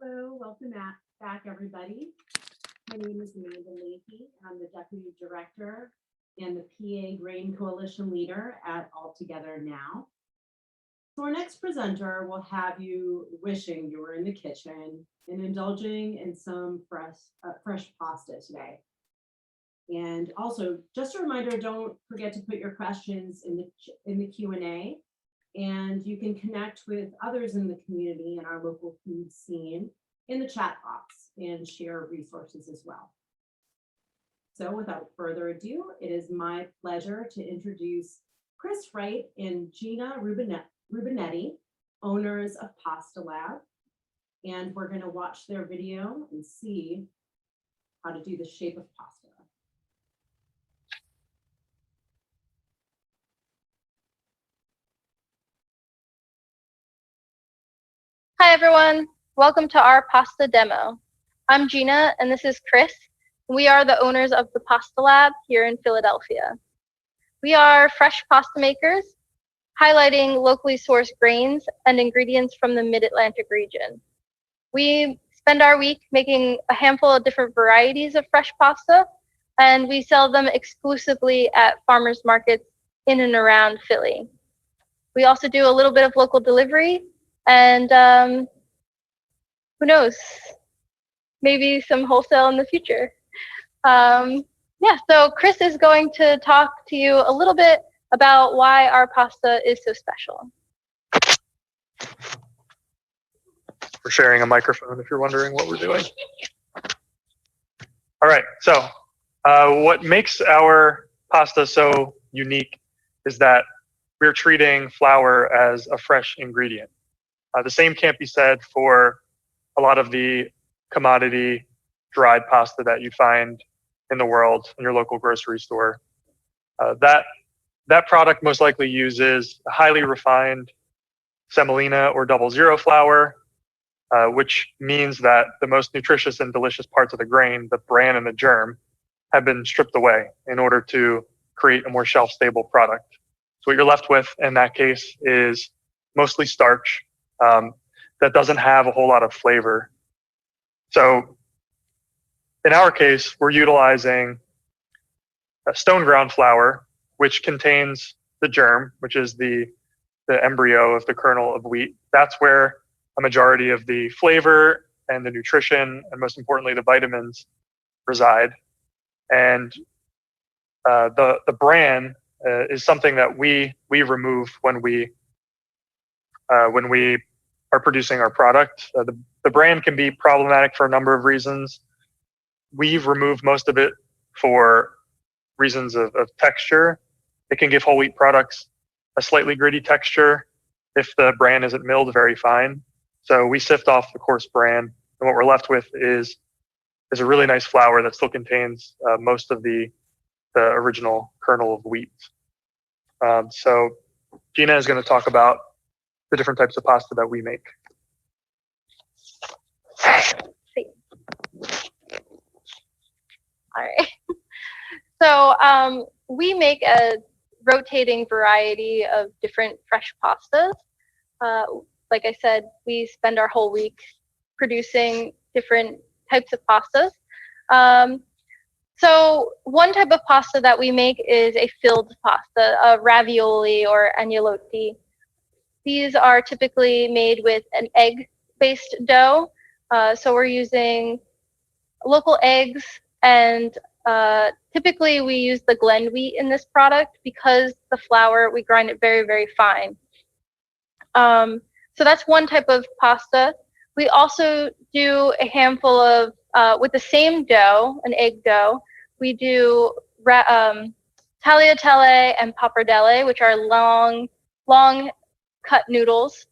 Hello, welcome back, everybody. My name is Amanda Leahy. I'm the Deputy Director and the PA Grain Coalition Leader at All Together Now. So our next presenter will have you wishing you were in the kitchen and indulging in some fresh pasta today. And also, just a reminder, don't forget to put your questions in the Q&A, and you can connect with others in the community and our local food scene in the chat box and share resources as well. So without further ado, it is my pleasure to introduce Chris Wright and Gina Rubinetti, owners of Pasta Lab. And we're going to watch their video and see how to do the shape of pasta. Hi, everyone. Welcome to our pasta demo. I'm Gina, and this is Chris. We are the owners of the Pasta Lab here in Philadelphia. We are fresh pasta makers, highlighting locally sourced grains and ingredients from the Mid-Atlantic region. We spend our week making a handful of different varieties of fresh pasta, and we sell them exclusively at farmers markets in and around Philly. We also do a little bit of local delivery, and who knows, maybe some wholesale in the future. Yeah, so Chris is going to talk to you a little bit about why our pasta is so special. We're sharing a microphone if you're wondering what we're doing. All right, so what makes our pasta so unique is that we're treating flour as a fresh ingredient. The same can't be said for a lot of the commodity dried pasta that you find in the world in your local grocery store. That product most likely uses a highly refined semolina or 00 flour, which means that the most nutritious and delicious parts of the grain, the bran and the germ, have been stripped away in order to create a more shelf-stable product. So what you're left with in that case is mostly starch that doesn't have a whole lot of flavor. So in our case, we're utilizing a stone ground flour, which contains the germ, which is the embryo of the kernel of wheat. That's where a majority of the flavor and the nutrition, and most importantly, the vitamins reside. And the bran is something that we remove when we are producing our product. The bran can be problematic for a number of reasons. We've removed most of it for reasons of texture. It can give whole wheat products a slightly gritty texture if the bran isn't milled very fine. So we sift off the coarse bran, and what we're left with is a really nice flour that still contains most of the original kernel of wheat. So Gina is going to talk about the different types of pasta that we make. All right. So we make a rotating variety of different fresh pastas. Like I said, we spend our whole week producing different types of pastas. So one type of pasta that we make is a filled pasta, a ravioli or agnolotti. These are typically made with an egg-based dough. So we're using local eggs, and typically we use the Glen wheat in this product because the flour, we grind it very, very fine. So that's one type of pasta. We also do a handful of, with the same dough, an egg dough, we do tagliatelle and pappardelle, which are long cut noodles.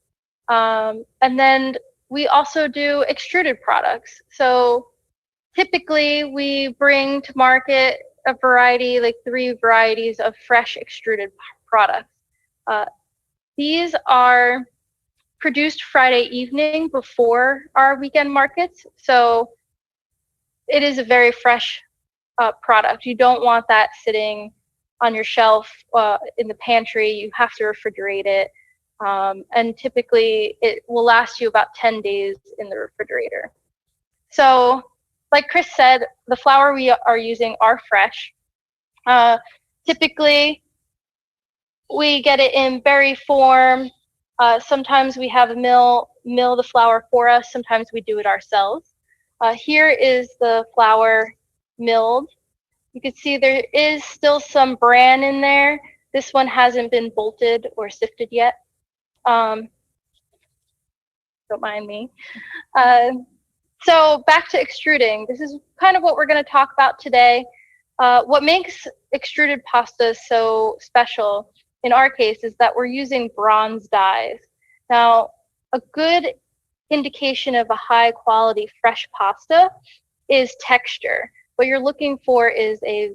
And then we also do extruded products. So typically we bring to market a variety, like 3 varieties of fresh extruded products. These are produced Friday evening before our weekend markets. So it is a very fresh product. You don't want that sitting on your shelf in the pantry. You have to refrigerate it. And typically it will last you about 10 days in the refrigerator. So like Chris said, the flour we are using are fresh. Typically we get it in berry form. Sometimes we have a mill the flour for us. Sometimes we do it ourselves. Here is the flour milled. You can see there is still some bran in there. This one hasn't been bolted or sifted yet. Don't mind me. So back to extruding. This is kind of what we're going to talk about today. What makes extruded pasta so special in our case is that we're using bronze dyes. Now, a good indication of a high quality fresh pasta is texture. What you're looking for is a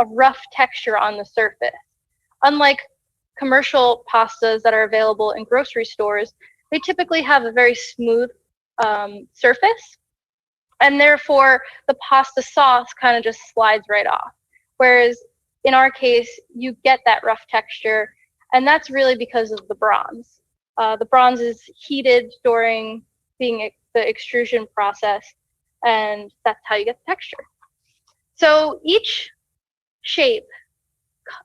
rough texture on the surface. Unlike commercial pastas that are available in grocery stores, they typically have a very smooth surface, and therefore the pasta sauce kind of just slides right off. Whereas in our case, you get that rough texture, and that's really because of the bronze. The bronze is heated during the extrusion process, and that's how you get the texture. So each shape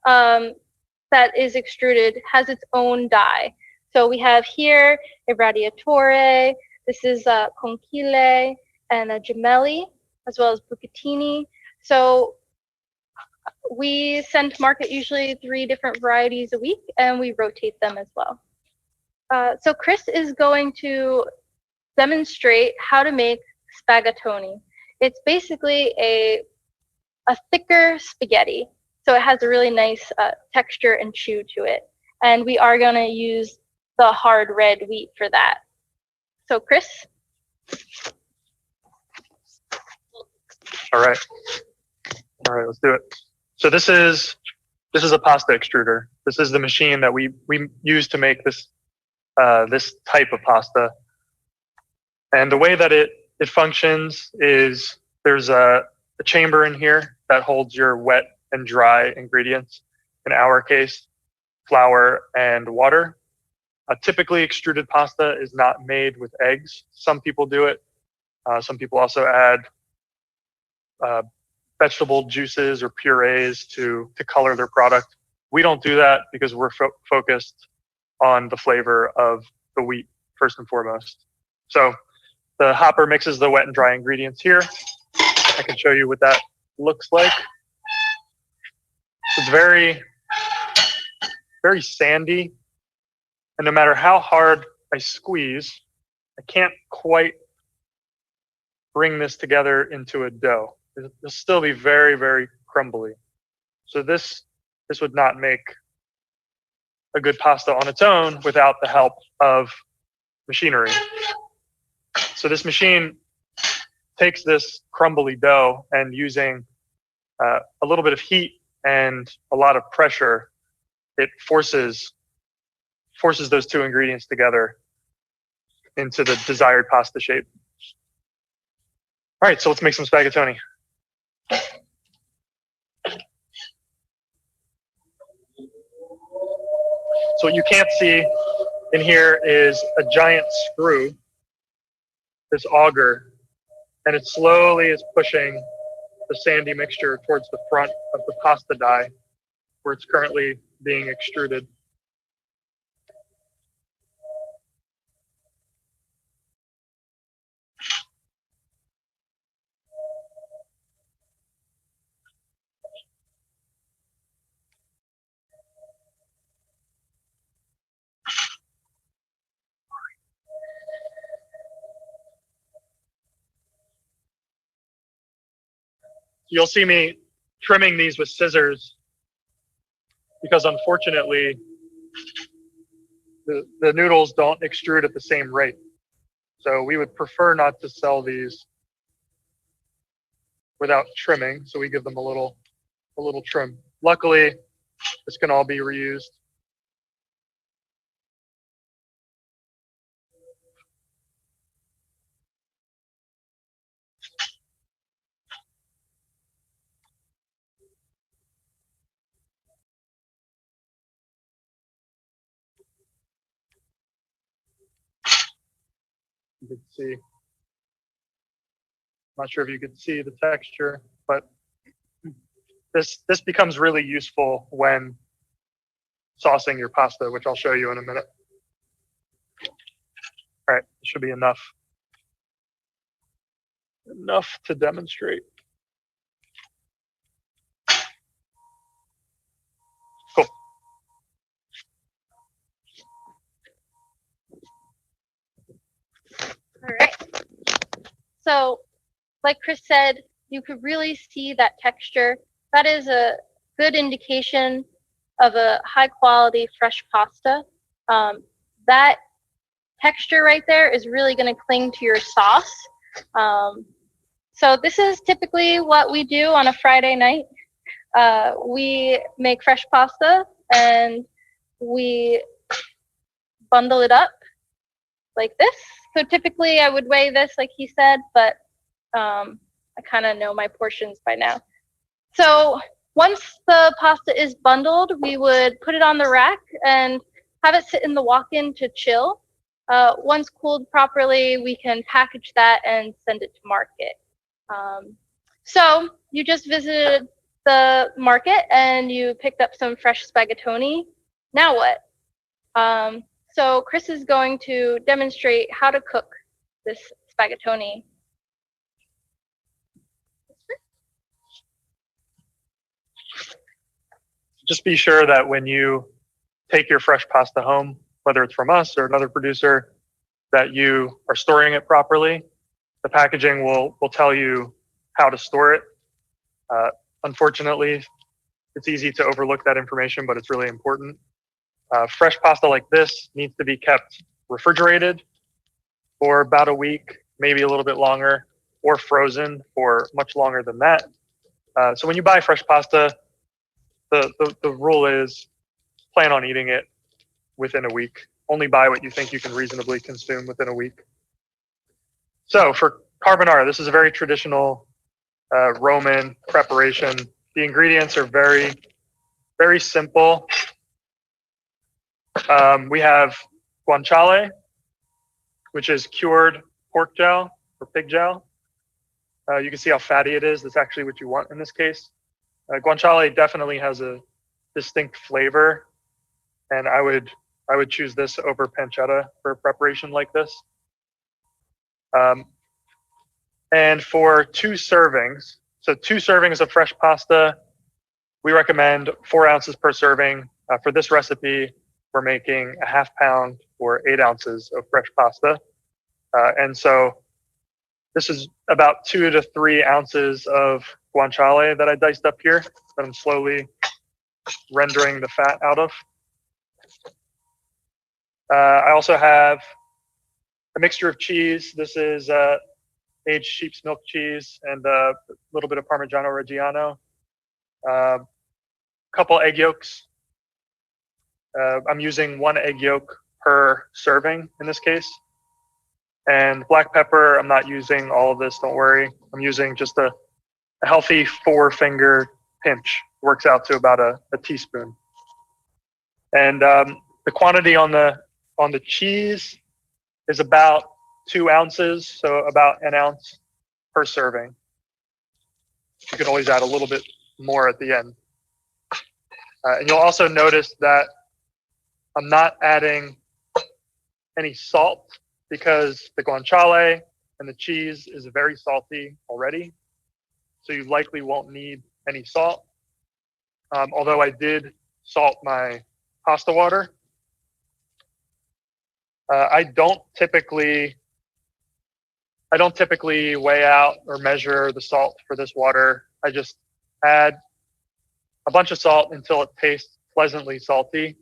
that is extruded has its own dye. So we have here a radiatore, this is a conchile, and a gemelli, as well as bucatini. So we send to market usually 3 different varieties a week, and we rotate them as well. So Chris is going to demonstrate how to make spaghettoni. It's basically a thicker spaghetti. So it has a really nice texture and chew to it. And we are going to use the hard red wheat for that. So Chris? All right, let's do it. So this is a pasta extruder. This is the machine that we use to make this this type of pasta. And the way that it functions is there's a chamber in here that holds your wet and dry ingredients. In our case, flour and water. Typically, extruded pasta is not made with eggs. Some people do it. Some people also add vegetable juices or purees to color their product. We don't do that because we're focused on the flavor of the wheat first and foremost. So the hopper mixes the wet and dry ingredients here. I can show you what that looks like. It's very, very sandy. And no matter how hard I squeeze, I can't quite bring this together into a dough. It'll still be very, very crumbly. So this would not make a good pasta on its own without the help of machinery. So this machine takes this crumbly dough and using a little bit of heat and a lot of pressure, it forces those 2 ingredients together into the desired pasta shape. All right, so let's make some spaghettoni. So what you can't see in here is a giant screw, this auger, and it slowly is pushing the sandy mixture towards the front of the pasta die where it's currently being extruded. You'll see me trimming these with scissors because unfortunately the noodles don't extrude at the same rate. So we would prefer not to sell these without trimming, so we give them a little trim. Luckily, this can all be reused. You could see. Not sure if you could see the texture, but this becomes really useful when saucing your pasta, which I'll show you in a minute. All right, should be enough to demonstrate. Cool. All right. So, like Chris said, you could really see that texture. That is a good indication of a high quality fresh pasta. That texture right there is really going to cling to your sauce. So this is typically what we do on a Friday night. We make fresh pasta and we bundle it up like this. So typically I would weigh this like he said, but I kind of know my portions by now. So once the pasta is bundled, we would put it on the rack and have it sit in the walk-in to chill. Once cooled properly, we can package that and send it to market. So you just visited the market and you picked up some fresh spaghettoni. Now what? So Chris is going to demonstrate how to cook this spaghettoni. Just be sure that when you take your fresh pasta home, whether it's from us or another producer, that you are storing it properly. The packaging will tell you how to store it. Unfortunately, it's easy to overlook that information, but it's really important. Fresh pasta like this needs to be kept refrigerated for about a week, maybe a little bit longer, or frozen for much longer than that. So when you buy fresh pasta, the rule is plan on eating it within a week. Only buy what you think you can reasonably consume within a week. So for carbonara, this is a very traditional Roman preparation. The ingredients are very, very simple. We have guanciale, which is cured pork jowl or pig jowl. You can see how fatty it is. That's actually what you want in this case. Guanciale definitely has a distinct flavor, and I would choose this over pancetta for a preparation like this. And for 2 servings, so 2 servings of fresh pasta, we recommend 4 ounces per serving. For this recipe, we're making a ½ pound or 8 ounces of fresh pasta. And so this is about 2 to 3 ounces of guanciale that I diced up here that I'm slowly rendering the fat out of. I also have a mixture of cheese. This is aged sheep's milk cheese and a little bit of Parmigiano Reggiano. A couple egg yolks. I'm using 1 egg yolk per serving in this case. And black pepper, I'm not using all of this, don't worry. I'm using just a healthy 4-finger pinch. Works out to about a teaspoon. And the quantity on the cheese is about 2 ounces, so about 1 ounce per serving. You can always add a little bit more at the end. And you'll also notice that I'm not adding any salt because the guanciale and the cheese is very salty already. So you likely won't need any salt. Although I did salt my pasta water. I don't typically weigh out or measure the salt for this water. I just add a bunch of salt until it tastes pleasantly salty.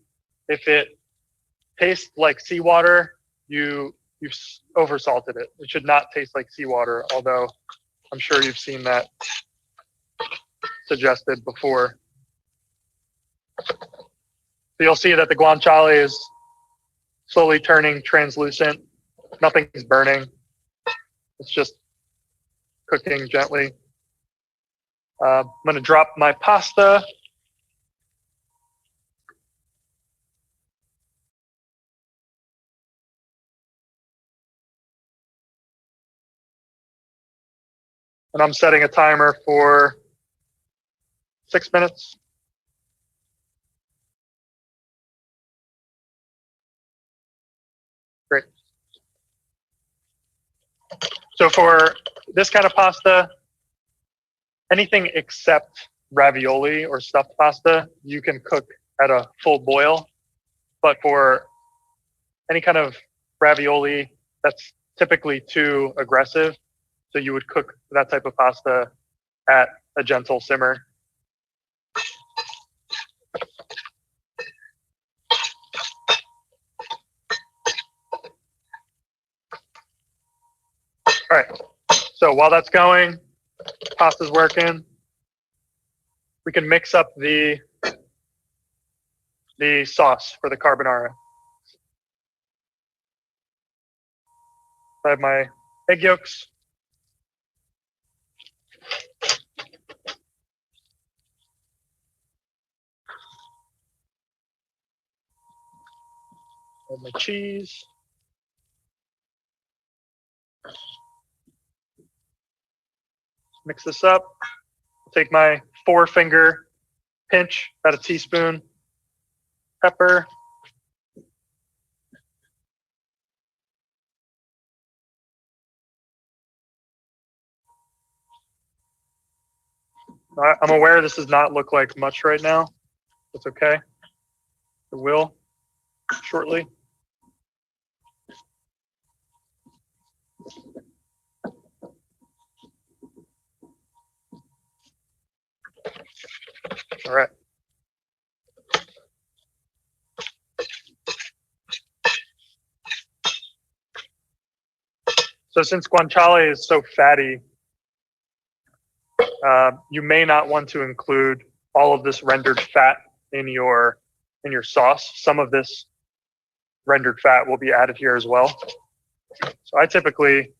If it tastes like seawater, you've oversalted it. It should not taste like seawater, although I'm sure you've seen that suggested before. So you'll see that the guanciale is slowly turning translucent. Nothing's burning. It's just cooking gently. I'm going to drop my pasta. And I'm setting a timer for 6 minutes. Great. So for this kind of pasta, anything except ravioli or stuffed pasta, you can cook at a full boil. But for any kind of ravioli, that's typically too aggressive. So you would cook that type of pasta at a gentle simmer. All right, so while that's going, pasta's working, we can mix up the sauce for the carbonara. I have my egg yolks. I have my cheese. Mix this up. Take my 4-finger pinch, about a teaspoon, pepper. I'm aware this does not look like much right now. It's okay. It will shortly. All right. So since guanciale is so fatty, you may not want to include all of this rendered fat in your sauce. Some of this rendered fat will be added here as well. So I typically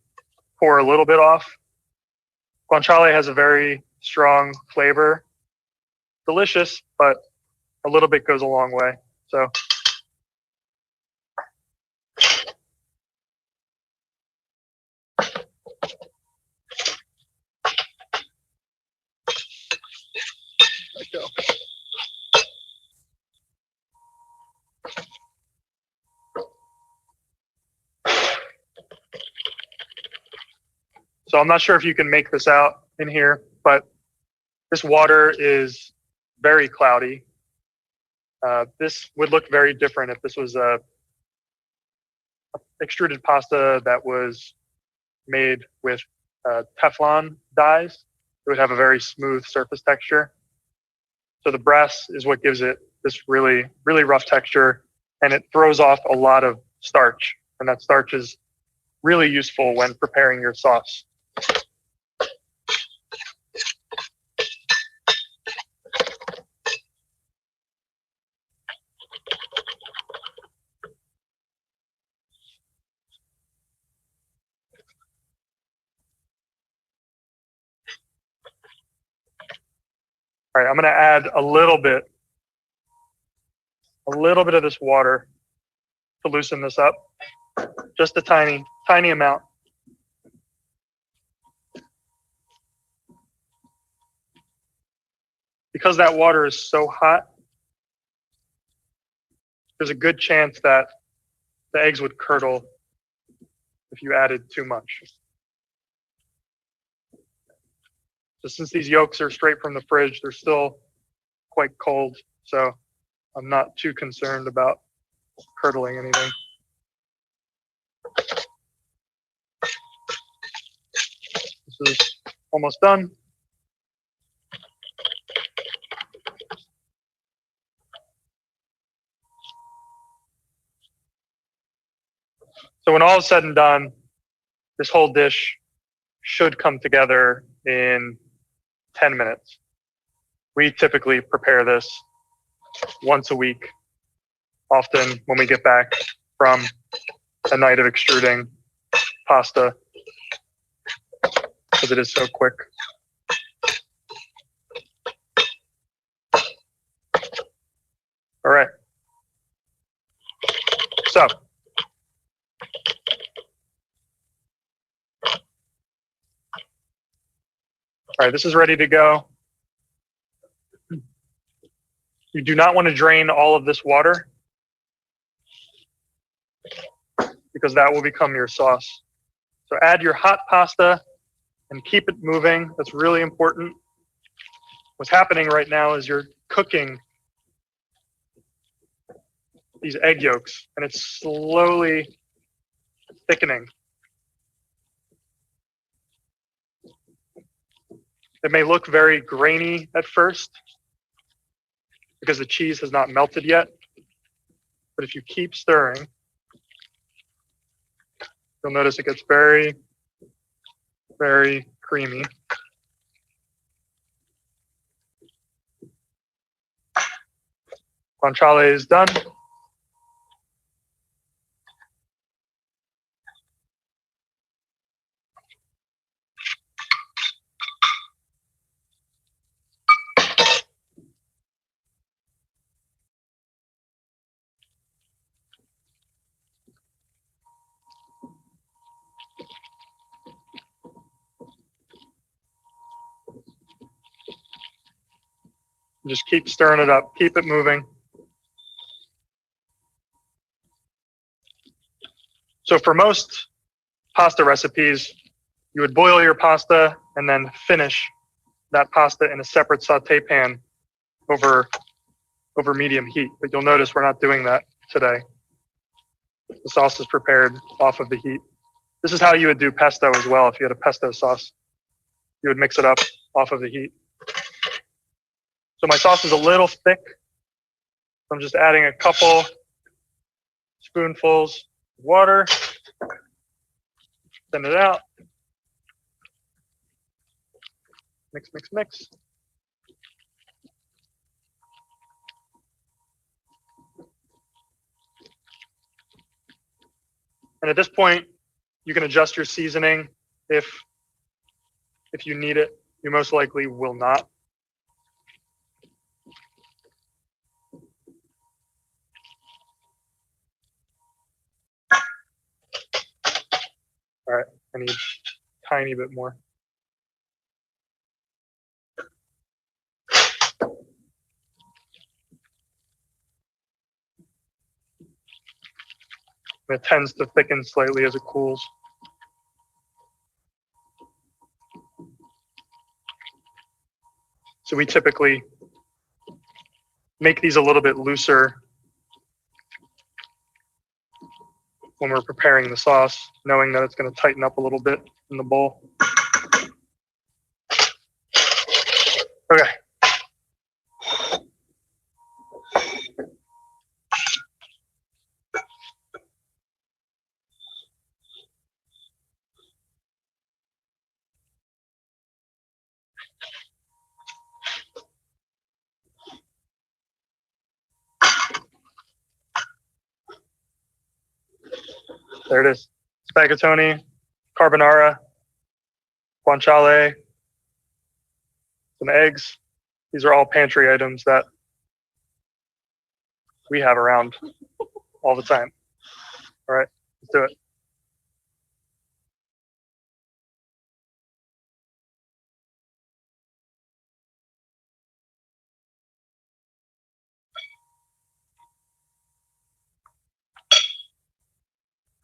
pour a little bit off. Guanciale has a very strong flavor. Delicious, but a little bit goes a long way. So there we go. So I'm not sure if you can make this out in here, but this water is very cloudy. This would look very different if this was a extruded pasta that was made with Teflon dyes. It would have a very smooth surface texture. So the brass is what gives it this really, really rough texture, and it throws off a lot of starch. And that starch is really useful when preparing your sauce. All right, I'm going to add a little bit of this water to loosen this up. Just a tiny, tiny amount. Because that water is so hot, there's a good chance that the eggs would curdle if you added too much. So since these yolks are straight from the fridge, they're still quite cold. So I'm not too concerned about curdling anything. This is almost done. So when all is said and done, this whole dish should come together in 10 minutes. We typically prepare this once a week, often when we get back from a night of extruding pasta, because it is so quick. All right. So All right, this is ready to go. You do not want to drain all of this water because that will become your sauce. So add your hot pasta and keep it moving. That's really important. What's happening right now is you're cooking these egg yolks and it's slowly thickening. It may look very grainy at first because the cheese has not melted yet. But if you keep stirring, you'll notice it gets very, very creamy. Guanciale is done. Just keep stirring it up, keep it moving. So for most pasta recipes, you would boil your pasta and then finish that pasta in a separate saute pan over medium heat. But you'll notice we're not doing that today. The sauce is prepared off of the heat. This is how you would do pesto as well if you had a pesto sauce. You would mix it up off of the heat. So my sauce is a little thick. I'm just adding a couple spoonfuls of water. Send it out. Mix, mix, mix. And at this point, you can adjust your seasoning if you need it. You most likely will not. All right, I need a tiny bit more. It tends to thicken slightly as it cools. So we typically make these a little bit looser when we're preparing the sauce, knowing that it's going to tighten up a little bit in the bowl. Okay. There it is. Spaghettoni, carbonara, guanciale, some eggs. These are all pantry items that we have around all the time. All right, let's do it.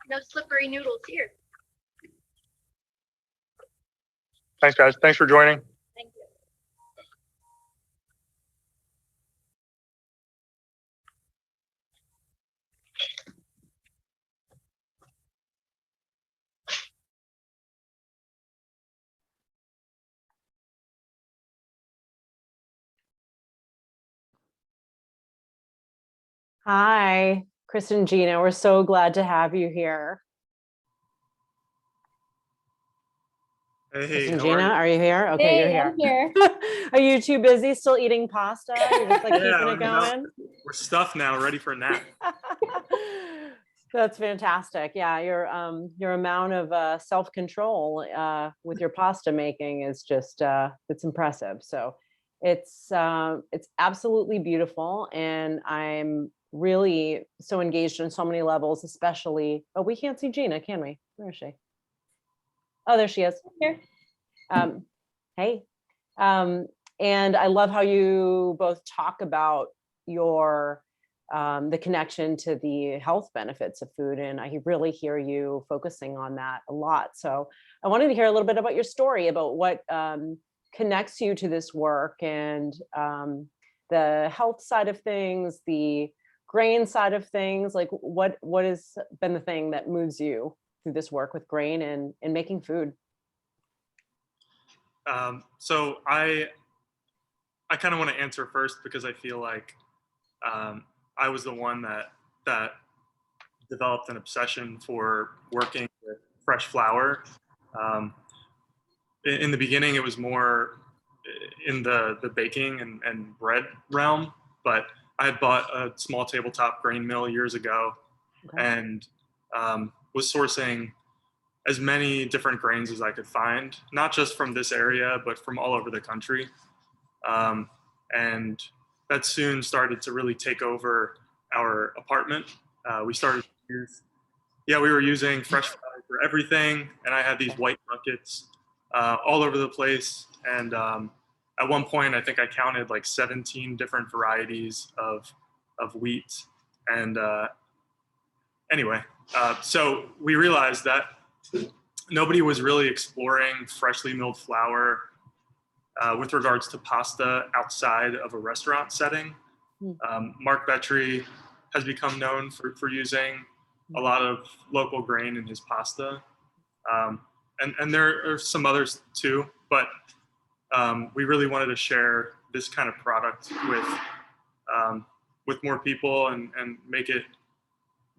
No slippery noodles here. Thanks, guys. Thanks for joining. Thank you. Hi, Chris and Gina. We're so glad to have you here. Hey, Chris and how are Gina, you? are you here? Okay, you're Hey, here. I'm here. Are you too busy still eating pasta? You're just like Yeah, keeping it you know, going? we're stuffed now, ready for a nap. That's fantastic. Yeah, your amount of self-control with your pasta making is just it's impressive. So it's absolutely beautiful, and I'm really so engaged on so many levels, especially. Oh, we can't see Gina, can we? Where is she? Oh, there she is. Here. Hey, And I love how you both talk about your the connection to the health benefits of food. And I really hear you focusing on that a lot. So I wanted to hear a little bit about your story, about what connects you to this work, and the health side of things, the grain side of things. Like what has been the thing that moves you through this work with grain and making food? So I kind of want to answer first, because I feel like I was the one that developed an obsession for working with fresh flour. In the beginning, it was more in the baking and bread realm, but I had bought a small tabletop grain mill years ago, and was sourcing as many different grains as I could find, not just from this area, but from all over the country. And that soon started to really take over our apartment. We started to use, we were using fresh flour for everything. And I had these white buckets all over the place. And at one point, I think I counted like 17 different varieties of wheat. And anyway, so we realized that nobody was really exploring freshly milled flour with regards to pasta outside of a restaurant setting. Mark Betry has become known for using a lot of local grain in his pasta. And there are some others too, but we really wanted to share this kind of product with more people and make it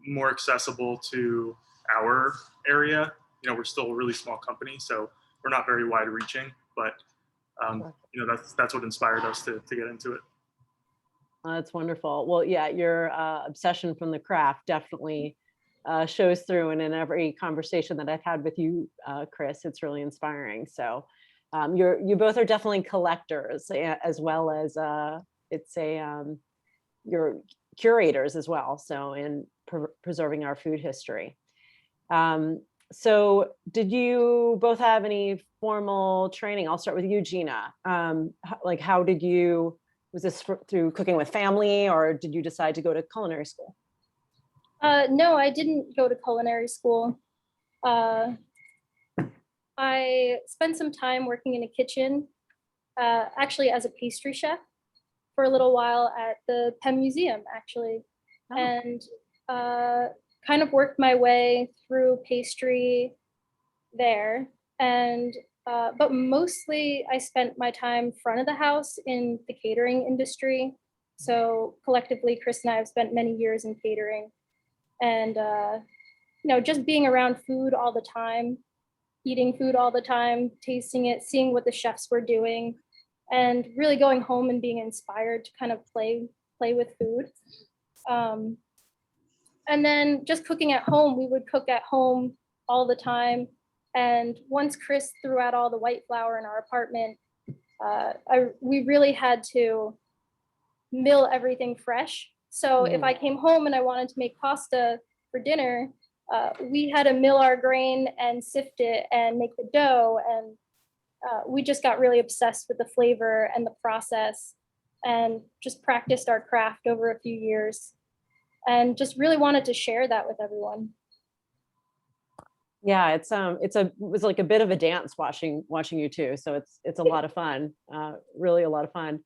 more accessible to our area. You know, we're still a really small company, so we're not very wide reaching, but you know, that's what inspired us to get into it. That's wonderful. Well, yeah, your obsession from the craft definitely shows through, and in every conversation that I've had with you, Chris, it's really inspiring. So you both are definitely collectors, as well as you're curators as well. So in preserving our food history. So did you both have any formal training? I'll start with you, Gina. Like, how did you, was this through cooking with family, or did you decide to go to culinary school? No, I didn't go to culinary school. I spent some time working in a kitchen, actually as a pastry chef for a little while at the Penn Museum, actually. Oh. And kind of worked my way through pastry there. And but mostly I spent my time front of the house in the catering industry. So collectively, Chris and I have spent many years in catering. And you know, just being around food all the time, eating food all the time, tasting it, seeing what the chefs were doing, and really going home and being inspired to kind of play with food. And then just cooking at home, we would cook at home all the time. And once Chris threw out all the white flour in our apartment, we really had to mill everything fresh. So if I came home and I wanted to make pasta for dinner, we had to mill our grain and sift it and make the dough. And we just got really obsessed with the flavor and the process, and just practiced our craft over a few years, and just really wanted to share that with everyone. Yeah, it was like a bit of a dance watching you too. So it's a lot of fun, really a lot of fun.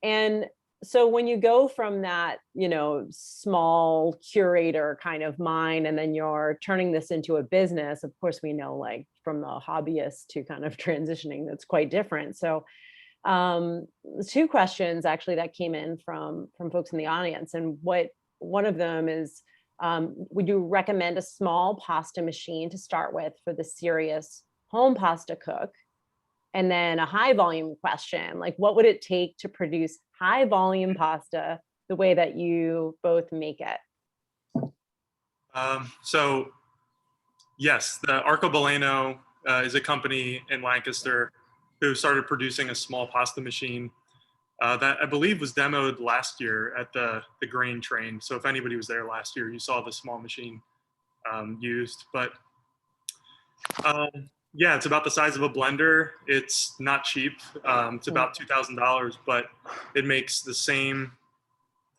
And so when you go from that, you know, small curator kind of mind, and then you're turning this into a business, of course, we know, like, from the hobbyist to kind of transitioning, that's quite different. So two questions actually that came in from folks in the audience, and one of them is, would you recommend a small pasta machine to start with for the serious home pasta cook? And then a high volume question, like, what would it take to produce high volume pasta the way that you both make it? So yes, the Arcobaleno is a company in Lancaster who started producing a small pasta machine that I believe was demoed last year at the grain train. So if anybody was there last year, you saw the small machine used. But Yeah, it's about the size of a blender. It's not cheap. It's about $2,000, but it makes the same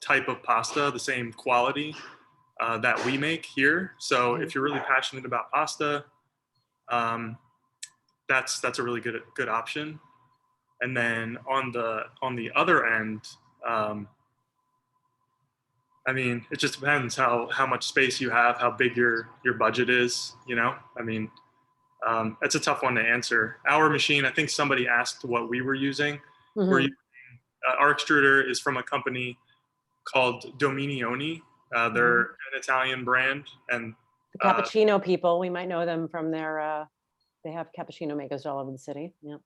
type of pasta, the same quality that we make here. So if you're really passionate about pasta, that's a really good option. And then on the other end, I mean, it just depends how much space you have, how big your budget is. You know, I mean, that's a tough one to answer. Our machine, I think somebody asked what we were using. We're using, our extruder is from a company called Dominioni. They're an Italian brand, and The cappuccino people, we might know them from their, they have cappuccino makers all over the city. Yeah.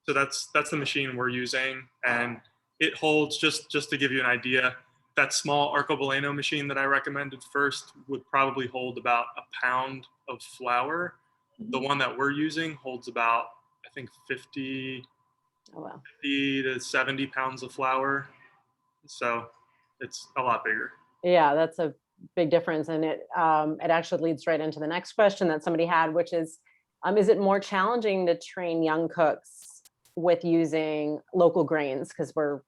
so that's the machine we're using, and it holds, just to give you an idea, that small Arcobaleno machine that I recommended first would probably hold about a pound of flour. The one that we're using holds about, I think, 50 to 70 pounds of flour. So it's a lot bigger. Yeah, that's a big difference. And it actually leads right into the next question that somebody had, which is it more challenging to train young cooks with using local grains? Because we're,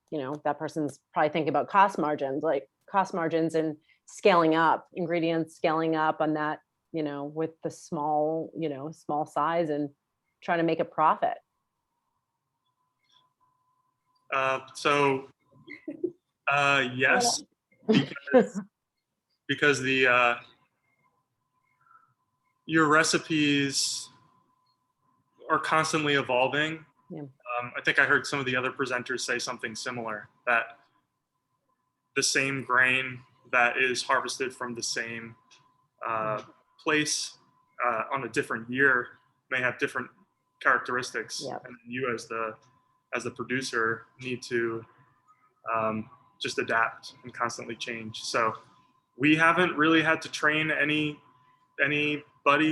that person's probably thinking about cost margins and scaling up ingredients, scaling up on that, with the small size and trying to make a profit. Yes, because the your recipes are constantly evolving. Yeah. I think I heard some of the other presenters say something similar, that the same grain that is harvested from the same place on a different year may have different characteristics. Yep. And you as the producer need to just adapt and constantly change. So we haven't really had to train anybody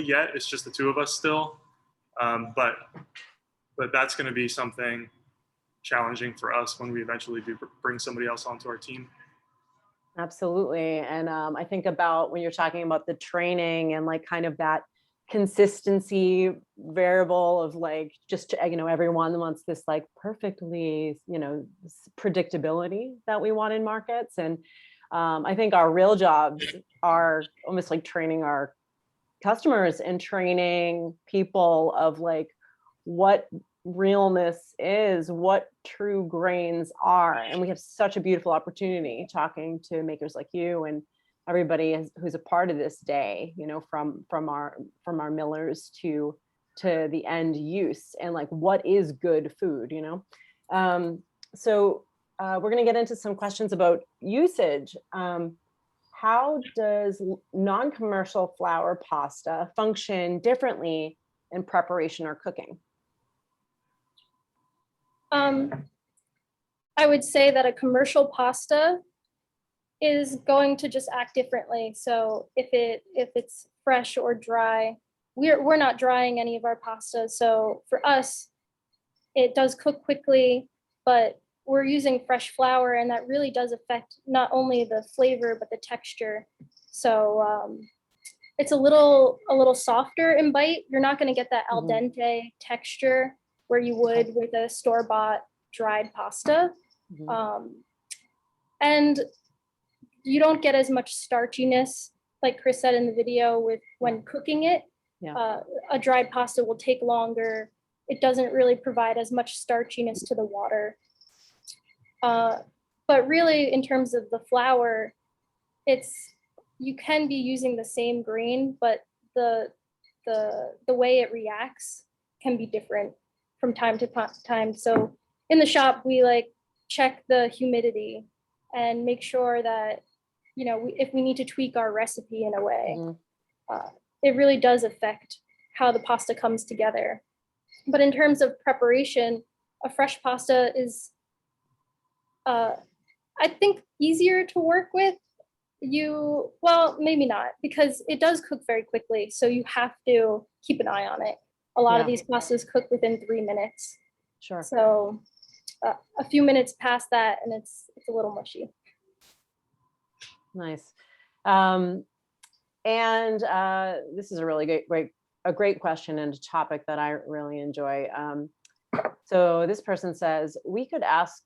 yet. It's just the two of us still. But that's going to be something challenging for us when we eventually do bring somebody else onto our team. Absolutely. And I think about when you're talking about the training and like kind of that consistency variable of like, just, everyone wants this like perfectly, predictability that we want in markets. And I think our real jobs are almost like training our customers and training people of like what realness is, what true grains are. And we have such a beautiful opportunity talking to makers like you and everybody who's a part of this day, from our millers to the end use, and like what is good food, So we're going to get into some questions about usage. How does non-commercial flour pasta function differently in preparation or cooking? I would say that a commercial pasta is going to just act differently. So if it's fresh or dry, we're not drying any of our pastas. So for us, it does cook quickly, but we're using fresh flour, and that really does affect not only the flavor but the texture. So it's a little softer in bite. You're not going to get that al dente texture where you would with a store-bought dried pasta. And you don't get as much starchiness, like Chris said in the video, when cooking it. Yeah. A dried pasta will take longer. It doesn't really provide as much starchiness to the water. But really, in terms of the flour, you can be using the same grain, but the way it reacts can be different from time to time. So in the shop, we check the humidity and make sure that, if we need to tweak our recipe in a way, it really does affect how the pasta comes together. But in terms of preparation, a fresh pasta is, I think, easier to work with. Well, maybe not, because it does cook very quickly. So you have to keep an eye on it. A lot of these pastas cook within 3 minutes. Sure. So a few minutes past that, and it's a little mushy. Nice. And this is a really great a great question and a topic that I really enjoy. So this person says, we could ask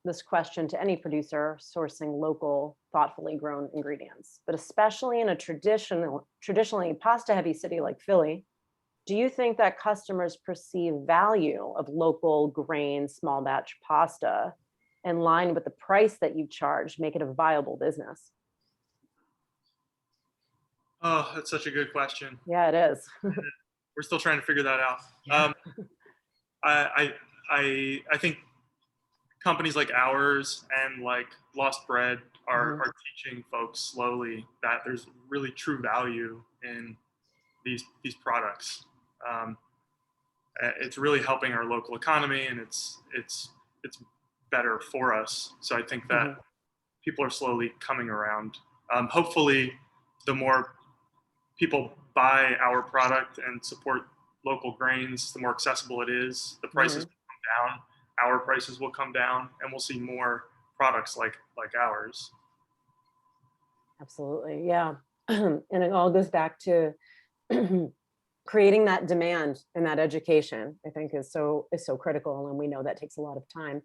this question to any producer sourcing local, thoughtfully grown ingredients, but especially in a traditionally pasta heavy city like Philly, do you think that customers perceive value of local grain, small batch pasta in line with the price that you charge, make it a viable business? Oh, that's such a good question. Yeah, it is. We're still trying to figure that out. Yeah. I think companies like ours and like Lost Bread are teaching folks slowly that there's really true value in these products. It's really helping our local economy, and it's better for us. So I think that people are slowly coming around. Hopefully, the more people buy our product and support local grains, the more accessible it is, the prices will come down, our prices will come down, and we'll see more products like ours. Absolutely, yeah. And it all goes back to creating that demand and that education, I think is so critical, and we know that takes a lot of time.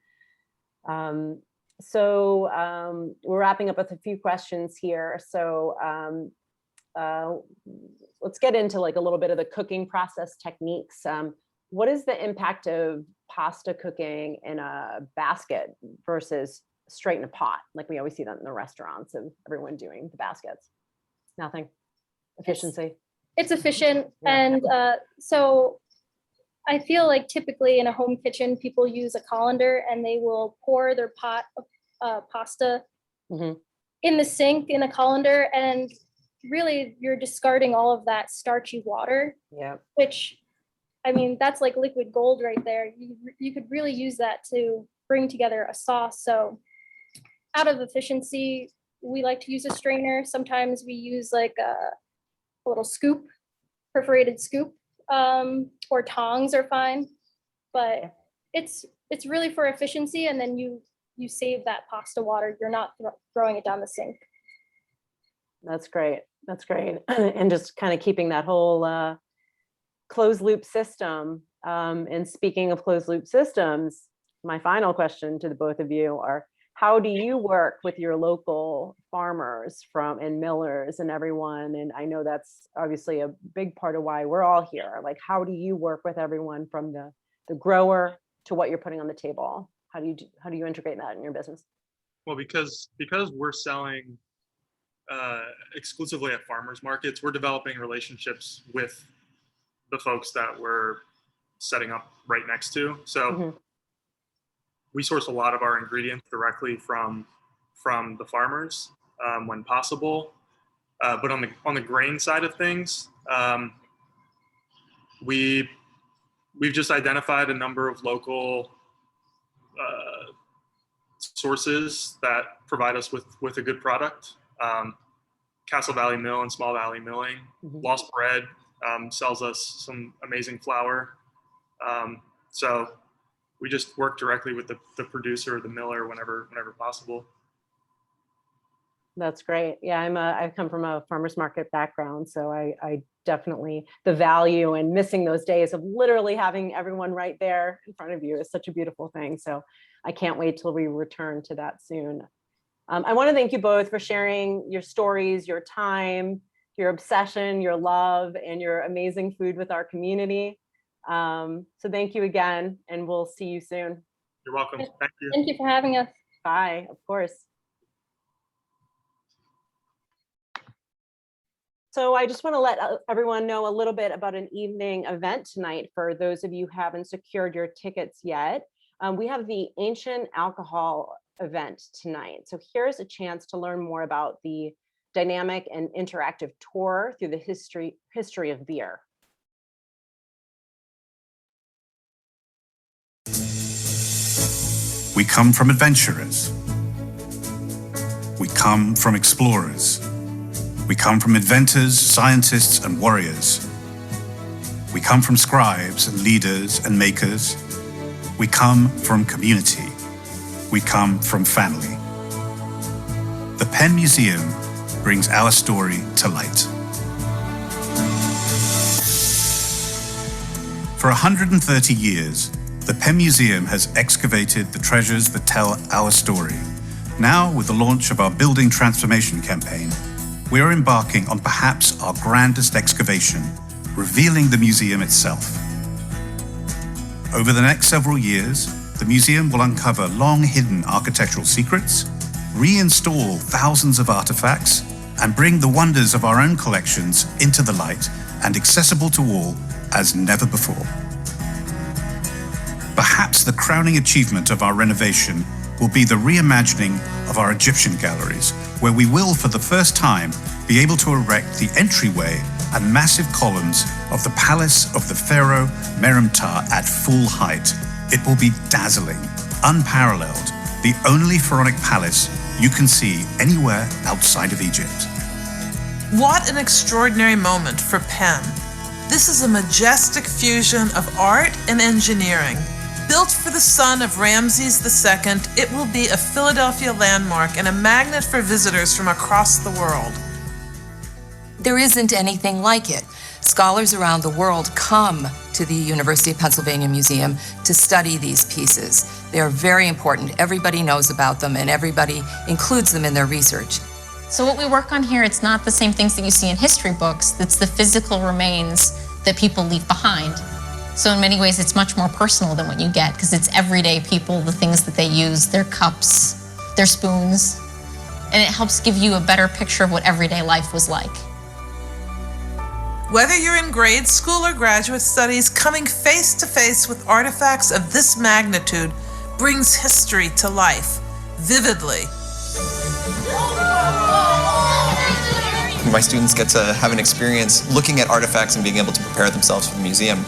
We're wrapping up with a few questions here. So let's get into like a little bit of the cooking process techniques. What is the impact of pasta cooking in a basket versus straight in a pot? Like we always see that in the restaurants of everyone doing the baskets. Nothing. Efficiency. It's efficient. And so I feel like typically in a home kitchen, people use a colander and they will pour their pot of pasta in the sink in a colander, and really you're discarding all of that starchy water. Yeah. Which, I mean, that's like liquid gold right there. You could really use that to bring together a sauce. So out of efficiency, we like to use a strainer. Sometimes we use like a little scoop, perforated scoop, or tongs are fine. But it's really for efficiency, and then you save that pasta water. You're not throwing it down the sink. That's great. That's great. And just kind of keeping that whole closed loop system. And speaking of closed loop systems, my final question to the both of you are, how do you work with your local farmers and millers and everyone? And I know that's obviously a big part of why we're all here. Like, how do you work with everyone from the grower to what you're putting on the table? How do you integrate that in your business? Well, because we're selling exclusively at farmers markets, we're developing relationships with the folks that we're setting up right next to. So we source a lot of our ingredients directly from the farmers when possible. But on the grain side of things, we've just identified a number of local sources that provide us with a good product. Castle Valley Mill and Small Valley Milling. Lost Bread sells us some amazing flour. So we just work directly with the producer or the miller whenever possible. That's great. Yeah, I come from a farmer's market background, so I definitely, the value and missing those days of literally having everyone right there in front of you is such a beautiful thing. So I can't wait till we return to that soon. I want to thank you both for sharing your stories, your time, your obsession, your love, and your amazing food with our community. So thank you again, and we'll see you soon. You're welcome. Thank you. Thank you for having us. Bye, of course. So I just want to let everyone know a little bit about an evening event tonight for those of you who haven't secured your tickets yet. We have the Ancient Alcohol event tonight. So here's a chance to learn more about the dynamic and interactive tour through the history of beer. We come from adventurers. We come from explorers. We come from inventors, scientists, and warriors. We come from scribes and leaders and makers. We come from community. We come from family. The Penn Museum brings our story to light. For 130 years, the Penn Museum has excavated the treasures that tell our story. Now, with the launch of our Building Transformation campaign, we are embarking on perhaps our grandest excavation, revealing the museum itself. Over the next several years, the museum will uncover long-hidden architectural secrets, reinstall thousands of artifacts, and bring the wonders of our own collections into the light and accessible to all as never before. Perhaps the crowning achievement of our renovation will be the reimagining of our Egyptian galleries, where we will, for the first time, be able to erect the entryway and massive columns of the palace of the pharaoh Merimta at full height. It will be dazzling, unparalleled, the only pharaonic palace you can see anywhere outside of Egypt. What an extraordinary moment for Penn. This is a majestic fusion of art and engineering. Built for the son of Ramses II, it will be a Philadelphia landmark and a magnet for visitors from across the world. There isn't anything like it. Scholars around the world come to the University of Pennsylvania Museum to study these pieces. They are very important. Everybody knows about them and everybody includes them in their research. So what we work on here, it's not the same things that you see in history books. It's the physical remains that people leave behind. So in many ways, it's much more personal than what you get because it's everyday people, the things that they use, their cups, their spoons, and it helps give you a better picture of what everyday life was like. Whether you're in grade school or graduate studies, coming face to face with artifacts of this magnitude brings history to life, vividly. My students get to have an experience looking at artifacts and being able to prepare themselves for the museum.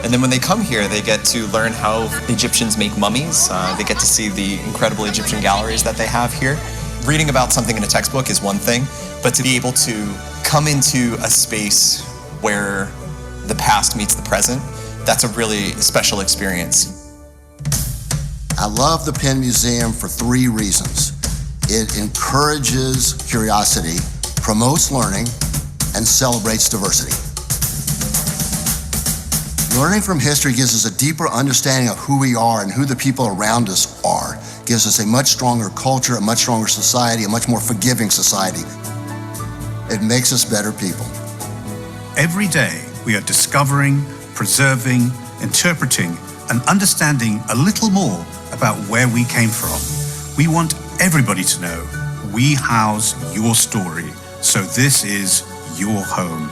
And then when they come here, they get to learn how Egyptians make mummies. They get to see the incredible Egyptian galleries that they have here. Reading about something in a textbook is one thing, but to be able to come into a space where the past meets the present, that's a really special experience. I love the Penn Museum for 3 reasons. It encourages curiosity, promotes learning, and celebrates diversity. Learning from history gives us a deeper understanding of who we are and who the people around us are. It gives us a much stronger culture, a much stronger society, a much more forgiving society. It makes us better people. Every day, we are discovering, preserving, interpreting, and understanding a little more about where we came from. We want everybody to know we house your story, so this is your home.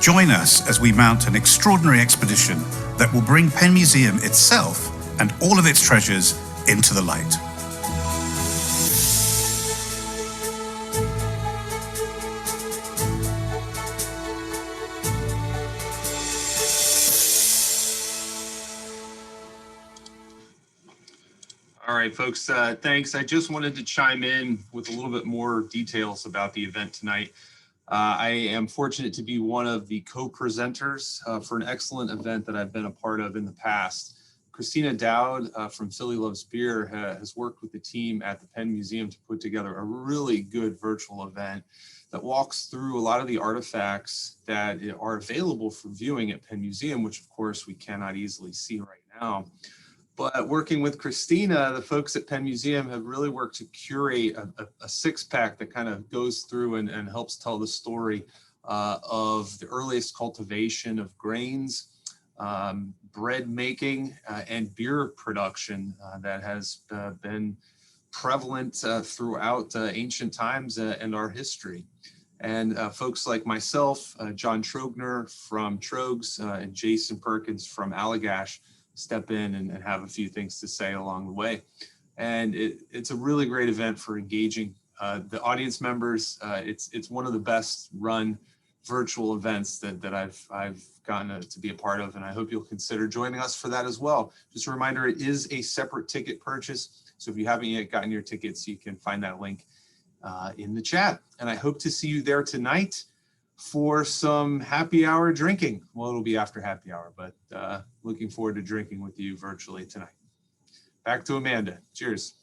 Join us as we mount an extraordinary expedition that will bring Penn Museum itself and all of its treasures into the light. All right, folks, thanks. I just wanted to chime in with a little bit more details about the event tonight. I am fortunate to be one of the co-presenters for an excellent event that I've been a part of in the past. Cristina Dowd from Philly Loves Beer has worked with the team at the Penn Museum to put together a really good virtual event that walks through a lot of the artifacts that are available for viewing at Penn Museum, which of course we cannot easily see right now. But working with Cristina, the folks at Penn Museum have really worked to curate a 6-pack that kind of goes through and helps tell the story of the earliest cultivation of grains, bread making, and beer production that has been prevalent throughout ancient times and our history. And folks like myself, John Trogner from Trogs, and Jason Perkins from Allagash step in and have a few things to say along the way. And it's a really great event for engaging the audience members. It's one of the best run virtual events that I've gotten to be a part of, and I hope you'll consider joining us for that as well. Just a reminder, it is a separate ticket purchase. So if you haven't yet gotten your tickets, you can find that link in the chat. And I hope to see you there tonight for some happy hour drinking. Well, it'll be after happy hour, but looking forward to drinking with you virtually tonight. Back to Amanda. Cheers.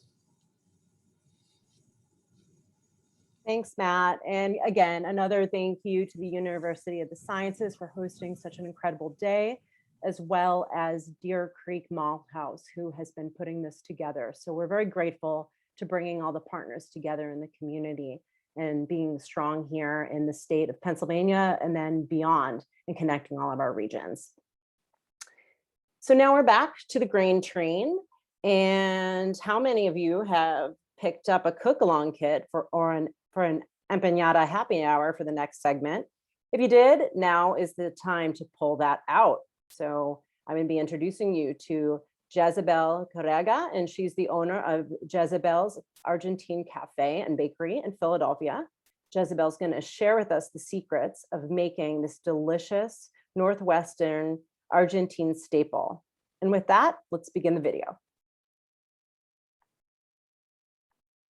Thanks, Matt. And again, another thank you to the University of the Sciences for hosting such an incredible day. as well as Deer Creek Malt House, who has been putting this together. So we're very grateful to bringing all the partners together in the community and being strong here in the state of Pennsylvania and then beyond, and connecting all of our regions. So now we're back to the grain train. And how many of you have picked up a cook-along kit for an empanada happy hour for the next segment? If you did, now is the time to pull that out. So I'm going to be introducing you to Jezebel Correga, and she's the owner of Jezebel's Argentine Cafe and Bakery in Philadelphia. Jezebel's going to share with us the secrets of making this delicious Northwestern Argentine staple. And with that, let's begin the video.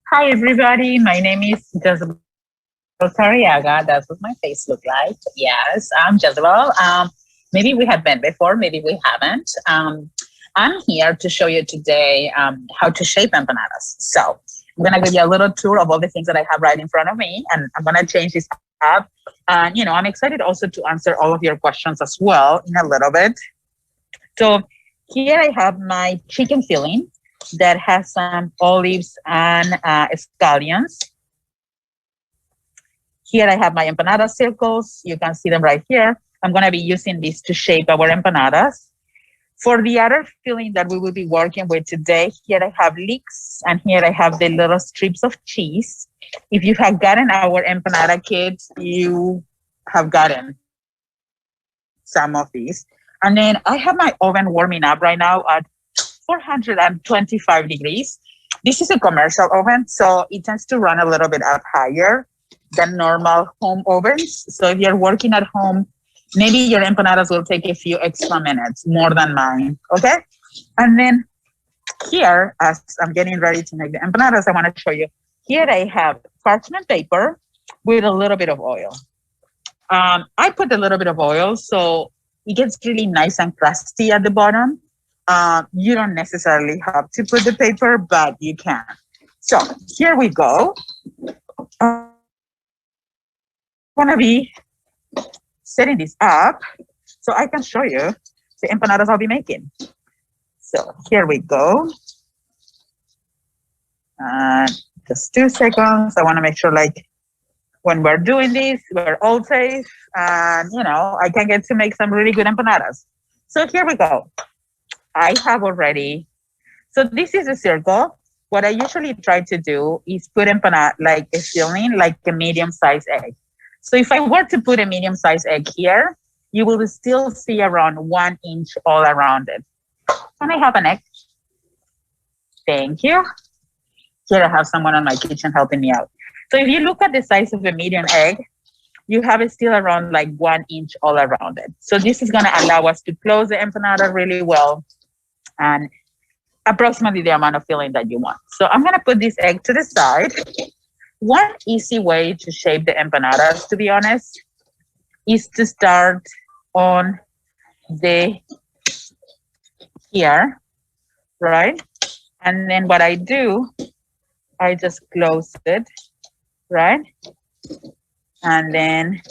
Hi, everybody. My name is Jezebel Correga. That's what my face looks like. Yes, I'm Jezebel. Maybe we have been before, maybe we haven't. I'm here to show you today how to shape empanadas. So I'm going to give you a little tour of all the things that I have right in front of me, and I'm going to change this up. And, you know, I'm excited also to answer all of your questions as well in a little bit. So here I have my chicken filling that has some olives and scallions. Here I have my empanada circles. You can see them right here. I'm going to be using this to shape our empanadas. For the other filling that we will be working with today, here I have leeks, and here I have the little strips of cheese. If you have gotten our empanada kits, you have gotten some of these. And then I have my oven warming up right now at 425 degrees. This is a commercial oven, so it tends to run a little bit up higher than normal home ovens. So if you're working at home, maybe your empanadas will take a few extra minutes, more than mine, okay? And then here, as I'm getting ready to make the empanadas, I want to show you. Here I have parchment paper with a little bit of oil. I put a little bit of oil so it gets really nice and crusty at the bottom. You don't necessarily have to put the paper, but you can. So here we go. I'm gonna be setting this up so I can show you the empanadas I'll be making. So here we go. Just 2 seconds. I want to make sure, like, when we're doing this, we're all safe, and you know, I can get to make some really good empanadas. So here we go. I have already. So this is a circle. What I usually try to do is put empanada like a filling, like a medium-sized egg. So if I were to put a medium-sized egg here, you will still see around 1 inch all around it. Can I have an egg? Thank you. Here I have someone on my kitchen helping me out. So if you look at the size of a medium egg, you have it still around like 1 inch all around it. So this is going to allow us to close the empanada really well and approximately the amount of filling that you want. So I'm going to put this egg to the side. One easy way to shape the empanadas, to be honest, is to start on the here, right? And then what I do, I just close it, right? And then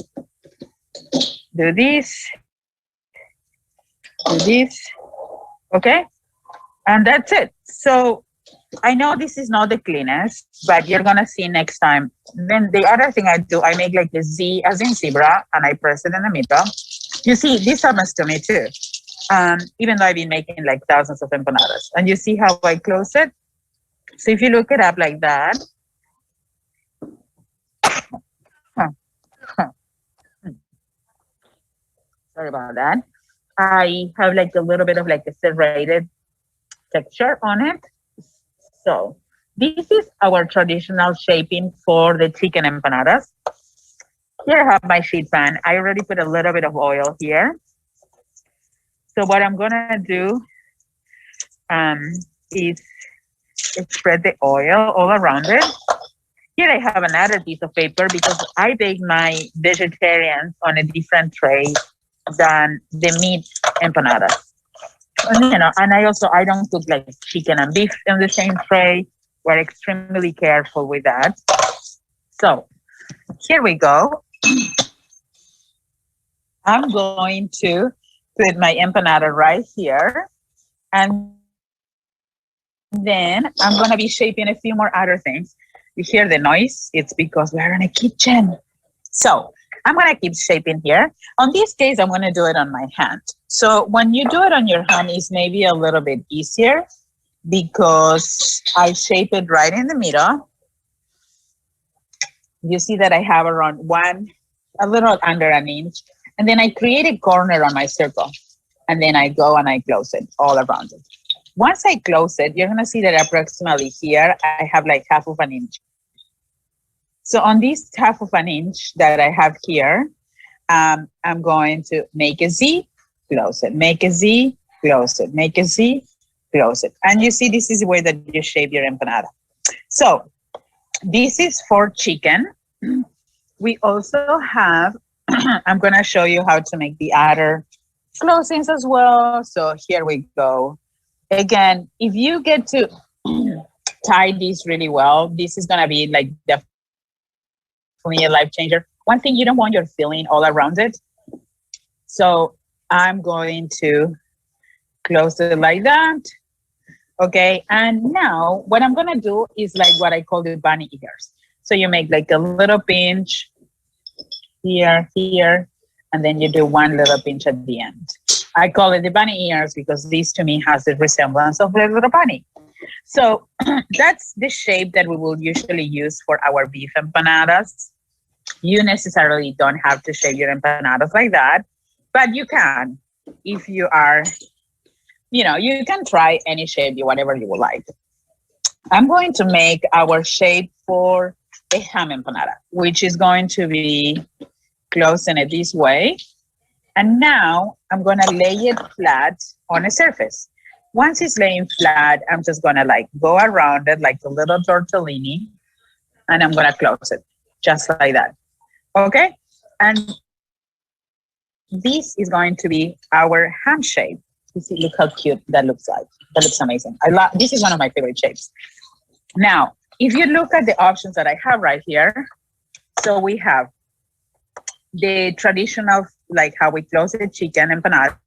do this, okay? And that's it. So I know this is not the cleanest, but you're gonna see next time. Then the other thing I do, I make like the Z as in zebra, and I press it in the middle. You see, this happens to me too. Even though I've been making like thousands of empanadas. And you see how I close it? So if you look it up like that, sorry about that. I have like a little bit of like a serrated texture on it. So this is our traditional shaping for the chicken empanadas. Here I have my sheet pan. I already put a little bit of oil here. So what I'm gonna do is spread the oil all around it. Here I have another piece of paper because I bake my vegetarians on a different tray than the meat empanadas. And, you know, and I don't cook like chicken and beef in the same tray. We're extremely careful with that. So here we go. I'm going to put my empanada right here. And then I'm gonna be shaping a few more other things. You hear the noise? It's because we're in a kitchen. So I'm gonna keep shaping here. On this case, I'm gonna do it on my hand. So when you do it on your hand, it's maybe a little bit easier because I shape it right in the middle. You see that I have around a little under an inch, and then I create a corner on my circle, and then I go and I close it all around it. Once I close it, you're gonna see that approximately here, I have like half of an inch. So on this half of an inch that I have here, I'm going to make a Z, close it, make a Z, close it, make a Z, close it. And you see, this is the way that you shape your empanada. So this is for chicken. We also have, I'm gonna show you how to make the other closings as well. So here we go. Again, if you get to tie this really well, this is gonna be like definitely a life changer. One thing, you don't want your filling all around it. So I'm going to close it like that. Okay, and now what I'm gonna do is like what I call the bunny ears. So you make like a little pinch here, here, and then you do one little pinch at the end. I call it the bunny ears because this to me has the resemblance of a little bunny. So that's the shape that we will usually use for our beef empanadas. You necessarily don't have to shape your empanadas like that, but you can if you are, you know, you can try any shape, whatever you would like. I'm going to make our shape for a ham empanada, which is going to be closing it this way. And now I'm gonna lay it flat on a surface. Once it's laying flat, I'm just gonna like go around it like a little tortellini, and I'm gonna close it just like that. Okay? And this is going to be our ham shape. You see, look how cute that looks like. That looks amazing. This is one of my favorite shapes. Now, if you look at the options that I have right here, so we have the traditional, like how we close the chicken empanada,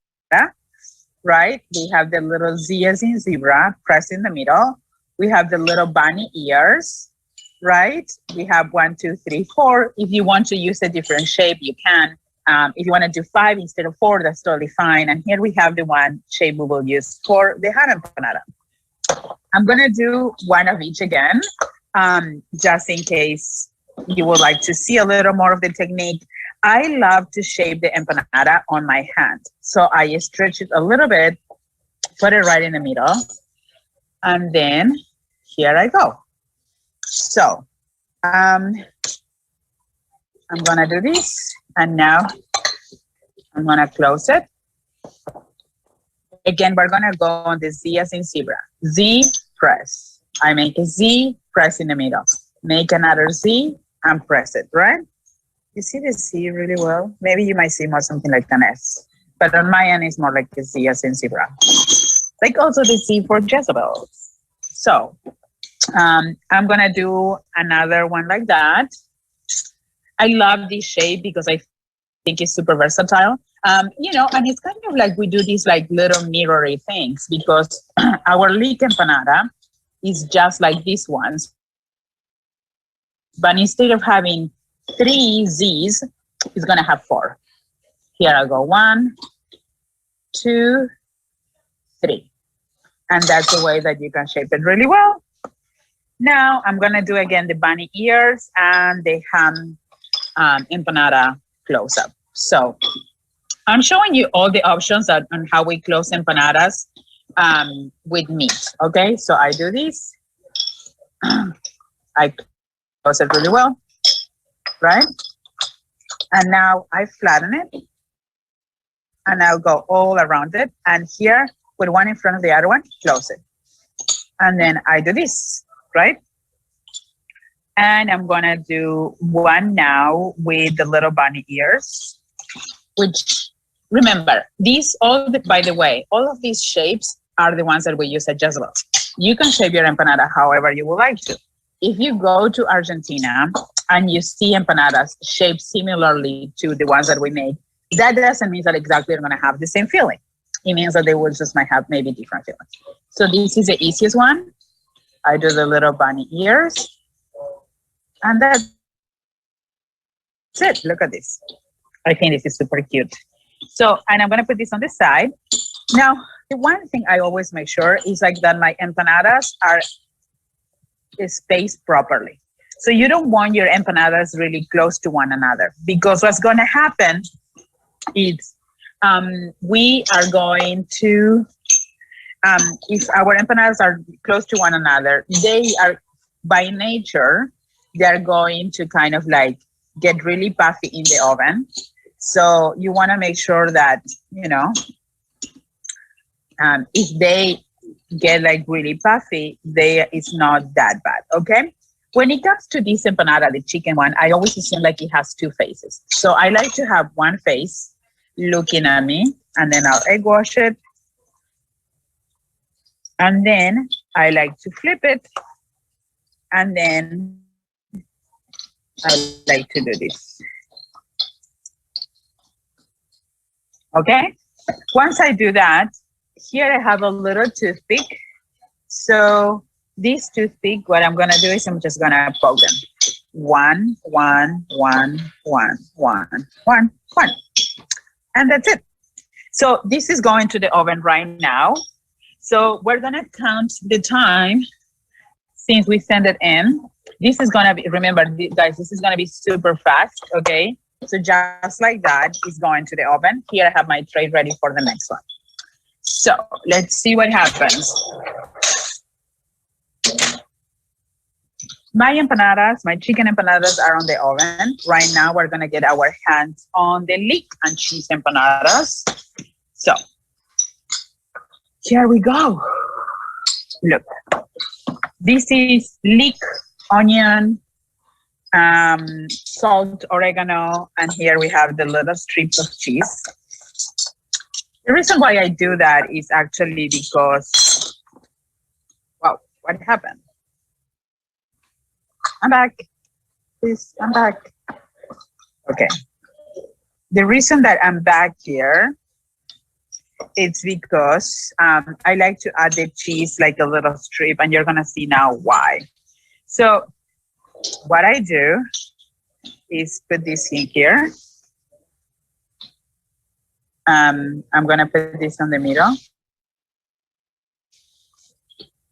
right? We have the little Z as in zebra pressed in the middle. We have the little bunny ears, right? We have 1, 2, 3, 4. If you want to use a different shape, you can. If you want to do 5 instead of 4, that's totally fine. And here we have the one shape we will use for the ham empanada. I'm gonna do one of each again, just in case you would like to see a little more of the technique. I love to shape the empanada on my hand. So I stretch it a little bit, put it right in the middle, and then here I go. So I'm gonna do this, and now I'm gonna close it. Again, we're gonna go on the Z as in zebra. Z, press. I make a Z, press in the middle. Make another Z, and press it, right? You see the Z really well? Maybe you might see more something like an S, but on my end, it's more like a Z as in zebra. Like also the Z for Jezebel. So I'm gonna do another one like that. I love this shape because I think it's super versatile. You know, and it's kind of like we do these like little mirrory things because our leek empanada is just like these ones. But instead of having 3 Z's, it's gonna have 4. Here I'll go 1, 2, 3. And that's the way that you can shape it really well. Now I'm gonna do again the bunny ears and the ham empanada close up. So I'm showing you all the options on how we close empanadas with meat, okay? So I do this, I close it really well, right? And now I flatten it, and I'll go all around it, and here, with one in front of the other one, close it. And then I do this, right? And I'm gonna do one now with the little bunny ears, which, remember, by the way, all of these shapes are the ones that we use at Jezebel. You can shape your empanada however you would like to. If you go to Argentina and you see empanadas shaped similarly to the ones that we make, That doesn't mean that exactly they're gonna have the same feeling. It means that they will just might have maybe different feelings. So this is the easiest one. I do the little bunny ears, and that's it. Look at this. I think this is super cute. So, and I'm gonna put this on the side. Now, the one thing I always make sure is like that my empanadas are spaced properly. So you don't want your empanadas really close to one another, because what's gonna happen is we are going to, if our empanadas are close to one another, they are by nature, they're going to kind of like get really puffy in the oven. So you want to make sure that, you know, if they get like really puffy, it's not that bad, okay? When it comes to this empanada, the chicken one, I always assume like it has two faces. So I like to have one face looking at me, and then I'll egg wash it. And then I like to flip it, and then I like to do this. Okay, once I do that, here I have a little toothpick. So this toothpick, what I'm gonna do is I'm just gonna poke them. 1, 1, 1, 1, 1, 1, 1. And that's it. So this is going to the oven right now. So we're gonna count the time since we send it in. This is gonna be, remember guys, this is gonna be super fast, okay? So just like that, it's going to the oven. Here I have my tray ready for the next one. So let's see what happens. My empanadas, my chicken empanadas are on the oven. Right now, we're gonna get our hands on the leek and cheese empanadas. So here we go. Look, this is leek, onion, salt, oregano, and here we have the little strips of cheese. The reason why I do that is actually because, wow, what happened? I'm back. Please, I'm back. Okay. The reason that I'm back here, it's because I like to add the cheese like a little strip, and you're gonna see now why. So what I do is put this in here. I'm gonna put this on the middle.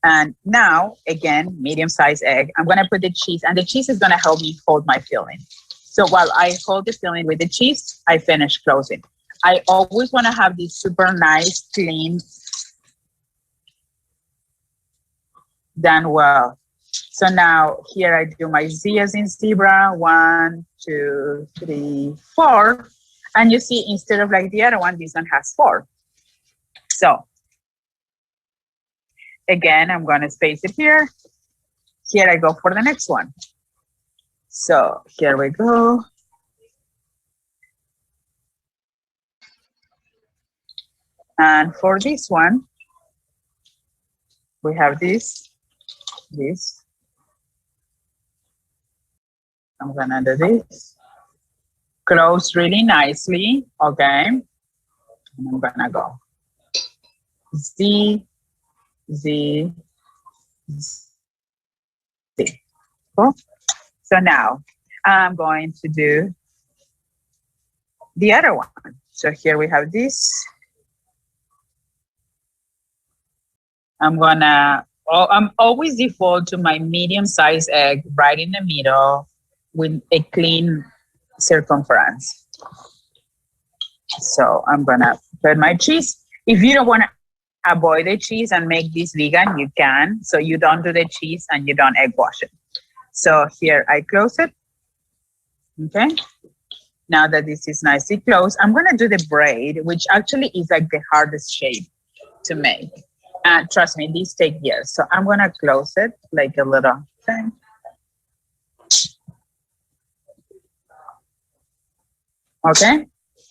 And now, again, medium-sized egg, I'm gonna put the cheese, and the cheese is gonna help me hold my filling. So while I hold the filling with the cheese, I finish closing. I always wanna have this super nice, clean, done well. So now here I do my Z as in zebra, 1, 2, 3, 4. And you see, instead of like the other one, this one has 4. So again, I'm gonna space it here. Here I go for the next one. So here we go. And for this one, we have this. I'm gonna do this. Close really nicely, okay? And I'm gonna go Z, Z, Z. Cool. So now I'm going to do the other one. So here we have this. I'm always default to my medium-sized egg right in the middle with a clean circumference. So I'm gonna put my cheese. If you don't want to avoid the cheese and make this vegan, you can. So you don't do the cheese and you don't egg wash it. So here I close it. Okay. Now that this is nicely closed, I'm gonna do the braid, which actually is like the hardest shape to make. And trust me, these take years. So I'm gonna close it like a little thing. Okay,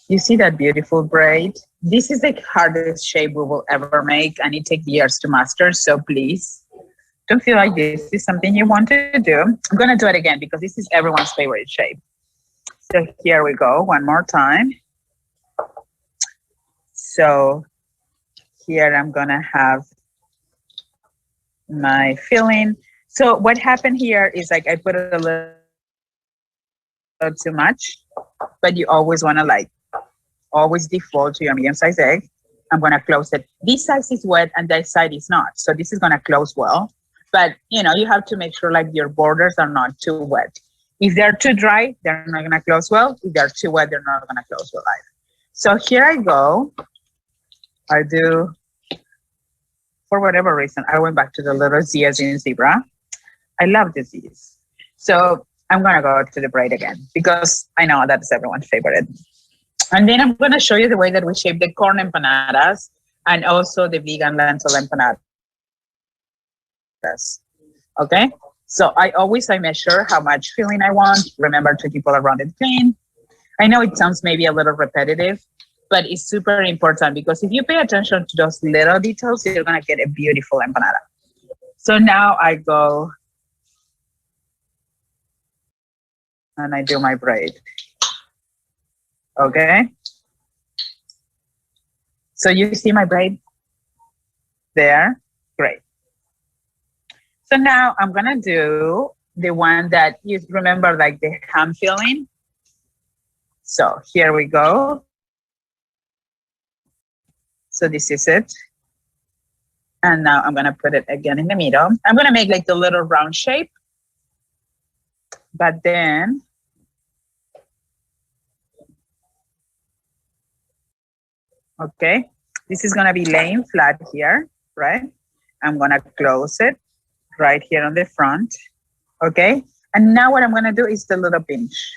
you see that beautiful braid? This is the hardest shape we will ever make, and it takes years to master. So please don't feel like this is something you want to do. I'm gonna do it again because this is everyone's favorite shape. So here we go, one more time. So here I'm gonna have my filling. So what happened here is like I put a little too much, but you always wanna like always default to your medium-sized egg. I'm gonna close it. This side is wet and that side is not. So this is gonna close well, but you know, you have to make sure like your borders are not too wet. If they're too dry, they're not gonna close well. If they're too wet, they're not gonna close well either. So here I go. I do, for whatever reason, I went back to the little Z as in zebra. I love the Z's. So I'm gonna go to the braid again because I know that's everyone's favorite. And then I'm gonna show you the way that we shape the corn empanadas and also the vegan lentil empanadas. Okay, so I measure how much filling I want. Remember to keep all around it clean. I know it sounds maybe a little repetitive, but it's super important because if you pay attention to those little details, you're gonna get a beautiful empanada. So now I go and I do my braid. Okay. So you see my braid there? Great. So now I'm gonna do the one that you remember, like the ham filling. So here we go. So this is it. And now I'm gonna put it again in the middle. I'm gonna make like the little round shape, but then okay, this is gonna be laying flat here, right? I'm gonna close it right here on the front, okay? And now what I'm gonna do is the little pinch.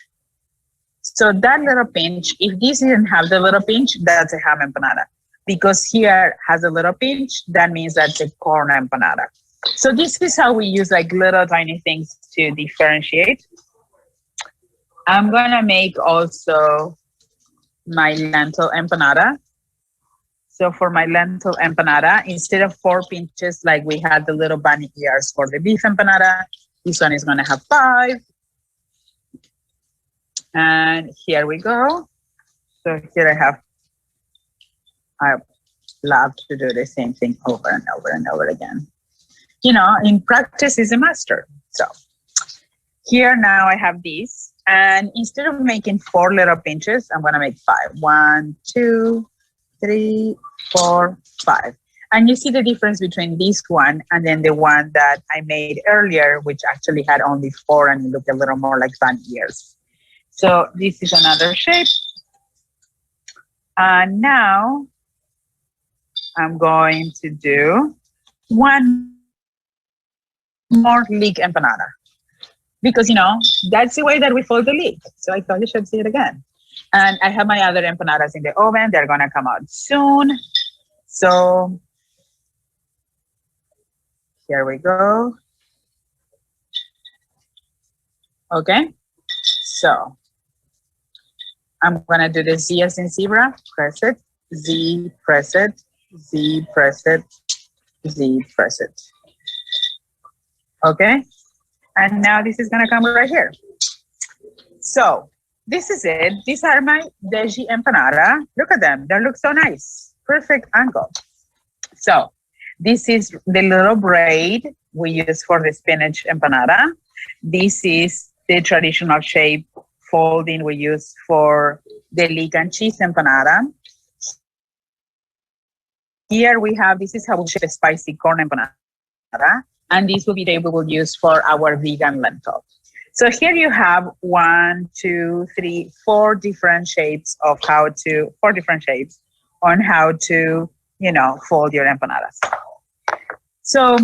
So that little pinch, if this didn't have the little pinch, that's a ham empanada. Because here has a little pinch, that means that's a corn empanada. So this is how we use like little tiny things to differentiate. I'm gonna make also my lentil empanada. So for my lentil empanada, instead of 4 pinches like we had the little bunny ears for the beef empanada, this one is gonna have 5. And here we go. So here I love to do the same thing over and over and over again. You know, in practice is a master. So here now I have these, and instead of making 4 little pinches, I'm gonna make 5. 1, 2, 3, 4, 5. And you see the difference between this one and then the one that I made earlier, which actually had only 4 and it looked a little more like bunny ears. So this is another shape. And now I'm going to do one more leek empanada. Because, you know, that's the way that we fold the leek. So I thought you should see it again. And I have my other empanadas in the oven. They're gonna come out soon. So here we go. Okay, so I'm gonna do the Z as in zebra, press it, Z, press it, Z, press it, Z, press it. Okay, and now this is gonna come right here. So this is it. These are my veggie empanada. Look at them, they look so nice. Perfect angle. So this is the little braid we use for the spinach empanada. This is the traditional shape folding we use for the leek and cheese empanada. Here we have, this is how we shape the spicy corn empanada. And this will be the we will use for our vegan lentil. So here you have 1, 2, 3, 4 different shapes of how to, 4 different shapes on how to, you know, fold your empanadas. So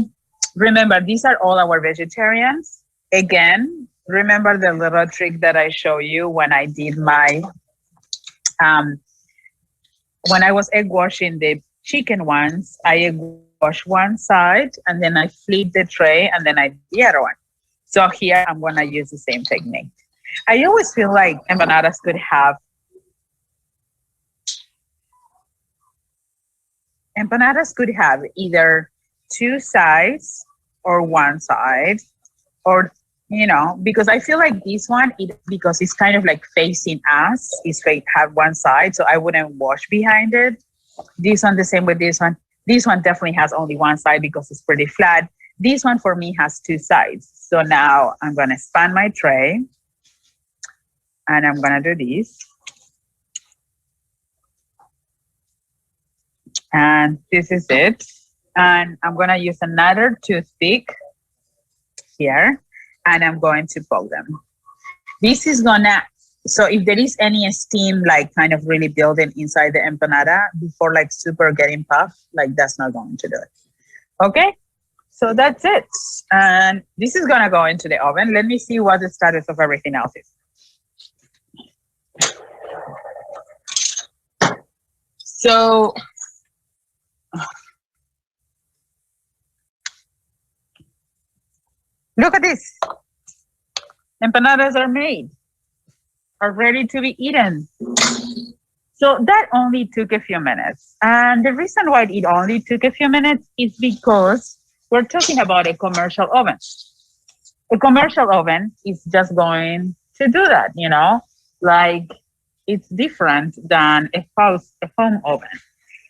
remember, these are all our vegetarians. Again, remember the little trick that I showed you when I did my, when I was egg washing the chicken ones, I egg wash one side and then I flip the tray and then I do the other one. So here I'm gonna use the same technique. I always feel like empanadas could have either 2 sides or 1 side, or, you know, because I feel like this one, because it's kind of like facing us, have 1 side, so I wouldn't wash behind it. This one the same with this one. This one definitely has only one side because it's pretty flat. This one for me has two sides. So now I'm gonna span my tray and I'm gonna do this. And this is it. And I'm gonna use another toothpick here and I'm going to poke them. This is gonna, so if there is any steam like kind of really building inside the empanada before like super getting puffed, like that's not going to do it. Okay, so that's it. And this is gonna go into the oven. Let me see what the status of everything else is. So, look at this. Empanadas are made, are ready to be eaten. So that only took a few minutes. And the reason why it only took a few minutes is because we're talking about a commercial oven. A commercial oven is just going to do that, you know, like it's different than a home oven.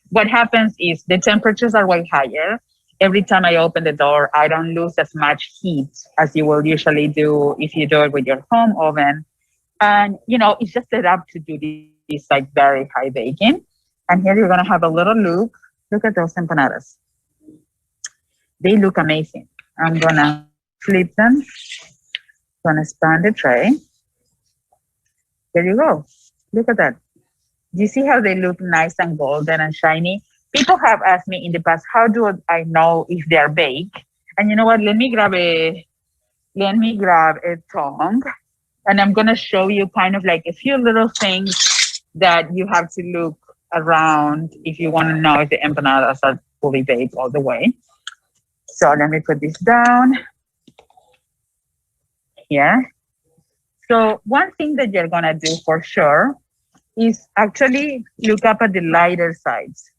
What happens is the temperatures are way higher. Every time I open the door, I don't lose as much heat as you will usually do if you do it with your home oven. And, you know, it's just set up to do this like very high baking. And here you're going to have a little look. Look at those empanadas. They look amazing. I'm going to flip them. Going to span the tray. There you go. Look at that. Do you see how they look nice and golden and shiny? People have asked me in the past, how do I know if they're baked? And you know what? Let me grab a tongue, and I'm gonna show you kind of like a few little things that you have to look around if you want to know if the empanadas are fully baked all the way. So let me put this down here. So one thing that you're gonna do for sure is actually look up at the lighter sides.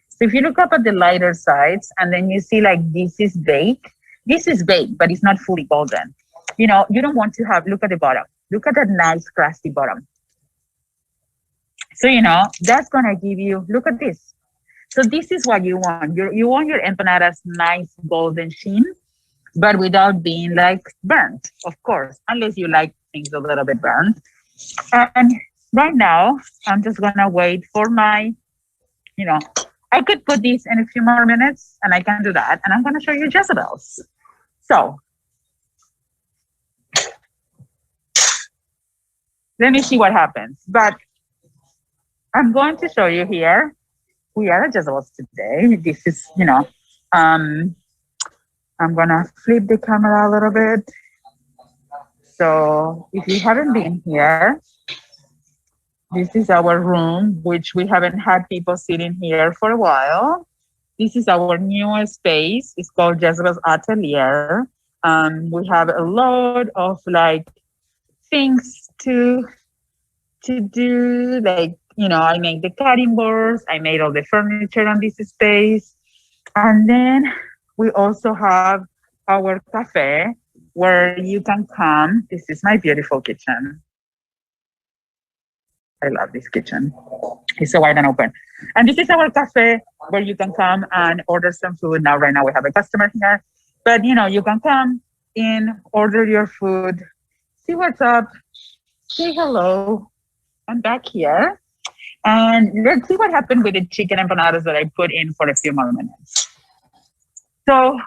So if you look up at the lighter sides and then you see like this is baked, but it's not fully golden. You know, you don't want to have, look at the bottom. Look at that nice crusty bottom. So, you know, that's gonna give you, look at this. So this is what you want. You want your empanadas nice golden sheen, but without being like burnt, of course, unless you like things a little bit burnt. And right now, I'm just gonna wait for my, you know, I could put these in a few more minutes and I can do that. And I'm gonna show you Jezebel's. So, let me see what happens. But I'm going to show you here. We are at Jezebel's today. This is, you know, I'm gonna flip the camera a little bit. So if you haven't been here, this is our room, which we haven't had people sitting here for a while. This is our newest space. It's called Jezebel's Atelier. We have a lot of like things to do. Like, you know, I made the cutting boards. I made all the furniture on this space. And then we also have our cafe where you can come. This is my beautiful kitchen. I love this kitchen. It's so wide and open. And this is our cafe where you can come and order some food. Now, right now we have a customer here, but you know, you can come in, order your food, see what's up, say hello. I'm back here. And let's see what happened with the chicken empanadas that I put in for a few more minutes. So,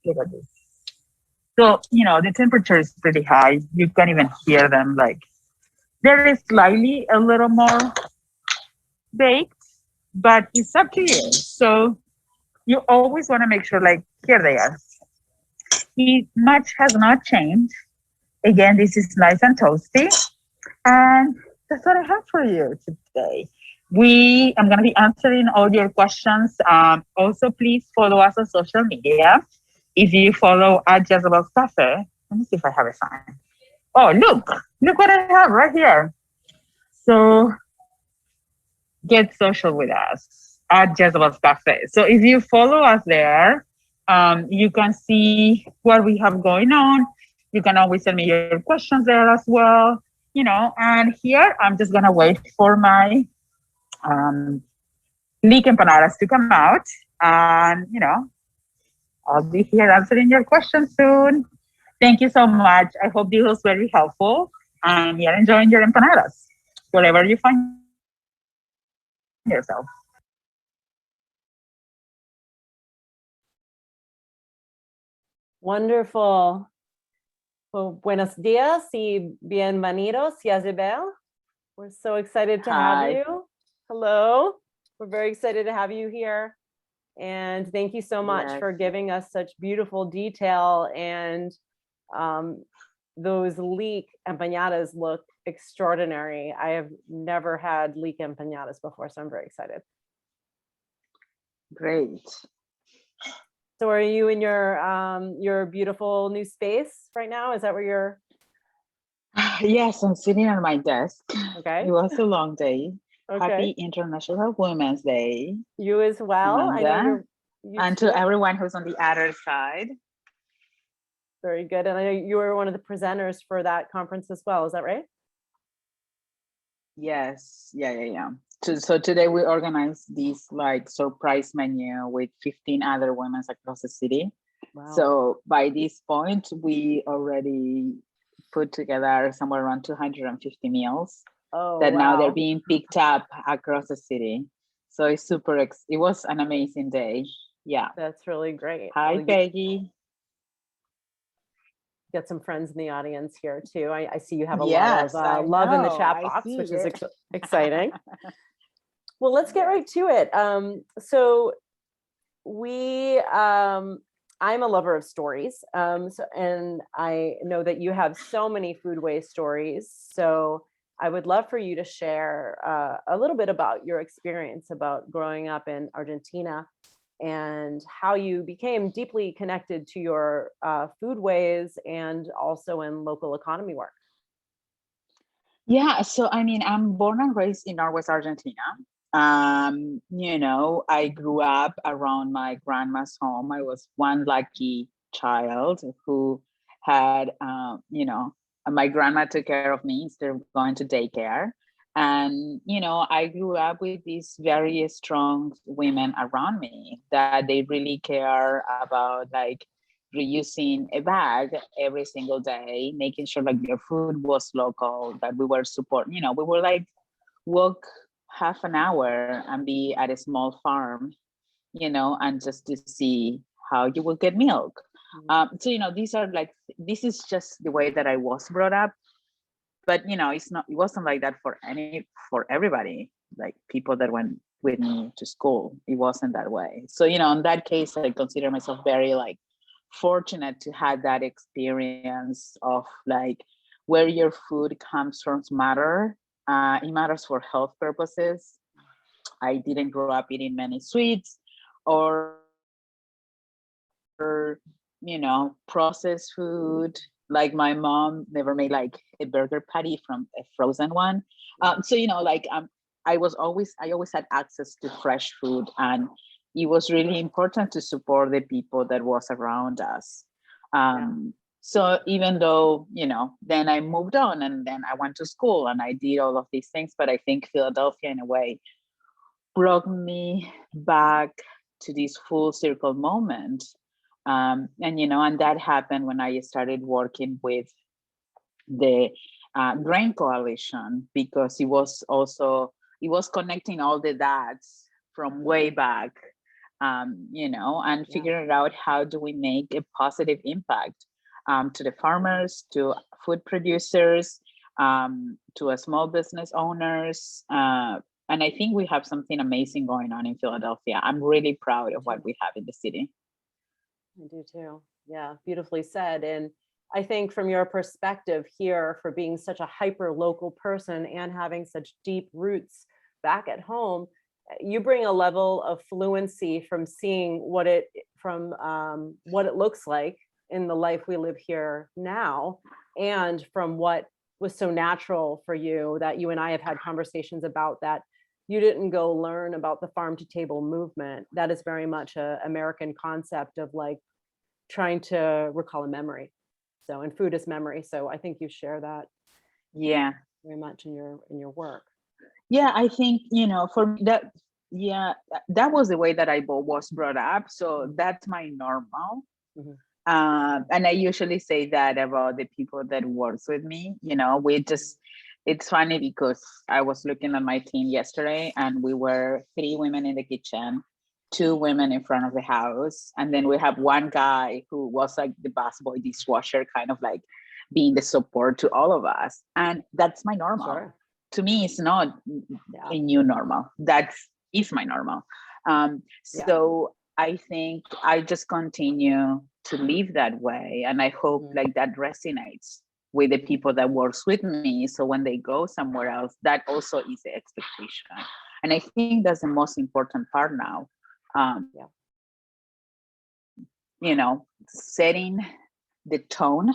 look at this. So, you know, the temperature is pretty high. You can't even hear them like, there is slightly a little more baked, but it's up to you. So you always want to make sure, like, here they are. Much has not changed. Again, this is nice and toasty. And that's what I have for you today. I'm going to be answering all your questions. Also, please follow us on social media. If you follow at Jezebel's Cafe, let me see if I have a sign. Oh, look what I have right here. So get social with us at Jezebel's Cafe. So if you follow us there, you can see what we have going on. You can always send me your questions there as well, you know. And here, I'm just gonna wait for my leek empanadas to come out. And, I'll be here answering your questions soon. Thank you so much. I hope this was very helpful and you're enjoying your empanadas wherever you find yourself. Wonderful. Well, buenos dias y bienvenidos, Yazibel. We're so excited to have Hi. you. Hello. We're very excited to have you here. And thank you so much Yes. for giving us such beautiful detail. And those leek empanadas look extraordinary. I have never had leek empanadas before, so I'm very excited. Great. So are you in your beautiful new space right now? Is that where you're? Yes, I'm sitting at my desk. Okay. It was a long day. Okay. Happy International Women's Day. You as well. I know Amanda. you And too. to everyone who's on the other side. Very good. And I know you were one of the presenters for that conference as well. Is that right? Yes. Yeah. So today we organized this like surprise menu with 15 other women across the city. Wow. So by this point, we already put together somewhere around 250 meals that now they're wow. being picked up across the city. So it's it was an amazing day. Yeah. That's really great. Hi, Well, Peggy. get some friends in the audience here too. I see you have a Yes, lot I of love in the know. chat I box, see which is it. exciting. Well, let's get right to it. So I'm a lover of stories. And I know that you have so many food waste stories. So I would love for you to share a little bit about your experience about growing up in Argentina and how you became deeply connected to your foodways and also in local economy work. Yeah, so I mean, I'm born and raised in Northwest Argentina. I grew up around my grandma's home. I was one lucky child who had, my grandma took care of me instead of going to daycare. And, I grew up with these very strong women around me that they really care about like reusing a bag every single day, making sure like your food was local, that we were we were like walk half an hour and be at a small farm, and just to see how you will get milk. So, this is just the way that I was brought up. But, it wasn't like that for everybody, like people that went with me to school. It wasn't that way. So, in that case, I consider myself very like fortunate to have that experience of like where your food comes from matter. It matters for health purposes. I didn't grow up eating many sweets or processed food. Like my mom never made like a burger patty from a frozen one. So I always had access to fresh food, and it was really important to support the people that was around us. So even though, then I moved on and then I went to school and I did all of these things, but I think Philadelphia in a way brought me back to this full circle moment. And that happened when I started working with the Grain Coalition, because it was connecting all the dads from way back, and figuring out how do we make a positive impact to the farmers, to food producers, to small business owners. And I think we have something amazing going on in Philadelphia. I'm really proud of what we have in the city. I do too. Yeah, beautifully said. And I think from your perspective here, for being such a hyper local person and having such deep roots back at home, you bring a level of fluency from seeing what it looks like in the life we live here now, and from what was so natural for you that you and I have had conversations about, that you didn't go learn about the farm to table movement. That is very much an American concept of like trying to recall a memory. So, and food is memory. So I think you share that. Yeah. Very much in your work. Yeah, I think, for me that, yeah, that was the way that I was brought up. So that's my normal. And I usually say that about the people that works with me. It's funny because I was looking at my team yesterday and we were 3 women in the kitchen, 2 women in front of the house. And then we have one guy who was like the busboy dishwasher, kind of like being the support to all of us. And that's my normal. Sure. To me, it's not a new normal. That is my normal. So I think I just continue to live that way. And I hope like that resonates with the people that works with me. So when they go somewhere else, that also is the expectation. And I think that's the most important part now. Setting the tone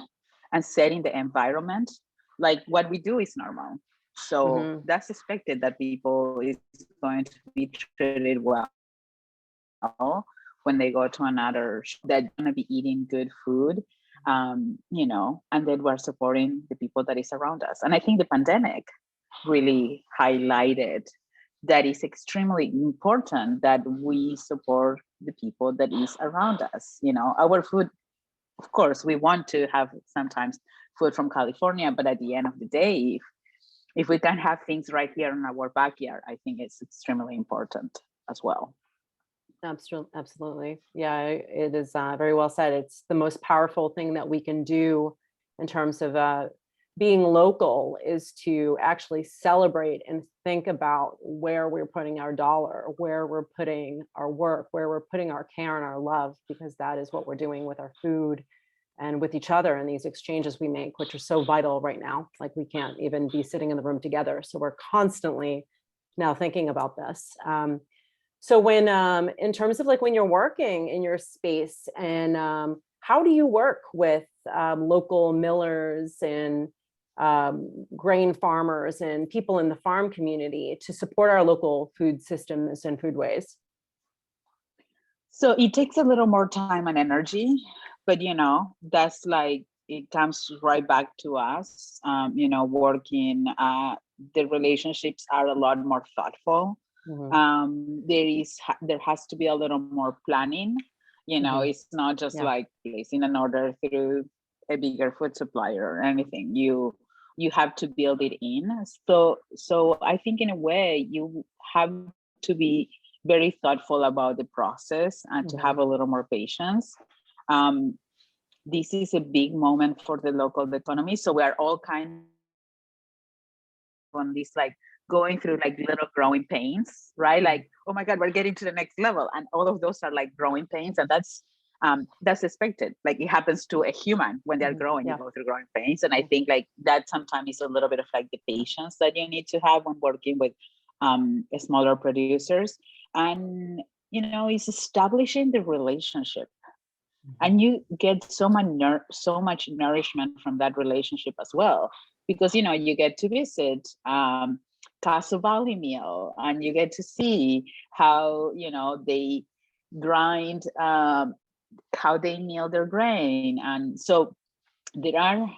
and setting the environment, like what we do is normal. So that's expected that people is going to be treated well when they go to another, they're going to be eating good food, and then we're supporting the people that is around us. And I think the pandemic really highlighted that it's extremely important that we support the people that is around us. Our food, of course, we want to have sometimes food from California, but at the end of the day, if we can have things right here in our backyard, I think it's extremely important as well. Absolutely. Yeah, it is very well said. It's the most powerful thing that we can do in terms of being local is to actually celebrate and think about where we're putting our dollar, where we're putting our work, where we're putting our care and our love, because that is what we're doing with our food and with each other and these exchanges we make, which are so vital right now. Like we can't even be sitting in the room together. So we're constantly now thinking about this. So when, in terms of like when you're working in your space and how do you work with local millers and grain farmers and people in the farm community to support our local food systems and foodways? So it takes a little more time and energy, but that's like, it comes right back to us, working, the relationships are a lot more thoughtful. There has to be a little more planning. It's not just like placing an order through a bigger food supplier or anything. You have to build it in. So I think in a way you have to be very thoughtful about the process and to have a little more patience. This is a big moment for the local economy. So we are all kind of on this, like going through like little growing pains, right? Like, oh my God, we're getting to the next level. And all of those are like growing pains. And that's expected. Like it happens to a human when they're growing, you go through growing pains. And I think like that sometimes is a little bit of like the patience that you need to have when working with smaller producers. And, it's establishing the relationship. And you get so much nourishment from that relationship as well, because you get to visit Castle Valley Mill and you get to see how they grind, how they mill their grain, and so there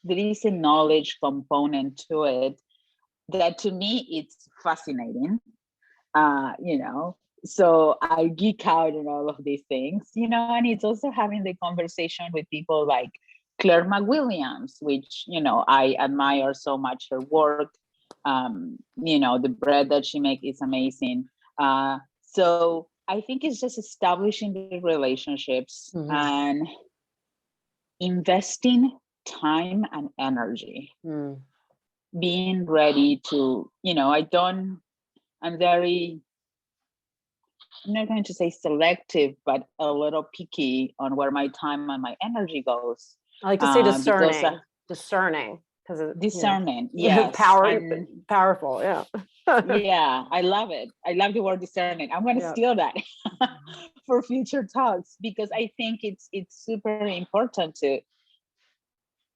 is a knowledge component to it that to me it's fascinating. So I geek out on all of these things, and it's also having the conversation with people like Claire McWilliams, which, I admire so much her work. The bread that she makes is amazing. So I think it's just establishing the relationships and investing time and energy, being ready to, I'm not going to say selective, but a little picky on where my time and my energy goes. I like to say discerning, because discerning, yes, powerful, yeah. Yeah, I love it. I love the word discerning. I'm going to steal that for future talks, because I think it's super important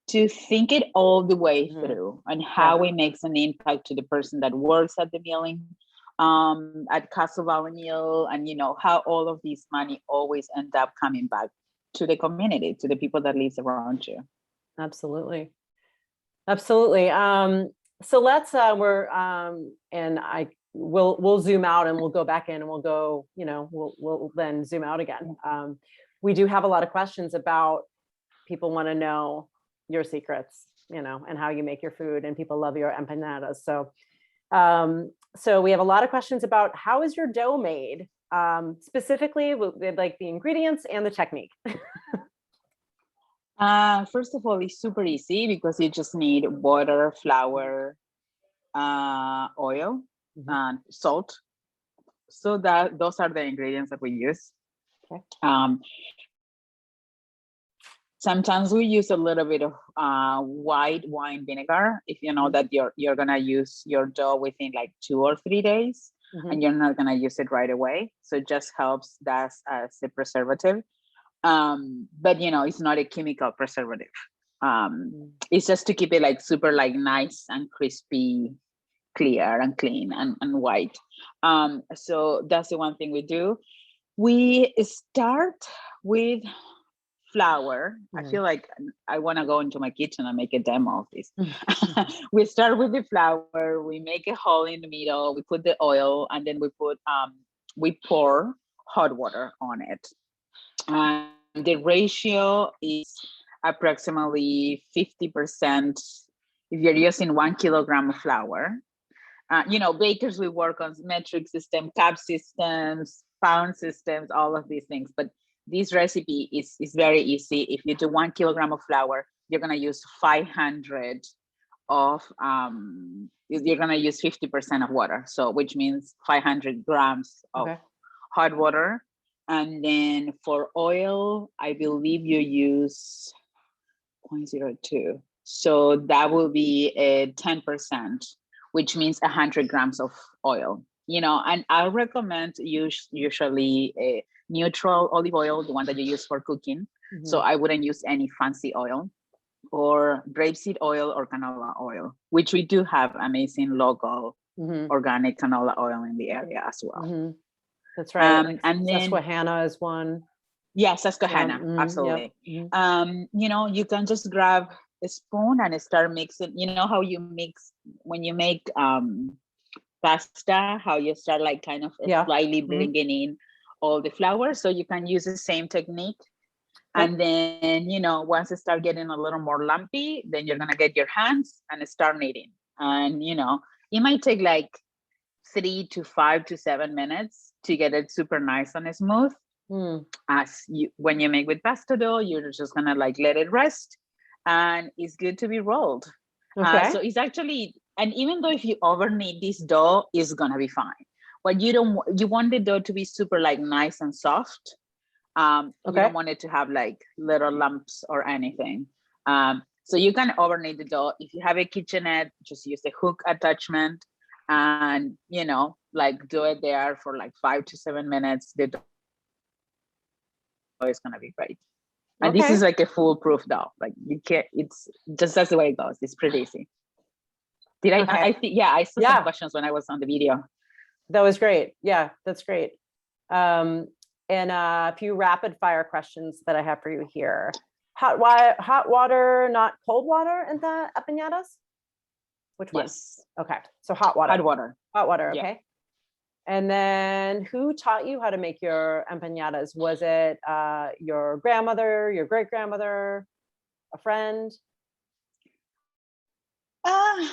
to think it all the way through and how it makes an impact to the person that works at the milling, at Castle Valley Mill, and how all of this money always end up coming back to the community, to the people that live around you. Absolutely. So let's we'll zoom out and we'll go back in and we'll go, we'll then zoom out again. We do have a lot of questions about, people want to know your secrets, and how you make your food, and people love your empanadas. So we have a lot of questions about, how is your dough made? Specifically with like the ingredients and the technique. First of all, it's super easy because you just need water, flour, oil, and salt. So those are the ingredients that we use. Okay. Sometimes we use a little bit of white wine vinegar if you know that you're gonna use your dough within like 2 or 3 days, and you're not gonna use it right away. So it just helps that as a preservative. But it's not a chemical preservative. It's just to keep it like super like nice and crispy, clear and clean and white. So that's the one thing we do. We start with flour. I feel like I want to go into my kitchen and make a demo of this. We start with the flour, we make a hole in the middle, we put the oil, and then we pour hot water on it. And the ratio is approximately 50% if you're using 1 kilogram of flour. Bakers will work on metric system, cup systems, pound systems, all of these things. But this recipe is very easy. If you do 1 kilogram of flour, you're gonna use 500 of, you're gonna use 50% of water. So which means 500 grams of hot water. And then for oil, I believe you use 0.02. So that will be a 10%, which means 100 grams of oil. And I recommend usually a neutral olive oil, the one that you use for cooking. So I wouldn't use any fancy oil, or rapeseed oil or canola oil, which we do have amazing local organic canola oil in the area as well. That's right. And then Susquehanna is one. Yeah, Susquehanna, absolutely. You can just grab a spoon and start mixing. You know how you mix when you make pasta, how you start like kind of slightly bringing in all the flour. So you can use the same technique. And then, once it start getting a little more lumpy, then you're gonna get your hands and start kneading. And, it might take like 3 to 5 to 7 minutes to get it super nice and smooth. When you make with pasta dough, you're just gonna like let it rest, and it's good to be rolled. So it's actually, and even though if you over knead this dough, it's gonna be fine. But you want the dough to be super like nice and soft. You don't want it to have like little lumps or anything. So you can over knead the dough. If you have a kitchenette, just use a hook attachment, and like do it there for like 5 to 7 minutes. The dough is gonna be great. And this is like a foolproof dough. Like you can't. It's just that's the way it goes. It's pretty easy. Did I? I think I saw some questions when I was on the video. That was great. Yeah, that's great. And a few rapid fire questions that I have for you here. Hot water, not cold water in the empanadas? Which one? Yes. Okay, so hot water. Hot water. Hot water, okay. Yeah. And then who taught you how to make your empanadas? Was it your grandmother, your great-grandmother, a friend? I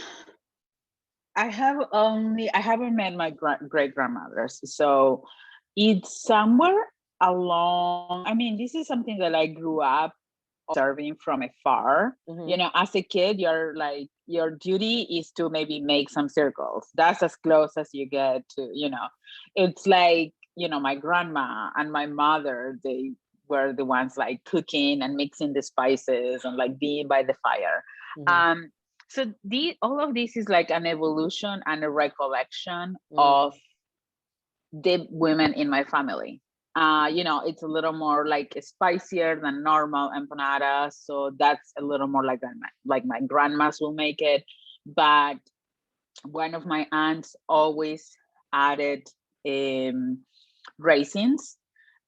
haven't met my great-grandmothers. So it's somewhere along, this is something that I grew up observing from afar. As a kid, you're like, your duty is to maybe make some circles. That's as close as you get to, it's like, my grandma and my mother, they were the ones like cooking and mixing the spices and like being by the fire. So all of this is like an evolution and a recollection of the women in my family. It's a little more like spicier than normal empanadas. So that's a little more like my grandmas will make it. But one of my aunts always added raisins.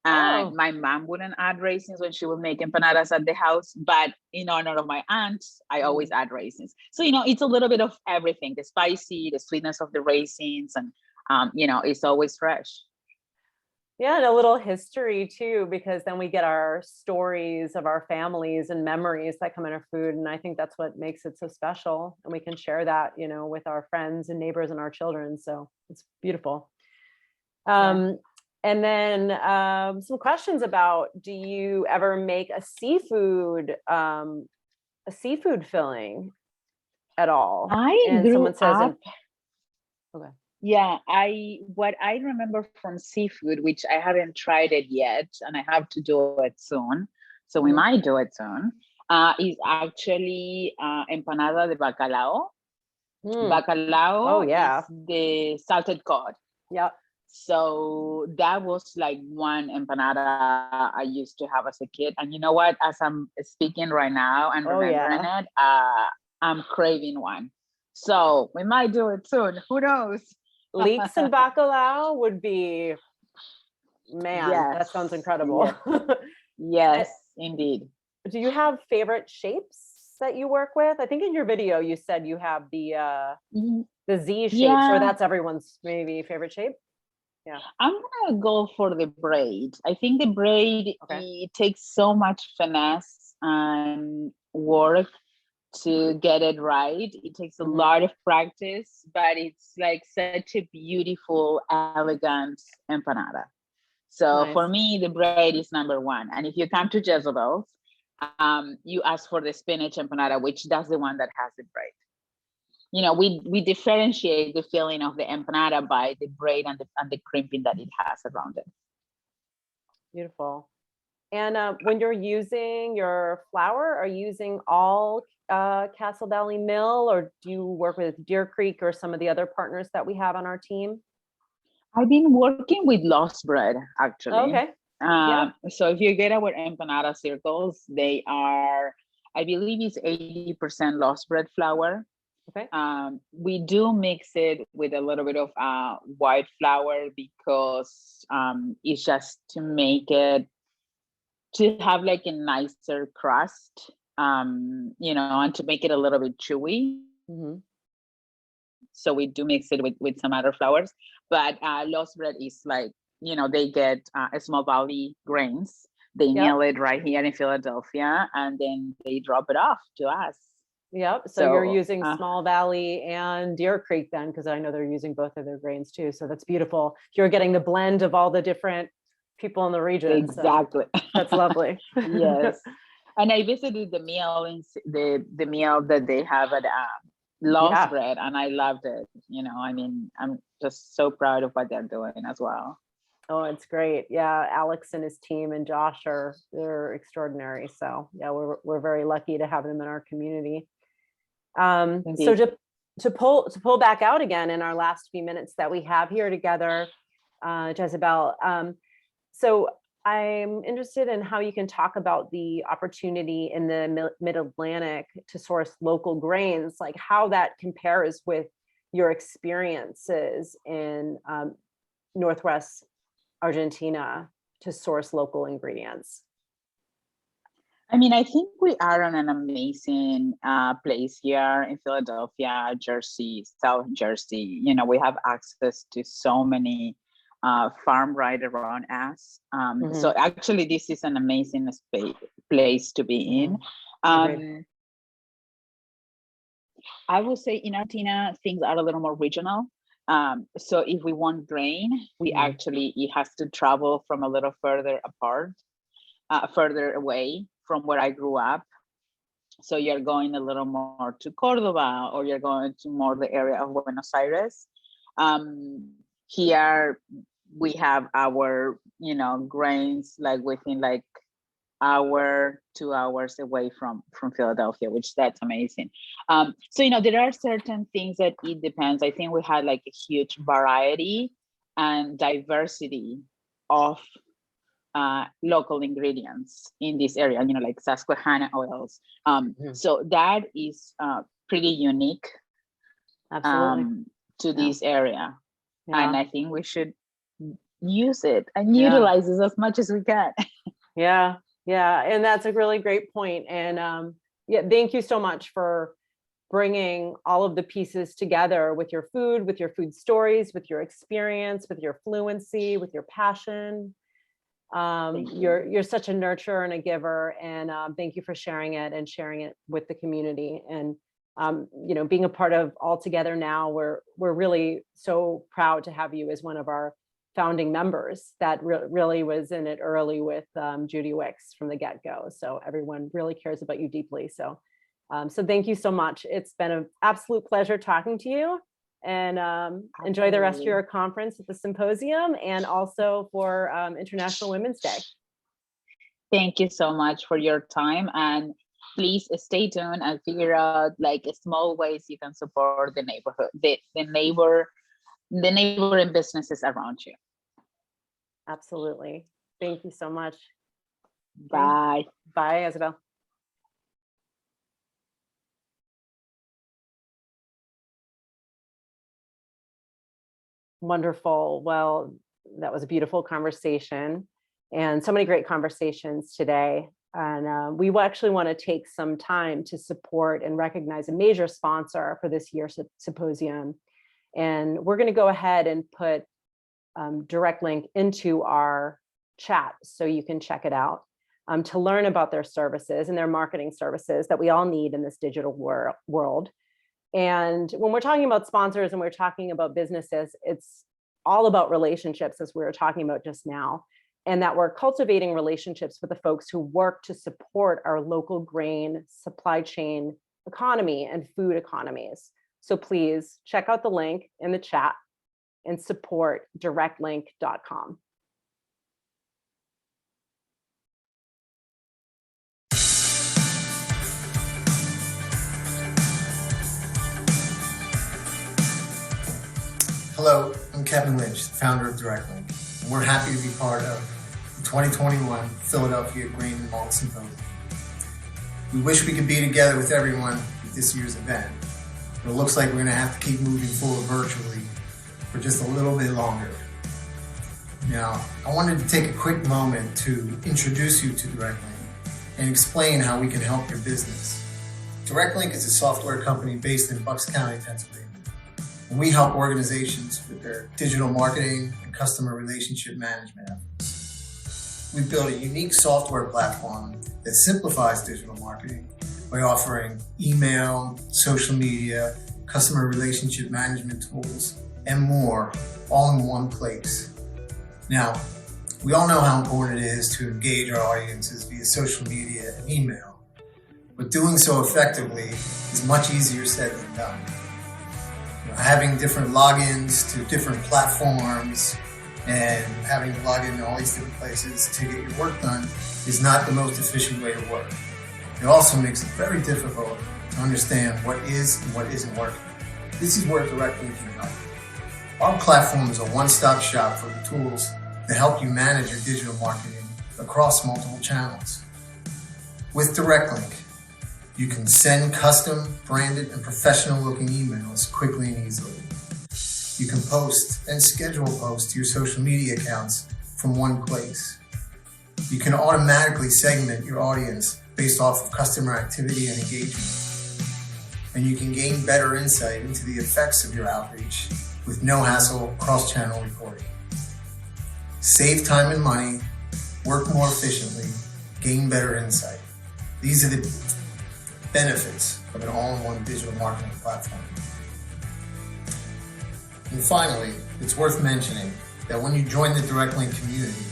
And my mom wouldn't add raisins when she would make empanadas at the house, but in honor of my aunt, I always add raisins. So, it's a little bit of everything, the spicy, the sweetness of the raisins, and, it's always fresh. Yeah, and a little history too, because then we get our stories of our families and memories that come in our food. And I think that's what makes it so special. And we can share that, with our friends and neighbors and our children. So it's beautiful. And then some questions about, do you ever make a seafood filling at all? I grew up. Okay. Yeah, what I remember from seafood, which I haven't tried it yet, and I have to do it soon, so we might do it soon, is actually empanada de bacalao. Bacalao is the salted cod. Yep. So that was like one empanada I used to have as a kid. And you know what? As I'm speaking right now and remembering it, I'm craving one. So we might do it soon. Who knows? Leeks and bacalao would be, that sounds incredible. Yes, indeed. Do you have favorite shapes that you work with? I think in your video you said you have the Z shape, so that's everyone's maybe favorite shape. Yeah, I'm gonna go for the braid. I think the braid, it takes so much finesse and work to get it right. It takes a lot of practice, but it's like such a beautiful, elegant empanada. So for me, the braid is number one. And if you come to Jezebel's, you ask for the spinach empanada, which that's the one that has the braid. We differentiate the filling of the empanada by the braid and the crimping that it has around it. Beautiful. And when you're using your flour, are you using all Castle Valley Mill, or do you work with Deer Creek or some of the other partners that we have on our team? I've been working with Lost Bread, actually. Okay. So if you get our empanada circles, they are, I believe it's 80% Lost Bread flour. Okay. We do mix it with a little bit of white flour because it's just to make it, to have like a nicer crust, and to make it a little bit chewy. So we do mix it with some other flours, but Lost Bread is like, they get small valley grains. They mill it right here in Philadelphia, and then they drop it off to us. Yep. So you're using Small Valley and Deer Creek then, because I know they're using both of their grains too. So that's beautiful. You're getting the blend of all the different people in the region. Exactly. So that's lovely. Yes. And I visited the meal the meal that they have at Lost Bread, and I loved it. I'm just so proud of what they're doing as well. Oh, it's great. Yeah, Alex and his team and Josh they're extraordinary. So yeah, we're very lucky to have them in our community. So to pull back out again in our last few minutes that we have here together, Jezebel. So I'm interested in how you can talk about the opportunity in the Mid-Atlantic to source local grains, like how that compares with your experiences in Northwest Argentina to source local ingredients. I think we are on an amazing place here in Philadelphia, Jersey, South Jersey. We have access to so many farm right around us. So actually, this is an amazing place to be in. I would say in Argentina, things are a little more regional. So if we want grain, it has to travel from a little further away from where I grew up. So you're going a little more to Cordoba, or you're going to more the area of Buenos Aires. Here we have our, grains like within like hour, 2 hours away from Philadelphia, which that's amazing. So, there are certain things that it depends. I think we had like a huge variety and diversity of local ingredients in this area, like Susquehanna oils. So that is pretty unique to this area. And I think we should use it and Yeah. utilize it as much as we can. Yeah, yeah, and that's a really great point. And yeah, thank you so much for bringing all of the pieces together with your food stories, with your experience, with your fluency, with your passion. You're such a nurturer and a giver, and thank you for sharing it and sharing it with the community. And you know, being a part of All Together Now, we're really so proud to have you as one of our founding members that really was in it early with Judy Wicks from the get-go. So everyone really cares about you deeply. So so thank you so much. It's been an absolute pleasure talking to you, and enjoy the rest of your conference at the symposium and also for International Women's Day. Thank you so much for your time, and please stay tuned and figure out like small ways you can support the neighborhood, the neighboring businesses around you. Absolutely. Thank you so much. Bye. Bye, Isabel. Wonderful. Well, that was a beautiful conversation and so many great conversations today. And we actually want to take some time to support and recognize a major sponsor for this year's symposium. And we're going to go ahead and put direct link into our chat so you can check it out to learn about their services and their marketing services that we all need in this digital world. And when we're talking about sponsors and we're talking about businesses, it's all about relationships, as we were talking about just now, and that we're cultivating relationships with the folks who work to support our local grain supply chain economy and food economies. So please check out the link in the chat and support directlink.com. Hello, I'm Kevin Lynch, the founder of DirectLink. And we're happy to be part of the 2021 Philadelphia Grain and Malt Symposium. We wish we could be together with everyone at this year's event, but it looks like we're going to have to keep moving forward virtually for just a little bit longer. Now, I wanted to take a quick moment to introduce you to DirectLink and explain how we can help your business. DirectLink is a software company based in Bucks County, Pennsylvania. And we help organizations with their digital marketing and customer relationship management efforts. We've built a unique software platform that simplifies digital marketing by offering email, social media, customer relationship management tools, and more, all in one place. Now, we all know how important it is to engage our audiences via social media and email, but doing so effectively is much easier said than done. Having different logins to different platforms and having to log into all these different places to get your work done is not the most efficient way to work. It also makes it very difficult to understand what is and what isn't working. This is where DirectLink can help. Our platform is a one-stop shop for the tools to help you manage your digital marketing across multiple channels. With DirectLink, you can send custom, branded, and professional-looking emails quickly and easily. You can post and schedule posts to your social media accounts from one place. You can automatically segment your audience based off of customer activity and engagement. And you can gain better insight into the effects of your outreach with no hassle cross-channel reporting. Save time and money, work more efficiently, gain better insight. These are the benefits of an all-in-one digital marketing platform. And finally, it's worth mentioning that when you join the DirectLink community,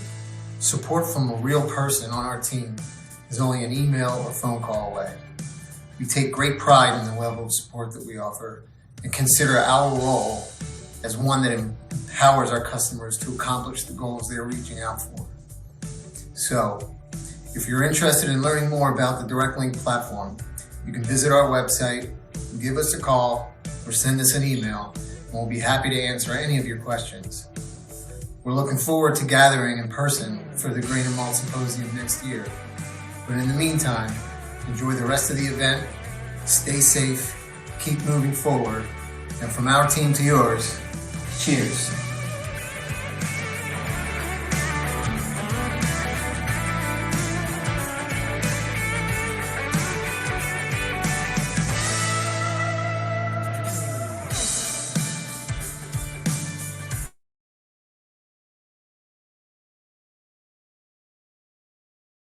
support from a real person on our team is only an email or phone call away. We take great pride in the level of support that we offer and consider our role as one that empowers our customers to accomplish the goals they're reaching out for. So, if you're interested in learning more about the DirectLink platform, you can visit our website, give us a call, or send us an email, and we'll be happy to answer any of your questions. We're looking forward to gathering in person for the Grain and Malt Symposium next year. But in the meantime, enjoy the rest of the event, stay safe, keep moving forward, and from our team to yours, cheers.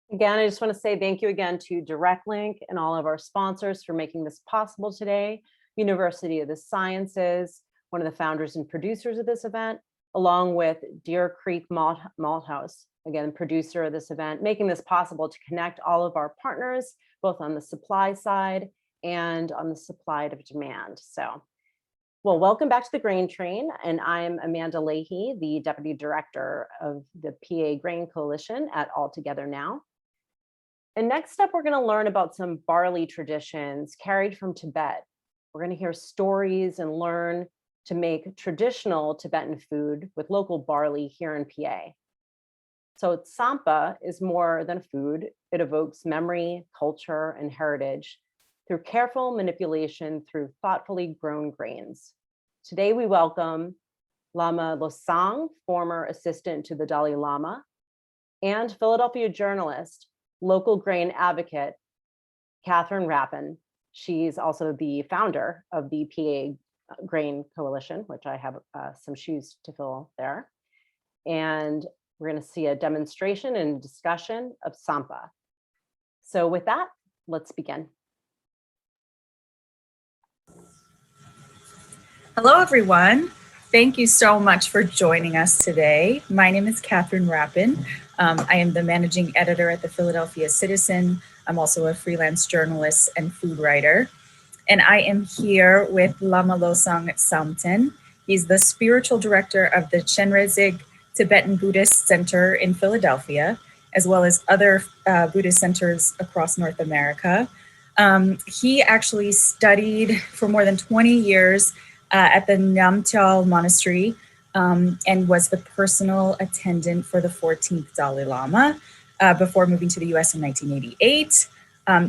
Again, I just want to say thank you again to DirectLink and all of our sponsors for making this possible today. University of the Sciences, one of the founders and producers of this event, along with Deer Creek Malt House, again, producer of this event, making this possible to connect all of our partners, both on the supply side and on the side of demand. So, well, welcome back to the Grain Train. And I'm Amanda Leahy, the Deputy Director of the PA Grain Coalition at All Together Now. And next up, we're going to learn about some barley traditions carried from Tibet. We're going to hear stories and learn to make traditional Tibetan food with local barley here in PA. So tsampa is more than food. It evokes memory, culture, and heritage through careful manipulation through thoughtfully grown grains. Today we welcome Lama Losang, former assistant to the Dalai Lama, and Philadelphia journalist, local grain advocate, Catherine Rappin. She's also the founder of the PA Grain Coalition, which I have some shoes to fill there. And we're going to see a demonstration and discussion of tsampa. So with that, let's begin. Hello, everyone. Thank you so much for joining us today. My name is Catherine Rappin. I am the managing editor at the Philadelphia Citizen. I'm also a freelance journalist and food writer. And I am here with Lama Losang Samten. He's the spiritual director of the Chenrezig Tibetan Buddhist Center in Philadelphia, as well as other Buddhist centers across North America. He actually studied for more than 20 years at the Namgyal Monastery and was the personal attendant for the 14th Dalai Lama before moving to the US in 1988.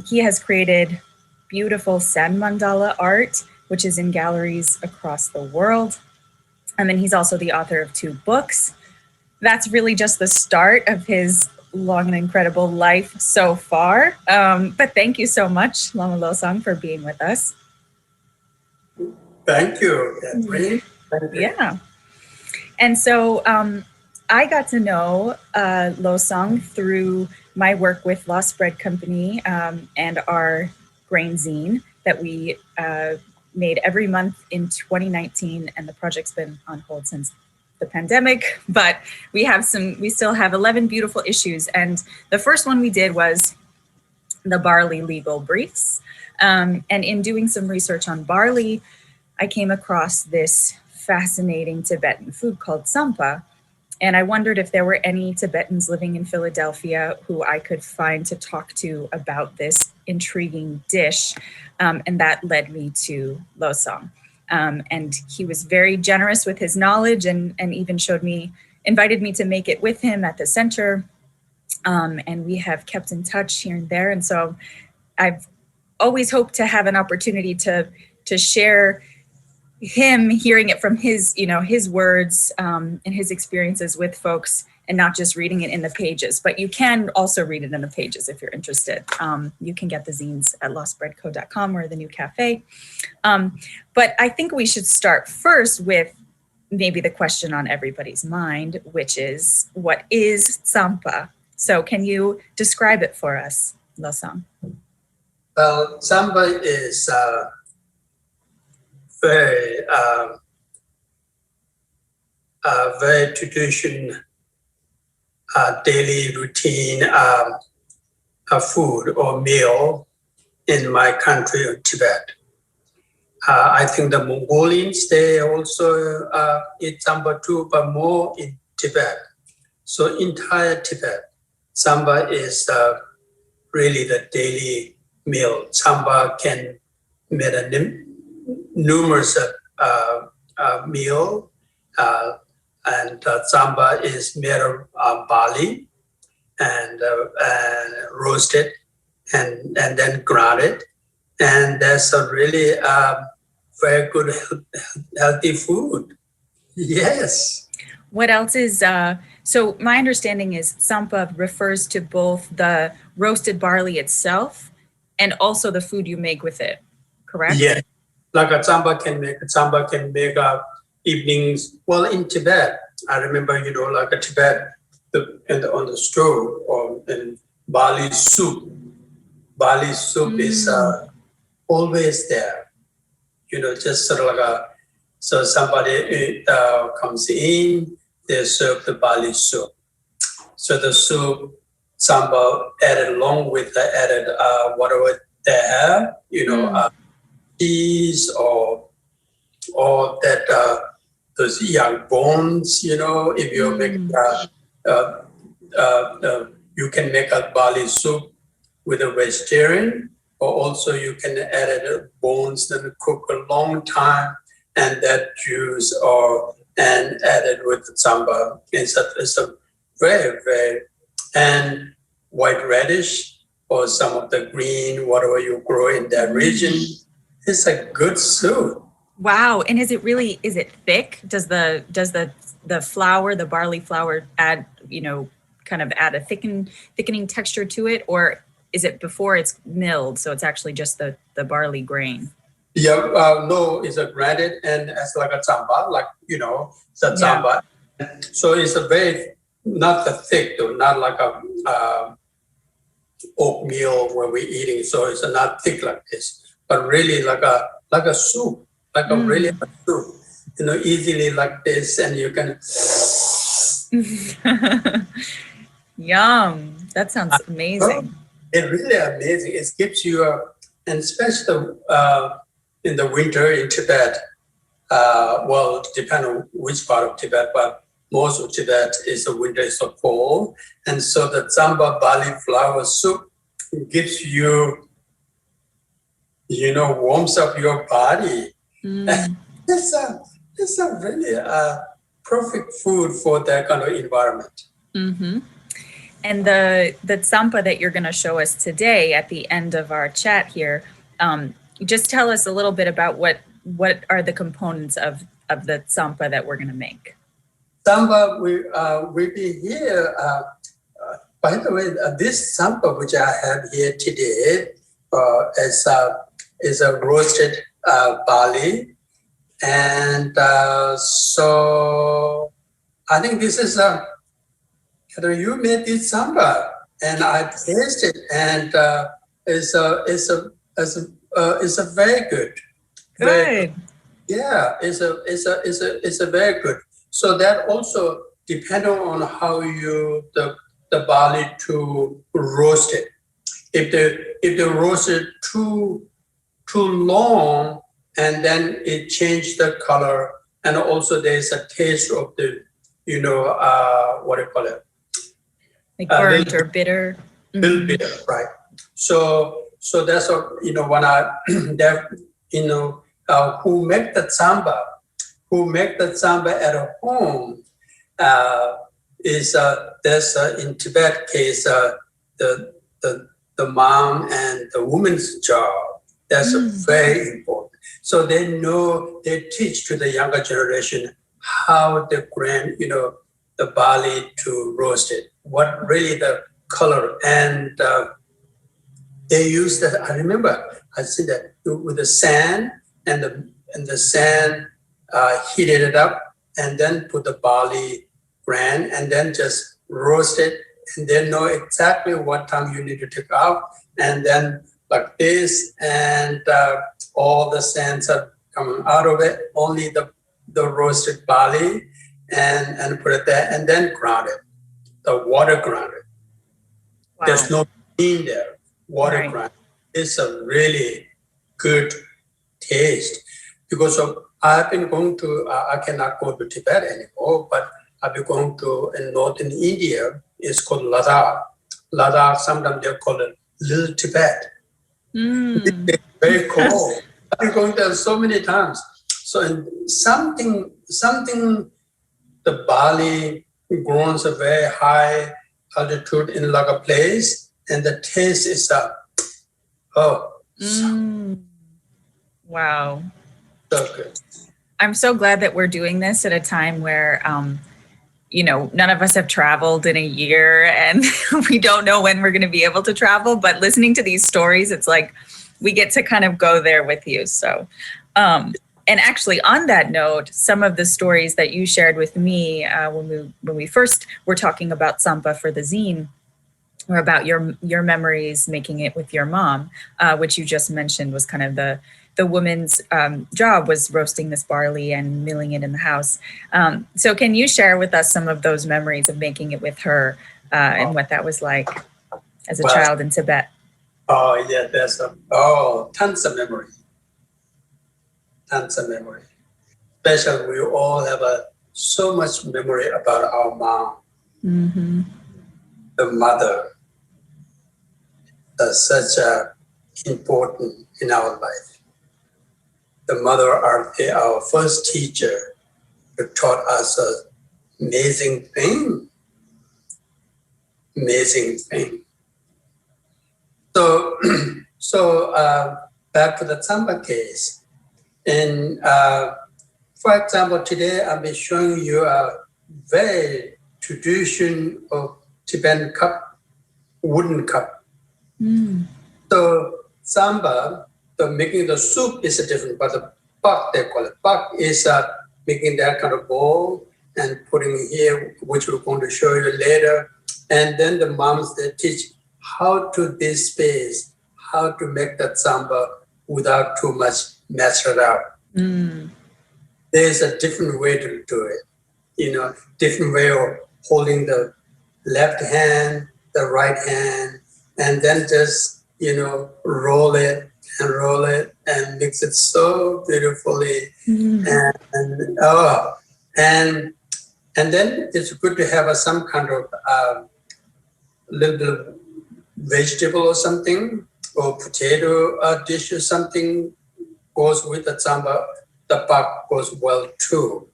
He has created beautiful sand mandala art, which is in galleries across the world. And then he's also the author of 2 books. That's really just the start of his long and incredible life so far. But thank you so much, Lama Losang, for being with us. Thank you, Catherine. Yeah. And so I got to know Losang through my work with Lost Bread Company and our grain zine that we made every month in 2019. And the project's been on hold since the pandemic, but we still have 11 beautiful issues. And the first one we did was the barley legal briefs. And in doing some research on barley, I came across this fascinating Tibetan food called tsampa. And I wondered if there were any Tibetans living in Philadelphia who I could find to talk to about this intriguing dish. And that led me to Losang. And he was very generous with his knowledge and even invited me to make it with him at the center. And we have kept in touch here and there. And so I've always hoped to have an opportunity to share him, hearing it from his words and his experiences with folks, and not just reading it in the pages. But you can also read it in the pages if you're interested. You can get the zines at lostbreadco.com or the new cafe. But I think we should start first with maybe the question on everybody's mind, which is, what is tsampa? So can you describe it for us, Losang? Well, tsampa is very traditional daily routine food or meal in my country of Tibet. I think the Mongolians, they also eat tsampa too, but more in Tibet. So entire Tibet, tsampa is really the daily meal. Tsampa can make a numerous meal, and tsampa is made of barley and roasted and then grounded, and that's a really very good healthy food. Yes. What else is so my understanding is tsampa refers to both the roasted barley itself and also the food you make with it, correct? Yeah. Like a tsampa can make evenings. Well, in Tibet, I remember, like a Tibet, on the stove, or and barley soup. Barley soup is always there. You know, just sort of like so somebody comes in, they serve the barley soup. So the soup, sambal added along with the added whatever they have, you know, cheese or that those young bones, you know, if you make you can make a barley soup with a vegetarian, or also you can add it bones that cook a long time, and that juice and add it with sambal. It's a very and white radish or some of the green, whatever you grow in that region. It's a good soup. Wow. And is it thick? Does the flour, the barley flour add, you know, kind of add a thickening texture to it, or is it before it's milled? So it's actually just the barley grain. Yeah, no, it's a grinded and it's like a sambal, like, you know, it's a sambal. So it's a very, not the thick though, not like a oatmeal when we're eating. So it's not thick like this, but really like a soup, like a really a soup, you know, easily like this, and you can. Yum! That sounds amazing. It's really amazing. It gives you and especially in the winter in Tibet. Well, depending on which part of Tibet, but most of Tibet is the winter is so cold, and so the sambal barley flour soup gives you, you know, warms up your body. It's a really perfect food for that kind of environment. Mm-hmm. And the tsampa that you're going to show us today at the end of our chat here, just tell us a little bit about what are the components of the tsampa that we're going to make. Tsampa, we be here. By the way, this tsampa which I have here today is a roasted barley, and so I think this is you made this sambal, and I tasted, and it's a very good. Very good. Yeah, it's a very good. So that also depending on how you the barley to roast it. If they roast it too long, and then it changed the color, and also there's a taste of the, you know, what do you call it? Like burnt or bitter. Little bitter, right? So that's what, you know, when I you know, who make the sambal at home is there's in Tibet case the mom and the woman's job. That's very important. So they teach to the younger generation how the grain, you know, the barley to roast it, what really the color, and they use that. I remember I see that with the sand, and the sand heated it up, and then put the barley grain, and then just roast it, and then know exactly what time you need to take out, and then like this, and all the sands are coming out of it, only the roasted barley, and put it there, and then ground it, the water ground it. Wow. There's no bean there, water ground. It's a really good taste, because I've been going to, I cannot go to Tibet anymore, but I've been going to in northern India. It's called Ladakh. Ladakh, sometimes they call it Little Tibet. It's very cold. I've been going there so many times. So in something, the barley grows a very high altitude in like a place, and the taste is wow. So good. I'm so glad that we're doing this at a time where, you know, none of us have traveled in a year, and we don't know when we're going to be able to travel. But listening to these stories, it's like we get to kind of go there with you. So, and actually, on that note, some of the stories that you shared with me when we first were talking about tsampa for the zine, or about your memories making it with your mom, which you just mentioned was kind of the woman's job was roasting this barley and milling it in the house. So can you share with us some of those memories of making it with her and what that was like as a child in Tibet? Oh yeah, there's tons of memory. Tons of memory. Especially we all have so much memory about our mom, the mother. Such a important in our life. The mother are our first teacher who taught us an amazing thing. Amazing thing. So back to the samba case. And for example, today I'll be showing you a very tradition of Tibetan cup, wooden cup. So samba, the making the soup is different, but the pak, they call it pak, is making that kind of bowl and putting here, which we're going to show you later. And then the moms, they teach how to this space, how to make that samba without too much mess it up. There's a different way to do it, different way of holding the left hand, the right hand, and then just, roll it and mix it so beautifully. And then it's good to have some kind of little bit of vegetable or something, or potato dish or something goes with the samba. The pak goes well too,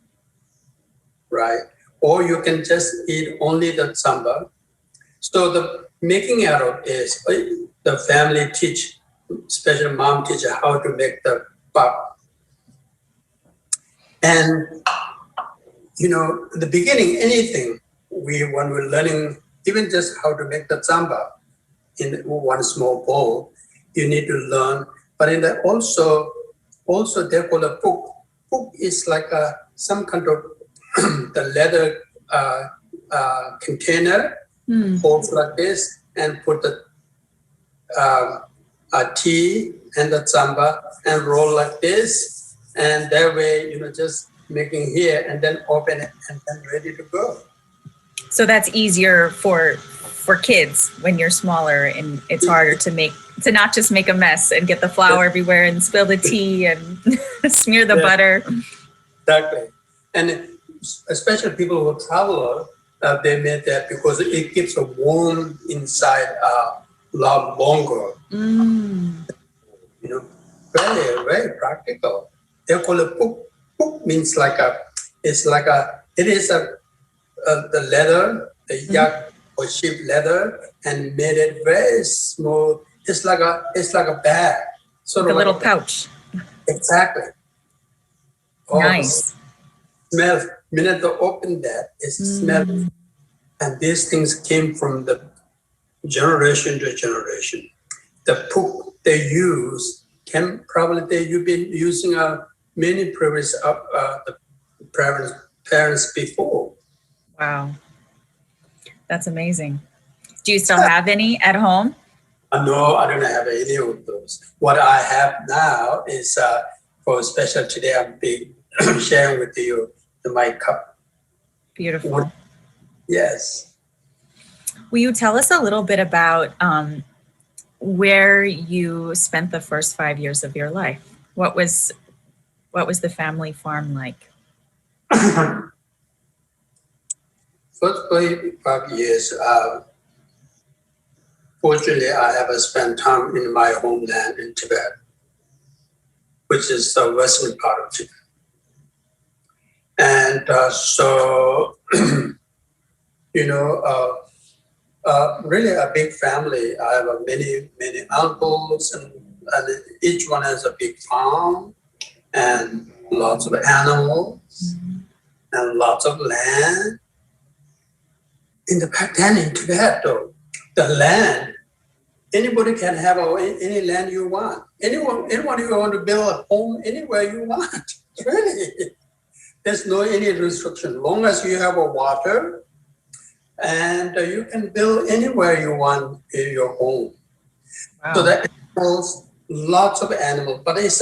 right? Or you can just eat only the samba. So the making out of is the family teach, especially mom teach how to make the pak. And in the beginning, anything when we're learning, even just how to make the samba in one small bowl, you need to learn. But in that also they call a puk. Puk is like some kind of the leather container, holds like this, and put the tea and the samba and roll like this, and that way just making here and then open it and then ready to go. So that's easier for kids when you're smaller, and it's harder to not just make a mess and get the flour everywhere and spill the tea and smear the butter. Exactly. And especially people who travel, they made that because it keeps it warm inside a lot longer. Very, very practical. They call it puk. Puk means it is the leather, the yak or sheep leather, and made it very small. It's like a bag. Sort of a little pouch. Exactly. Nice. Smell. Minute they open that, it smells. And these things came from the generation to generation. The puk they use you've been using many previous the parents before. Wow, that's amazing. Do you still have any at home? No, I don't have any of those. What I have now is for special today. I'm sharing with you my cup. Beautiful. Yes. Will you tell us a little bit about where you spent the first 5 years of your life? What was the family farm like? First 5 years, fortunately, I have spent time in my homeland in Tibet, which is the western part of Tibet. And so, really a big family. I have many uncles, and each one has a big farm and lots of animals and lots of land. Back then in Tibet, though, the land, anybody can have any land you want. Anyone you want to build a home anywhere you want. Really, there's no any restriction. Long as you have a water, and you can build anywhere you want in your home. So the animals, lots of animals, but it's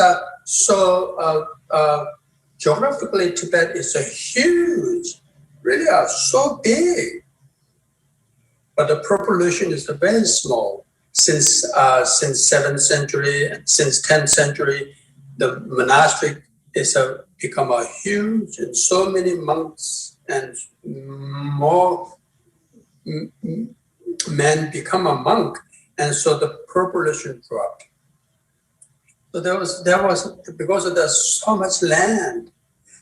geographically Tibet is a huge, really so big. But the population is very small. Since 7th century, since 10th century, the monastic is become a huge, and so many monks and more men become a monk, and so the population dropped. So there was because of there's so much land.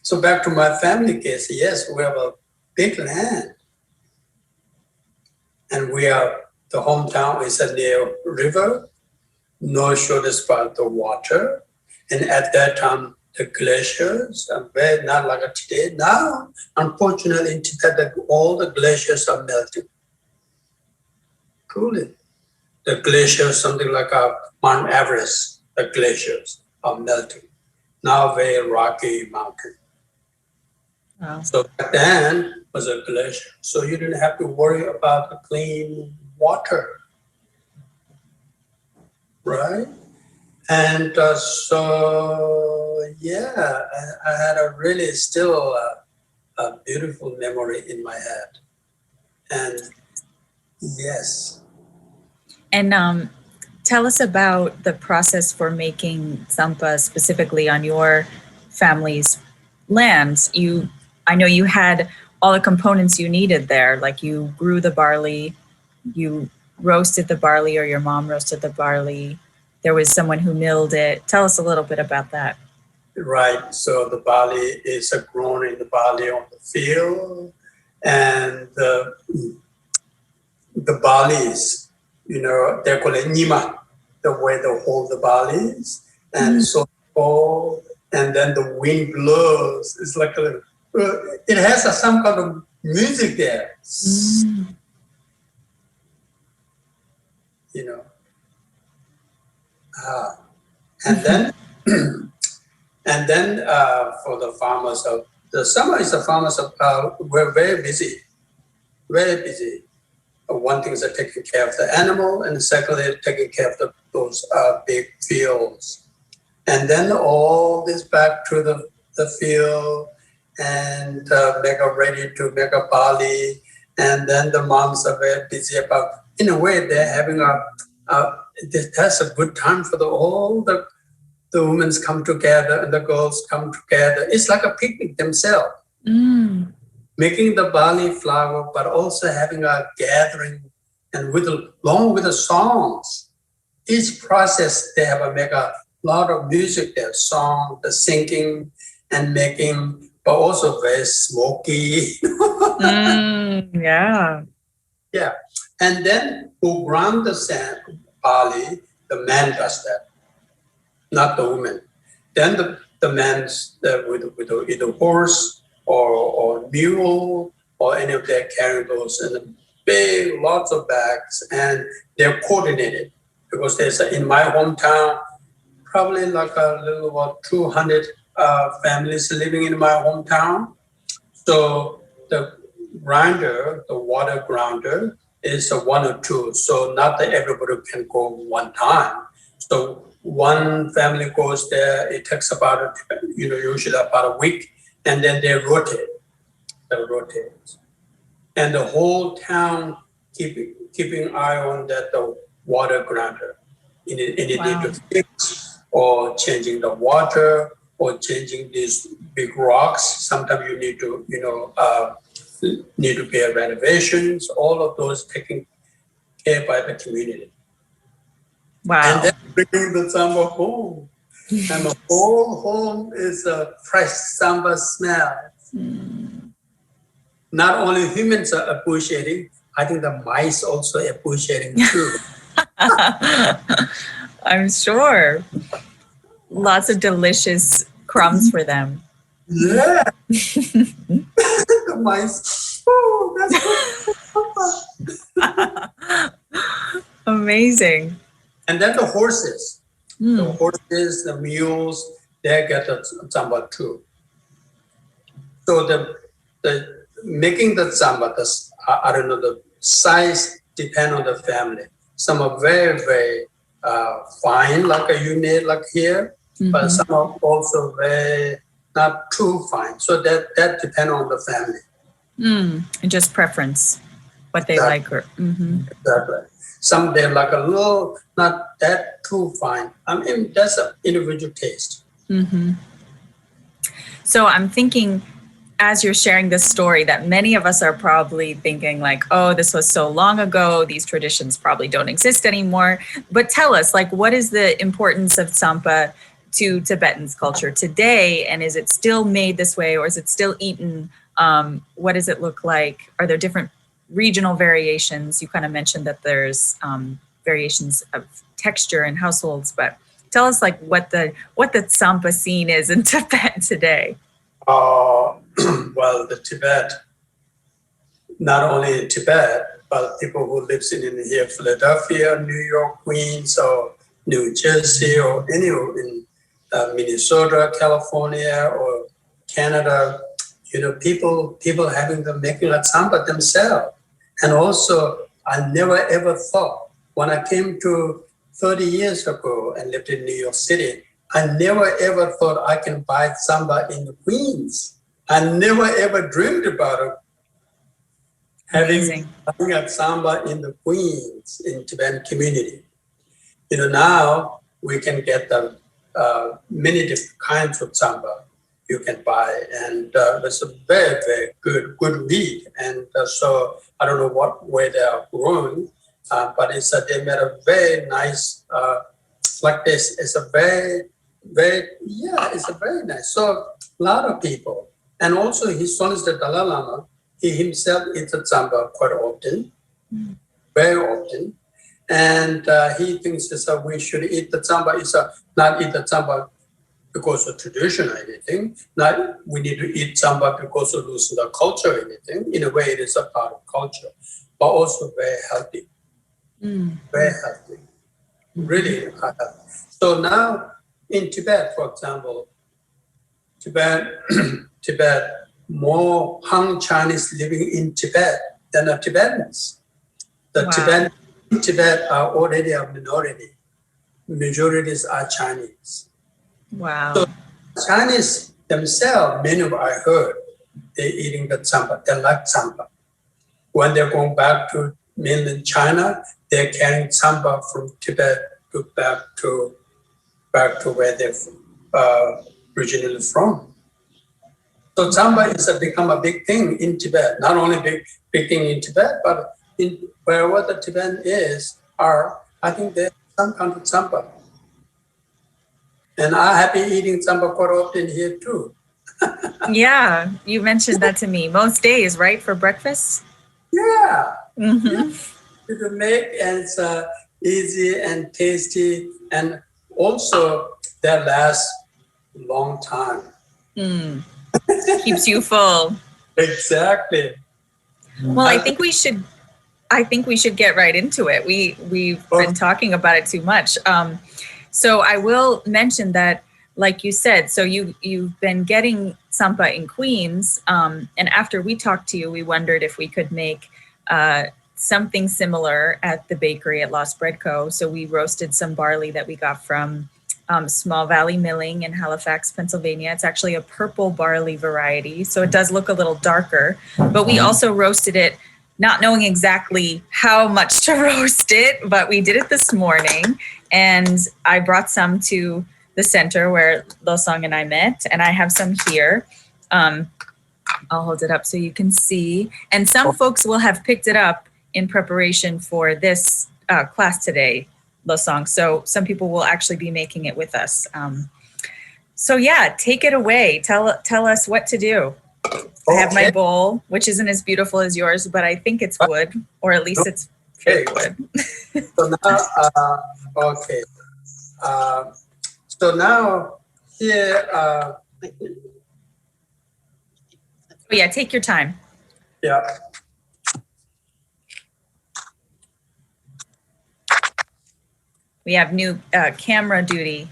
So back to my family case, yes, we have a big land, and the hometown is near river, no shortage about the water, and at that time the glaciers are very not like today. Now, unfortunately, in Tibet, all the glaciers are melting. Cooling. The glaciers, something like Mount Everest, the glaciers are melting. Now very rocky mountain. Wow. So back then was a glacier. So you didn't have to worry about the clean water. Right? And so, yeah, I had a really still a beautiful memory in my head. And yes. And tell us about the process for making tsampa specifically on your family's lands. I know you had all the components you needed there, like you grew the barley, you roasted the barley, or your mom roasted the barley. There was someone who milled it. Tell us a little bit about that. Right. So the barley is grown in the barley on the field, and the barleys, they're called nima, the way they hold the barleys, and so cold, and then the wind blows. It's like it has some kind of music there. And then for the farmers, the summer is the farmers we're very busy. One thing is taking care of the animal, and secondly, taking care of those big fields. And then all this back to the field and ready to make a barley. And then the moms are very busy about, in a way, they're having that's a good time for all the women come together and the girls come together. It's like a picnic themselves. Making the barley flour, but also having a gathering, and along with the songs. Each process they have make a lot of music there, song, the singing and making, but also very smoky. Yeah. Yeah. And then who ground the barley, the man does that, not the woman. Then the man's with either horse or mule or any of their carrying those in the big, lots of bags, and they're coordinated because there's in my hometown probably like a little about 200 families living in my hometown. So the grinder, the water grinder, is one or two. So not that everybody can go one time. So one family goes there, it takes about, usually about a week, and then they rotate. And the whole town keeping eye on the water grinder. In need to fix or changing the water or changing these big rocks. Sometimes you need to, need to pay renovations. All of those taken care by the community. Wow. And then bringing the samba home. And the whole home is a fresh samba smell. Not only humans are appreciating, I think the mice also appreciating too. I'm sure. Lots of delicious crumbs for them. Yeah. The mice. Oh, that's good. Amazing. And then the horses. The horses, the mules, they get the samba too. So the making the samba, I don't know, the size depend on the family. Some are very, very fine, like a unit like here, but some are also very not too fine. So that depends on the family. And just preference, what they like. Or, Exactly. Some they're like a little, not that too fine. I mean, that's an individual taste. So I'm thinking, as you're sharing this story, that many of us are probably thinking like, oh, this was so long ago, these traditions probably don't exist anymore. But tell us, like, what is the importance of tsampa to Tibetan's culture today? And is it still made this way, or is it still eaten? What does it look like? Are there different regional variations? You kind of mentioned that there's variations of texture in households, but tell us like what the tsampa scene is in Tibet today. Well, the Tibet, not only in Tibet, but people who lives in here, Philadelphia, New York, Queens, or New Jersey, or anywhere in Minnesota, California, or Canada, you know, people making a tsampa themselves. And also, I never ever thought, when I came to 30 years ago and lived in New York City, I never ever thought I can buy samba in the Queens. I never ever dreamed about it. Having a samba in the Queens, in Tibetan community. You know, now we can get the many different kinds of samba you can buy, and it's a very, very good read. And so I don't know what way they are growing, but it's they made a very nice like this. It's a very nice. So a lot of people, and also his son is the Dalai Lama. He himself eats a samba quite often, very often, and he thinks that we should eat the samba. It's not eat the samba because of tradition or anything. Not we need to eat samba because of losing the culture or anything. In a way, it is a part of culture, but also very healthy. Very healthy. Really healthy. So now in Tibet, for example, Tibet, more Han Chinese living in Tibet than the Tibetans. The Tibetans in Tibet are already a minority. Majorities are Chinese. Wow. So Chinese themselves, many of I heard, they're eating the tsampa. They like tsampa. When they're going back to mainland China, they're carrying tsampa from Tibet back to where they're originally from. So tsampa is become a big thing in Tibet. Not only big thing in Tibet, but in wherever the Tibetan I think there's some kind of tsampa. And I have been eating tsampa quite often here too. Yeah, you mentioned that to me. Most days, right, for breakfast? Yeah. You can make, and it's easy and tasty, and also that lasts a long time. Keeps you full. Exactly. Well, I think we should get right into it. We've been talking about it too much. So I will mention that, like you said, so you've been getting tsampa in Queens, and after we talked to you, we wondered if we could make something similar at the bakery at Lost Bread Co. So we roasted some barley that we got from Small Valley Milling in Halifax, Pennsylvania. It's actually a purple barley variety, so it does look a little darker, but we also roasted it not knowing exactly how much to roast it, but we did it this morning, and I brought some to the center where Losong and I met, and I have some here. I'll hold it up so you can see. And some folks will have picked it up in preparation for this class today, Losong. So some people will actually be making it with us. So yeah, take it away. Tell us what to do. I have my bowl, which isn't as beautiful as yours, but I think it's wood, or at least it's fake wood. So now, so now here. Yeah, take your time. Yeah. We have new camera duty.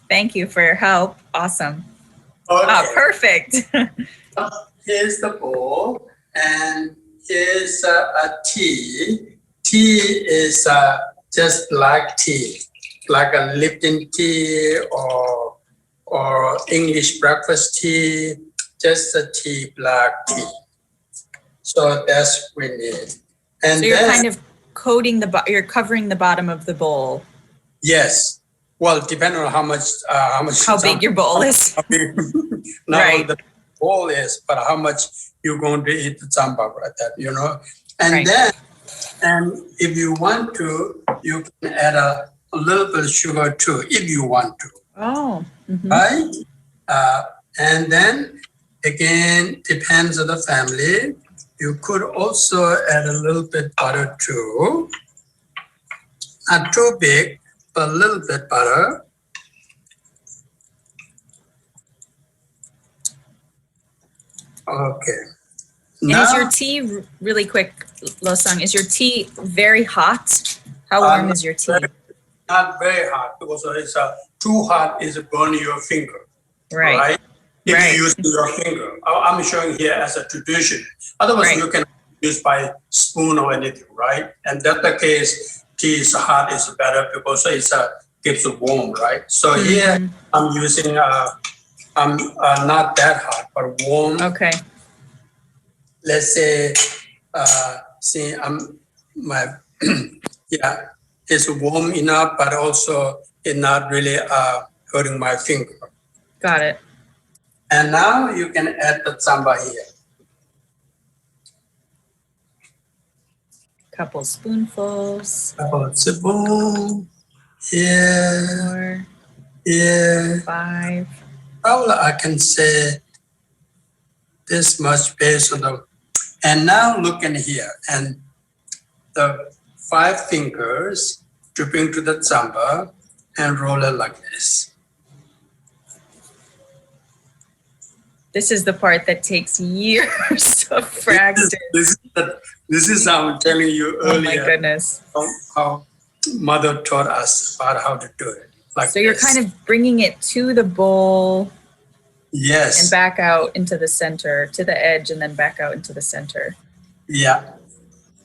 Thank you for your help. Awesome. Okay. Perfect. Here's the bowl, And here's a tea. Tea is just black tea, like a Lipton tea or English breakfast tea, just a tea, black tea. So that's what we need. And so you're then, kind of coating you're covering the bottom of the bowl. yes. Well, depending on how big your bowl is. Not Right. only the bowl is, but how much you're going to eat the samba right there, you know. And Right. then, and if you want to, you can add a little bit of sugar too, if you want to. Oh. Mhm. Right? And then again, depends on the family. You could also add a little bit butter too. Not too big, but a little bit butter. Okay. And is your tea, really quick, Losang, is your tea very hot? How warm is your tea? Not very hot, because it's too hot is burn your finger. Right. If you use your finger. I'm showing here as a tradition. Otherwise, you can use by spoon or anything, right? And that's the case, tea is hot is better because it keeps it warm, right? So here I'm using, I'm not that hot, but warm. Okay. Let's say, see, yeah, it's warm enough, but also it's not really hurting my finger. Got it. And now you can add the samba here. Couple spoonfuls. Couple of spoons. Yeah. 4. Yeah. 5. Probably I can say this much based on the, and now look in here, and the 5 fingers dripping to the samba and roll it like this. This is the part that takes years of practice. This is how I'm telling you earlier. Oh my goodness. How mother taught us about how to do it. Like so you're kind of bringing it to the bowl. Yes. And back out into the center, to the edge, and then back out into the center. Yeah.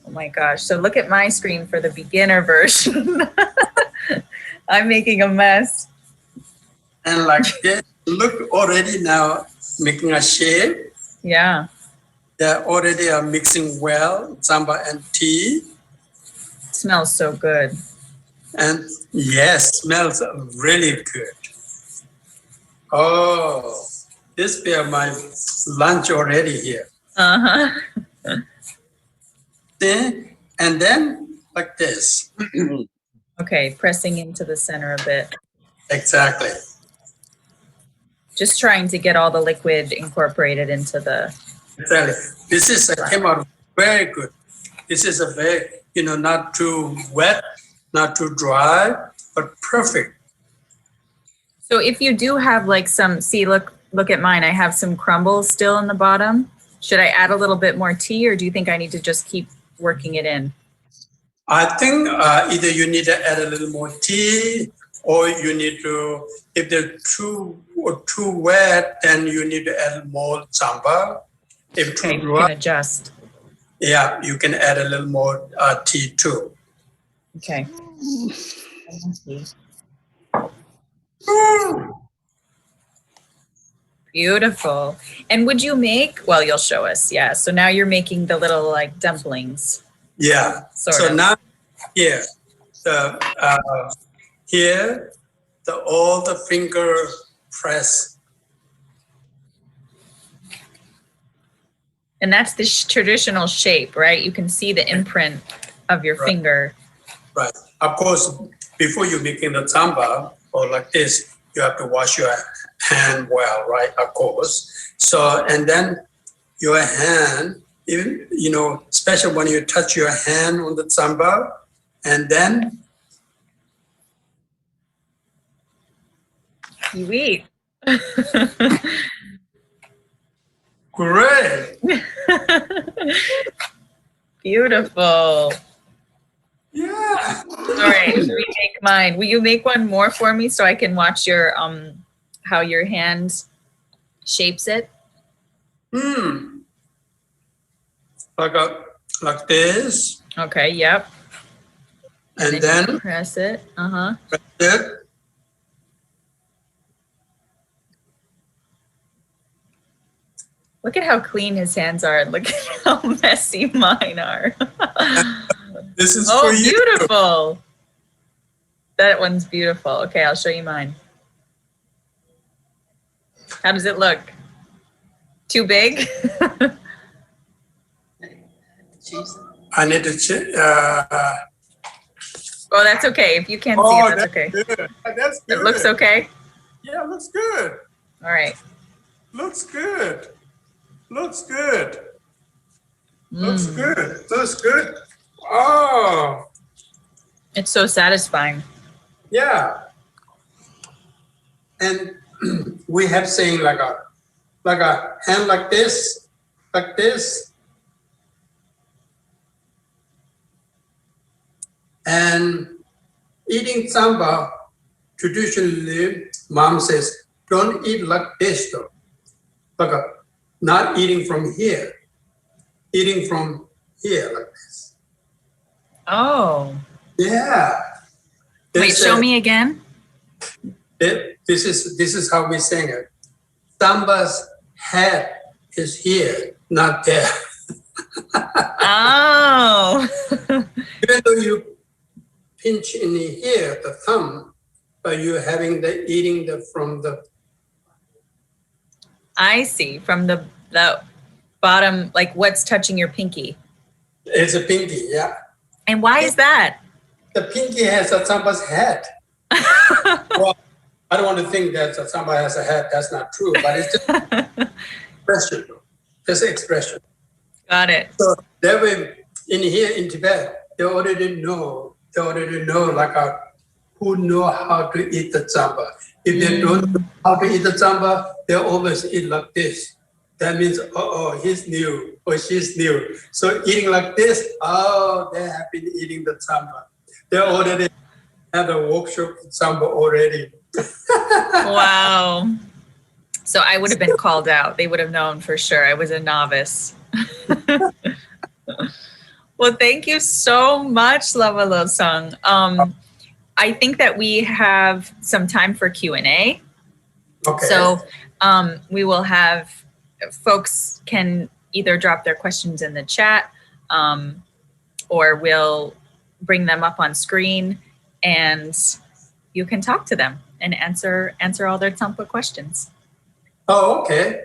Oh my gosh. So look at my screen for the beginner version. I'm making a mess. And like this, look already now making a shape. Yeah. They already are mixing well, samba and tea. It smells so good. And yes, smells really good. Oh, this be my lunch already here. Uh-huh. See? And then like this. Okay, pressing into the center a bit. Exactly. Just trying to get all the liquid incorporated into the... Exactly. This is came out very good. This is a very, not too wet, not too dry, but perfect. So if you do have like some, see, look at mine. I have some crumbles still in the bottom. Should I add a little bit more tea, or do you think I need to just keep working it in? I think either you need to add a little more tea, or you need to, if they're too wet, then you need to add more samba. If too Okay, dry, you can adjust. yeah, you can add a little more tea too. Okay. Beautiful. And would you make, well, you'll show us, yeah. So now you're making the little like dumplings. Yeah. Sort so of. now here, all the finger press. And that's the traditional shape, right? You can see the imprint of your finger. Right. Of course, before you're making the samba or like this, you have to wash your hand well, right? Of course. So, and then your hand, even, especially when you touch your hand on the samba, and then you eat. Great. Beautiful. Yeah. All right, let me make mine. Will you make one more for me so I can watch your how your hand shapes it? like this. Okay, yep. And then press it. Uh-huh. press it. Look at how clean his hands are. Look at how messy mine are. This is oh, for you. beautiful. That one's beautiful. Okay, I'll show you mine. How does it look? Too big? I need to check. Oh, that's okay. If you can't see it, that's okay. Good. That's good. It looks okay? Yeah, looks good. All right. Looks good. Looks good. Looks good. Looks good. Oh. It's so satisfying. Yeah. And we have saying like a hand like this, like this. And eating samba, traditionally, mom says, don't eat like this though. Like not eating from here, eating from here like this. Oh. Yeah. Wait, show me again. This is how we sing it. Samba's head is here, not there. Oh. Even though you pinch in here, the thumb, but you're having the eating from the. I see. From the bottom, like what's touching your pinky? It's a pinky, yeah. And why is that? The pinky has a samba's head. Well, I don't want to think that samba has a head. That's not true, but it's just expression. Just expression. Got it. So that way, in here in Tibet, they already know. They already know like who know how to eat the samba. If they don't know how to eat the samba, they always eat like this. That means, he's new or she's new. So eating like this, they have been eating the samba. They already had a workshop with samba already. Wow. So I would have been called out. They would have known for sure. I was a novice. Well, thank you so much, Lama Losang. I think that we have some time for Q&A. Okay. So we will have folks can either drop their questions in the chat or we'll bring them up on screen and you can talk to them and answer all their Tsampa questions. Oh, okay.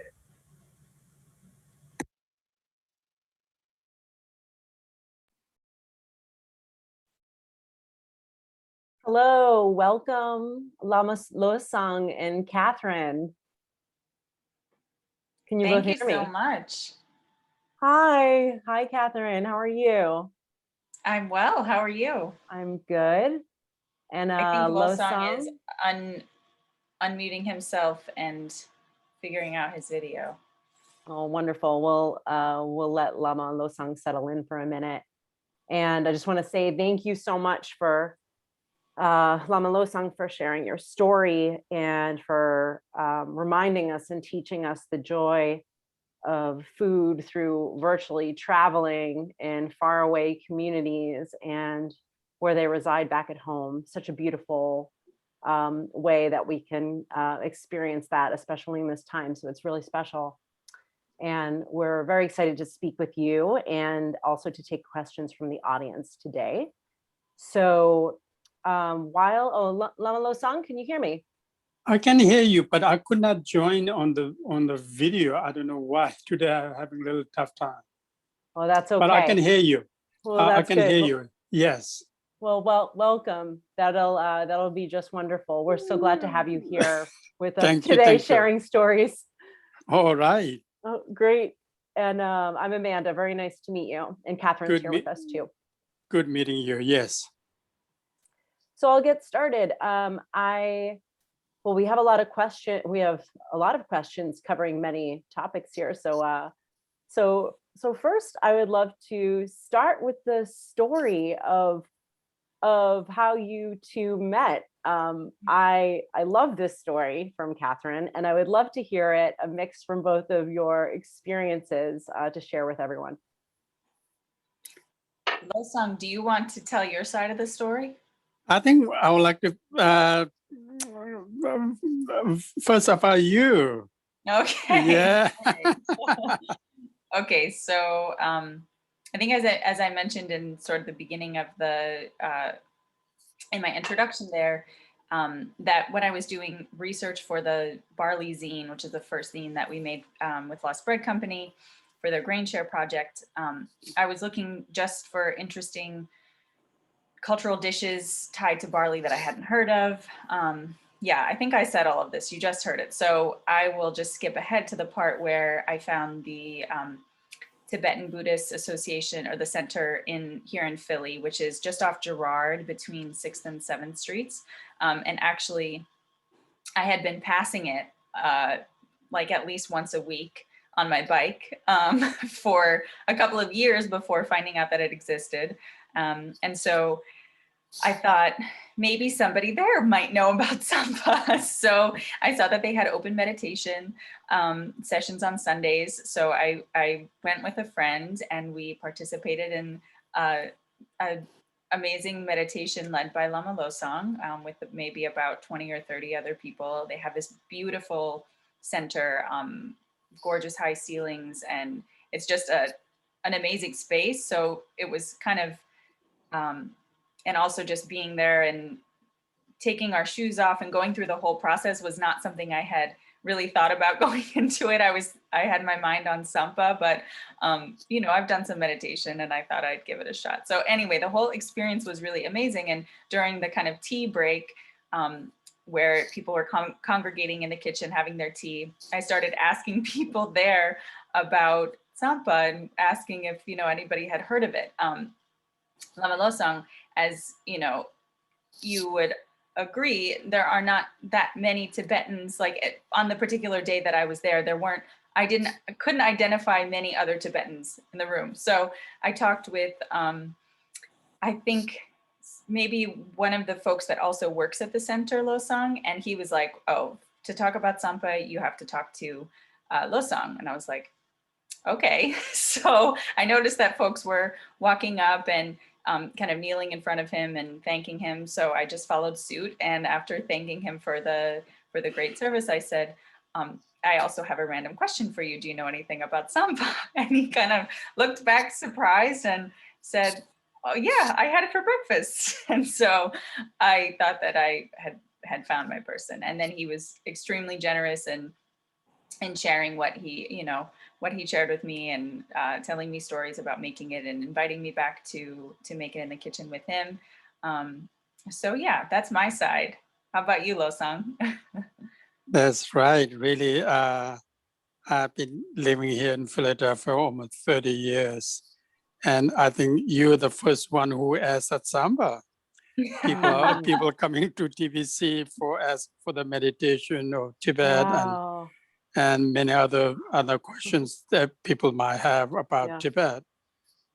Hello, welcome, Lama Losang and Catherine. Can you both Thank hear you me? so much. Hi, Catherine. How are you? I'm well. How are you? I'm good. And I think Losang Losang is unmuting himself and figuring out his video. Oh, wonderful. We'll let Lama Losang settle in for a minute. And I just want to say thank you so much for Lama Losang for sharing your story and for reminding us and teaching us the joy of food through virtually traveling in faraway communities and where they reside back at home. Such a beautiful way that we can experience that, especially in this time. So it's really special. And we're very excited to speak with you and also to take questions from the audience today. So Lama Losang, can you hear me? I can hear you, but I could not join on the video. I don't know why. Today I'm having a little tough time. Well, that's okay. But I can hear you. Well, I that's can good. hear you. Yes. Well, welcome. That'll be just wonderful. We're so glad to have you here with us Thank you, today, thank you. sharing stories. All right. Oh, great. And I'm Amanda. Very nice to meet you. And Catherine's Good here with us too. Good meeting you. Yes. So I'll get started. We have a lot of questions. We have a lot of questions covering many topics here. So first, I would love to start with the story of how you two met. I love this story from Catherine, and I would love to hear it, a mix from both of your experiences to share with everyone. Losong, do you want to tell your side of the story? I think I would like to first about you. Okay. Yeah. Okay, so I think as I mentioned in sort of the beginning of the in my introduction there, that when I was doing research for the Barley zine, which is the first zine that we made with Lost Bread Company for their grain share project, I was looking just for interesting cultural dishes tied to barley that I hadn't heard of. Yeah, I think I said all of this. You just heard it. So I will just skip ahead to the part where I found the Tibetan Buddhist Association, or the center here in Philly, which is just off Girard between 6th and 7th Streets. And actually, I had been passing it like at least once a week on my bike for a couple of years before finding out that it existed. And so I thought maybe somebody there might know about Sampa. So I saw that they had open meditation sessions on Sundays. So I went with a friend and we participated in an amazing meditation led by Lama Losong with maybe about 20 or 30 other people. They have this beautiful center, gorgeous high ceilings, and it's just an amazing space. So it was kind of, and also just being there and taking our shoes off and going through the whole process was not something I had really thought about going into it. I had my mind on Sampa, but you know, I've done some meditation and I thought I'd give it a shot. So anyway, the whole experience was really amazing. And during the kind of tea break, where people were congregating in the kitchen having their tea, I started asking people there about Sampa and asking if, you know, anybody had heard of it. Lama Losong, as you know, you would agree, there are not that many Tibetans. Like on the particular day that I was there, I couldn't identify many other Tibetans in the room. So I talked with, I think maybe one of the folks that also works at the center, Losong, and he was like, oh, to talk about Sampa, you have to talk to Losong. And I was like, okay. So I noticed that folks were walking up and kind of kneeling in front of him and thanking him. So I just followed suit. And after thanking him for the great service, I said, I also have a random question for you. Do you know anything about Sampa? And he kind of looked back surprised and said, oh yeah, I had it for breakfast. And so I thought that I had found my person. And then he was extremely generous in sharing what he shared with me, and telling me stories about making it and inviting me back to make it in the kitchen with him. So yeah, that's my side. How about you, Losong? That's right. Really, I've been living here in Philadelphia for almost 30 years. And I think you're the first one who asked at Samba. People coming to TBC for the meditation of Tibet. Wow. And many other questions that people might have about Tibet.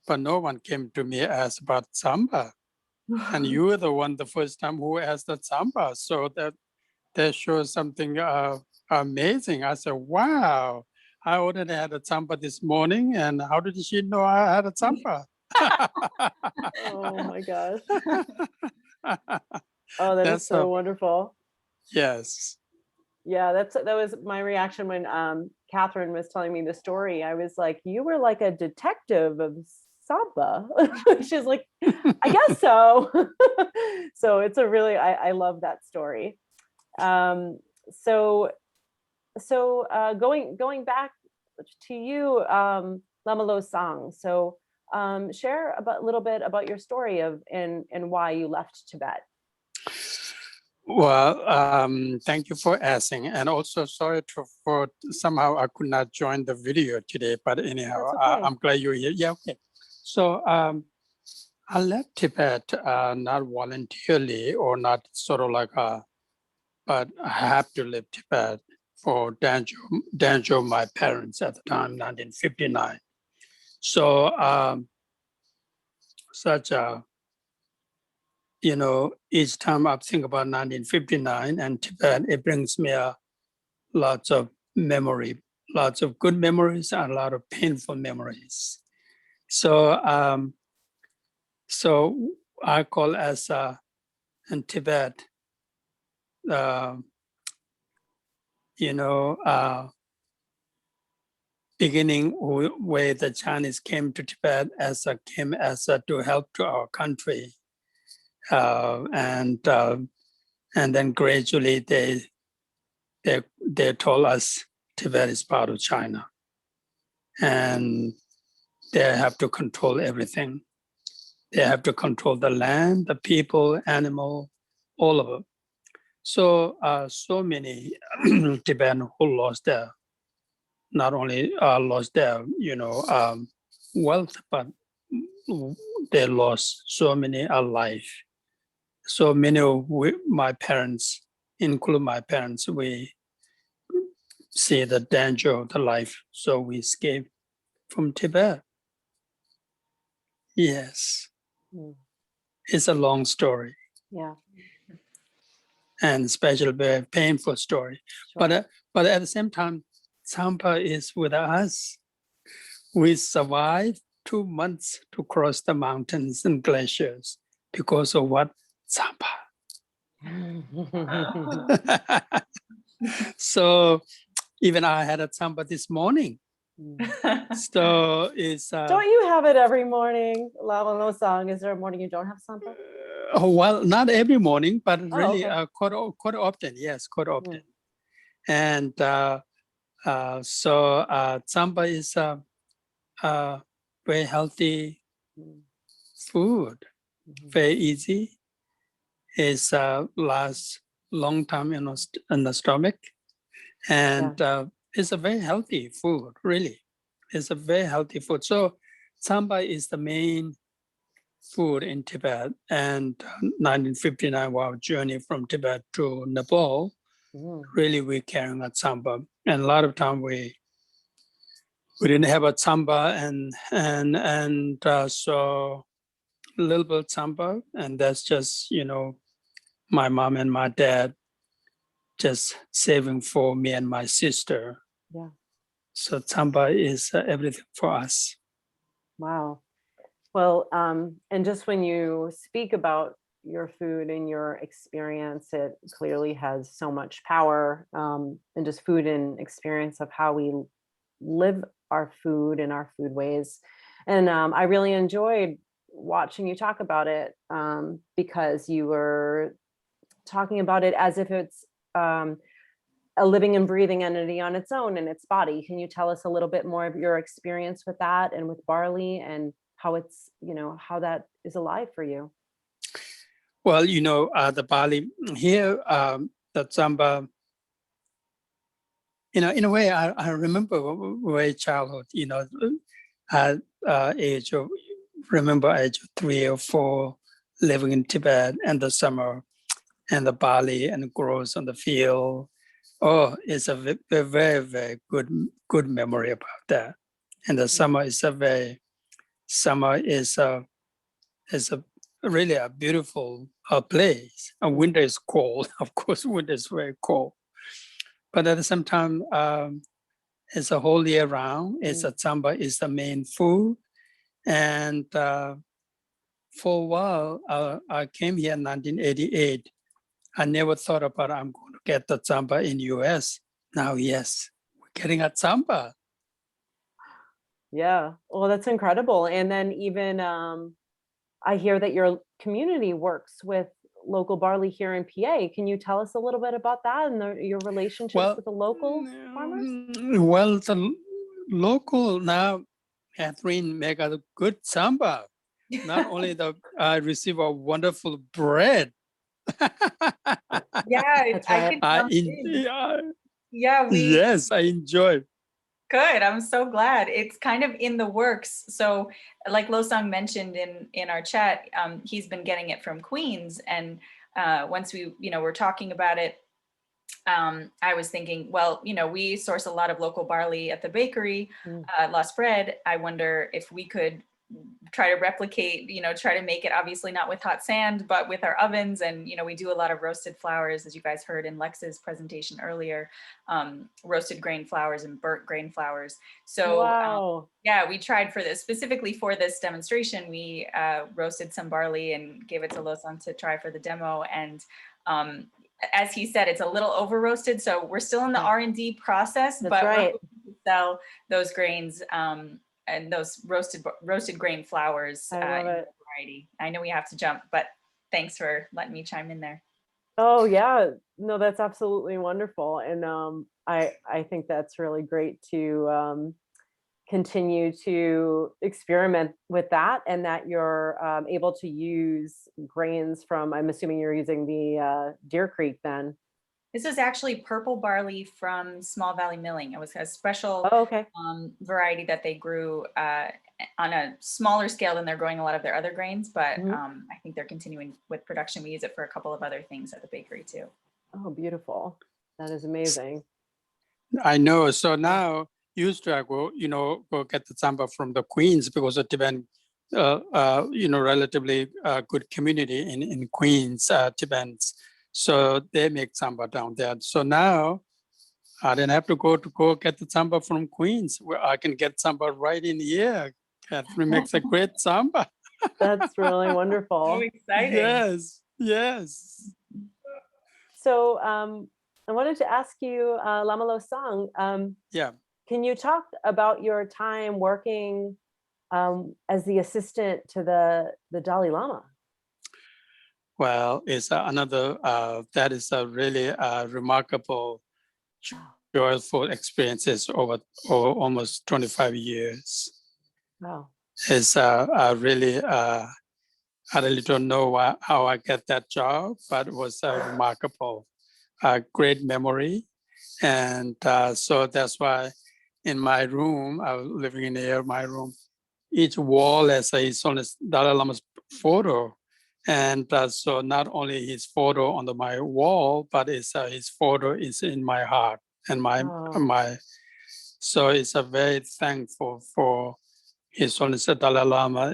But no one came to me asked about Samba. And you were the first time who asked that Samba. So that shows something amazing. I said, wow, I already had a Samba this morning. And how did she know I had a Samba? Oh my gosh. Oh, that is so wonderful. Yes. Yeah, that was my reaction when Catherine was telling me the story. I was like, you were like a detective of Samba. She's like, I guess so. So it's a really, I love that story. So going back to you, Lama Losong. So share a little bit about your story and why you left Tibet. Well, thank you for asking, and also sorry for somehow I could not join the video today, but anyhow, okay. I'm glad you're here. Yeah, okay. So I left Tibet not voluntarily or not sort of like but I have to leave Tibet for danger of my parents at the time, 1959. So such a, you know, each time I think about 1959 and Tibet, it brings me lots of memory, lots of good memories and a lot of painful memories. So So I call as in Tibet, beginning where the Chinese came to Tibet came as to help to our country, and then gradually they told us Tibet is part of China, and they have to control everything. They have to control the land, the people, animal, all of it. So so many Tibetans who lost their, not only lost their wealth, but they lost so many life. So many of my parents, include my parents, we see the danger of the life, so we escaped from Tibet. Yes, it's a long story. Yeah. And especially very painful story. Sure. But at the same time, Tsampa is with us. We survived 2 months to cross the mountains and glaciers because of what? Tsampa. So even I had a Tsampa this morning. So it's don't you have it every morning? Lo Song, is there a morning you don't have Tsampa? Well, not every morning, but really quite often. Yes, quite often. And so Tsampa is very healthy food, very easy. It's lasts long time in the stomach, and it's a very healthy food. Really, it's a very healthy food. So Tsampa is the main food in Tibet, and 1959, our journey from Tibet to Nepal, really we're carrying a Tsampa, and a lot of time we didn't have a Tsampa, and so a little bit of Tsampa, and that's just my mom and my dad just saving for me and my sister. Yeah. So Tsampa is everything for us. Wow. Well, and just when you speak about your food and your experience, it clearly has so much power, and just food and experience of how we live our food and our food ways. And I really enjoyed watching you talk about it, because you were talking about it as if it's a living and breathing entity on its own in its body. Can you tell us a little bit more of your experience with that and with barley, and how it's, how that is alive for you? Well, the barley here, the Tsampa, in a way, I remember very childhood, at age of 3 or 4, living in Tibet and the summer, and the barley and grows on the field. Oh, it's a very, very, very good memory about that. And the summer is really a beautiful place. And winter is cold. Of course, winter is very cold. But at the same time, it's a whole year round. It's a Tsampa is the main food. And for a while, I came here in 1988. I never thought about I'm going to get the Tsampa in US. Now, yes, we're getting a Tsampa. Yeah, well, that's incredible. And then even I hear that your community works with local barley here in PA. Can you tell us a little bit about that and your relationships with the local farmers? Well, the local now, Catherine, make a good Tsampa. Not only I receive a wonderful bread. Yeah, yes, I enjoy. Good. I'm so glad. It's kind of in the works. So like Losang mentioned in our chat, he's been getting it from Queens. And once we, were talking about it, I was thinking, well, we source a lot of local barley at the bakery, Lost Bread. I wonder if we could try to replicate, try to make it obviously not with hot sand, but with our ovens. And, we do a lot of roasted flours, as you guys heard in Lex's presentation earlier, roasted grain flours and burnt grain flours. So wow. yeah, we tried for this, specifically for this demonstration, we roasted some barley and gave it to Losang to try for the demo. And as he said, it's a little over roasted. So we're still in the R&D process, That's but right. we're hoping to sell those grains and those roasted grain flours in a variety. I know we have to jump, but thanks for letting me chime in there. Oh yeah, no, that's absolutely wonderful. And I think that's really great to continue to experiment with that, and that you're able to use grains from, I'm assuming you're using the Deer Creek then. This is actually purple barley from Small Valley Milling. It was a special variety that they grew on a smaller scale than they're growing a lot of their other grains, but I think they're continuing with production. We use it for a couple of other things at the bakery too. Oh, beautiful. That is amazing. I know. So now used to go, go get the samba from the Queens, because of Tibetan, relatively good community in Queens, Tibetans. So they make samba down there. So now I didn't have to go get the samba from Queens, where I can get samba right in here. Catherine makes a great samba. That's really wonderful. So exciting. Yes, yes. So I wanted to ask you, Lama Losang, yeah. Can you talk about your time working as the assistant to the Dalai Lama? Well, it's another, that is a really remarkable, joyful experiences over almost 25 years. Wow. It's really, I really don't know how I get that job, but it was remarkable, great memory. And so that's why in my room, I was living in here, my room, each wall has a Dalai Lama's photo. And so not only his photo on my wall, but his photo is in my heart and so it's a very thankful for His Holiness Dalai Lama.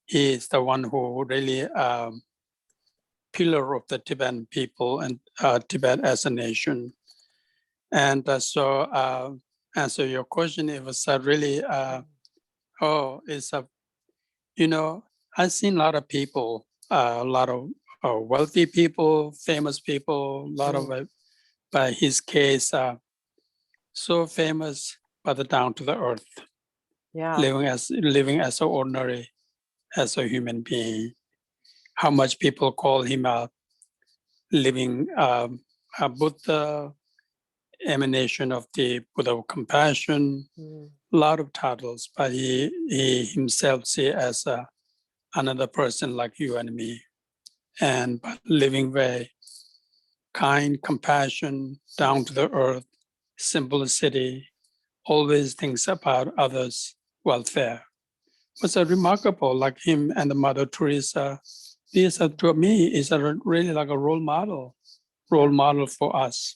He is the one who really pillar of the Tibetan people and Tibet as a nation. And so answer your question, it was really, I've seen a lot of people, a lot of wealthy people, famous people, a lot of, by his case, so famous, but down to the earth. Yeah. Living as an ordinary, as a human being. How much people call him a living a Buddha, emanation of the Buddha of compassion, a lot of titles, but he himself see as another person like you and me, and living very kind, compassion, down to the earth, simplicity, always thinks about others' welfare. It was remarkable, like him and the Mother Teresa. This to me is really like a role model for us.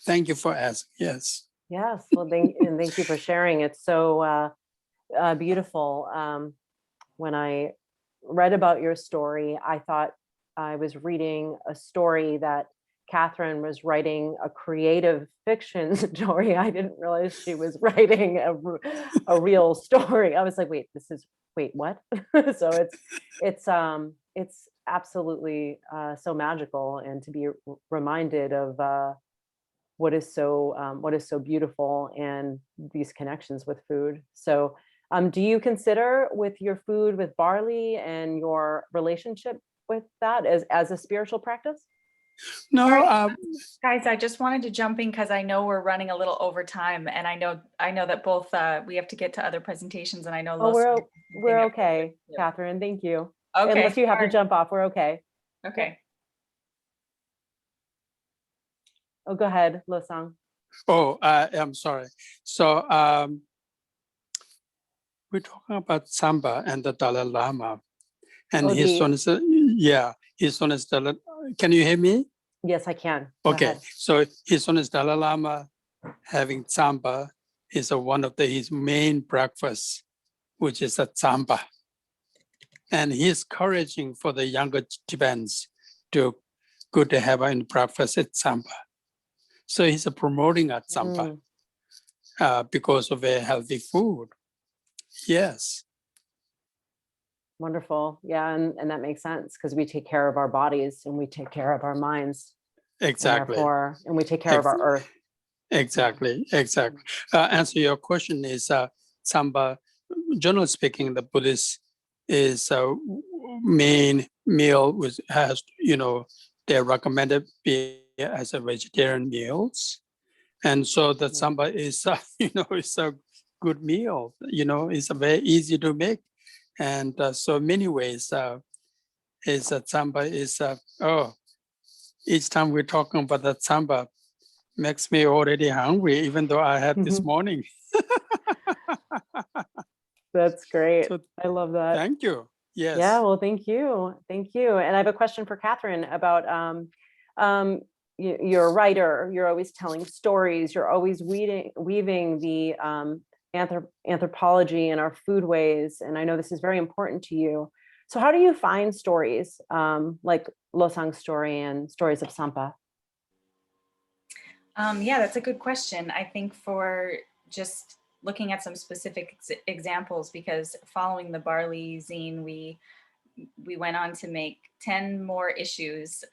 Thank you for asking. Yes. Yes. Well, thank you for sharing. It's so beautiful. When I read about your story, I thought I was reading a story that Catherine was writing, a creative fiction story. I didn't realize she was writing a real story. I was like, wait, what? So it's absolutely so magical, and to be reminded of what is so beautiful and these connections with food. So do you consider with your food with barley and your relationship with that as a spiritual practice? No, guys, I just wanted to jump in because I know we're running a little over time, and I know that both we have to get to other presentations, and I know we're okay, Catherine. Thank you. Okay, unless you have to jump off, we're okay. Okay. Oh, go ahead, Losang. Oh, I'm sorry. So we're talking about Samba and the Dalai Lama, and his son is his son is Dalai. Can you hear me? Yes, I can. Go Okay, ahead. so his son is Dalai Lama having Samba is one of his main breakfasts which is a samba. And he's encouraging for the younger Tibetans to go to have a breakfast at samba. So he's promoting at samba because of a healthy food. Yes. Wonderful. Yeah, and that makes sense because we take care of our bodies and we take care of our minds. Exactly. And we take care of our earth. Exactly. Answer your question is samba. Generally speaking, the Buddhist is main meal which has, they recommended be as a vegetarian meals. And so the samba is, it's a good meal, it's very easy to make. And so many ways is that samba is, each time we're talking about that samba makes me already hungry, even though I had this morning. That's great. I love that. Thank you. Yes. Yeah, well, thank you. Thank you. And I have a question for Catherine about, you're a writer, you're always telling stories, you're always weaving the anthropology in our foodways. And I know this is very important to you. So how do you find stories like Losang's story and stories of Sampa? Yeah, that's a good question. I think for just looking at some specific examples, because following the Barley zine, we went on to make 10 more issues.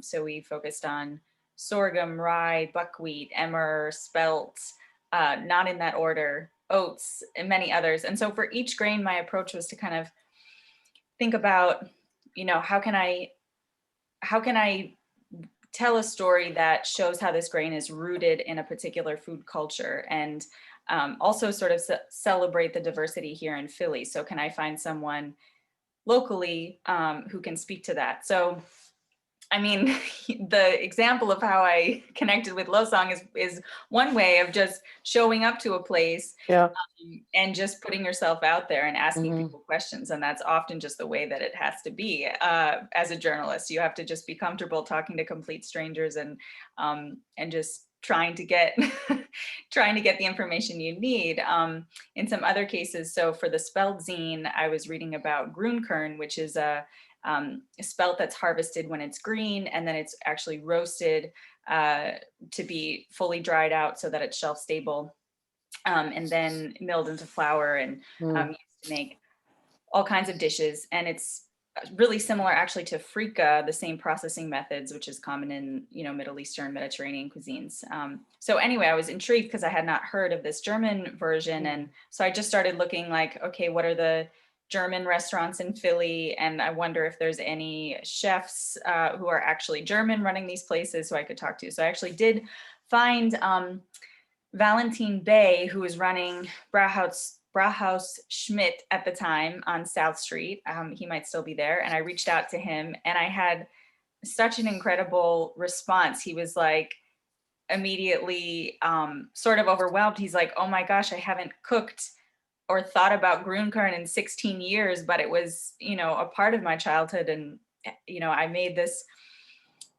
So we focused on sorghum, rye, buckwheat, emmer, spelt, not in that order, oats, and many others. And so for each grain, my approach was to kind of think about, how can I tell a story that shows how this grain is rooted in a particular food culture, and also sort of celebrate the diversity here in Philly. So can I find someone locally who can speak to that? So, I mean, the example of how I connected with Losang is one way of just showing up to a place and just putting yourself out there and asking people questions. And that's often just the way that it has to be. As a journalist, you have to just be comfortable talking to complete strangers and just trying to get the information you need. In some other cases, so for the spelt zine, I was reading about grünkern, which is a spelt that's harvested when it's green, and then it's actually roasted to be fully dried out so that it's shelf stable, and then milled into flour and used to make all kinds of dishes. And it's really similar actually to frika, the same processing methods, which is common in, Middle Eastern, Mediterranean cuisines. So anyway, I was intrigued because I had not heard of this German version. And so I just started looking like, okay, what are the German restaurants in Philly? And I wonder if there's any chefs who are actually German running these places who I could talk to. So I actually did find Valentin Bay, who was running Brauhaus Schmidt at the time on South Street. He might still be there. And I reached out to him and I had such an incredible response. He was like immediately sort of overwhelmed. He's like, oh my gosh, I haven't cooked or thought about grünkern in 16 years, but it was, a part of my childhood. And, I made this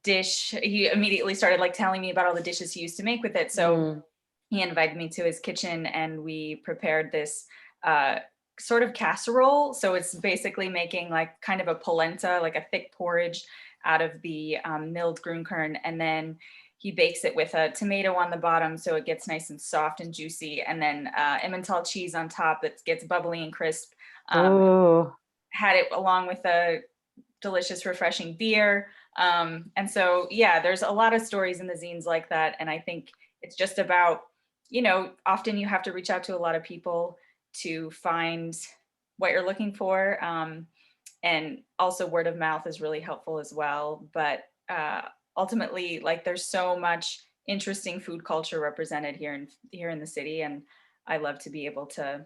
dish. He immediately started like telling me about all the dishes he used to make with it. So he invited me to his kitchen and we prepared this sort of casserole. So it's basically making like kind of a polenta, like a thick porridge out of the milled grünkern. And then he bakes it with a tomato on the bottom so it gets nice and soft and juicy. And then Emmental cheese on top that gets bubbly and crisp. Had it along with a delicious, refreshing beer. And so, yeah, there's a lot of stories in the zines like that. And I think it's just about, often you have to reach out to a lot of people to find what you're looking for. And also word of mouth is really helpful as well. But ultimately, like there's so much interesting food culture represented here in the city. And I love to be able to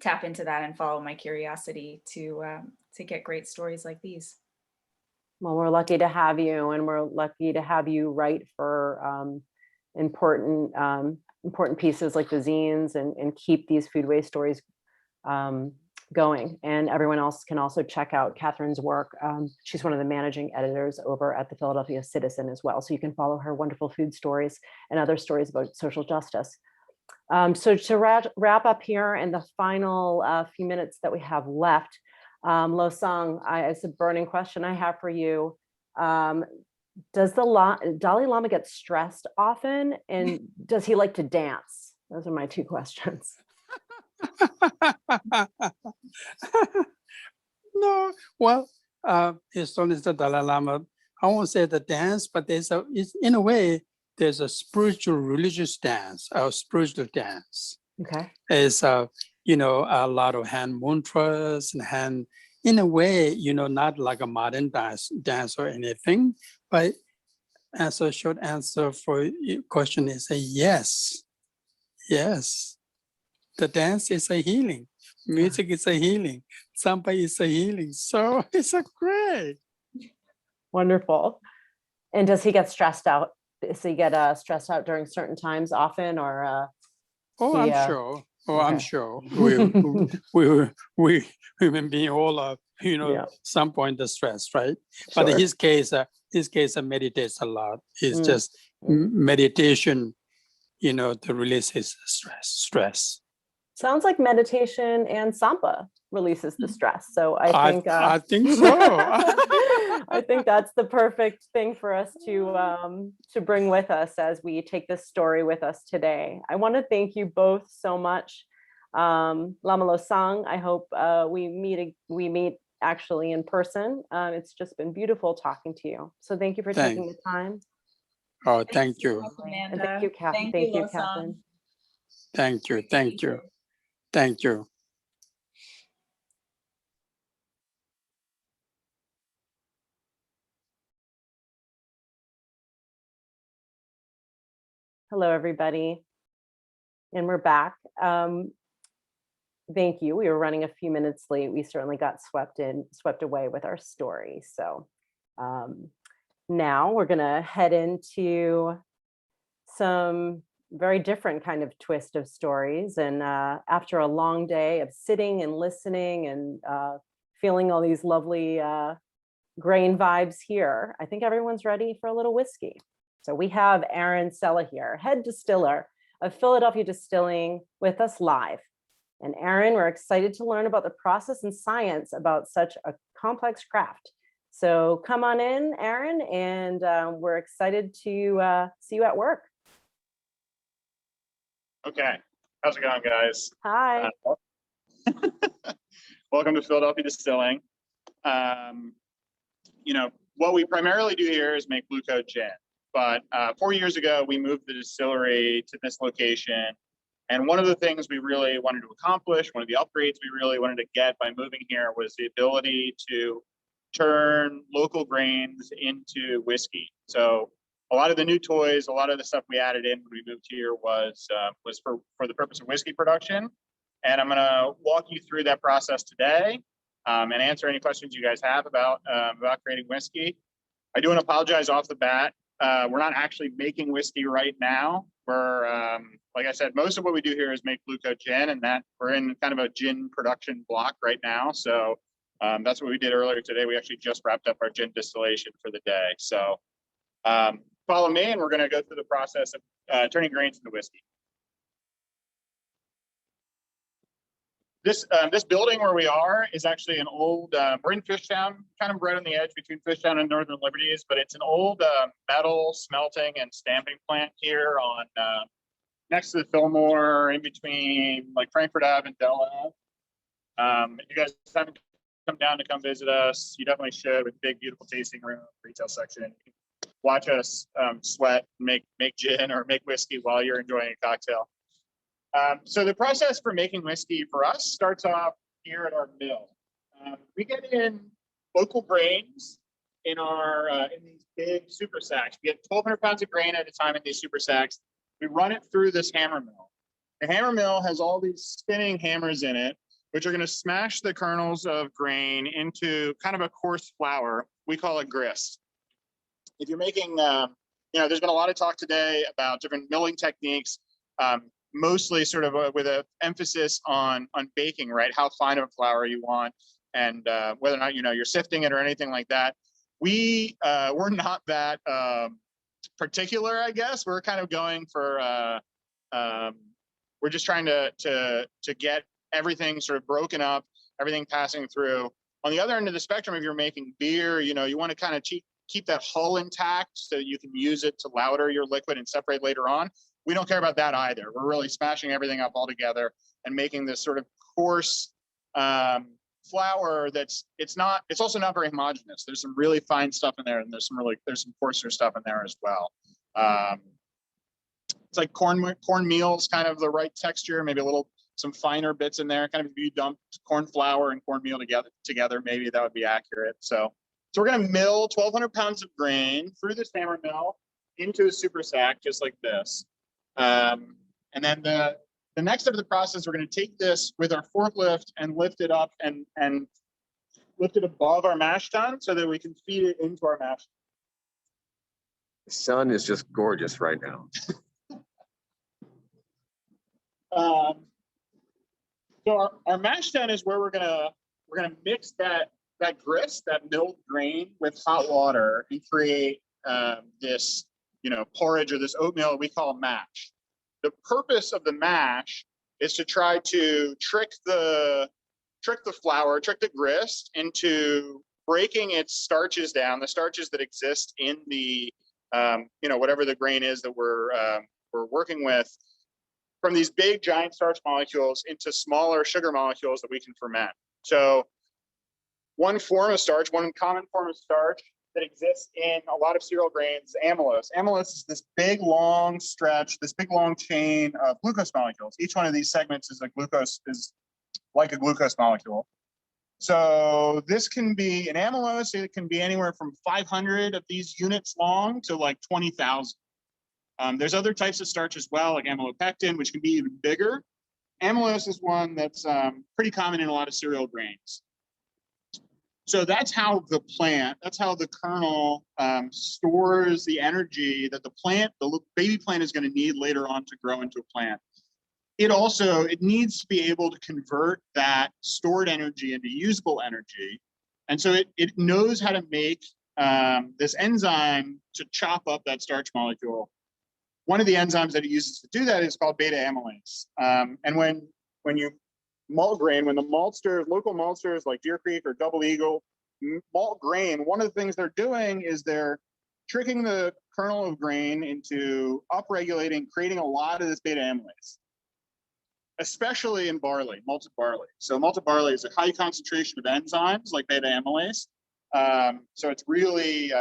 tap into that and follow my curiosity to get great stories like these. Well, we're lucky to have you, and we're lucky to have you write for important pieces like the zines and keep these foodway stories going. And everyone else can also check out Catherine's work. She's one of the managing editors over at the Philadelphia Citizen as well. So you can follow her wonderful food stories and other stories about social justice. So to wrap up here in the final few minutes that we have left, Lo Song, it's a burning question I have for you. Does the Dalai Lama get stressed often, and does he like to dance? Those are my two questions. No, well, as long as the Dalai Lama, I won't say the dance, but in a way, there's a spiritual religious dance, or spiritual dance. Okay. It's, a lot of hand mantras and hand, in a way, not like a modern dance or anything, but as a short answer for your question is a yes. Yes. The dance is a healing. Music is a healing. Samba is a healing. So it's a great. Wonderful. And does he get stressed out? Does he get stressed out during certain times often, or? I'm sure. Oh, okay. I'm sure. We human being all are, some point the stress, right? Sure. But in his case, meditates a lot. It's just meditation, to release his stress. Sounds like meditation and samba releases the stress. So I think so. I think that's the perfect thing for us to bring with us as we take this story with us today. I want to thank you both so much. Lama Lo Sang, I hope we meet actually in person. It's just been beautiful talking to you. So thank you for taking the time. Oh, thank you. And thank you, Catherine. Thank you, Catherine. Thank you. Thank you. Thank you. Hello, everybody. And we're back. Thank you. We were running a few minutes late. We certainly got swept away with our story. So now we're going to head into some very different kind of twist of stories. And after a long day of sitting and listening and feeling all these lovely grain vibes here, I think everyone's ready for a little whiskey. So we have Aaron Sella here, head distiller of Philadelphia Distilling, with us live. And Aaron, we're excited to learn about the process and science about such a complex craft. So come on in, Aaron, and we're excited to see you at work. Okay, how's it going, guys? Hi. Welcome to Philadelphia Distilling. What we primarily do here is make Blue Coat gin. But 4 years ago, we moved the distillery to this location. And one of the things we really wanted to accomplish, one of the upgrades we really wanted to get by moving here, was the ability to turn local grains into whiskey. So a lot of the new toys, a lot of the stuff we added in when we moved here was for the purpose of whiskey production. And I'm going to walk you through that process today and answer any questions you guys have about creating whiskey. I do want to apologize off the bat. We're not actually making whiskey right now. We're, like I said, most of what we do here is make Blue Coat gin, and that we're in kind of a gin production block right now. So that's what we did earlier today. We actually just wrapped up our gin distillation for the day. So follow me, and we're going to go through the process of turning grains into whiskey. This building where we are is actually an old, we're in Fishtown, kind of right on the edge between Fishtown and Northern Liberties, but it's an old metal smelting and stamping plant here on next to the Fillmore, in between like Frankfurt Ave and Dell Ave. If you guys haven't come down to come visit us, you definitely should, with big, beautiful tasting room, retail section. Watch us sweat, make gin or make whiskey while you're enjoying a cocktail. So the process for making whiskey for us starts off here at our mill. We get in local grains in these big super sacks. We get 1,200 pounds of grain at a time in these super sacks. We run it through this hammer mill. The hammer mill has all these spinning hammers in it, which are going to smash the kernels of grain into kind of a coarse flour. We call it grist. If you're making, there's been a lot of talk today about different milling techniques. Mostly sort of with an emphasis on baking, right? How fine of a flour you want, and whether or not you're sifting it or anything like that. We're not that particular, I guess. We're kind of going for we're just trying to get everything sort of broken up, everything passing through. On the other end of the spectrum, if you're making beer, you want to kind of keep that hull intact so you can use it to lauter your liquid and separate later on. We don't care about that either. We're really smashing everything up all together and making this sort of coarse flour it's also not very homogeneous. There's some really fine stuff in there, and there's some coarser stuff in there as well. It's like cornmeal is kind of the right texture, maybe some finer bits in there. Kind of if you dump corn flour and cornmeal together, maybe that would be accurate. So we're going to mill 1,200 pounds of grain through this hammer mill into a super sack, just like this. And then the next step of the process, we're going to take this with our forklift and lift it up and lift it above our mash tun so that we can feed it into our mash. The sun is just gorgeous right now. So our mash tun is where we're gonna mix that grist, that milled grain, with hot water and create this porridge or this oatmeal we call mash. The purpose of the mash is to try to trick the flour, trick the grist into breaking its starches down, the starches that exist in the whatever the grain is that we're working with, from these big giant starch molecules into smaller sugar molecules that we can ferment. So one common form of starch that exists in a lot of cereal grains is amylose. Amylose is this big long chain of glucose molecules. Each one of these segments is like a glucose molecule. So this can be an amylose. It can be anywhere from 500 of these units long to like 20,000. There's other types of starch as well, like amylopectin, which can be even bigger. Amylose is one that's pretty common in a lot of cereal grains. So that's how the kernel stores the energy that the baby plant is going to need later on to grow into a plant. It needs to be able to convert that stored energy into usable energy. And so it knows how to make this enzyme to chop up that starch molecule. One of the enzymes that it uses to do that is called beta amylase. And when you malt grain, when the local maltsters like Deer Creek or Double Eagle malt grain, one of the things they're doing is they're tricking the kernel of grain into upregulating, creating a lot of this beta amylase, especially in barley, malted barley. So malted barley is a high concentration of enzymes like beta amylase. So it's really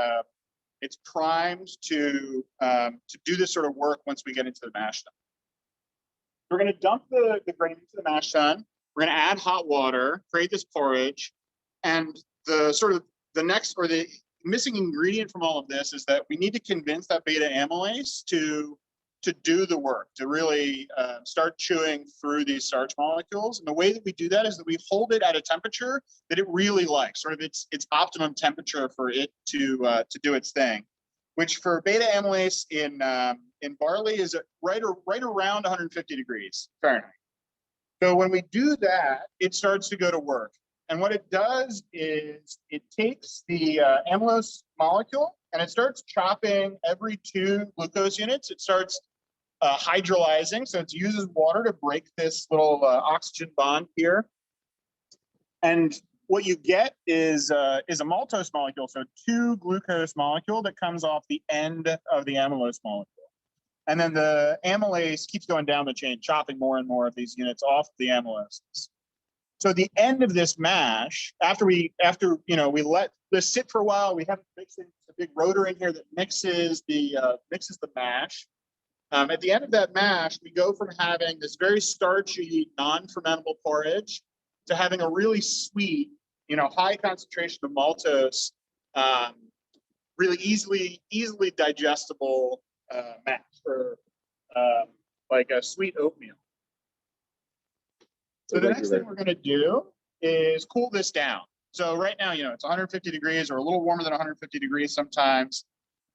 it's primed to do this sort of work once we get into the mash tun. We're going to dump the grain into the mash tun. We're going to add hot water, create this porridge, and the missing ingredient from all of this is that we need to convince that beta amylase to do the work, to really start chewing through these starch molecules. And the way that we do that is that we hold it at a temperature that it really likes, sort of its optimum temperature for it to do its thing, which for beta amylase in barley is right around 150 degrees Fahrenheit. So when we do that, it starts to go to work. And what it does is it takes the amylose molecule and it starts chopping every 2 glucose units. It starts hydrolyzing, so it uses water to break this little oxygen bond here. And what you get is a maltose molecule, so 2 glucose molecule that comes off the end of the amylose molecule. And then the amylase keeps going down the chain, chopping more and more of these units off the amyloses. So at the end of this mash, after we let this sit for a while, we have to mix in a big rotor in here that mixes the mash. At the end of that mash, we go from having this very starchy, non-fermentable porridge to having a really sweet, high concentration of maltose, really easily digestible mash, or like a sweet oatmeal. So the next thing we're going to do is cool this down. So right now, it's 150 degrees or a little warmer than 150 degrees sometimes.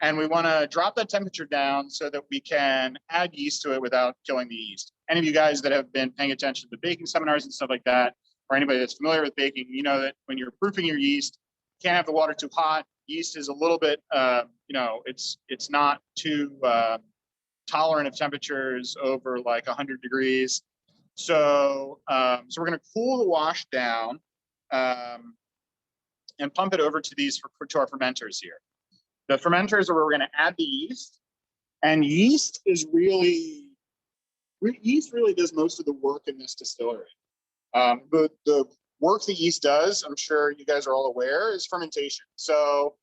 And we want to drop that temperature down so that we can add yeast to it without killing the yeast. Any of you guys that have been paying attention to the baking seminars and stuff like that, or anybody that's familiar with baking, you know that when you're proofing your yeast, you can't have the water too hot. Yeast is a little bit, it's not too tolerant of temperatures over like 100 degrees. So, so we're going to cool the wash down and pump it over to to our fermenters here. The fermenters are where we're going to add the yeast, and yeast really does most of the work in this distillery. The work that yeast does, I'm sure you guys are all aware, is fermentation. So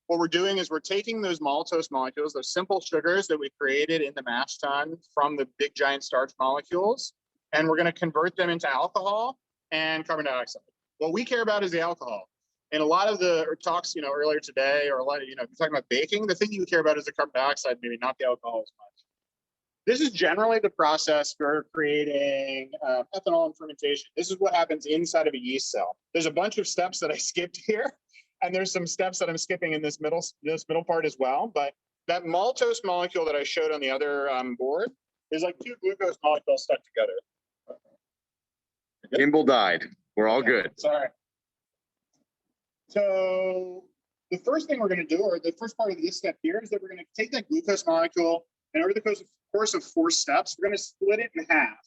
what we're doing is we're taking those maltose molecules, those simple sugars that we created in the mash tun from the big giant starch molecules, and we're going to convert them into alcohol and carbon dioxide. What we care about is the alcohol. In a lot of the talks, earlier today, or a lot of, if you're talking about baking, the thing you care about is the carbon dioxide, maybe not the alcohol as much. This is generally the process for creating ethanol and fermentation. This is what happens inside of a yeast cell. There's a bunch of steps that I skipped here, and there's some steps that I'm skipping in this middle part as well. But that maltose molecule that I showed on the other board is like two glucose molecules stuck together. Gimbal died. We're all good. Sorry. So the first thing we're going to do, or the first part of this step here, is that we're going to take that glucose molecule, and over the course of 4 steps, we're going to split it in half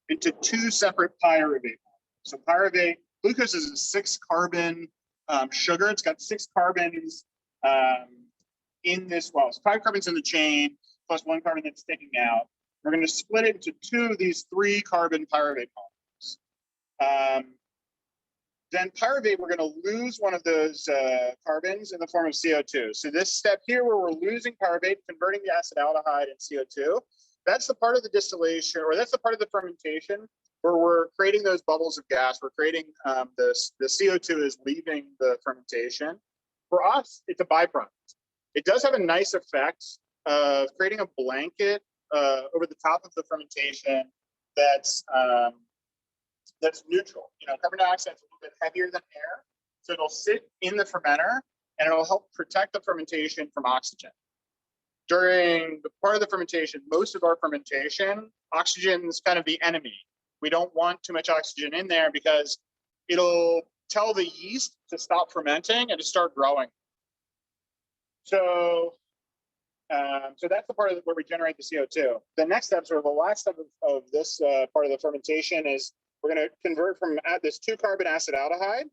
into 2 separate pyruvate. So pyruvate, glucose is a 6-carbon sugar. It's got 6 carbons in this, well, it's 5 carbons in the chain, plus 1 carbon that's sticking out. We're going to split it into 2 of these 3-carbon pyruvate molecules. Then pyruvate, we're going to lose one of those carbons in the form of CO2. So this step here where we're losing pyruvate, converting the acetaldehyde and CO2, that's the part of the distillation, or that's the part of the fermentation where we're creating those bubbles of gas. We're creating the CO2 is leaving the fermentation. For us, it's a byproduct. It does have a nice effect of creating a blanket over the top of the fermentation that's neutral. Carbon dioxide is a little bit heavier than air, so it'll sit in the fermenter and it'll help protect the fermentation from oxygen. During the part of the fermentation, most of our fermentation, oxygen is kind of the enemy. We don't want too much oxygen in there because it'll tell the yeast to stop fermenting and to start growing. So that's the part of where we generate the CO2. The next steps, or the last step of this part of the fermentation, is we're going to convert from this 2-carbon acetaldehyde.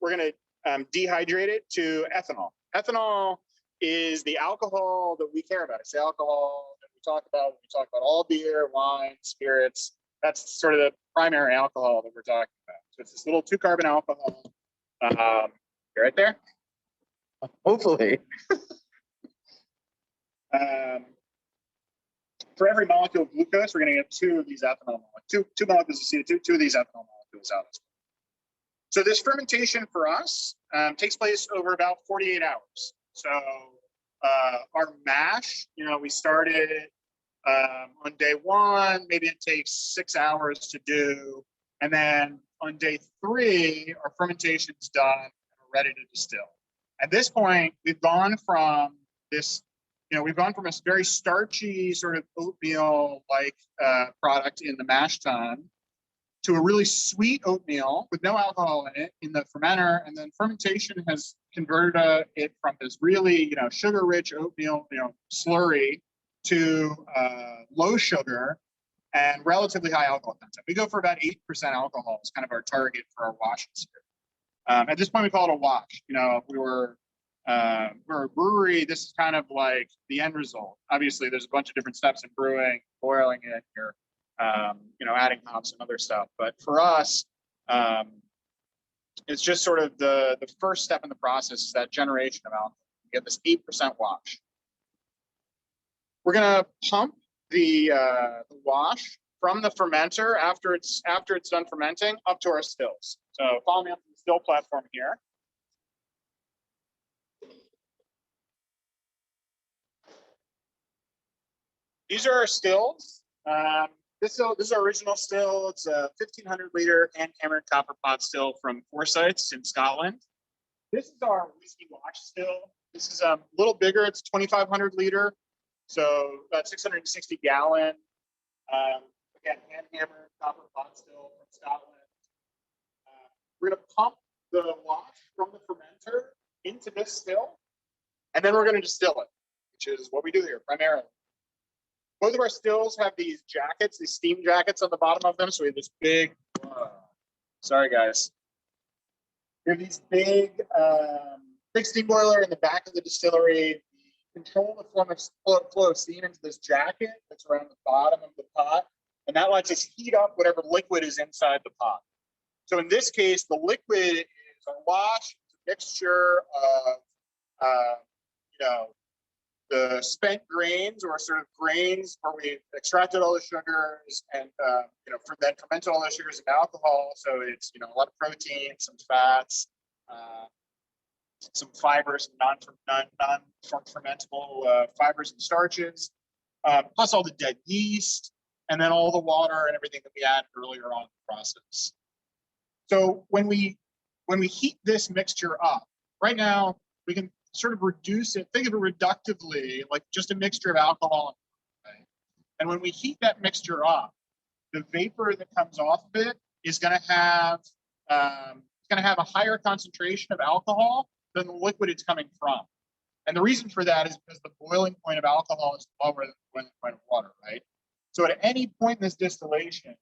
We're going to dehydrate it to ethanol. Ethanol is the alcohol that we care about. It's the alcohol that we talk about when we talk about all beer, wine, spirits. That's sort of the primary alcohol that we're talking about. So it's this little 2-carbon alcohol. You're right there? Hopefully. For every molecule of glucose, we're going to get 2 of these ethanol molecules, 2 molecules of CO2, 2 of these ethanol molecules out. So this fermentation for us takes place over about 48 hours. So our mash, we started on day 1, maybe it takes 6 hours to do. And then on day 3, our fermentation's done and we're ready to distill. At this point, we've gone from this, we've gone from a very starchy sort of oatmeal-like product in the mash tun to a really sweet oatmeal with no alcohol in it in the fermenter. And then fermentation has converted it from this really, sugar-rich oatmeal, slurry to low sugar and relatively high alcohol content. We go for about 8% alcohol is kind of our target for our washes here. At this point, we call it a wash. We're a brewery. This is kind of like the end result. Obviously, there's a bunch of different steps in brewing, boiling it, you're, adding hops and other stuff. But for us, it's just sort of the first step in the process is that generation of alcohol. We get this 8% wash. We're going to pump the wash from the fermenter after it's done fermenting up to our stills. So follow me up to the still platform here. These are our stills. This is our original still. It's a 1,500 liter hand-hammered copper pot still from Forsyths in Scotland. This is our whiskey wash still. This is a little bigger. It's 2,500 liter. So about 660 gallon. Again, hand-hammered copper pot still from Scotland. We're going to pump the wash from the fermenter into this still, and then we're going to distill it, which is what we do here primarily. Both of our stills have these jackets, these steam jackets on the bottom of them. So we have this big, sorry guys. We have these big steam boiler in the back of the distillery. We control the flow of steam into this jacket that's around the bottom of the pot. And that lets us heat up whatever liquid is inside the pot. So in this case, the liquid is a wash, it's a mixture of, the spent grains or sort of grains where we extracted all the sugars and, then fermented all those sugars into alcohol. So it's, a lot of protein, some fats, some fibers, non-fermentable fibers and starches, plus all the dead yeast, and then all the water and everything that we added earlier on in the process. So when we heat this mixture up, right now we can sort of reduce it, think of it reductively, like just a mixture of alcohol. And when we heat that mixture up, the vapor that comes off of it is going to have a higher concentration of alcohol than the liquid it's coming from. And the reason for that is because the boiling point of alcohol is lower than the boiling point of water, right? So at any point in this distillation,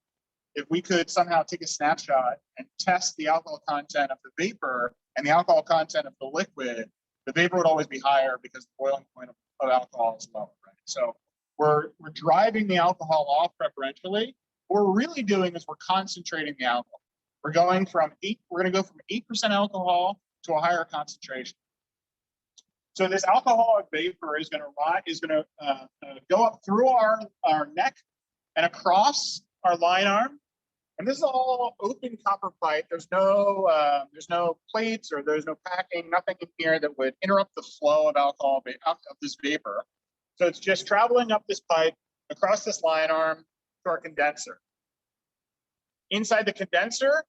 if we could somehow take a snapshot and test the alcohol content of the vapor and the alcohol content of the liquid, the vapor would always be higher because the boiling point of alcohol is lower, right? So we're driving the alcohol off preferentially. What we're really doing is we're concentrating the alcohol. We're going to go from 8% alcohol to a higher concentration. So this alcoholic vapor is going to go up through our neck and across our line arm. And this is all open copper pipe. There's no plates or there's no packing, nothing in here that would interrupt the flow of alcohol of this vapor. So it's just traveling up this pipe across this line arm to our condenser. Inside the condenser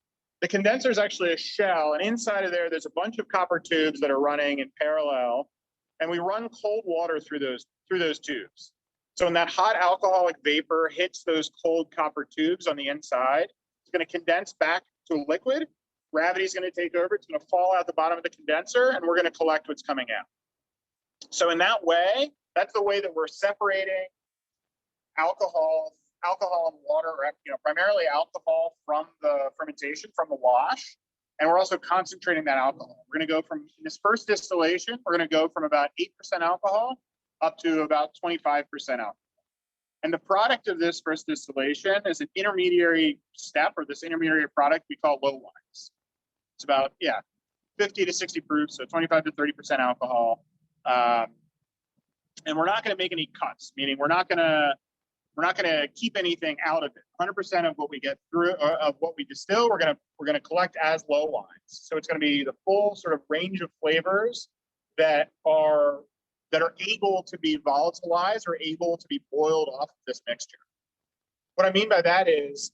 is actually a shell, and inside of there's a bunch of copper tubes that are running in parallel, and we run cold water through those tubes. So when that hot alcoholic vapor hits those cold copper tubes on the inside, it's going to condense back to a liquid. Gravity is going to take over. It's going to fall out the bottom of the condenser, and we're going to collect what's coming out. So in that way, that's the way that we're separating alcohol and water, or primarily alcohol from the fermentation, from the wash, and we're also concentrating that alcohol. We're going to go from, in this first distillation, we're going to go from about 8% alcohol up to about 25% alcohol. And the product of this first distillation is an intermediary step, or this intermediary product we call low wines. It's about 50 to 60 proof, so 25 to 30% alcohol. And we're not going to make any cuts, meaning we're not going to keep anything out of it. 100% of what we get through, of what we distill, we're going to collect as low wines. So it's going to be the full sort of range of flavors that are able to be volatilized or able to be boiled off of this mixture. What I mean by that is,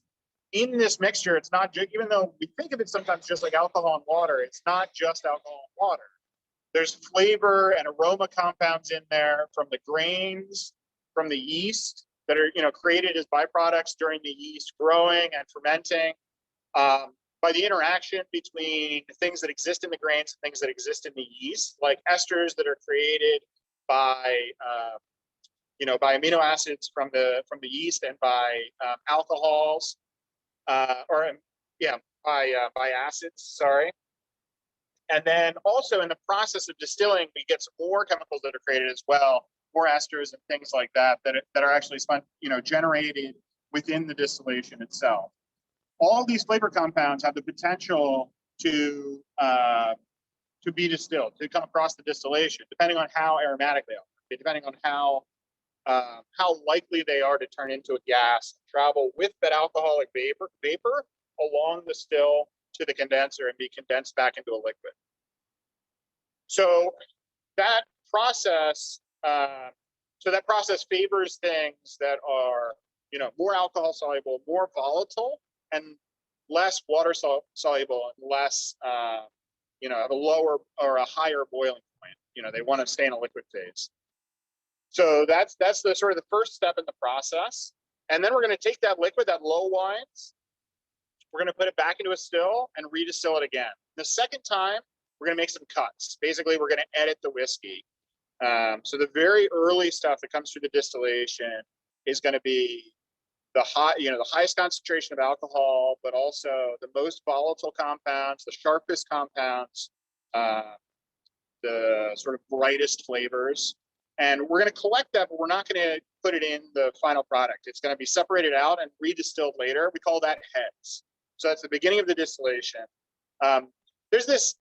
in this mixture, it's not just, even though we think of it sometimes just like alcohol and water, it's not just alcohol and water. There's flavor and aroma compounds in there from the grains, from the yeast that are created as byproducts during the yeast growing and fermenting, by the interaction between things that exist in the grains and things that exist in the yeast, like esters that are created by amino acids from the yeast and by alcohols, by acids. Sorry. And then also in the process of distilling, we get some more chemicals that are created as well, more esters and things like that that are actually generated within the distillation itself. All these flavor compounds have the potential to be distilled, to come across the distillation, depending on how aromatic they are, depending on how likely they are to turn into a gas, travel with that alcoholic vapor along the still to the condenser and be condensed back into a liquid. So that process favors things that are, more alcohol soluble, more volatile, and less water soluble, and less, have a lower or a higher boiling point. They want to stay in a liquid phase. So that's the sort of the first step in the process. And then we're going to take that liquid, that low wines, we're going to put it back into a still and redistill it again. The second time, we're going to make some cuts. Basically, we're going to edit the whiskey. So the very early stuff that comes through the distillation is going to be the highest concentration of alcohol, but also the most volatile compounds, the sharpest compounds, the sort of brightest flavors. And we're going to collect that, but we're not going to put it in the final product. It's going to be separated out and redistilled later. We call that heads. So that's the beginning of the distillation. There's this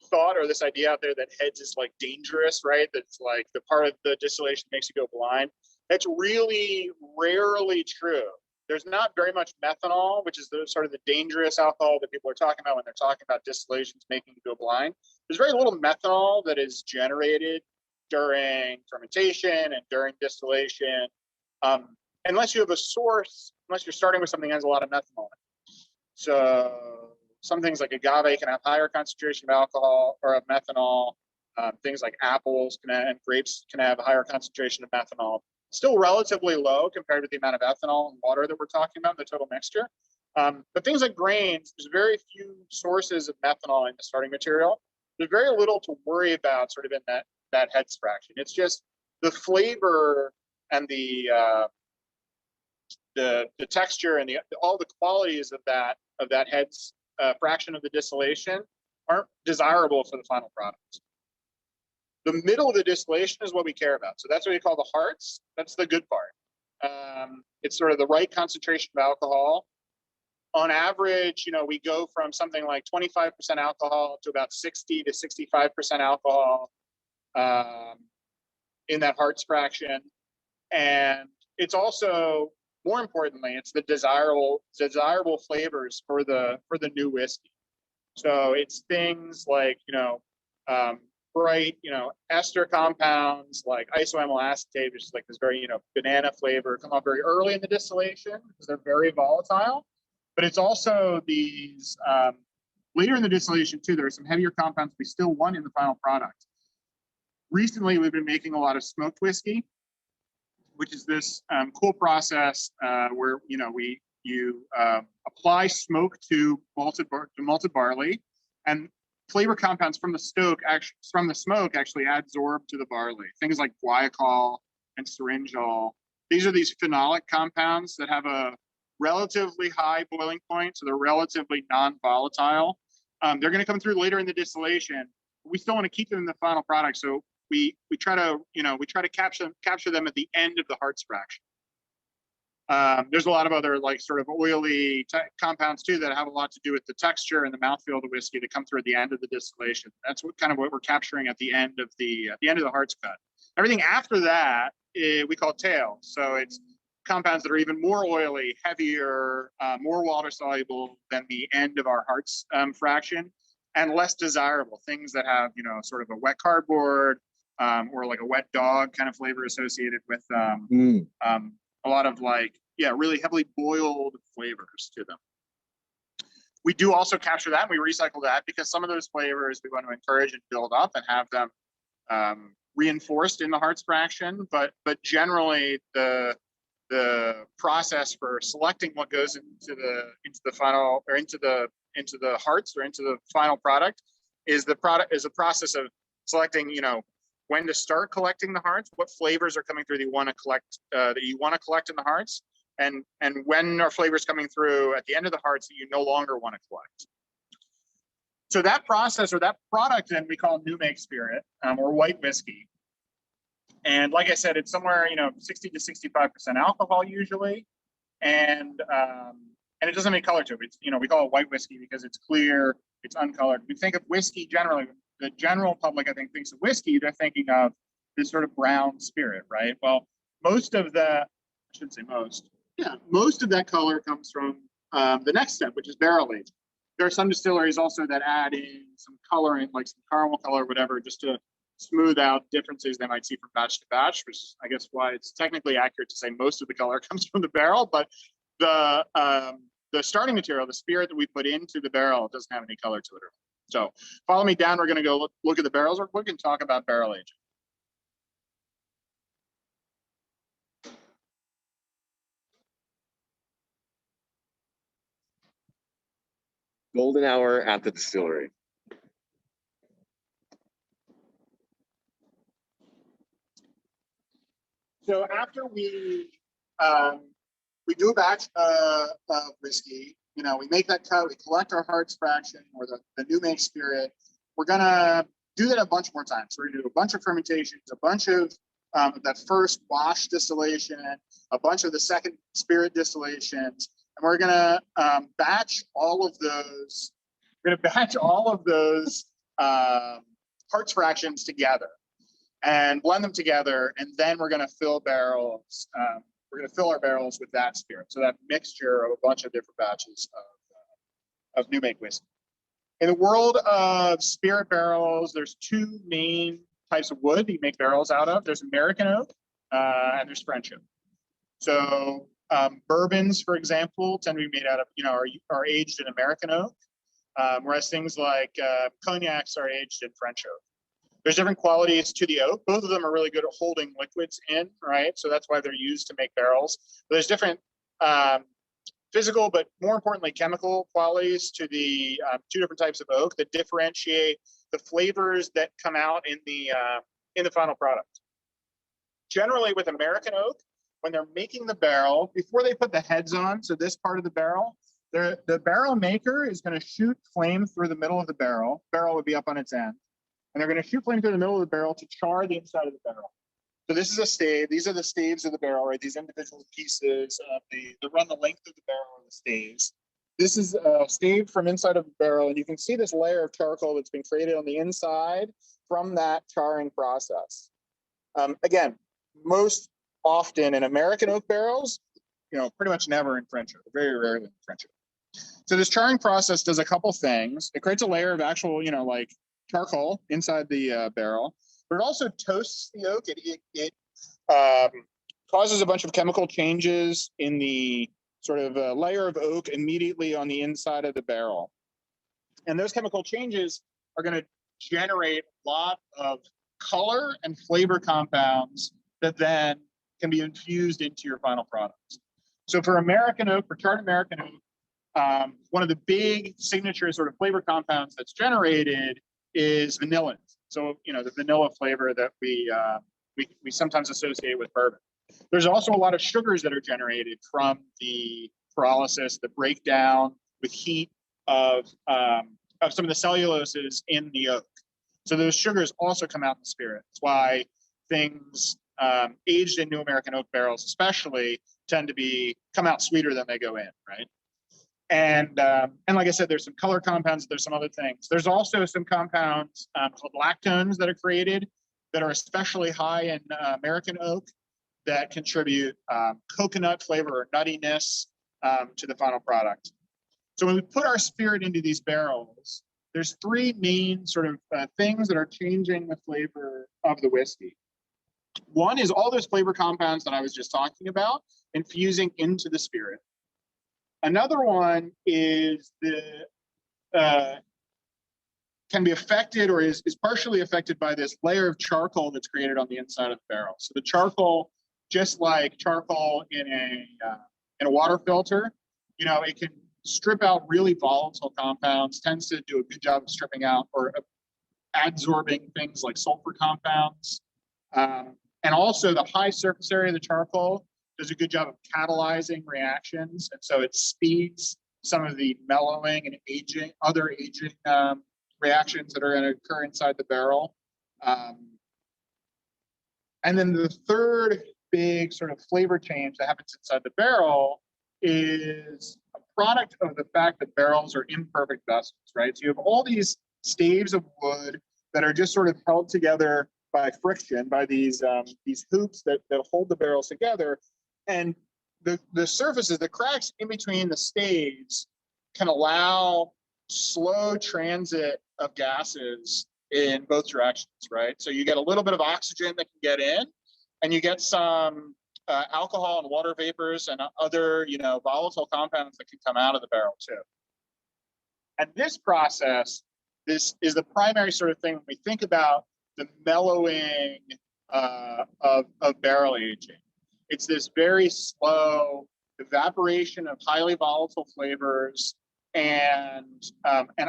thought or this idea out there that heads is like dangerous, right? That's like the part of the distillation makes you go blind. That's really rarely true. There's not very much methanol, which is the sort of the dangerous alcohol that people are talking about when they're talking about distillations making you go blind. There's very little methanol that is generated during fermentation and during distillation, unless you have a source, unless you're starting with something that has a lot of methanol in it. So some things like agave can have higher concentration of alcohol or of methanol. Things like apples and grapes can have a higher concentration of methanol. Still relatively low compared to the amount of ethanol and water that we're talking about in the total mixture. But things like grains, there's very few sources of methanol in the starting material. There's very little to worry about sort of in that heads fraction. It's just the flavor and the texture and all the qualities of that heads fraction of the distillation aren't desirable for the final product. The middle of the distillation is what we care about. So that's what we call the hearts. That's the good part. It's sort of the right concentration of alcohol. On average, we go from something like 25% alcohol to about 60 to 65% alcohol in that hearts fraction. And it's also, more importantly, it's the desirable flavors for the new whiskey. So it's things like, bright, ester compounds like isoamyl acetate, which is like this very, banana flavor, come up very early in the distillation because they're very volatile. But it's also these, later in the distillation too, there are some heavier compounds we still want in the final product. Recently, we've been making a lot of smoked whiskey, which is this cool process where, you apply smoke to malted barley, and flavor compounds from the smoke actually adsorb to the barley. Things like guaiacol and syringol. These are these phenolic compounds that have a relatively high boiling point, so they're relatively non-volatile. They're going to come through later in the distillation. We still want to keep them in the final product, so we try to capture them at the end of the hearts fraction. There's a lot of other like sort of oily compounds too that have a lot to do with the texture and the mouthfeel of the whiskey that come through at the end of the distillation. That's what we're capturing at the end of the hearts cut. Everything after that we call tail. So it's compounds that are even more oily, heavier, more water soluble than the end of our hearts fraction, and less desirable. Things that have sort of a wet cardboard or like a wet dog kind of flavor associated with a lot of really heavily boiled flavors to them. We do also capture that, and we recycle that because some of those flavors we want to encourage and build up and have them reinforced in the hearts fraction. But generally, the process for selecting what goes into the final or into the hearts or into the final product is a process of selecting when to start collecting the hearts, what flavors are coming through that you want to collect in the hearts, and when are flavors coming through at the end of the hearts that you no longer want to collect. So that process or that product then we call new make spirit or white whiskey. And like I said, it's somewhere 60 to 65% alcohol usually, and it doesn't have any color to it. It's, we call it white whiskey because it's clear, it's uncolored. We think of whiskey generally. The general public, I think, thinks of whiskey, they're thinking of this sort of brown spirit, right? Well, most of that color comes from the next step, which is barrel aging. There are some distilleries also that add in some coloring, like some caramel color, whatever, just to smooth out differences they might see from batch to batch, which is, I guess, why it's technically accurate to say most of the color comes from the barrel, but the starting material, the spirit that we put into the barrel doesn't have any color to it. So follow me down. We're going to go look at the barrels real quick and talk about barrel aging. Golden hour at the distillery. So after we we do a batch of whiskey. You know, we make that cut, we collect our Hart's fraction or the new make spirit. We're gonna do that a bunch more times. We're gonna do a bunch of fermentations, a bunch of that first wash distillation, a bunch of the second spirit distillations, and we're gonna batch all of those. We're gonna batch all of those Hart's fractions together and blend them together, and then we're gonna fill barrels. We're going to fill our barrels with that spirit. So that mixture of a bunch of different batches of new make whiskey. In the world of spirit barrels, there's two main types of wood that you make barrels out of. There's American oak and there's French oak. So bourbons, for example, tend to be made out of, are aged in American oak, whereas things like cognacs are aged in French oak. There's different qualities to the oak. Both of them are really good at holding liquids in, right? So that's why they're used to make barrels. But there's different physical, but more importantly, chemical qualities to the two different types of oak that differentiate the flavors that come out in the final product. Generally, with American oak, when they're making the barrel, before they put the heads on, so this part of the barrel, the barrel maker is going to shoot flame through the middle of the barrel. Barrel would be up on its end. And they're going to shoot flame through the middle of the barrel to char the inside of the barrel. So this is a stave. These are the staves of the barrel, right? These individual pieces that run the length of the barrel are the staves. This is a stave from inside of the barrel, and you can see this layer of charcoal that's been created on the inside from that charring process. Again, most often in American oak barrels, pretty much never in French oak, very rarely in French oak. So this charring process does a couple things. It creates a layer of actual, like charcoal inside the barrel, but it also toasts the oak. It causes a bunch of chemical changes in the sort of layer of oak immediately on the inside of the barrel. And those chemical changes are going to generate a lot of color and flavor compounds that then can be infused into your final product. So for American oak, for charred American oak, one of the big signature sort of flavor compounds that's generated is vanillin. So, the vanilla flavor that we sometimes associate with bourbon. There's also a lot of sugars that are generated from the pyrolysis, the breakdown with heat of some of the celluloses in the oak. So those sugars also come out in the spirit. That's why things aged in new American oak barrels especially tend to come out sweeter than they go in, right? And like I said, there's some color compounds, there's some other things. There's also some compounds called lactones that are created that are especially high in American oak that contribute coconut flavor or nuttiness to the final product. So when we put our spirit into these barrels, there's three main sort of things that are changing the flavor of the whiskey. One is all those flavor compounds that I was just talking about infusing into the spirit. Another one is can be affected or is partially affected by this layer of charcoal that's created on the inside of the barrel. So the charcoal, just like charcoal in a water filter, it can strip out really volatile compounds, tends to do a good job of stripping out or adsorbing things like sulfur compounds. And also the high surface area of the charcoal does a good job of catalyzing reactions. And so it speeds some of the mellowing and other aging reactions that are going to occur inside the barrel. And then the third big sort of flavor change that happens inside the barrel is a product of the fact that barrels are imperfect vessels, right? So you have all these staves of wood that are just sort of held together by friction, by these hoops that hold the barrels together. And the surfaces, the cracks in between the staves can allow slow transit of gases in both directions, right? So you get a little bit of oxygen that can get in, and you get some alcohol and water vapors and other, volatile compounds that can come out of the barrel too. And this process, this is the primary sort of thing when we think about the mellowing of barrel aging. It's this very slow evaporation of highly volatile flavors and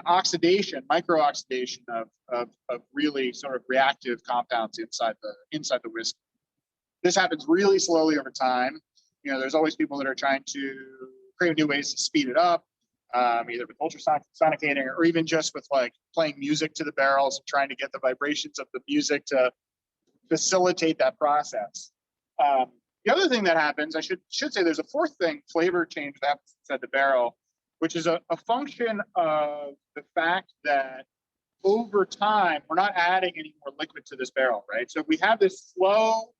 oxidation, micro-oxidation of really sort of reactive compounds inside the whiskey. This happens really slowly over time. there's always people that are trying to create new ways to speed it up, either with ultrasonicating or even just with like playing music to the barrels and trying to get the vibrations of the music to facilitate that process. The other thing that happens, I should say, there's a fourth thing, flavor change that happens inside the barrel, which is a function of the fact that over time, we're not adding any more liquid to this barrel, right? So if we have this slow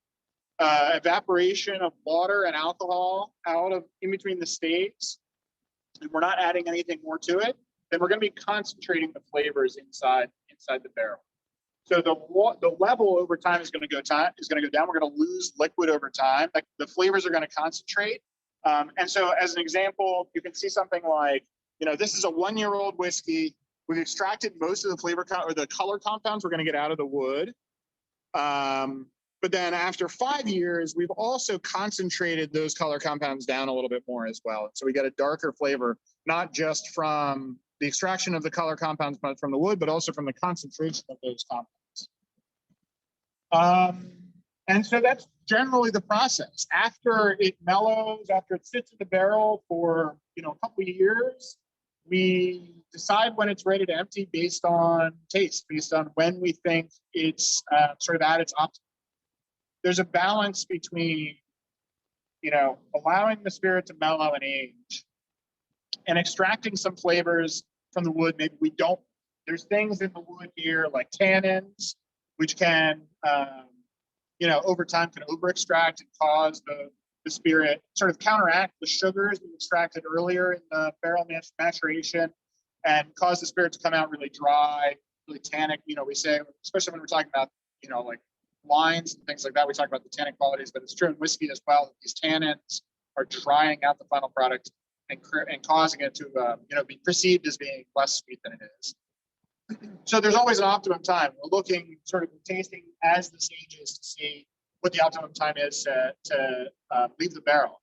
evaporation of water and alcohol out of in between the staves, and we're not adding anything more to it, then we're going to be concentrating the flavors inside the barrel. So the level over time is going to go down. We're going to lose liquid over time. Like the flavors are going to concentrate. And so, as an example, you can see something like, this is a 1-year-old whiskey. We've extracted most of the flavor or the color compounds we're going to get out of the wood. But then after 5 years, we've also concentrated those color compounds down a little bit more as well. So we get a darker flavor, not just from the extraction of the color compounds from the wood, but also from the concentration of those compounds. And so that's generally the process. After it mellows, after it sits in the barrel for a couple of years, we decide when it's ready to empty based on taste, based on when we think it's sort of at its optimum. There's a balance between, allowing the spirit to mellow and age and extracting some flavors from the wood. Maybe we don't. There's things in the wood here like tannins, which can, over time can over-extract and cause the spirit, sort of counteract the sugars we extracted earlier in the barrel maturation and cause the spirit to come out really dry, really tannic. We say, especially when we're talking about, like wines and things like that, we talk about the tannic qualities, but it's true in whiskey as well. That these tannins are drying out the final product and causing it to, be perceived as being less sweet than it is. So there's always an optimum time. We're looking sort of tasting as the stages to see what the optimum time is to leave the barrel.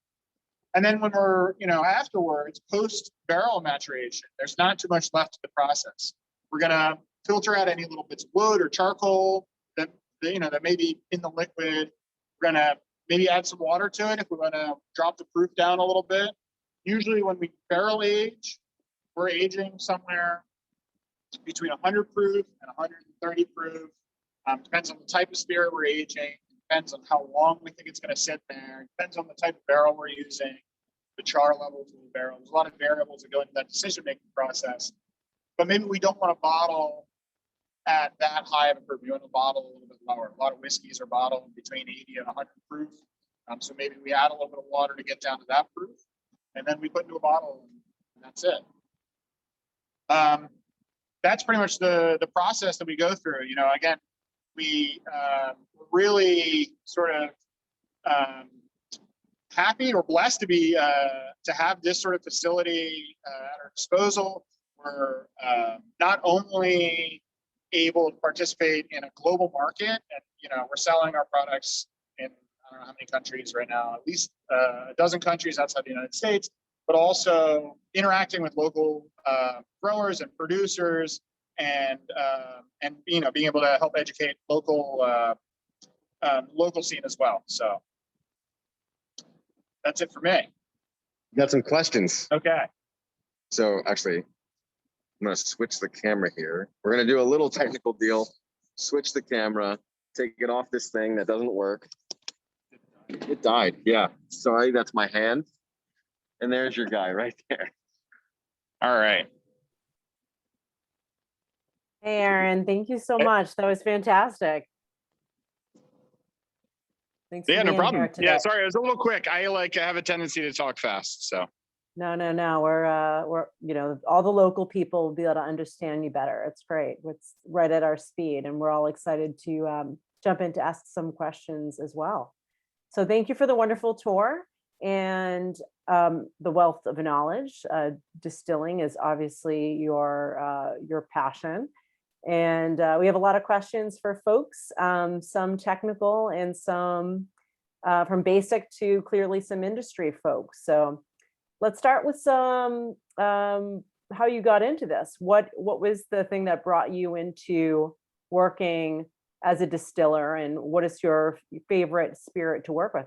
And then when we're, afterwards, post barrel maturation, there's not too much left in the process. We're going to filter out any little bits of wood or charcoal that may be in the liquid. We're going to maybe add some water to it if we want to drop the proof down a little bit. Usually when we barrel age, we're aging somewhere between 100 proof and 130 proof. Depends on the type of spirit we're aging. Depends on how long we think it's going to sit there. Depends on the type of barrel we're using, the char levels of the barrel. There's a lot of variables that go into that decision-making process. But maybe we don't want to bottle at that high of a proof. We want to bottle a little bit lower. A lot of whiskeys are bottled between 80 and 100 proof. So maybe we add a little bit of water to get down to that proof, and then we put into a bottle, and that's it. That's pretty much the process that we go through. Again, we really sort of happy or blessed to be to have this sort of facility at our disposal. We're not only able to participate in a global market, and we're selling our products in I don't know how many countries right now, at least a dozen countries outside the United States, but also interacting with local growers and producers, and being able to help educate local scene as well. So that's it for me. Got some questions. Okay. So actually, I'm going to switch the camera here. We're going to do a little technical deal. Switch the camera, take it off this thing that doesn't work. It died. Yeah. Sorry, that's my hand. And there's your guy right there. All right. Hey, Aaron, thank you so much. That was fantastic. Thanks for Yeah, no being problem. here today. Yeah, sorry, it was a little quick. I have a tendency to talk fast, so. No. We're all the local people will be able to understand you better. It's great. It's right at our speed, and we're all excited to jump in to ask some questions as well. So thank you for the wonderful tour and the wealth of knowledge. Distilling is obviously your passion. And we have a lot of questions for folks, some technical and some from basic to clearly some industry folks. So let's start with some how you got into this. What was the thing that brought you into working as a distiller, and what is your favorite spirit to work with?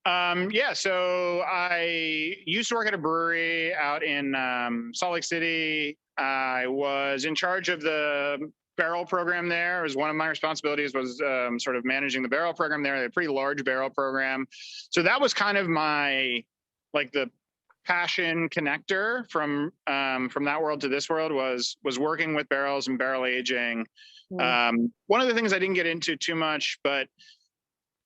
Yeah, so I used to work at a brewery out in Salt Lake City. I was in charge of the barrel program there. It was one of my responsibilities was sort of managing the barrel program there. They had a pretty large barrel program. So that was kind of my, like the passion connector from that world to this world was working with barrels and barrel aging. One of the things I didn't get into too much, but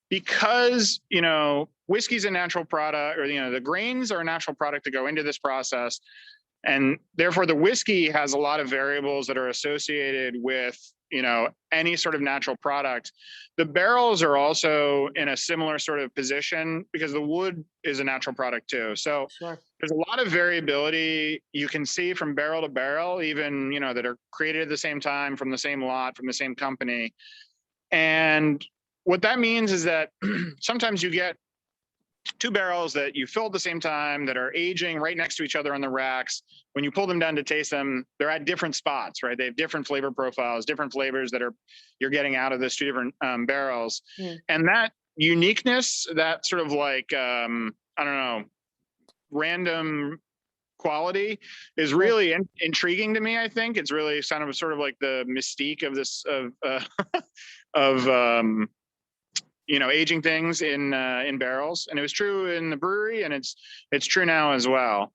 because, you know, whiskey's a natural product, or, you know, the grains are a natural product to go into this process. And therefore the whiskey has a lot of variables that are associated with, you know, any sort of natural product. The barrels are also in a similar sort of position because the wood is a natural product too. So there's a lot of variability you can see from barrel to barrel, even, you know, that are created at the same time from the same lot, from the same company. And what that means is that sometimes you get two barrels that you fill at the same time that are aging right next to each other on the racks. When you pull them down to taste them, they're at different spots, right? They have different flavor profiles, different flavors that you're getting out of those two different barrels. And that uniqueness, that sort of like, I don't know, random quality is really intriguing to me. I think it's really kind of sort of like the mystique of this, of you know, aging things in barrels. And it was true in the brewery, and it's true now as well.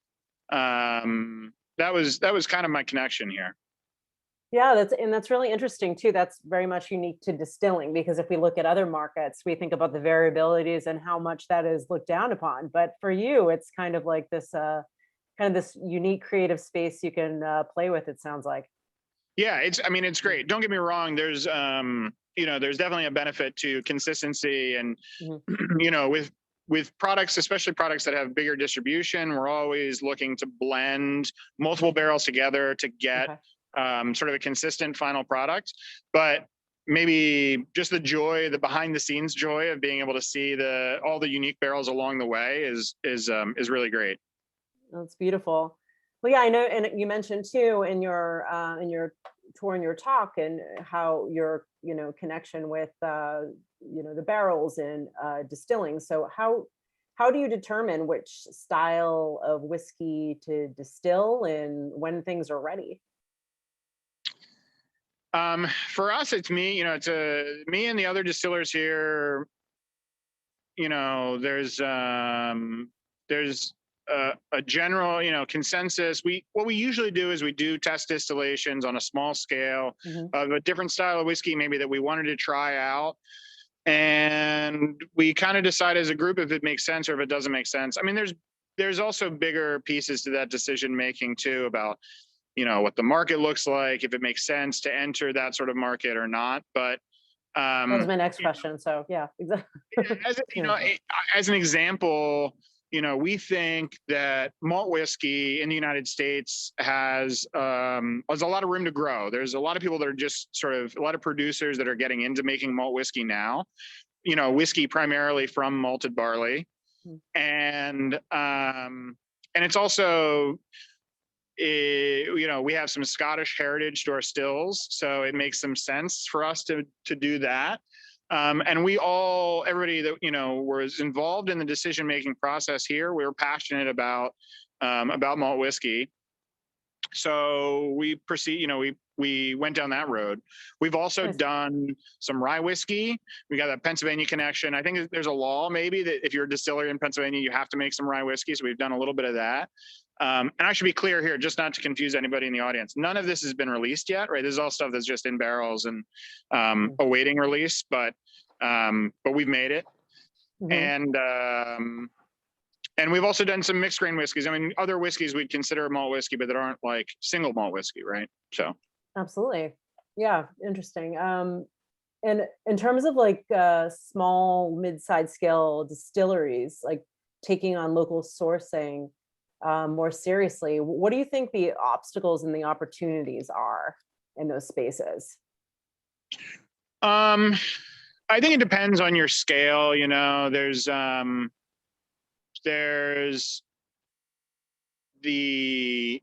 That was kind of my connection here. Yeah, that's really interesting too. That's very much unique to distilling, because if we look at other markets, we think about the variabilities and how much that is looked down upon. But for you, it's kind of like this kind of this unique creative space you can play with, it sounds like. Yeah, I mean, it's great. Don't get me wrong. There's you know, there's definitely a benefit to consistency, and you know, with products, especially products that have bigger distribution, we're always looking to blend multiple barrels together to get sort of a consistent final product. But maybe just the joy, the behind the scenes joy of being able to see all the unique barrels along the way is really great. That's beautiful. Well, yeah, I know, and you mentioned too in your tour and your talk, and how your, you know, connection with you know, the barrels and distilling. So how do you determine which style of whiskey to distill and when things are ready? For us, it's me. You know, it's me and the other distillers here. You know, there's a general, you know, consensus. What we usually do is we do test distillations on a small scale of a different style of whiskey, maybe that we wanted to try out. And we kind of decide as a group if it makes sense or if it doesn't make sense. I mean, there's also bigger pieces to that decision making too, about, you know, what the market looks like, if it makes sense to enter that sort of market or not. But that was my next question. So yeah, exactly. You know, as an example, you know, we think that malt whiskey in the United States has a lot of room to grow. There's a lot of people that are just sort of, a lot of producers that are getting into making malt whiskey now, you know, whiskey primarily from malted barley. And it's also, you know, we have some Scottish heritage to our stills, so it makes some sense for us to do that. And everybody that, you know, was involved in the decision-making process here, we were passionate about malt whiskey. So we proceed, you know, we went down that road. We've also done some rye whiskey. We got a Pennsylvania connection. I think there's a law maybe that if you're a distillery in Pennsylvania, you have to make some rye whiskey. So we've done a little bit of that. And I should be clear here, just not to confuse anybody in the audience. None of this has been released yet, right? This is all stuff that's just in barrels and awaiting release, but we've made it. And we've also done some mixed grain whiskeys. I mean, other whiskeys we'd consider malt whiskey, but that aren't like single malt whiskey, right? So. Absolutely. Yeah, interesting. And in terms of like small, mid-sized scale distilleries, like taking on local sourcing more seriously, what do you think the obstacles and the opportunities are in those spaces? I think it depends on your scale. You know, there's the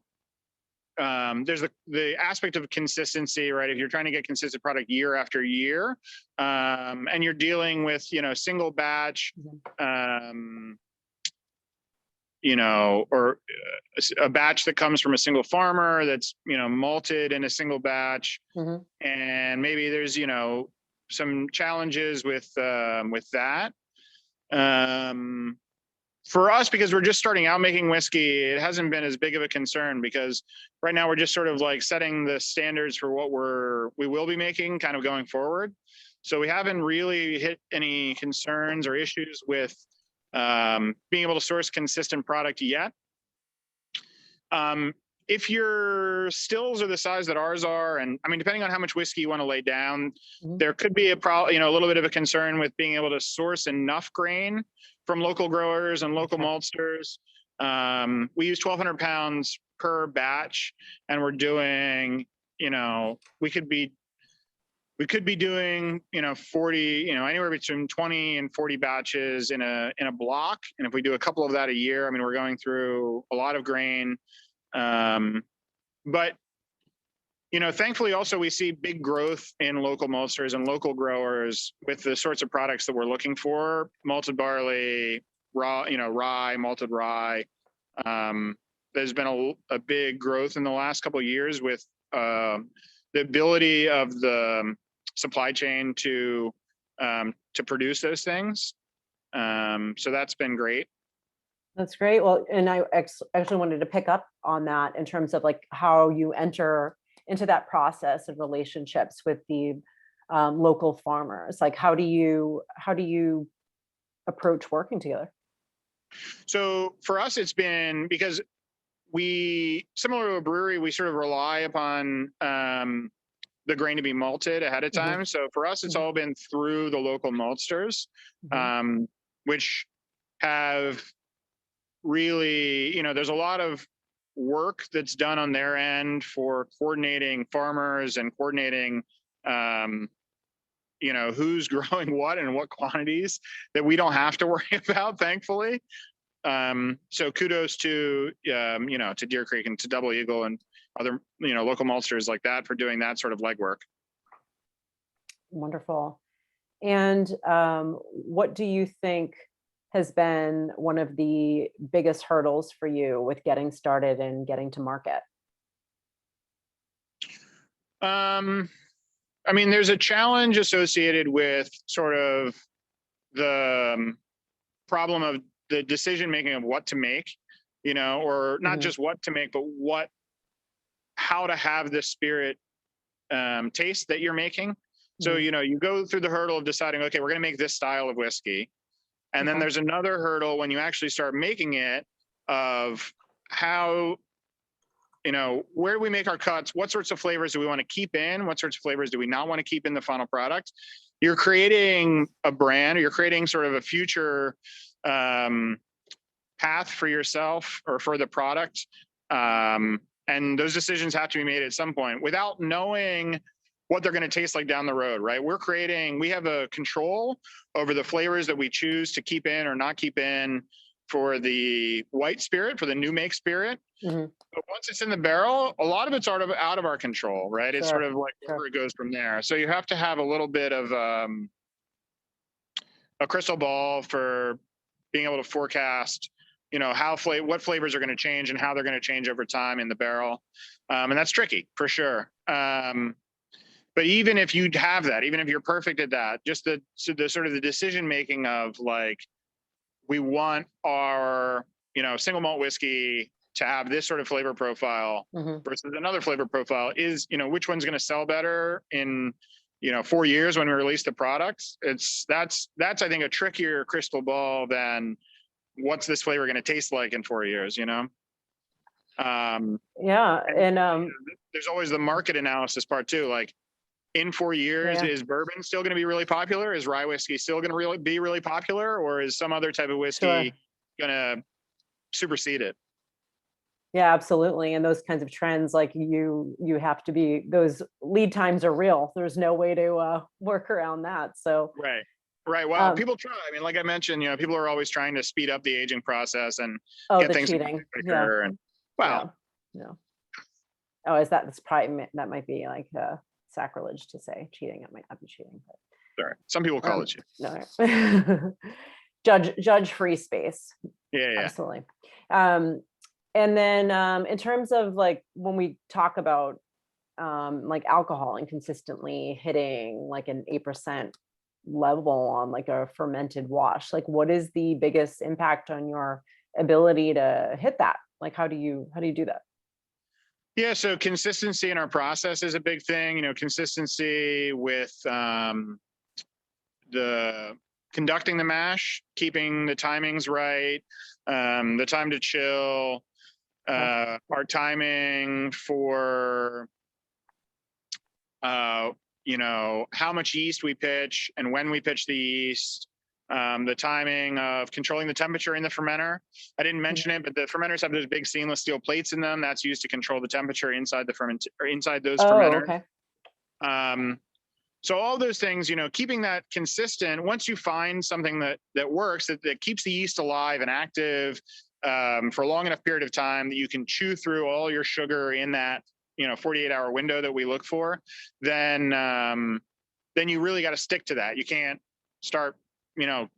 there's the aspect of consistency, right? If you're trying to get consistent product year after year, and you're dealing with, single batch, or a batch that comes from a single farmer that's, malted in a single batch. And maybe there's, some challenges with that. For us, because we're just starting out making whiskey, it hasn't been as big of a concern, because right now we're just sort of like setting the standards for what we will be making kind of going forward. So we haven't really hit any concerns or issues with being able to source consistent product yet. If your stills are the size that ours are, and I mean, depending on how much whiskey you want to lay down, there could be a little bit of a concern with being able to source enough grain from local growers and local maltsters. We use 1,200 pounds per batch, and we're doing, we could be doing, 40, anywhere between 20 and 40 batches in a block. And if we do a couple of that a year, I mean, we're going through a lot of grain. But, thankfully also we see big growth in local maltsters and local growers with the sorts of products that we're looking for: malted barley, rye, malted rye. There's been a big growth in the last couple of years with the ability of the supply chain to produce those things. So that's been great. That's great. Well, and I actually wanted to pick up on that in terms of like how you enter into that process of relationships with the local farmers. Like, how do you approach working together? So for us, it's been because similar to a brewery, we sort of rely upon the grain to be malted ahead of time. So for us, it's all been through the local maltsters, which have really, there's a lot of work that's done on their end for coordinating farmers and coordinating, who's growing what and what quantities that we don't have to worry about, thankfully. So kudos to, to Deer Creek and to Double Eagle and other, local maltsters like that for doing that sort of legwork. Wonderful. And what do you think has been one of the biggest hurdles for you with getting started and getting to market? I mean, there's a challenge associated with sort of the problem of the decision making of what to make, or not just what to make, but how to have the spirit taste that you're making. So, you go through the hurdle of deciding, okay, we're going to make this style of whiskey. And then there's another hurdle when you actually start making it of how, where do we make our cuts? What sorts of flavors do we want to keep in? What sorts of flavors do we not want to keep in the final product? You're creating a brand, or you're creating sort of a future path for yourself or for the product. And those decisions have to be made at some point without knowing what they're going to taste like down the road, right? We have a control over the flavors that we choose to keep in or not keep in for the white spirit, for the new make spirit. But once it's in the barrel, a lot of it's out of our control, right? It's sort of like where it goes from there. So you have to have a little bit of a crystal ball for being able to forecast, what flavors are going to change and how they're going to change over time in the barrel. And that's tricky for sure. But even if you have that, even if you're perfect at that, just the sort of the decision making of like, we want our, single malt whiskey to have this sort of flavor profile versus another flavor profile is, which one's going to sell better in, 4 years when we release the products. That's I think a trickier crystal ball than what's this flavor going to taste like in 4 years, Yeah. And there's always the market analysis part too. Like, in 4 years, is bourbon still going to be really popular? Is rye whiskey still going to be really popular? Or is some other type of whiskey going to supersede it? Yeah, absolutely. And those kinds of trends, like you have to be, those lead times are real. There's no way to work around that. So Right. Well, people try. I mean, like I mentioned, people are always trying to speed up the aging process and get things quicker. And Oh, is that, that's probably, that might be like sacrilege to say. Cheating, it might not be cheating, but Sorry. Some people call it cheating. no. judge free space. Yeah, yeah. Absolutely. And then in terms of like when we talk about like alcohol and consistently hitting like an 8% level on like a fermented wash, like what is the biggest impact on your ability to hit that? Like how do you do that? Yeah, so consistency in our process is a big thing. You know, consistency with the conducting the mash, keeping the timings right, the time to chill, our timing for you know, how much yeast we pitch and when we pitch the yeast, the timing of controlling the temperature in the fermenter. I didn't mention it, but the fermenters have those big stainless steel plates in them. That's used to control the temperature inside the inside those fermenters. Okay. So all those things, you know, keeping that consistent. Once you find something that works, that keeps the yeast alive and active for a long enough period of time that you can chew through all your sugar in that, you know, 48-hour window that we look for, then you really got to stick to that. You can't start, you know,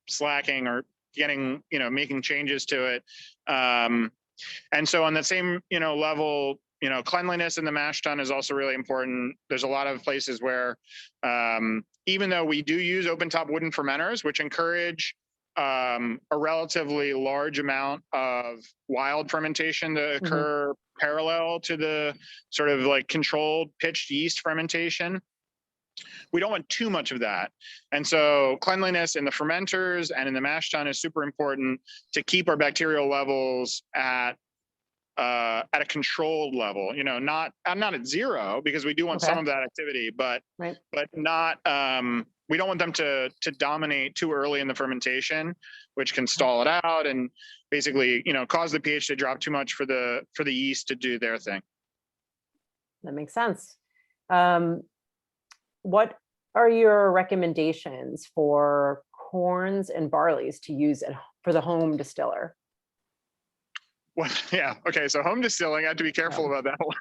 slacking or getting, you know, making changes to it. And so on that same, you know, level, you know, cleanliness in the mash tun is also really important. There's a lot of places where, even though we do use open top wooden fermenters, which encourage a relatively large amount of wild fermentation to occur parallel to the sort of like controlled pitched yeast fermentation, we don't want too much of that. And so cleanliness in the fermenters and in the mash tun is super important to keep our bacterial levels at a controlled level. You know, I'm not at zero, because we do want some of that activity, but not we don't want them to dominate too early in the fermentation, which can stall it out and basically, you know, cause the pH to drop too much for the yeast to do their thing. That makes sense. What are your recommendations for corns and barleys to use for the home distiller? Well, yeah. Okay. So home distilling, I have to be careful about that one.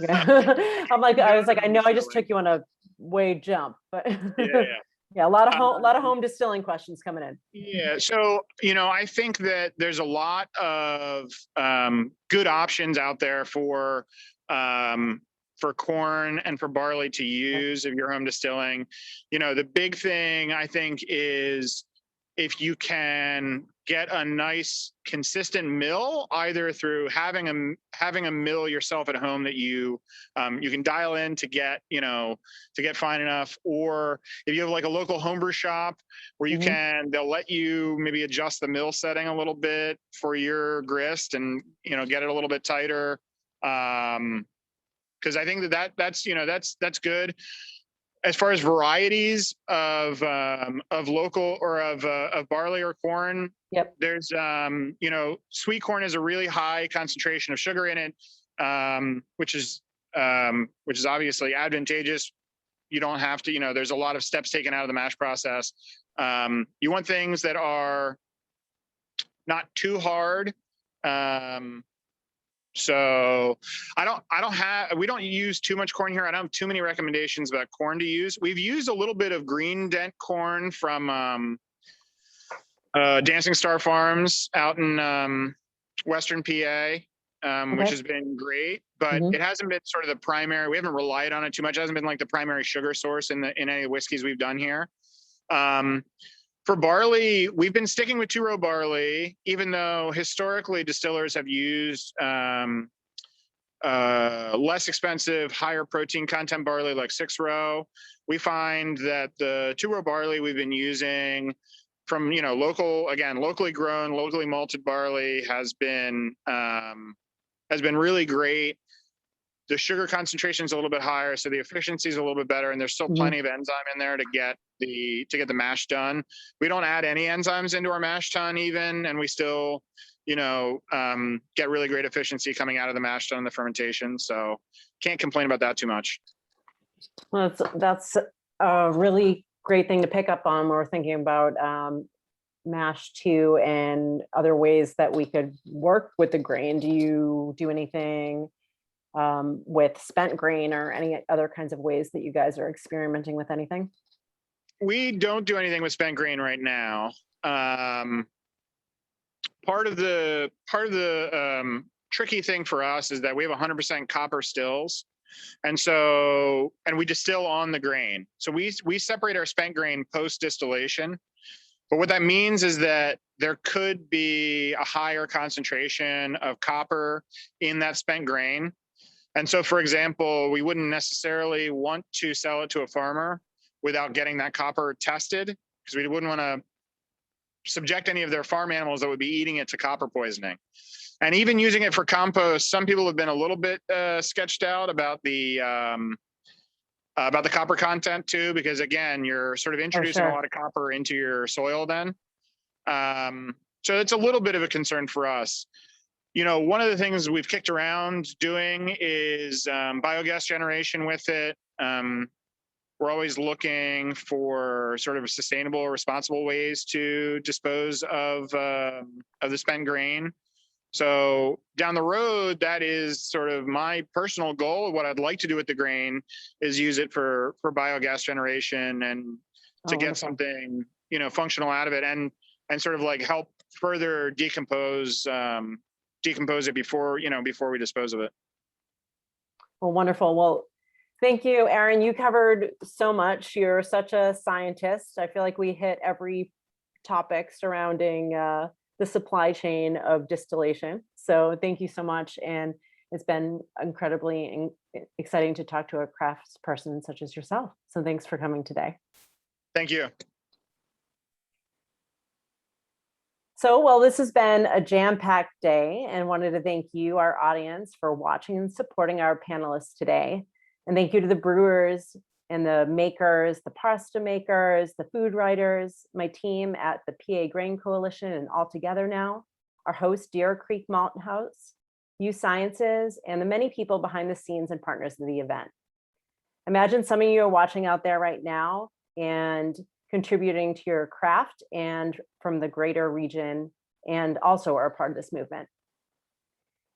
Yeah. I was like, I know I just took you on a way jump, but yeah, a lot of home distilling questions coming in. Yeah. So, you know, I think that there's a lot of good options out there for corn and for barley to use if you're home distilling. You know, the big thing I think is if you can get a nice consistent mill, either through having a mill yourself at home that you can dial in to get, you know, to get fine enough, or if you have like a local homebrew shop where you they'll let you maybe adjust the mill setting a little bit for your grist and, you know, get it a little bit tighter. Because I think that's you know, that's good. As far as varieties of local or of barley or corn, there's you know, sweet corn has a really high concentration of sugar in it, which is obviously advantageous. You don't have to, you know, there's a lot of steps taken out of the mash process. You want things that are not too hard. So we don't use too much corn here. I don't have too many recommendations about corn to use. We've used a little bit of green dent corn from Dancing Star Farms out in Western PA, which has been great, but it hasn't been sort of the primary. We haven't relied on it too much. It hasn't been like the primary sugar source in any whiskeys we've done here. For barley, we've been sticking with 2-row barley, even though historically distillers have used less expensive, higher protein content barley like 6-row. We find that the 2-row barley we've been using from, you know, locally grown, locally malted barley has been really great. The sugar concentration is a little bit higher, so the efficiency is a little bit better, and there's still plenty of enzyme in there to get the mash done. We don't add any enzymes into our mash tun even, and we still, you know, get really great efficiency coming out of the mash tun and the fermentation. So can't complain about that too much. Well, that's a really great thing to pick up on when we're thinking about mash too and other ways that we could work with the grain. Do you do anything with spent grain or any other kinds of ways that you guys are experimenting with anything? We don't do anything with spent grain right now. Part of the tricky thing for us is that we have 100% copper stills. And we distill on the grain. So we separate our spent grain post distillation. But what that means is that there could be a higher concentration of copper in that spent grain. And so, for example, we wouldn't necessarily want to sell it to a farmer without getting that copper tested, because we wouldn't want to subject any of their farm animals that would be eating it to copper poisoning. And even using it for compost, some people have been a little bit sketched out about the copper content too, because again, you're sort of introducing a lot of copper into your soil then. So it's a little bit of a concern for us. You know, one of the things we've kicked around doing is biogas generation with it. We're always looking for sort of sustainable, responsible ways to dispose of the spent grain. So down the road, that is sort of my personal goal. What I'd like to do with the grain is use it for biogas generation and to get something, you know, functional out of it, and sort of like help further decompose it before we dispose of it. Well, wonderful. Well, thank you, Aaron. You covered so much. You're such a scientist. I feel like we hit every topic surrounding the supply chain of distillation. So thank you so much. And it's been incredibly exciting to talk to a craftsperson such as yourself. So thanks for coming today. Thank you. So, well, this has been a jam-packed day, and wanted to thank you, our audience, for watching and supporting our panelists today. And thank you to the brewers and the makers, the pasta makers, the food writers, my team at the PA Grain Coalition and All Together Now, our host, Deer Creek Malt House, U Sciences, and the many people behind the scenes and partners of the event. Imagine some of you are watching out there right now and contributing to your craft and from the greater region, and also are a part of this movement.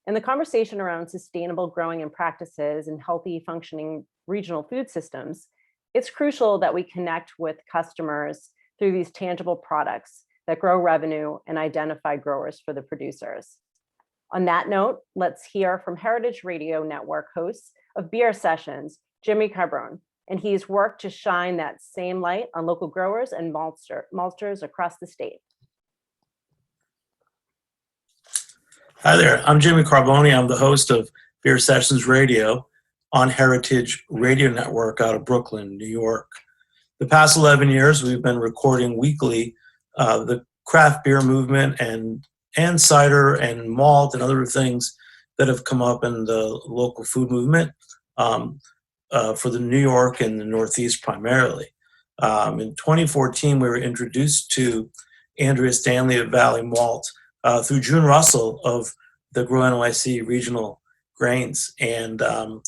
In the conversation around sustainable growing and practices and healthy functioning regional food systems, it's crucial that we connect with customers through these tangible products that grow revenue and identify growers for the producers. On that note, let's hear from Heritage Radio Network hosts of Beer Sessions, Jimmy Cabron, and he's worked to shine that same light on local growers and maltsters across the state. Hi there, I'm Jimmy Carboni. I'm the host of Beer Sessions Radio on Heritage Radio Network out of Brooklyn, New York. The past 11 years, we've been recording weekly the craft beer movement and cider and malt and other things that have come up in the local food movement for the New York and the Northeast primarily. In 2014, we were introduced to Andrea Stanley of Valley Malt through June Russell of the Grow NYC Regional Grains. And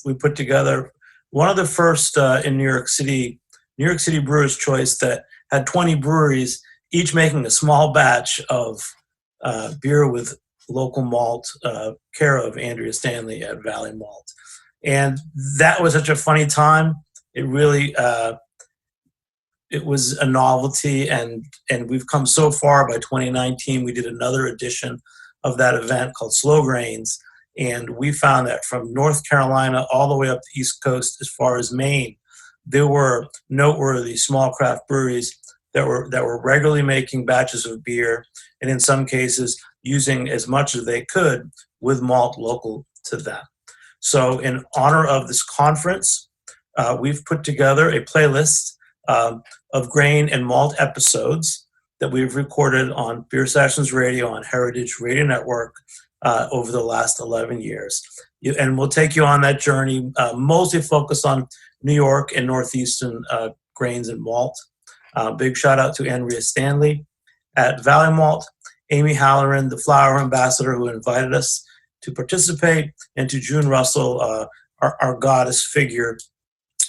we put together one of the first in New York City Brewers' Choice that had 20 breweries, each making a small batch of beer with local malt, care of Andrea Stanley at Valley Malt. And that was such a funny time. It really, it was a novelty, and we've come so far. By 2019, we did another edition of that event called Slow Grains, and we found that from North Carolina all the way up the East Coast as far as Maine, there were noteworthy small craft breweries that were regularly making batches of beer, and in some cases using as much as they could with malt local to them. So in honor of this conference, we've put together a playlist of grain and malt episodes that we've recorded on Beer Sessions Radio on Heritage Radio Network over the last 11 years. And we'll take you on that journey, mostly focused on New York and Northeastern grains and malt. Big shout out to Andrea Stanley at Valley Malt, Amy Halloran, the flower ambassador who invited us to participate, and to June Russell, our goddess figure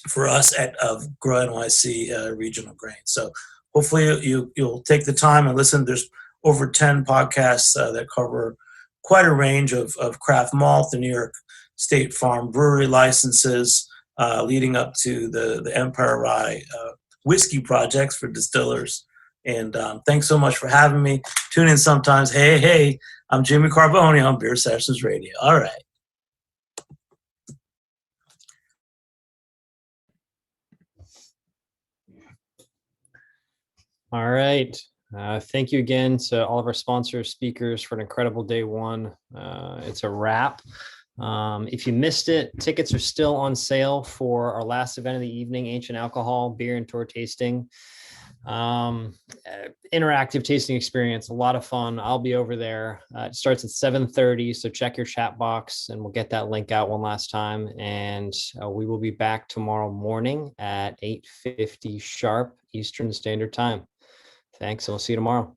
for us at Grow NYC Regional Grain. So hopefully you'll take the time and listen. There's over 10 podcasts that cover quite a range of craft malt, the New York State Farm brewery licenses, leading up to the Empire Rye whiskey projects for distillers. And thanks so much for having me. Tune in sometimes. Hey, I'm Jimmy Carbone on Beer Sessions Radio. All right. All right. Thank you again to all of our sponsors, speakers for an incredible day one. It's a wrap. If you missed it, tickets are still on sale for our last event of the evening, Ancient Alcohol, beer and tour tasting. Interactive tasting experience, a lot of fun. I'll be over there. It starts at 7:30, so check your chat box and we'll get that link out one last time. And we will be back tomorrow morning at 8:50 sharp Eastern Standard Time. Thanks, and we'll see you tomorrow.